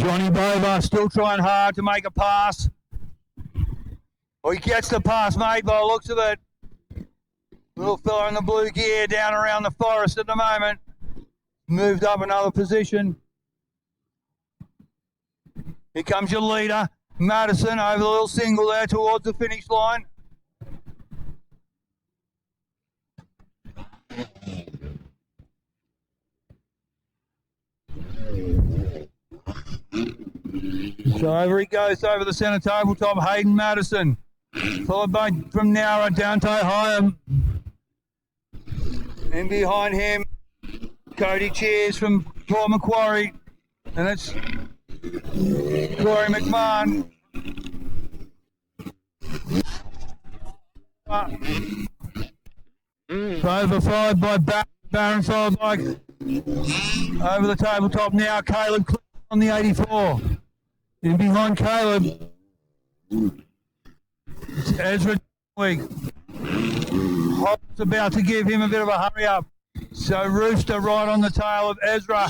Speaker 5: Johnny Bover still trying hard to make a pass. Well, he gets the pass made by the looks of it. Little fella in the blue gear down around the forest at the moment. Moved up another position. Here comes your leader, Madison, over the little single there towards the finish line. So over he goes over the centre tabletop, Hayden Madison. Followed by from Nowra, Dante Hyam. And behind him, Cody Cheers from Port Macquarie. And it's Corey McMahon. Over followed by Barron, followed by over the tabletop now, Caleb on the 84. In behind Caleb, it's Ezra Week. Hobbs about to give him a bit of a hurry up. So Rooster right on the tail of Ezra.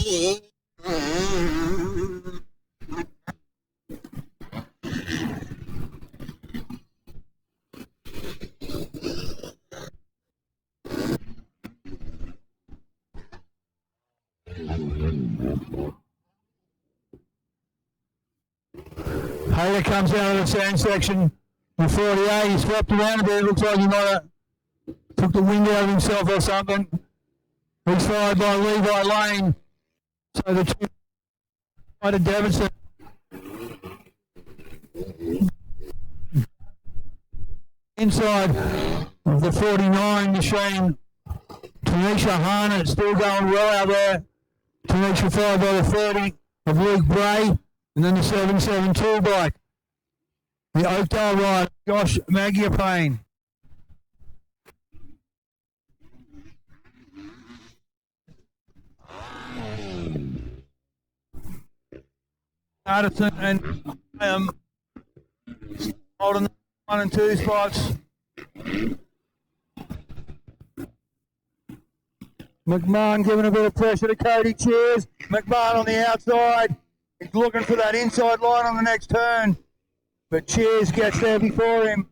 Speaker 5: Hayter comes out of the sand section with 48. He swept around a bit. Looks like he might have took the wind out of himself or something. He's followed by Levi Lane. So the two to Davidson. Inside of the 49 machine, Tanisha Harnett still going well out there. Tanisha followed by the 30 of Luke Bray. And then the 772 bike. The Oakdale ride, Josh Magiapane. Addison and holding the 1 and 2 spots. McMahon giving a bit of pressure to Cody Cheers. McMahon on the outside. He's looking for that inside line on the next turn. But Cheers gets there before him.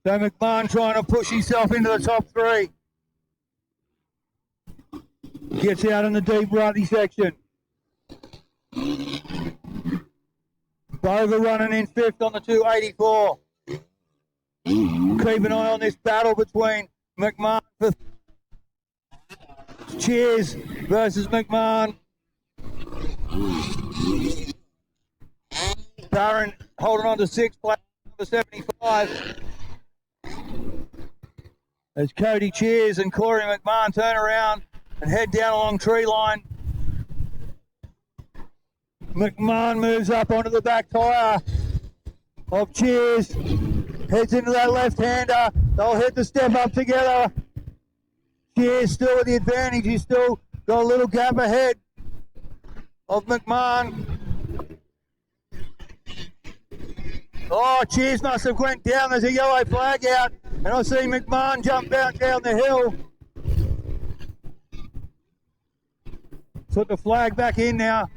Speaker 5: So McMahon trying to push himself into the top 3. Gets out in the deep righty section. Bover running in 5th on the 284. Keep an eye on this battle between McMahon for Cheers versus McMahon. Barron holding on to 6th place, number 75. As Cody Cheers and Corey McMahon turn around and head down along tree line. McMahon moves up onto the back tyre of Cheers. Heads into that left-hander. They'll hit the step up together. Cheers still with the advantage. He's still got a little gap ahead of McMahon. Oh, Cheers must have went down. There's a yellow flag out. And I see McMahon jump out down the hill. Put the flag back in now.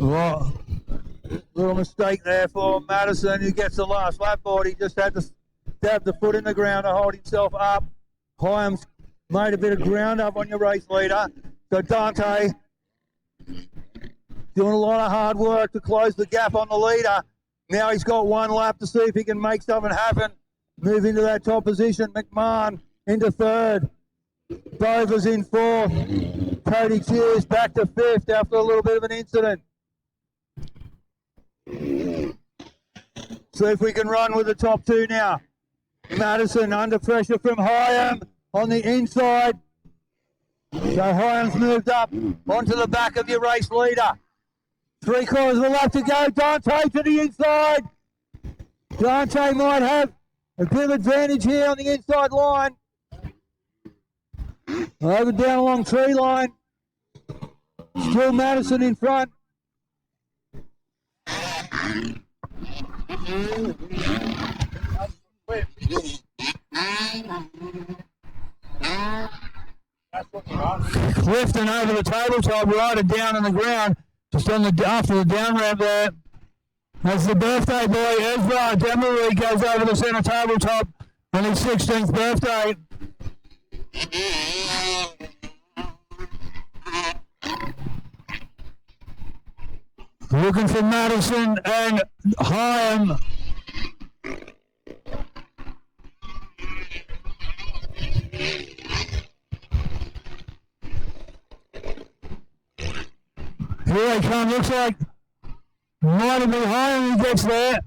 Speaker 5: Oh, little mistake there for Madison, who gets the last lap board. He just had to stab the foot in the ground to hold himself up. Hyams made a bit of ground up on your race leader. So Dante doing a lot of hard work to close the gap on the leader. Now he's got 1 lap to see if he can make something happen. Move into that top position. McMahon into 3rd. Bover's in 4th. Cody Cheers back to 5th after a little bit of an incident. See if we can run with the top 2 now. Madison under pressure from Hyam on the inside. So Hyam's moved up onto the back of your race leader. 3/4 of a lap to go. Dante to the inside. Dante might have a bit of advantage here on the inside line. Over down along tree line. Still Madison in front. Clifton over the tabletop, rider down on the ground, just on the after the down ramp there. That's the birthday boy, Ezra Demery, goes over the centre tabletop on his 16th birthday. Looking for Madison and Hyam. Here they come, looks like might have been Hyam who gets there.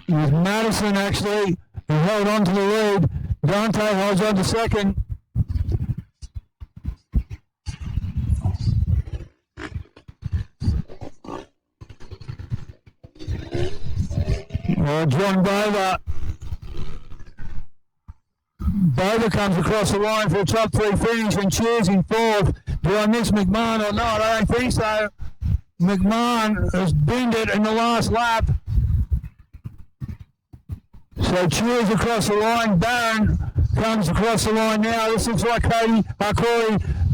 Speaker 5: With Madison actually, who held on to the lead. Dante holds on to second. John Bover. Bover comes across the line for a top 3 finish and cheers in 4th. Do I miss McMahon or not? I don't think so. McMahon has binned it in the last lap. So cheers across the line. Barron comes across the line now. This looks like Corey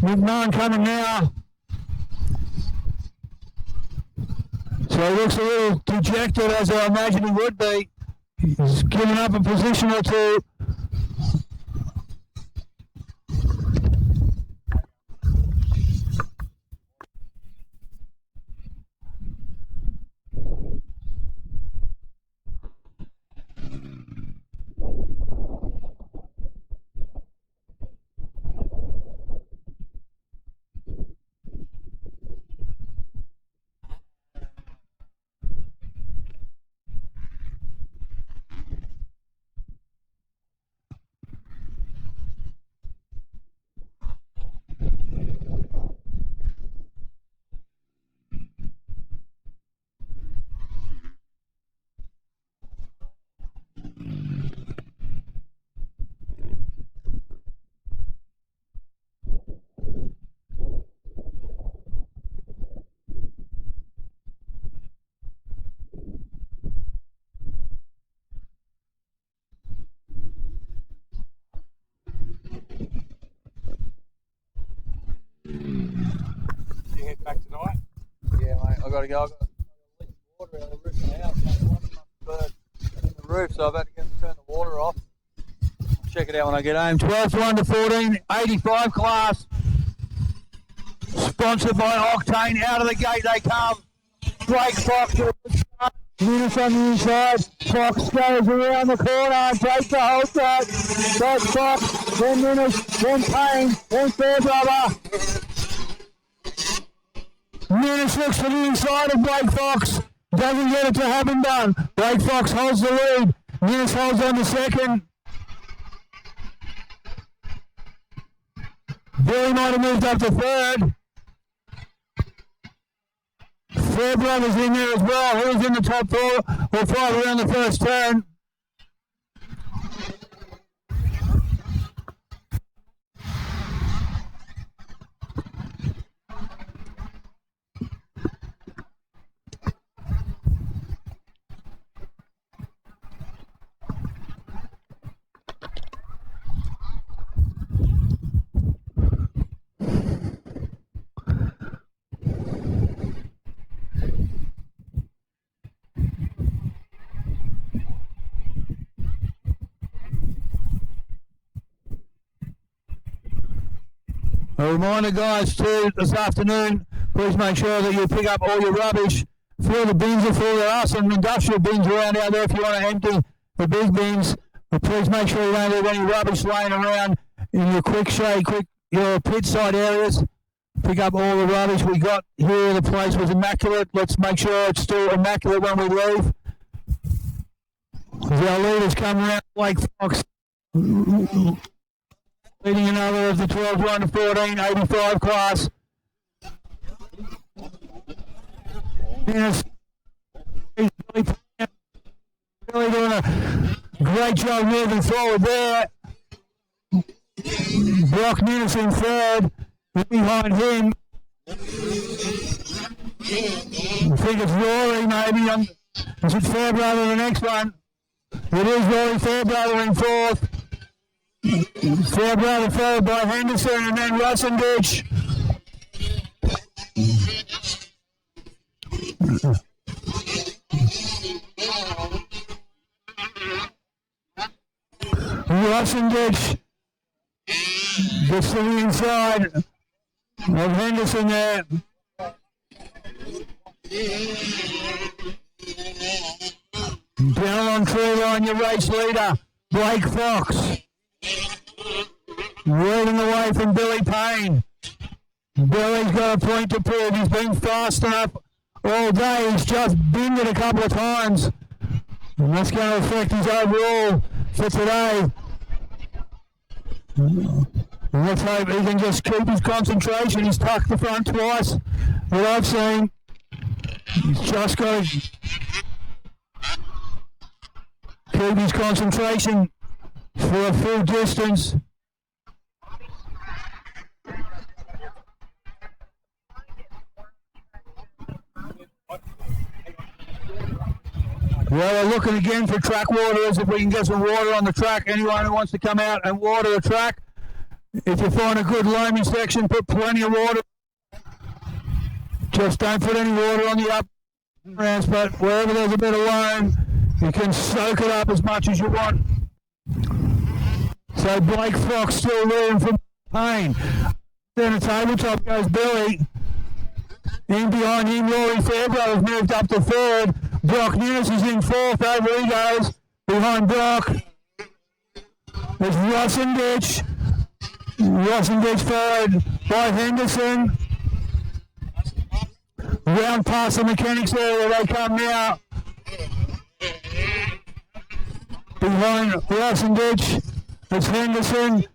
Speaker 5: McMahon coming now. So he looks a little dejected, as I imagine he would be. He's given up a position or two. I've got to go. I've got to leak water out of the roof of the house. One of my birds in the roof, so I've had to get them to turn the water off. I'll check it out when I get home. 12-1 to 14, 85 class. Sponsored by Octane. Out of the gate they come. Blake Fox to the start. Minutes on the inside. Fox goes around the corner and takes the whole shot. That's Fox, then Minutes, then Payne, then Fairbrother. Minutes looks to the inside of Blake Fox. Doesn't get it to happen done. Blake Fox holds the lead. Minutes holds on to second. Billy might have moved up to third. Fairbrother's in there as well. Who's in the top 4 or 5 around the first turn? A reminder, guys, too, this afternoon, please make sure that you pick up all your rubbish. Fill the bins are full. There are some industrial bins around out there if you want to empty the big bins. But please make sure you don't leave any rubbish laying around in your your pit side areas. Pick up all the rubbish we got here. The place was immaculate. Let's make sure it's still immaculate when we leave. As our leaders come around, Blake Fox leading another of the 12-1 to 14, 85 class. Yes. He's really doing a great job moving forward there. Brock Ninnis in third. Behind him, I think it's Rory maybe. Is it Fairbrother the next one? It is Rory Fairbrother in fourth.
Speaker 8: Fairbairn followed by Henderson and then Russenditch. Russenditch gets to the inside of Henderson there. Down on tree line, your race leader, Blake Fox. Riding away from Billy Payne. Billy's got a point to prove. He's been fast enough all day. He's just binged it a couple of times. And that's going to affect his overall for today. Let's hope he can just keep his concentration. He's tucked the front twice. What I've seen, he's just got to keep his concentration for a full distance. Well, we're looking again for track waterers. If we can get some water on the track, anyone who wants to come out and water the track, if you find a good loamy section, put plenty of water. Just don't put any water on the up ramps, but wherever there's a bit of loam, you can soak it up as much as you want. So Blake Fox still leading from Payne. Then a tabletop goes Billy. In behind him, Rory Fairbrother has moved up to third. Brock Nunes is in fourth. Over he goes. Behind Brock is Russenditch. Russenditch followed by Henderson. Round past the mechanics area they come now. Behind Russenditch is Henderson.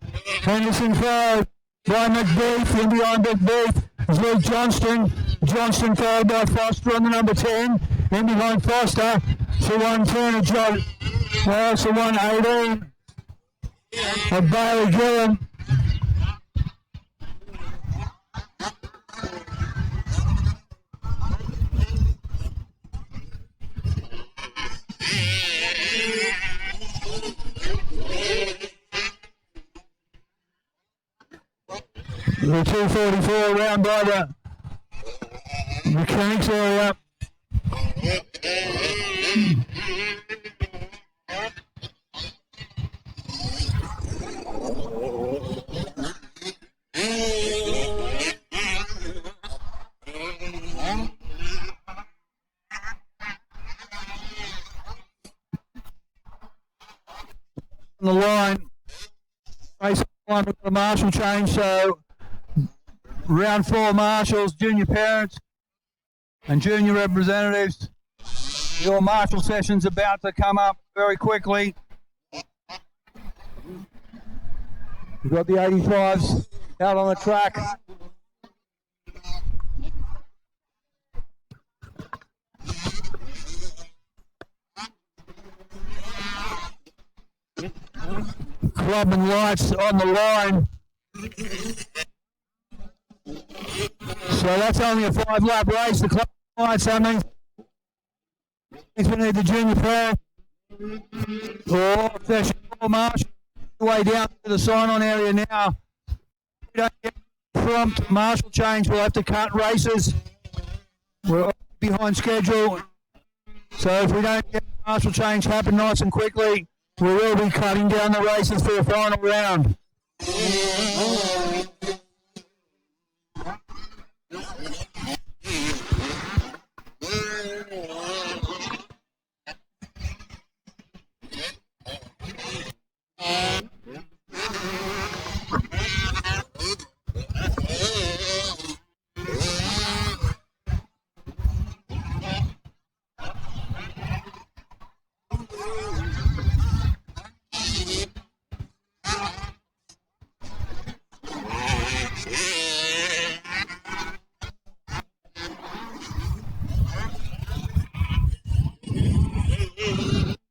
Speaker 8: Henderson followed by McBeef. In behind McBeef is Luke Johnston. Johnston followed by Foster on the number 10. In behind Foster, so 110 of John. So 118 of Bailey Gillen. The 244 round by the mechanics area. On the line, race one with the marshal change, so round 4 marshals, junior parents and junior representatives. Your marshal session's about to come up very quickly. We've got the 85s out on the track. Club and lights on the line. So that's only a 5-lap race. The club and lights, that means we need the junior parent or session 4 marshal way down to the sign-on area now. If we don't get prompt marshal change, we'll have to cut races. We're behind schedule. So if we don't get marshal change happen nice and quickly, we will be cutting down the races for the final round.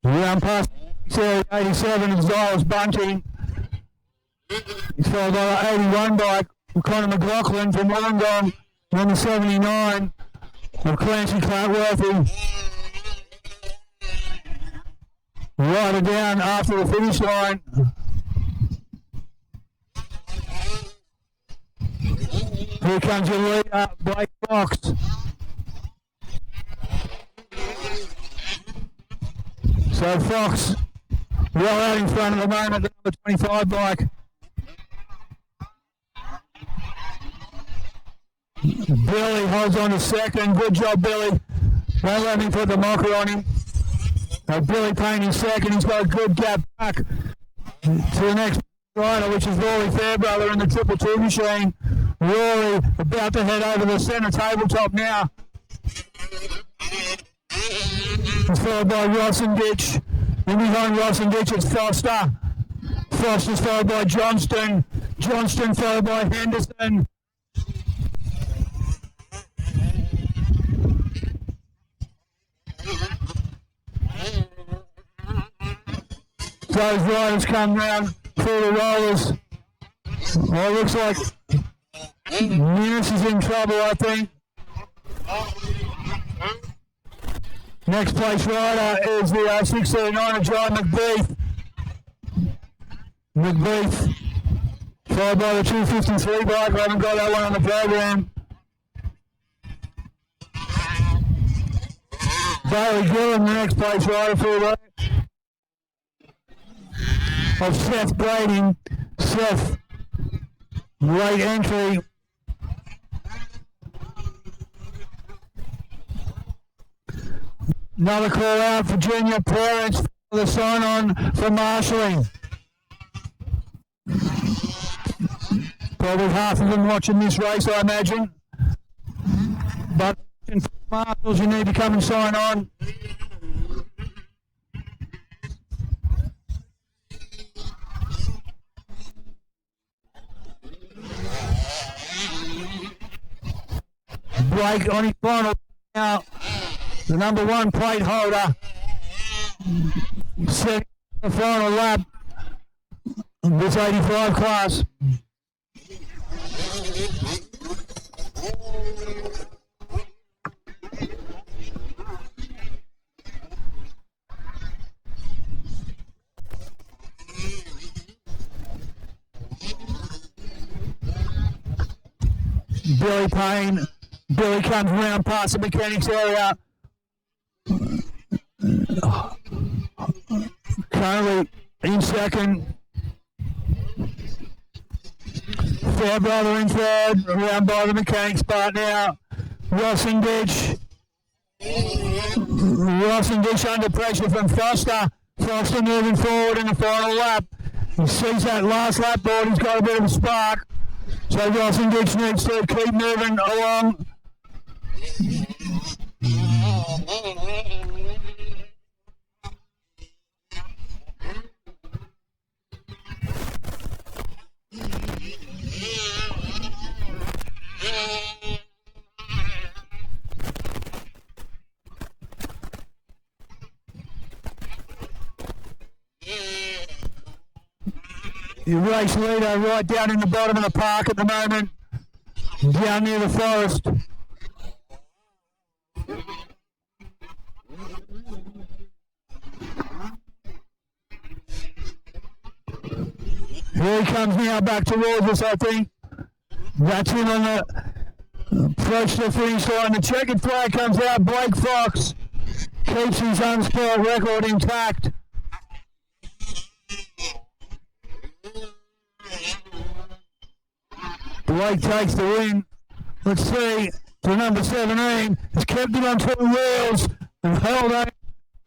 Speaker 8: Round past 87 is Giles Bunting. He's followed by 81 by Conor McLaughlin from Wollongong, number 79 of Clancy Clarkworthy. Rider down after the finish line.
Speaker 5: Here comes your leader, Blake Fox. So Fox, well out in front at the moment, the number 25 bike. Billy holds on to second. Good job, Billy. Don't let me put the mocker on him. Billy Payne in second. He's got a good gap back to the next rider, which is Rory Fairbrother in the 222 machine. Rory about to head over the centre tabletop now. It's followed by Rossenditch. In behind Rossenditch, it's Foster. Foster's followed by Johnston. Johnston followed by Henderson. Those riders come round through the rollers. Well, it looks like Ninnis is in trouble, I think. Next place rider is the 639 of John McBeath. McBeath, followed by the 253 bike. I haven't got that one on the program. Barry Gillen, the next place rider for the of Seth Grading. Seth, late entry. Another call out for junior parents for the sign on for marshalling. Probably half of them watching this race, I imagine. But for marshals, you need to come and sign on. Blake on his final now. The number 1 plate holder. Second the final lap. This 85 class. Billy Payne. Billy comes around past the mechanics area. Currently in second. Fairbrother in third, around by the mechanics part now. Rossenditch. Rossenditch under pressure from Foster. Foster moving forward in the final lap. He sees that last lap board, he's got a bit of a spark. So Rossenditch needs to keep moving along. Your race leader right down in the bottom of the park at the moment, down near the forest. Here he comes now back towards us, I think. That's him on the approach to the finish line. The checkered flag comes out. Blake Fox keeps his unsport record intact. Blake takes the win. Let's see. The number 17 has kept it on 2 wheels and held on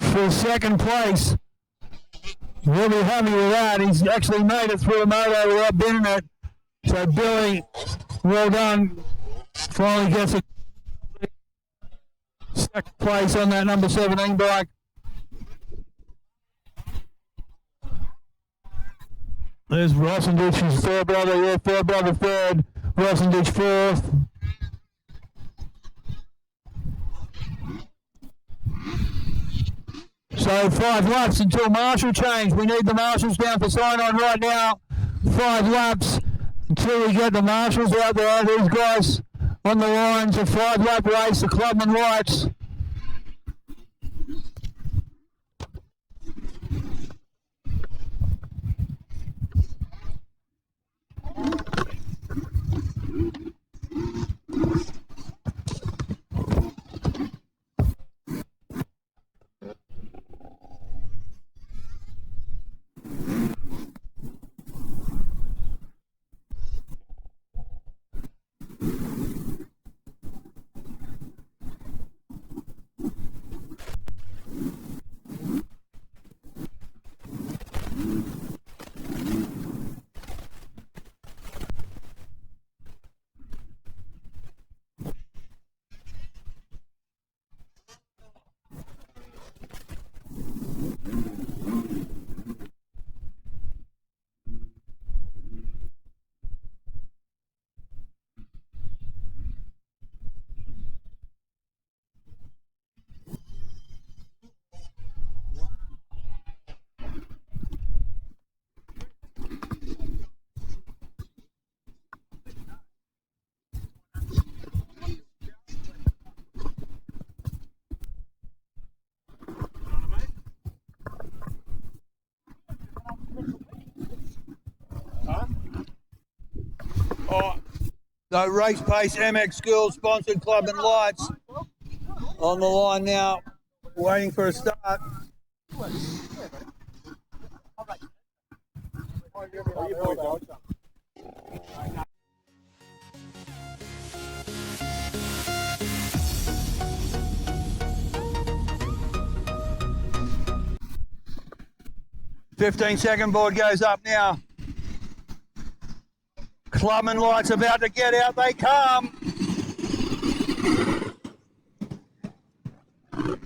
Speaker 5: for second place. We'll be happy with that. He's actually made it through a moto without binning it. So Billy, well done. Finally gets a second place on that number 17 bike. There's Rossenditch's Fairbrother, yeah, Fairbrother third, Rossenditch fourth. So 5 laps until marshal change. We need the marshals down for sign on right now. 5 laps until we get the marshals out there. These guys on the lines, a 5-lap race, the clubman lights. So Race Pace MX School sponsored Club and Lights on the line now, waiting for a start. "15-second board goes up now. Club and Lights about to get out. They come.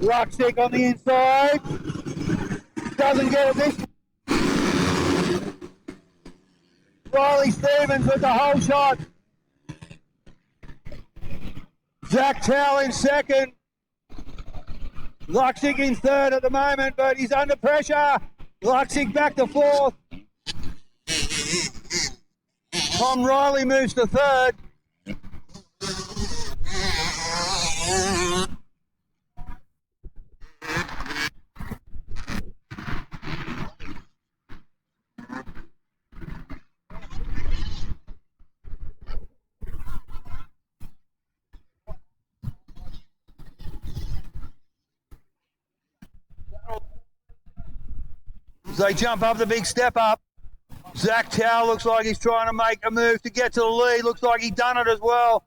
Speaker 5: Ruckstick on the inside. Doesn't get it this. Riley Stevens with the whole shot. Zach Towell in second. Ruckstick in third at the moment, but he's under pressure. Ruckstick back to fourth. Tom Riley moves to third. They jump up the big step up. Zach Towell looks like he's trying to make a move to get to the lead. Looks like he done it as well.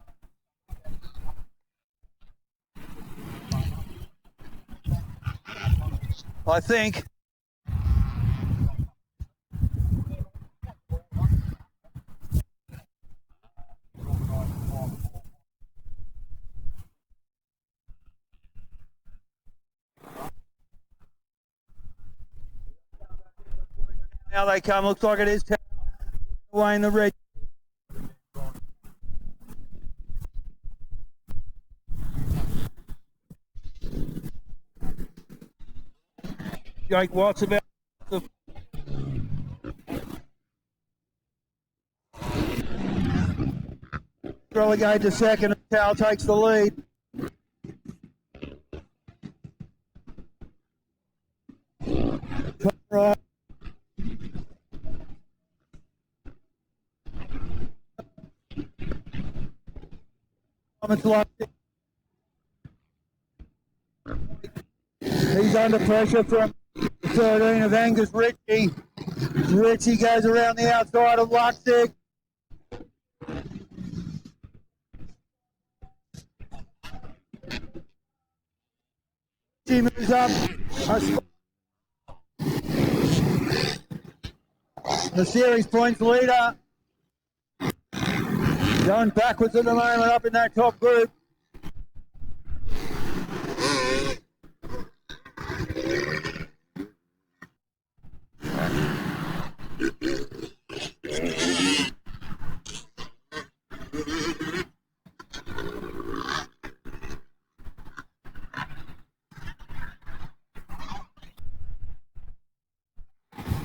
Speaker 5: I think. Now they come. Looks like it is Towell away in the red. Jake Watts about to relegate to second. Towell takes the lead. Right. He's under pressure from 13 of Angus Ritchie. Ritchie goes around the outside of Luxick. He moves up. The series points leader. Going backwards at the moment up in that top group.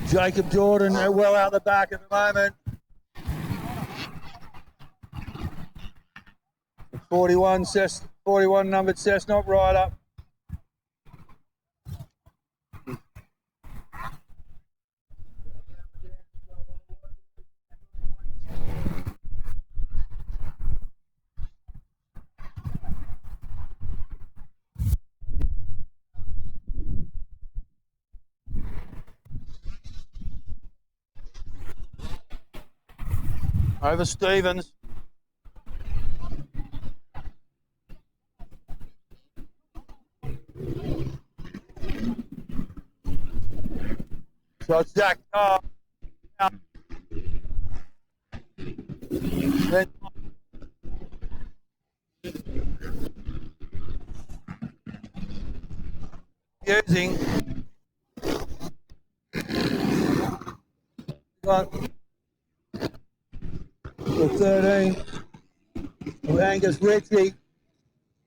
Speaker 5: Jacob Jordan well out the back at the moment. 41 numbered Cessnock rider. Over Stevens. So it's Zach Carr. Then using got the 13 of Angus Ritchie,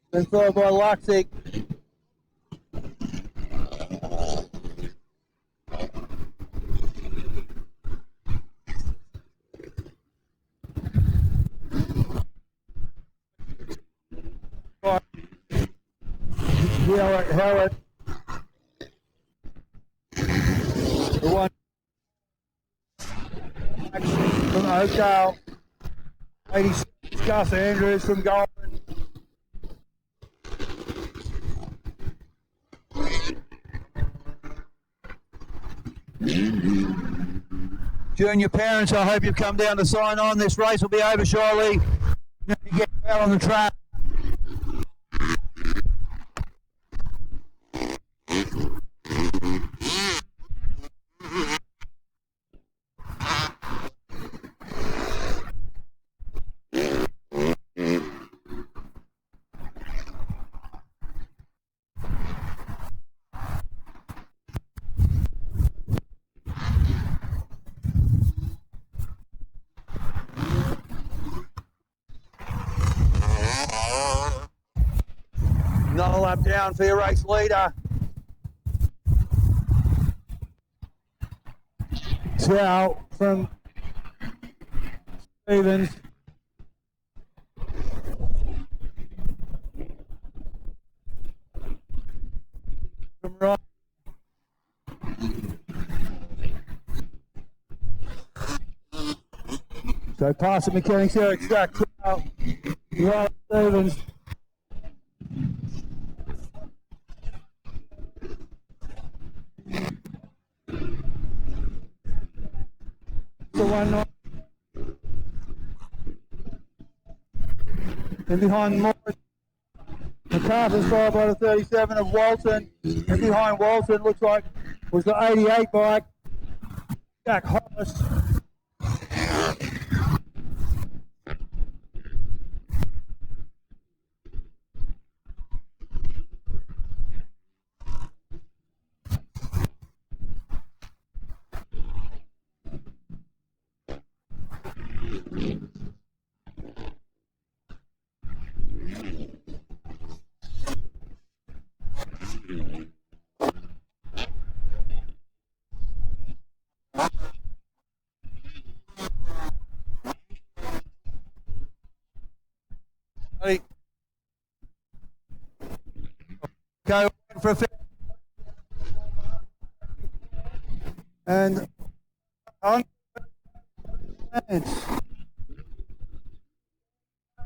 Speaker 5: then followed by Luxick. Howard, the one from Oakdale, 86. Gus Andrews from Goulburn. Junior parents, I hope you've come down to sign on. This race will be over shortly. You get out on the track. Another lap down for your race leader. Chow from Stevens. From Rod. So past the mechanics here at track. Chow, Rod Stevens. One and behind Morris, MacArthur's followed by the 37 of Walton, and behind Walton looks like was the 88 bike, Jack Hollis. Go for a fit. And on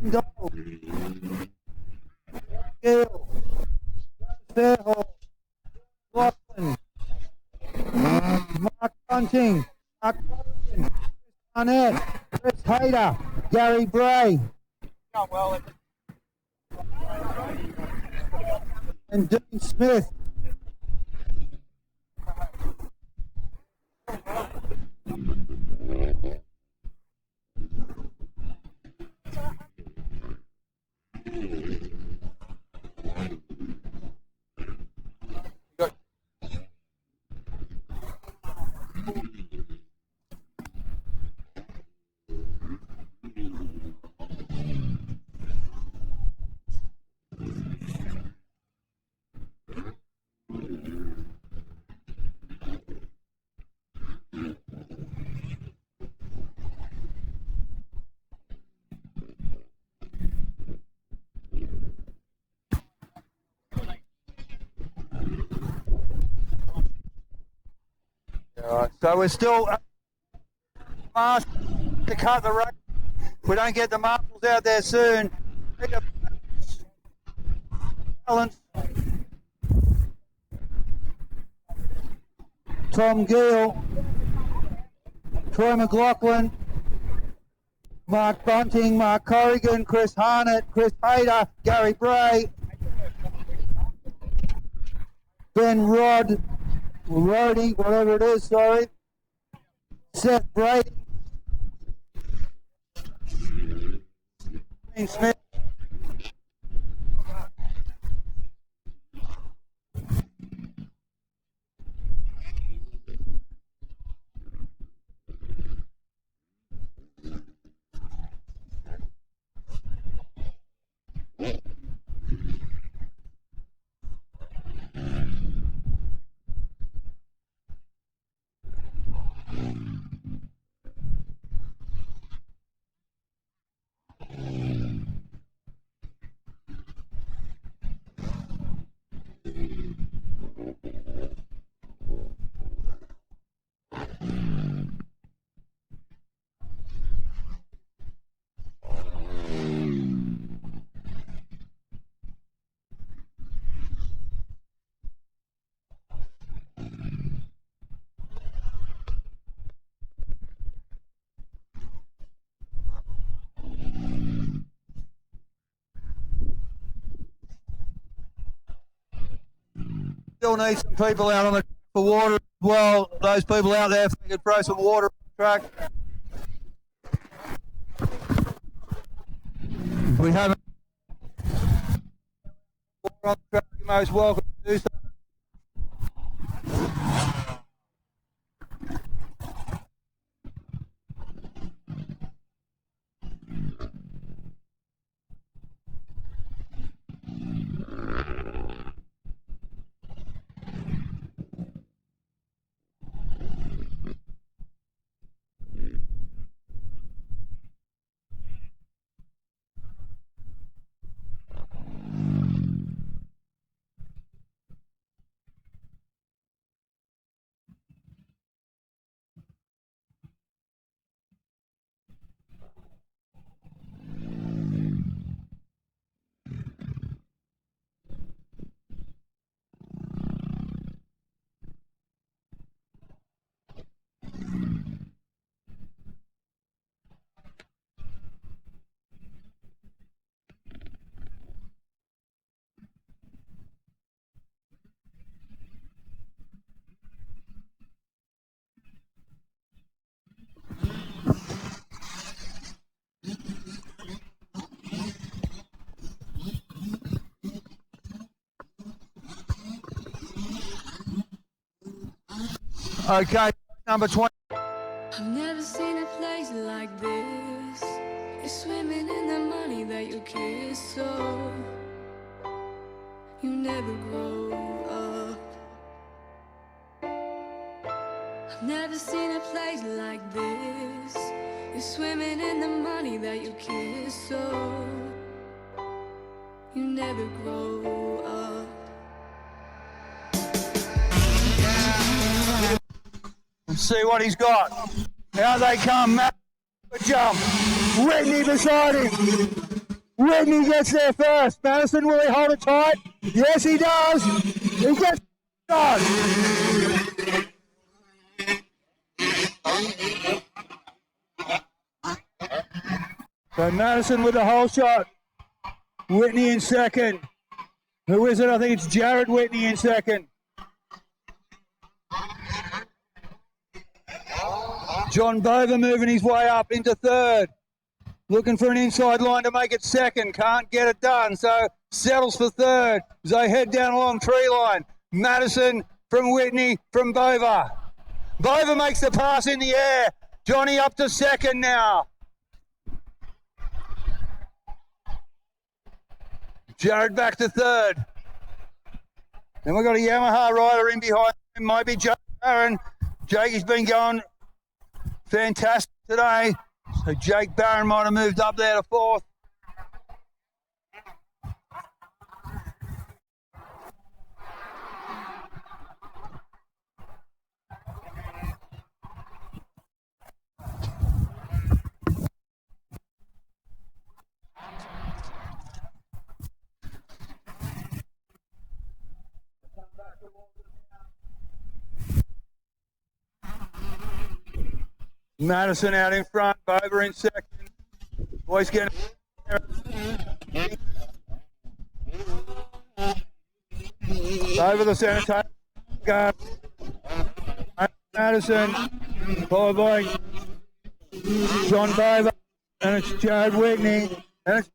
Speaker 5: goal. Gill. Fairhall. Lachlan. Mark Bunting. Mark Bunting. Arnett. Chris Hayter. Gary Bray. And Dean Smith. So we're still to cut the race. If we don't get the marshals out there soon, balance. Tom Gill, Troy McLaughlin, Mark Bunting, Mark Corrigan, Chris Harnett, Chris Hayter, Gary Bray, Ben Rod, Roddy, whatever it is, sorry. Seth Brady. Dean Smith. Still need some people out on the track for water as well. Those people out there, if they could throw some water on the track. If we haven't water on the track, you're most welcome to do so. Okay, number 20.
Speaker 2: I've never seen a place like this. You're swimming in the money that you kiss, so you never grow up. I've never seen a place like this. You're swimming in the money that you kiss, so you never grow up.
Speaker 5: Let's see what he's got. Out they come, Matt. Good jump. Whitney beside him. Whitney gets there first. Madison, will he hold it tight? Yes, he does. He gets on. So Madison with the whole shot. Whitney in second. Who is it? I think it's Jared Whitney in second. John Bover moving his way up into third. Looking for an inside line to make it second. Can't get it done, so settles for third as they head down along tree line. Madison from Whitney from Bover. Bover makes the pass in the air. Johnny up to second now. Jared back to third. Then we've got a Yamaha rider in behind him. Might be Jake Barron. Jake has been going fantastic today. So Jake Barron might have moved up there to fourth. Madison out in front, Bover in second. Boys getting over the centre table. Madison, followed by John Bover, and it's Jared Whitney, and it's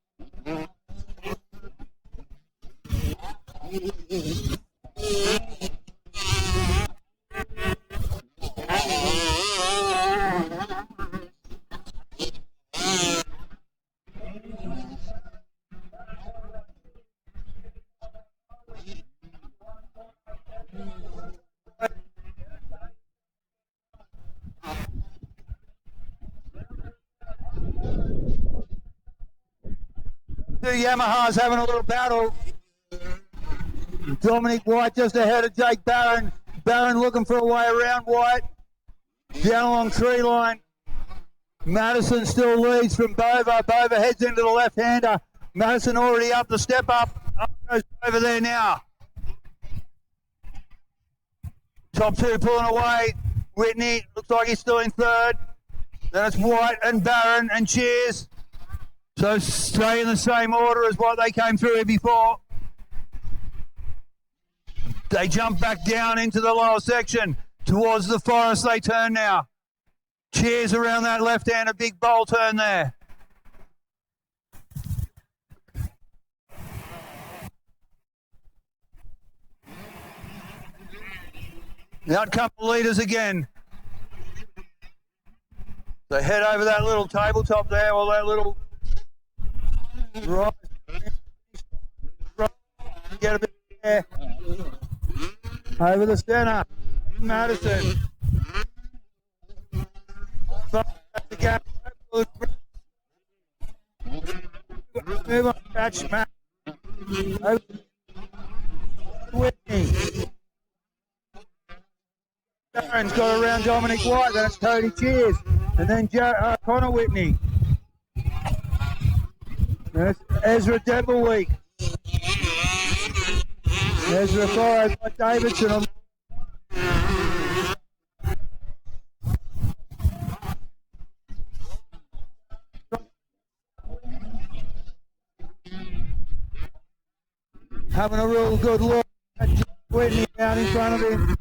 Speaker 5: two Yamahas having a little battle. Dominic White just ahead of Jake Barron. Barron looking for a way around White. Down along tree line. Madison still leads from Bover. Bover heads into the left-hander. Madison already up the step up. Up goes over there now. Top two pulling away. Whitney looks like he's still in third. Then it's White and Barron and Cheers. So stay in the same order as what they came through here before. They jump back down into the lower section. Towards the forest they turn now. Cheers around that left hand, a big bowl turn there. Out come the leaders again. They head over that little tabletop there, or that little right. Get a bit there. Over the centre. Madison. The gap. Move on, catch Matt. Whitney. Darren's got around Dominic White, then it's Cody Cheers. And then Connor Whitney. That's Ezra Devilweek. Ezra followed by Davidson. Having a real good look at Whitney down in front of him.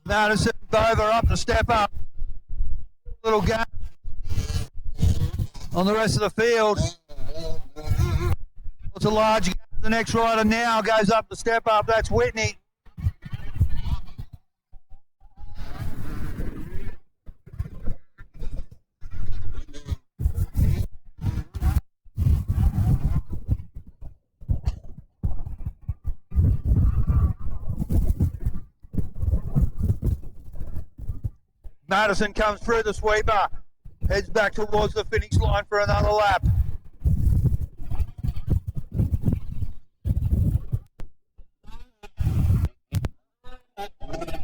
Speaker 5: Madison Dover up to step up. Little gap on the rest of the field. It's a large gap. The next rider now goes up to step up. That's Whitney. Madison comes through the sweeper, heads back towards the finish line for another lap.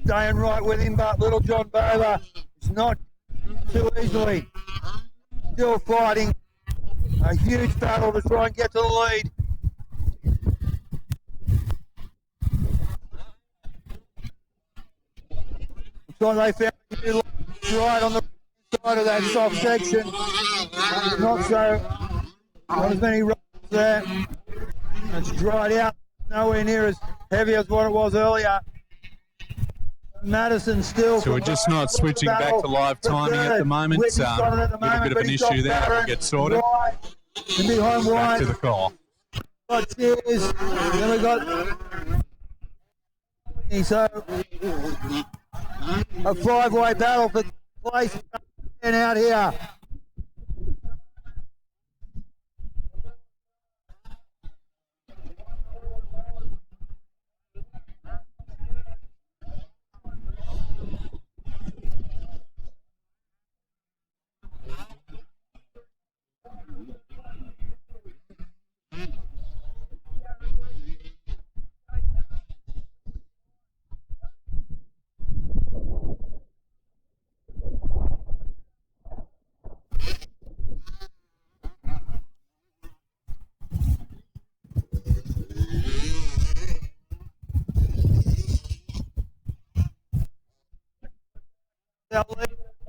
Speaker 5: Staying right with him, but little John Bover is not too easily. Still fighting a huge battle to try and get to the lead. So they found a new right on the side of that soft section. Not as many rocks there. It's dried out, nowhere near as heavy as what it was earlier. Madison still.
Speaker 3: So we're just not switching back to live timing at the moment. A little bit of an issue there. We'll get sorted.
Speaker 5: And behind White.
Speaker 3: Back to the call.
Speaker 5: Cheers. Then we got. So a five-way battle for place out here.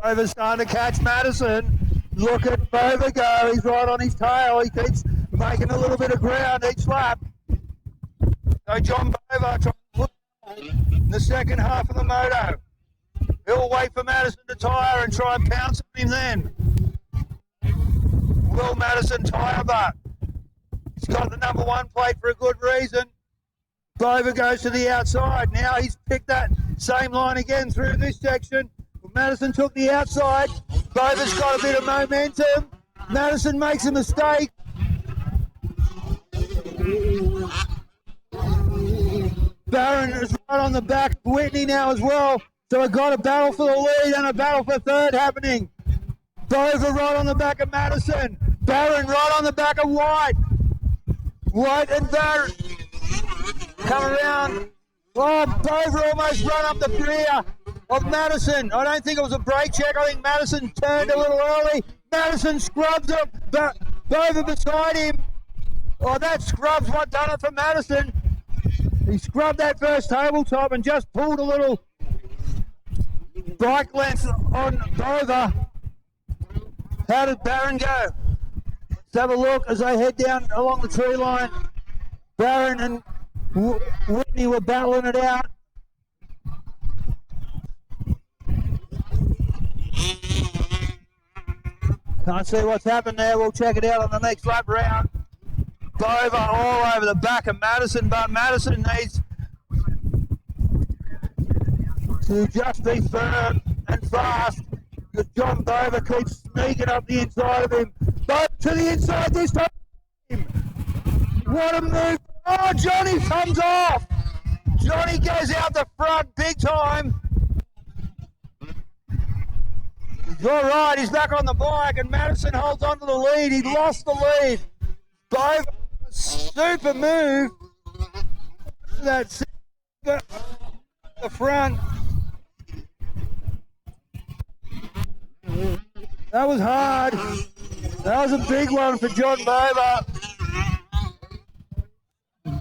Speaker 5: Over starting to catch Madison. Look at Bover go. He's right on his tail. He keeps making a little bit of ground each lap. So John Bover trying to put in the second half of the moto. He'll wait for Madison to tire and try and pounce on him then. Will Madison tire, but he's got the number 1 plate for a good reason. Bover goes to the outside. Now he's picked that same line again through this section. Madison took the outside. Bover's got a bit of momentum. Madison makes a mistake. Barron is right on the back of Whitney now as well. So we've got a battle for the lead and a battle for third happening. Bover right on the back of Madison. Barron right on the back of White. White and Barron come around. Oh, Bover almost run up the rear of Madison. I don't think it was a brake check. I think Madison turned a little early. Madison scrubs up, Bover beside him. Oh, that scrub's what done it for Madison. He scrubbed that first tabletop and just pulled a little Bike length on Dover. How did Barron go? Let's have a look as they head down along the tree line. Barron and Whitney were battling it out. Can't see what's happened there. We'll check it out on the next lap round. Dover all over the back of Madison, but Madison needs to just be firm and fast because John Dover keeps sneaking up the inside of him. Dover to the inside this time. What a move. Oh, Johnny comes off. Johnny goes out the front big time. He's all right. He's back on the bike and Madison holds on to the lead. He lost the lead. Dover, super move. That's the front. That was hard. That was a big one for John Dover.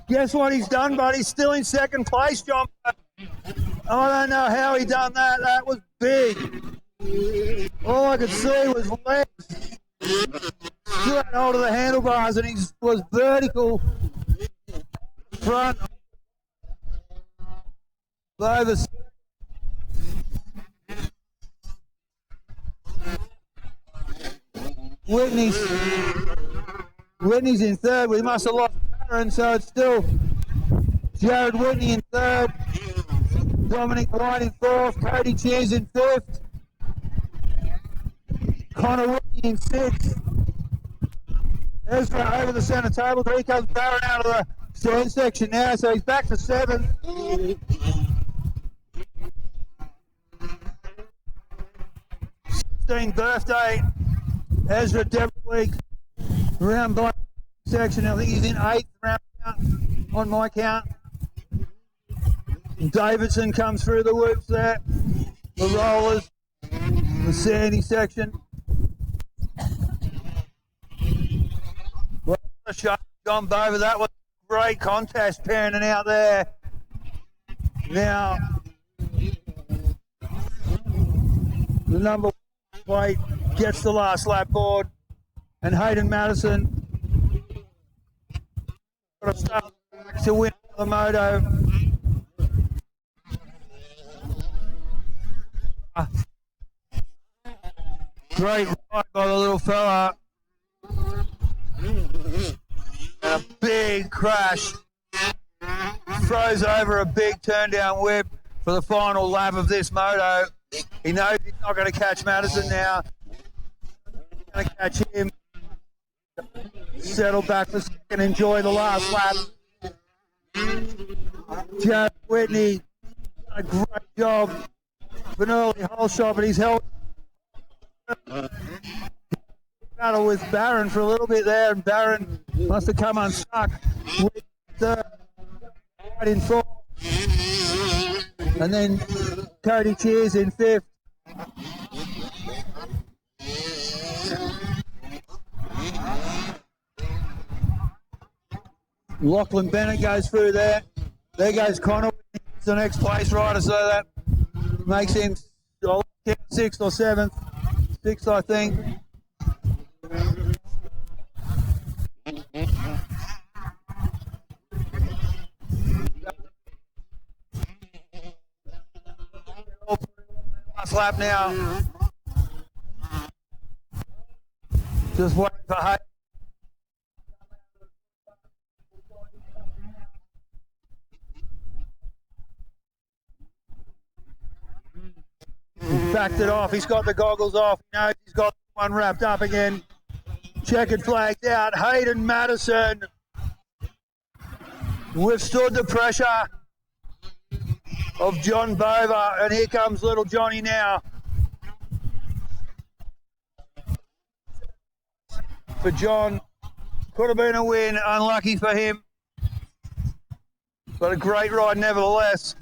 Speaker 5: Guess what he's done, but he's still in second place, John. I don't know how he done that. That was big. All I could see was legs. Still had hold of the handlebars, and he was vertical front. Over. Whitney's in third. We must have lost Aaron, so it's still Jared Whitney in third, Dominic White in fourth, Cody Cheers in fifth, Connor Whitney in sixth. Ezra over the centre table. Here comes Barron out of the stand section now, so he's back to seventh. 16th birthday, Ezra Devilick, round by section. I think he's in 8th round count on my count. Davidson comes through the whoops there. The rollers, the sandy section. Well, a shot, John Dover. That was a great contest panning out there. Now, the number 1 plate gets the last lap board, and Hayden Madison got to start to win the moto. Great ride by the little fella. And a big crash. Throws over a big turn down whip for the final lap of this moto. He knows he's not going to catch Madison now. He's going to catch him. Settle back for a second, enjoy the last lap. Jared Whitney, a great job. An early hole shot, but he's held battle with Barron for a little bit there, and Barron must have come unstuck with third, right in fourth, and then Cody Cheers in fifth. Lachlan Bennett goes through there. There goes Connor, the next place rider, so that makes him 6th or 7th. 6th, I think. Last lap now. Just waiting for Hayden. He's backed it off. He's got the goggles off. He knows he's got one wrapped up again. Checkered flags out. Hayden Madison withstood the pressure of John Dover, and here comes little Johnny now. For John, could have been a win. Unlucky for him, but a great ride nevertheless.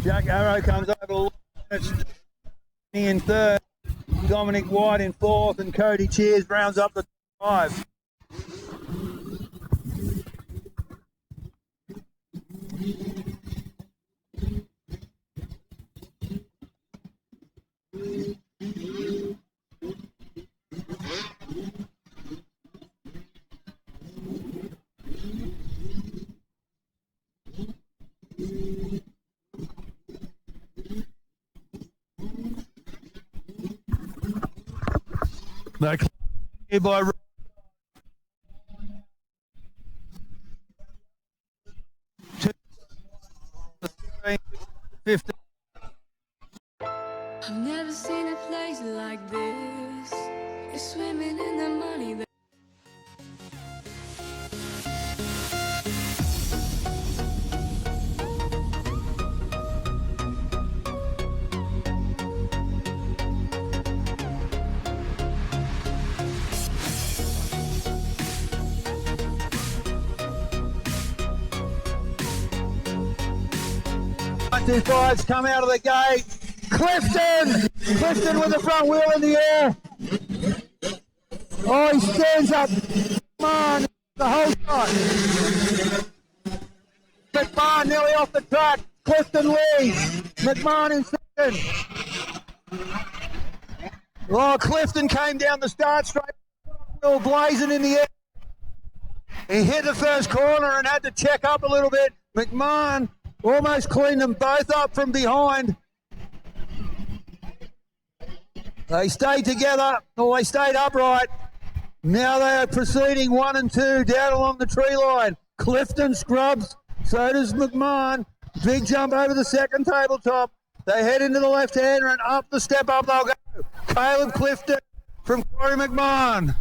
Speaker 5: Jack Arrow comes over in third. Dominic White in fourth, and Cody Cheers rounds up the 5. They here by 15.
Speaker 2: I've never seen a place like this. You're swimming in the money that
Speaker 5: Two fives come out of the gate. Clifton with the front wheel in the air. Oh, he stands up. Come on, the whole shot. McMahon nearly off the track. Clifton leads. McMahon in second. Oh, Clifton came down the start straight. Wheel blazing in the air. He hit the first corner and had to check up a little bit. McMahon almost cleaned them both up from behind. They stayed together, or they stayed upright. Now they are proceeding 1 and 2 down along the tree line. Clifton scrubs, so does McMahon. Big jump over the second tabletop. They head into the left-hander and up the step up they'll go. Caleb Clifton from Corey McMahon.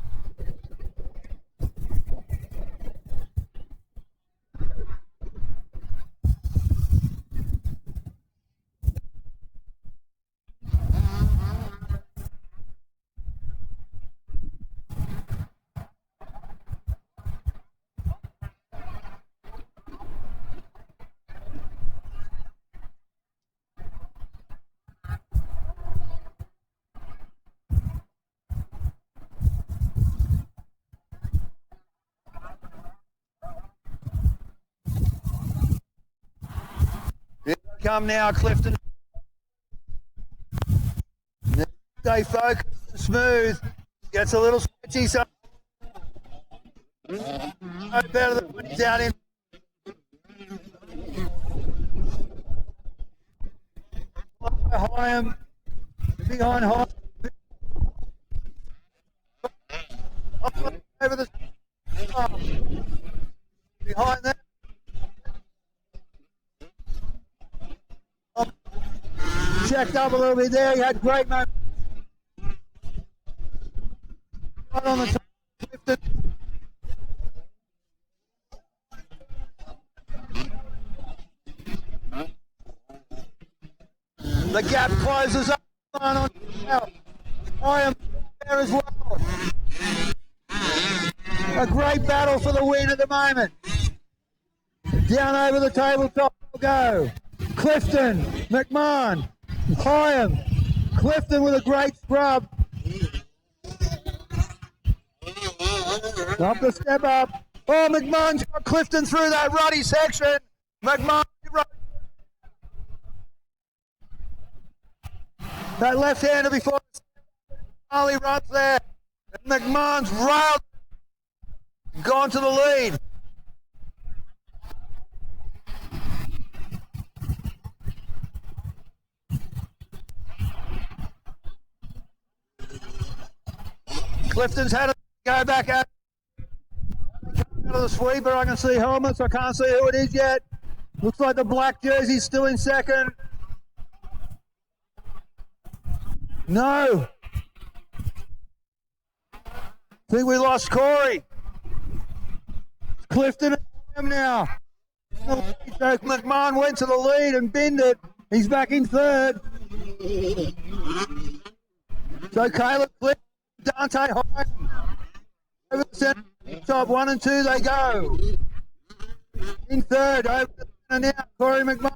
Speaker 5: Come now, Clifton. Stay focused and smooth. Gets a little sketchy, so no better than when he's out in. Hyam behind Hyam. Over the behind that. Checked up a little bit there. He had great moment. Right on the top. Lifted. The gap closes up on out. I am there as well. A great battle for the win at the moment. Down over the tabletop we'll go. Clifton, McMahon, Hyam, Clifton with a great scrub. Up the step up. Oh, McMahon's got Clifton through that ruddy section. McMahon, that left-hander before Charlie runs there. And McMahon's railed, gone to the lead. Clifton's had to go back out of the sweeper. I can see helmets. I can't see who it is yet. Looks like the black jersey's still in second. No. I think we lost Corey. Clifton and him now. So McMahon went to the lead and binned it. He's back in third. So Caleb Clifton. Dante Hyam over the center, top 1 and 2 they go. In third, over the center now, Corey McMahon.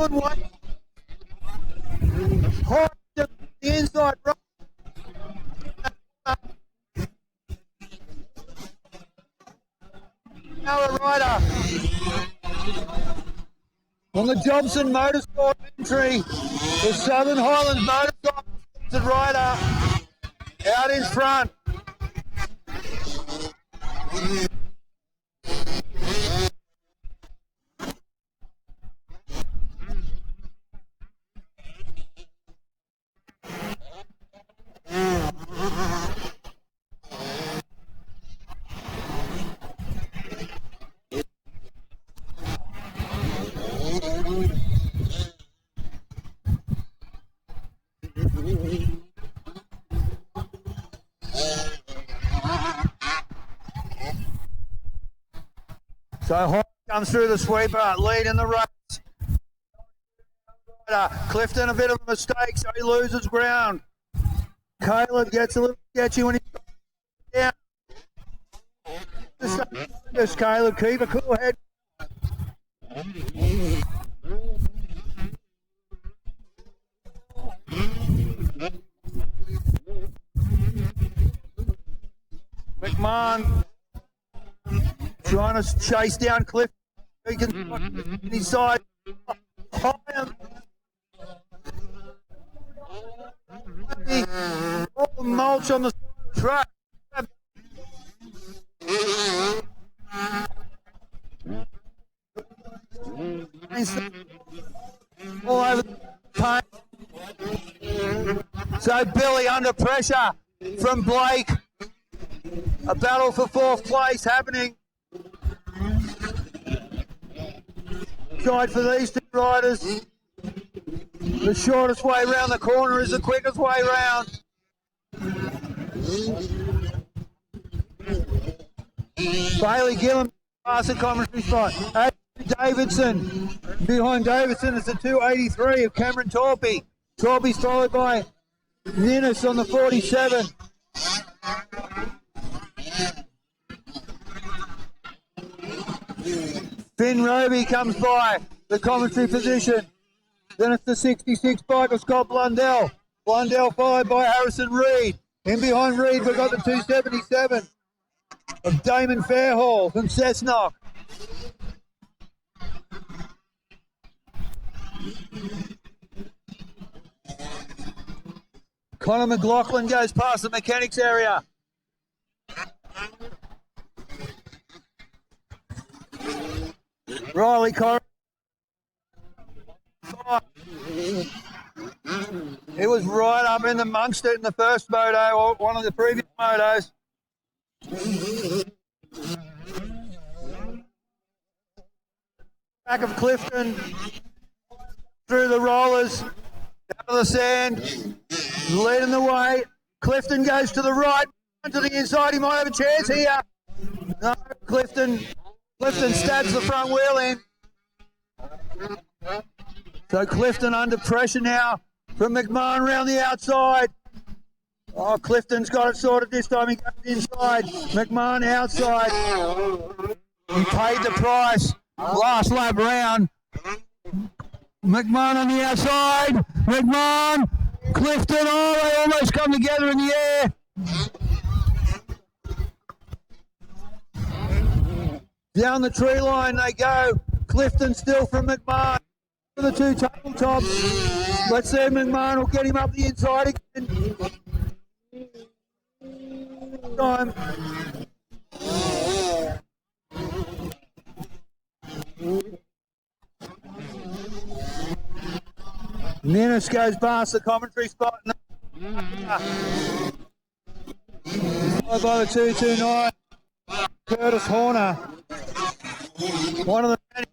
Speaker 5: good one. Hard to the inside right. Now rider on the Johnson Motorsport entry, the Southern Highlands Motorsport rider out in front. So Hawk comes through the sweeper, lead in the race. Clifton a bit of a mistake, so he loses ground. Caleb gets a little sketchy when he's down. Just Caleb, keep a cool head. McMahon trying to chase down Cliff. He can his side. All the mulch on the track. All over the paint. So Billy under pressure from Blake. A battle for fourth place happening. Tried for these two riders. The shortest way around the corner is the quickest way round. Bailey Gillam past the commentary spot. Davidson. Behind Davidson is the 283 of Cameron Torpy. Torpy's followed by Ninnis on the 47. Finn Roby comes by the commentary position. Then it's the 66 bike of Scott Blundell. Blundell followed by Harrison Reed. In behind Reed, we've got the 277 of Damon Fairhall from Cessnock. Connor McLaughlin goes past the mechanics area. Riley Corr. He was right up in amongst it in the first moto, or one of the previous motos. Back of Clifton, through the rollers, down to the sand, leading the way. Clifton goes to the right, to the inside. He might have a chance here. No, Clifton stabs the front wheel in. So Clifton under pressure now from McMahon around the outside. Oh, Clifton's got it sorted this time. He goes inside. McMahon outside. He paid the price. Last lap round. McMahon on the outside. McMahon. Clifton. Oh, they almost come together in the air. Down the tree line they go. Clifton still from McMahon. The two tabletops. Let's see if McMahon will get him up the inside again. Time. Ninnis goes past the commentary spot. Followed by the 229. Curtis Horner. One of the many.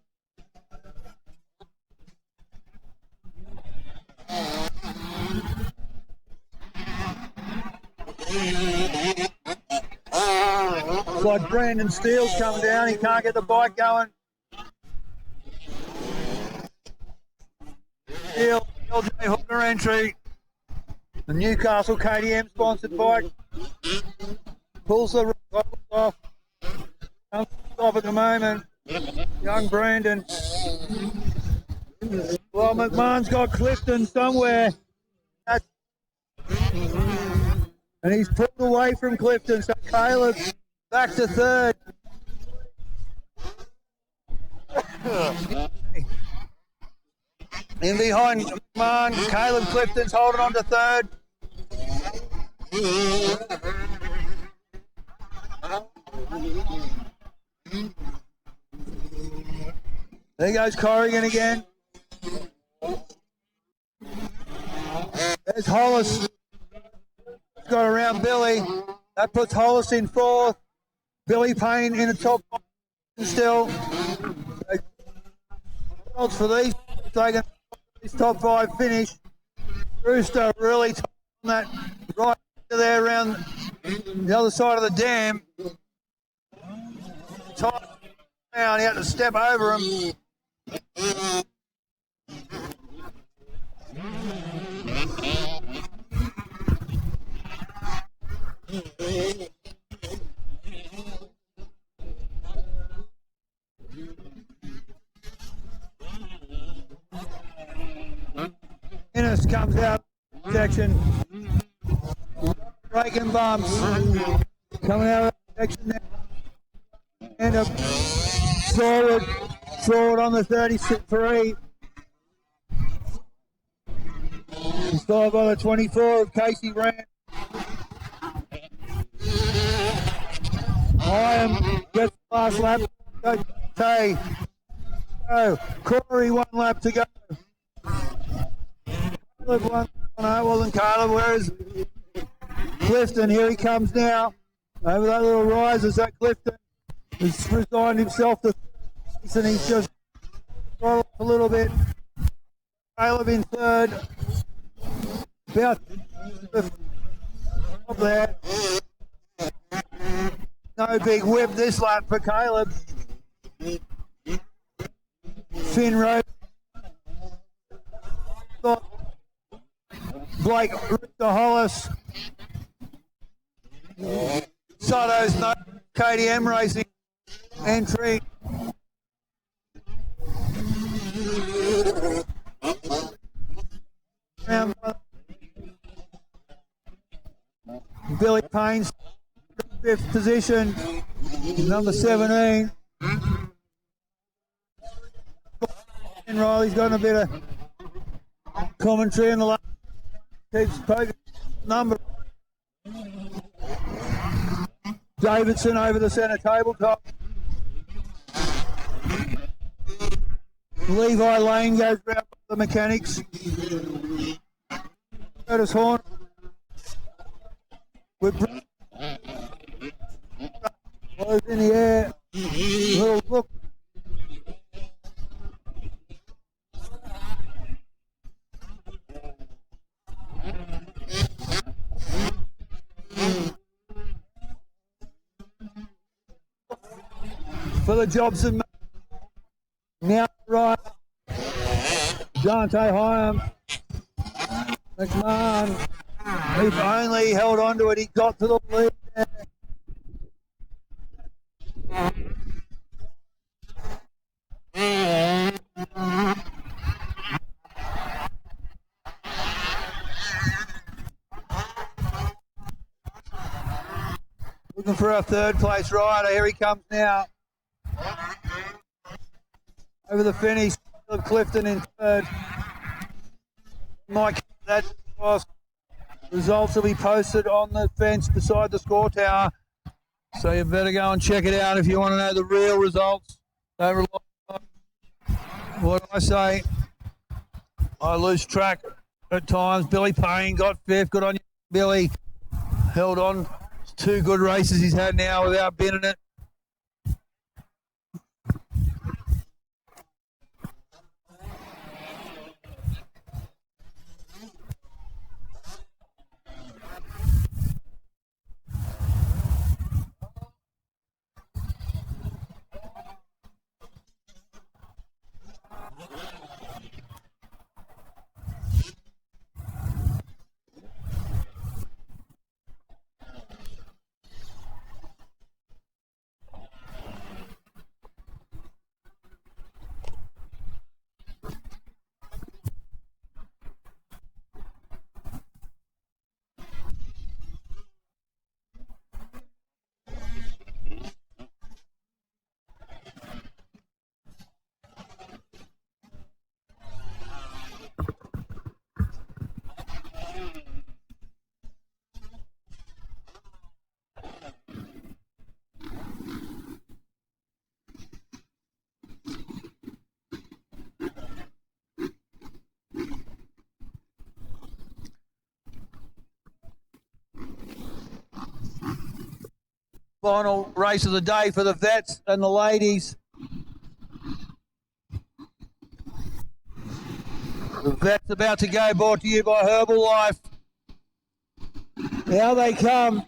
Speaker 5: It's like Brandon Steele's coming down. He can't get the bike going. Steele, LJ Hooker entry. The Newcastle KTM sponsored bike. Pulls the off. Comes off at the moment. Young Brandon. Well, McMahon's got Clifton somewhere. And he's pulled away from Clifton, so Caleb back to third. In behind McMahon, Caleb Clifton's holding on to third. There goes Corrigan again. There's Hollis. Got around Billy. That puts Hollis in fourth. Billy Payne in the top still. Results for these taking this top five finish. Rooster really tight on that right there around the other side of the dam. Tight down, he had to step over him. Innes comes out section, breaking bumps, coming out of that section now, and a forward on the 33. He's followed by the 24 of Casey Rand. Hyam gets the last lap. Tay. Oh, Corey, 1 lap to go. Caleb won. No, it wasn't Caleb. Where's Clifton? Here he comes now. Over that little rise is that Clifton has resigned himself to and he's just got off a little bit. Caleb in third. About up there. No big whip this lap for Caleb. Finn Road. Blake Rooster Hollis. Soto's no KTM racing entry. Billy Payne's 5th position, number 17. And Riley's got a bit of commentary in the last. Keeps poking number. Davidson over the centre tabletop. Levi Lane goes round the mechanics. Curtis Horn. With was in the air. Little look. For the Jobson. Now right. Dante Hyam. McMahon. If only he held on to it, he got to the lead there. Looking for our 3rd place rider. Here he comes now. Over the finish, Clifton in 3rd. Mike, that was. Results will be posted on the fence beside the score tower. So you better go and check it out if you want to know the real results. Don't rely on what I say. I lose track at times. Billy Payne got 5th. Good on you, Billy. Held on. 2 good races he's had now without binning it. Final race of the day for the vets and the ladies. The vets about to go, brought to you by Herbalife. Now they come.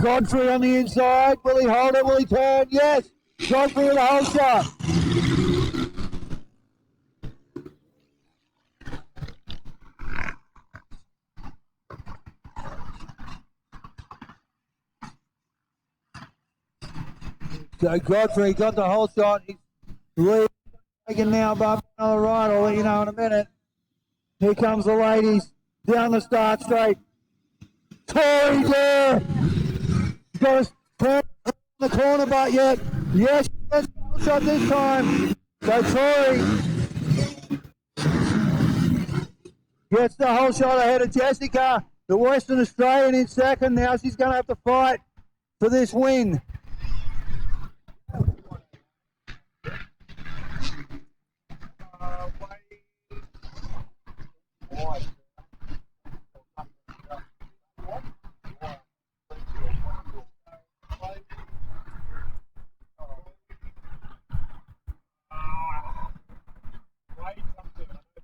Speaker 5: Godfrey on the inside. Will he hold it? Will he turn? Yes. Godfrey with a whole shot. So Godfrey got the whole shot. He's leading now above on the right. I'll let you know in a minute. Here comes the ladies down the start straight. Tori there. Got a turn in the corner, but yet, yes, shot this time. So Tori gets the whole shot ahead of Jessica, the Western Australian in second. Now she's going to have to fight for this win.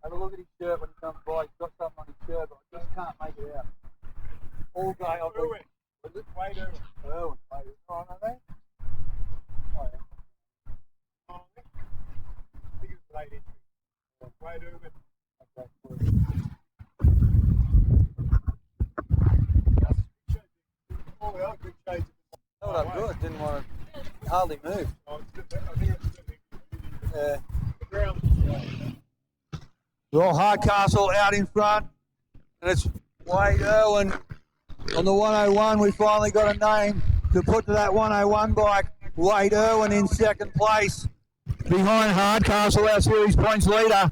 Speaker 5: Have a look at his shirt when he comes by. He's got something on his shirt, but I just can't make it out. All day I've been... Was it? Wade Irwin. Irwin. Wade Irwin. Oh, I know that. Oh, yeah. I think it was late entry. Wade Irwin. Okay. No, I'm good. Didn't want to hardly move. Yeah. Well, Hardcastle out in front, and it's Wade Irwin on the 101. We finally got a name to put to that 101 bike. Wade Irwin in second place, behind Hardcastle, our series points leader.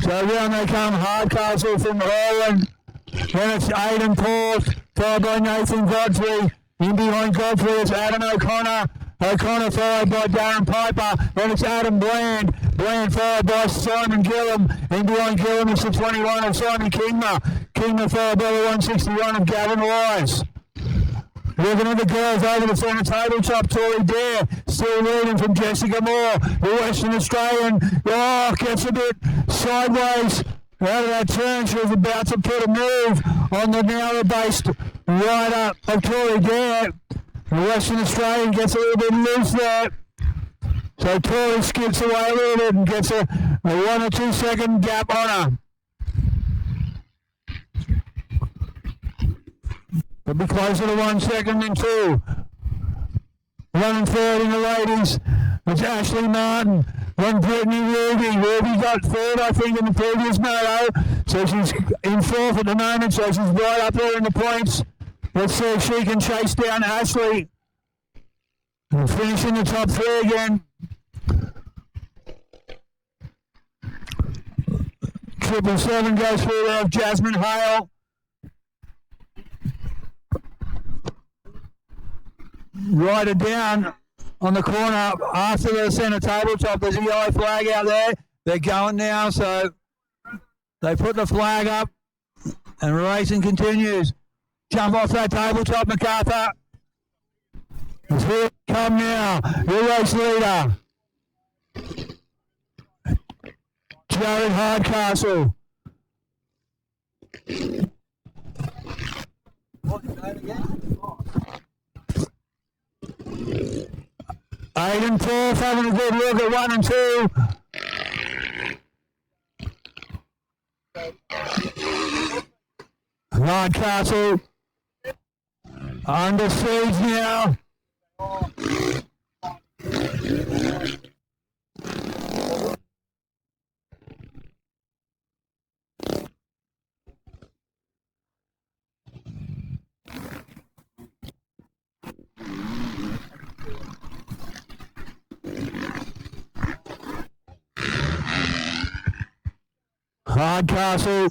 Speaker 5: So down they come, Hardcastle from Irwin. Then it's Aidan Paul, followed by Nathan Godfrey. In behind Godfrey is Adam O'Connor. O'Connor followed by Darren Piper. Then it's Adam Bland. Bland followed by Simon Gillam. In behind Gillam is the 21 of Simon Kingma. Kingma followed by the 161 of Gavin Wise. Looking at the girls over the centre tabletop, Tori Dare still leading from Jessica Moore. The Western Australian, gets a bit sideways out of that turn. She was about to put a move on the narrow-based rider of Tori Dare. The Western Australian gets a little bit loose there. So Tori skips away a little bit and gets a 1 or 2 second gap on her. It'll be closer to 1 second than 2. 1 and 3rd in the ladies. It's Ashley Martin. Then Brittany Ruby. Ruby got 3rd, I think, in the previous moto. So she's in 4th at the moment, so she's right up there in the points. Let's see if she can chase down Ashley and finish in the top 3 again. 777 goes through there of Jasmine Hale. Rider down on the corner after the centre tabletop. There's a yellow flag out there. They're going now, so they put the flag up and racing continues. Jump off that tabletop, MacArthur. Here they come now, your race leader, Jared Hardcastle. What's his name again? Aidan Forth having a good look at 1 and 2. Hardcastle under siege now. Hardcastle.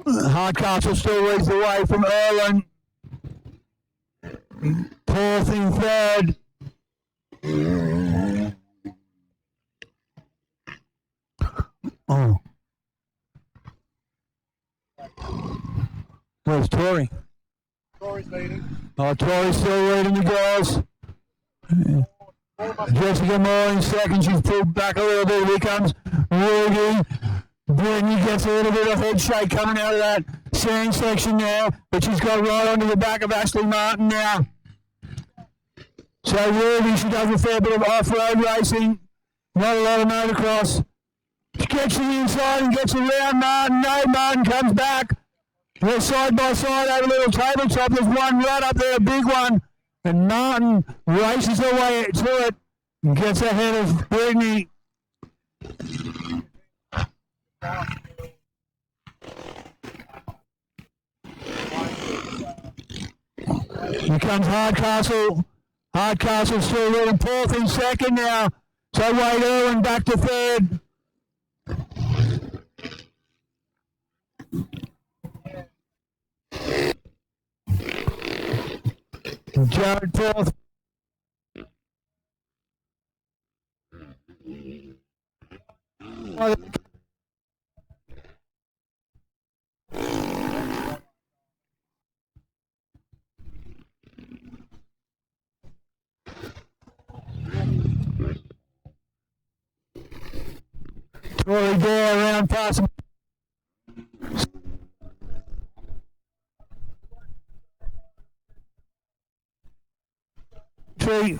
Speaker 5: Hardcastle still leads the way from Erlen. Fourth in third. Oh. Where's Tori?
Speaker 8: Tori's leading.
Speaker 5: Oh, Tori's still leading the girls. Jessica Moore in second. She's pulled back a little bit. Here comes Rudy. Brittany gets a little bit of head shake coming out of that sand section now, but she's got right onto the back of Ashley Martin now. So Ruby, she does a fair bit of off-road racing, not a lot of motocross. She gets to the inside and gets around Martin. No, Martin comes back. They're side by side over a little tabletop. There's one right up there, a big one. And Martin races her way to it and gets ahead of Brittany. Here comes Hardcastle. Hardcastle still leading fourth in second now. So Wade Irwin back to third. Jared fourth. Tory Dare around past. Tree.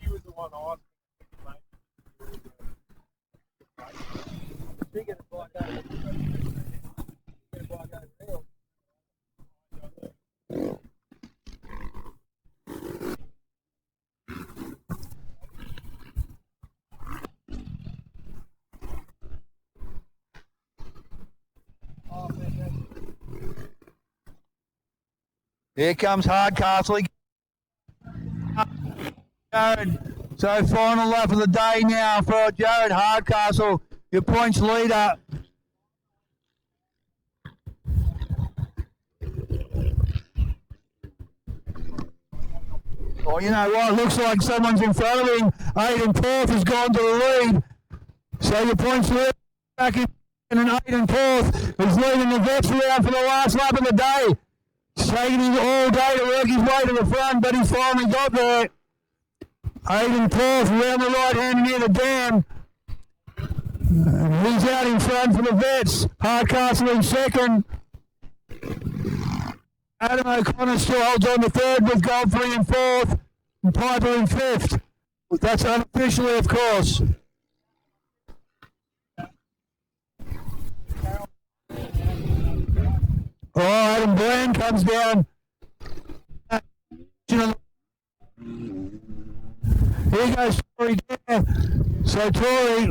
Speaker 8: She was the one I
Speaker 5: Here comes Hardcastle. Jared. So final lap of the day now for Jared Hardcastle, your points leader. Oh, you know what? Looks like someone's in front of him. Aiden Porth has gone to the lead. So your points leader back in, and Aiden Porth is leading the vets around for the last lap of the day. It's taking him all day to work his way to the front, but he's finally got there. Aiden Porth around the right hand near the dam. And he's out in front for the vets. Hardcastle in second. Adam O'Connor still holds on to third with Godfrey in fourth and Piper in fifth. That's unofficially, of course. Oh, Adam Bland comes down. Here goes Tory Dare. So Tory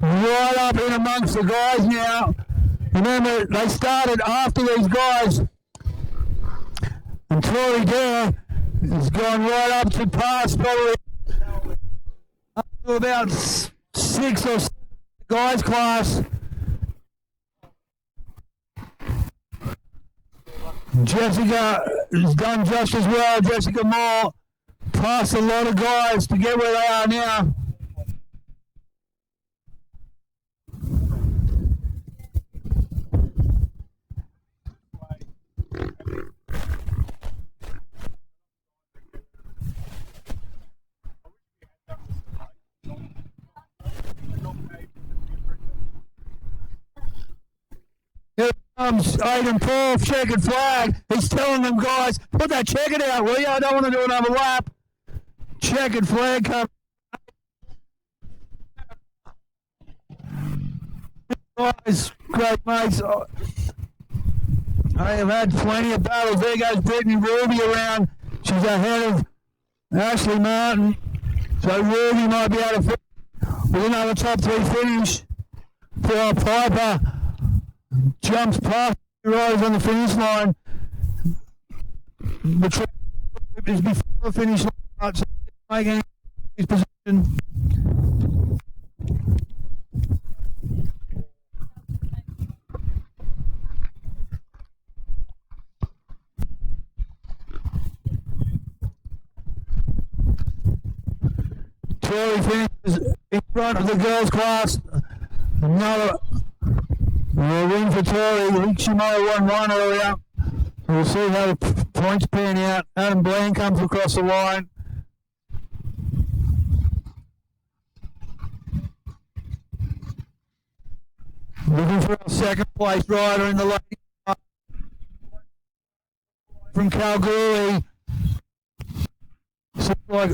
Speaker 5: right up in amongst the guys now. Remember, they started after these guys. And Tory Dare has gone right up to pass probably up to about 6 or 7 guys class. Jessica has done just as well. Jessica Moore passed a lot of guys to get where they are now. Here comes Aiden Paul, checkered flag. He's telling them guys, put that checkered out, will you? I don't want to do another lap. Checkered flag comes. Guys, great mates. I have had plenty of battles. There goes Brittany Ruby around. She's ahead of Ashley Martin. So Ruby might be able to finish with another top 3 finish for our Piper. Jumps past the riders on the finish line. the track is before the finish line, so making his position. Tori finishes in front of the girls' class. Another win for Tori. I think she might have won one earlier. We'll see how the points pan out. Adam Bland comes across the line. Looking for a second place rider in the ladies from Kalgoorlie. Seems like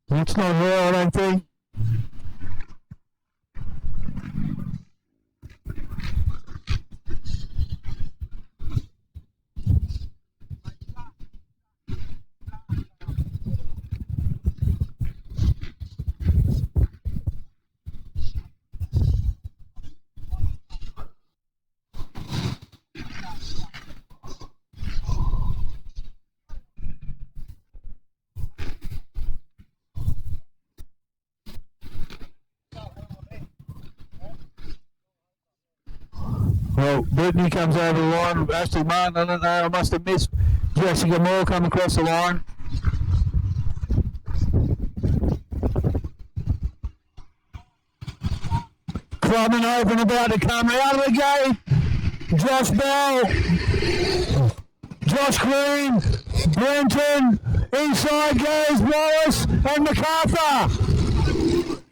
Speaker 5: that's not her, I don't think. Well, Brittany comes over the line. Ashley Martin, I don't know, I must have missed Jessica Moore come across the line. Clubbing open, about to come out of the gate. Josh Bell, Josh Green, Brenton, inside goes Wallace and MacArthur.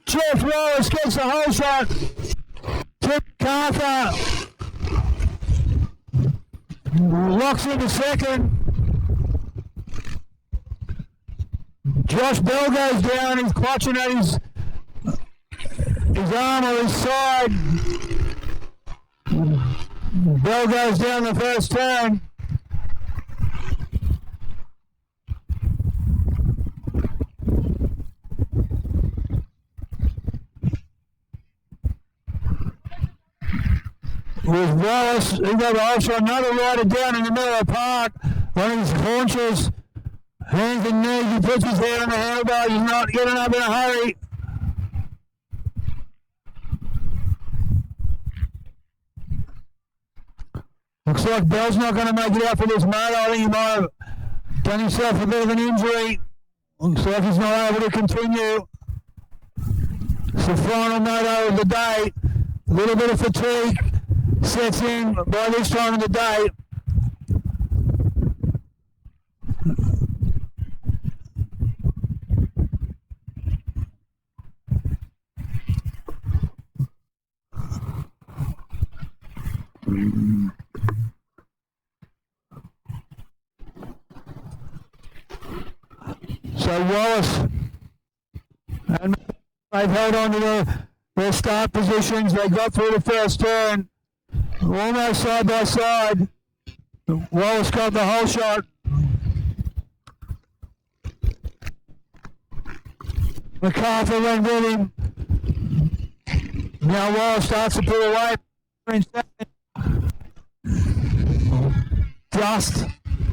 Speaker 5: Jeff Wallace gets the whole shot. Tim MacArthur locks into second. Josh Bell goes down. He's clutching at his arm on his side. Bell goes down the first turn. With Wallace, he got also another rider down in the middle of the park. One of his haunches, hands and knees, he puts his hand on the handlebar, he's not getting up in a hurry. Looks like Bell's not going to make it out for this moto. I think he might have done himself a bit of an injury. Looks like he's not able to continue. It's the final moto of the day. A little bit of fatigue sets in by this time of the day. So Wallace and they've held on to their start positions. They got through the first turn, almost side by side. Wallace got the whole shot. MacArthur went with him. Now Wallace starts to pull away. Just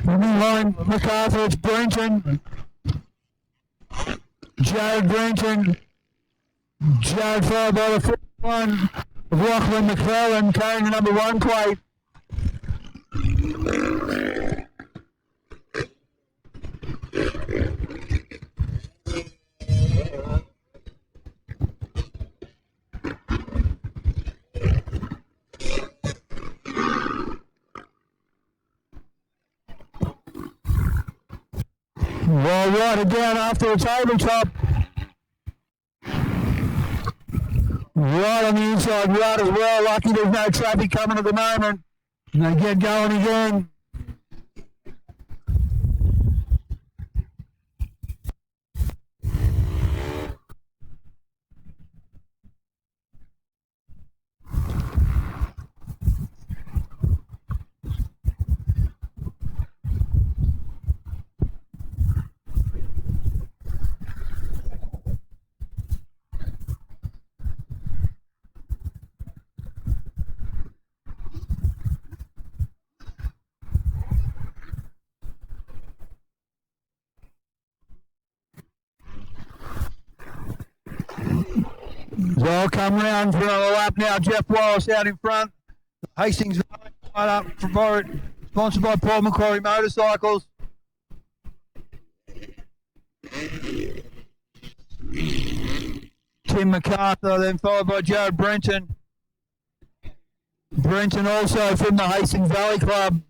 Speaker 5: behind MacArthur, it's Brenton. Jared Brenton. Jared followed by the 41 of Lachlan McClellan carrying the number 1 plate. Well, right down after the tabletop. Right on the inside right as well. Lucky there's no traffic coming at the moment. And they get going again. So I'll come round for another lap now. Jeff Wallace out in front. Hastings right up for it. Sponsored by Paul Macquarie Motorcycles. Tim MacArthur, then followed by Jared Brenton. Brenton also from the Hastings Valley Club.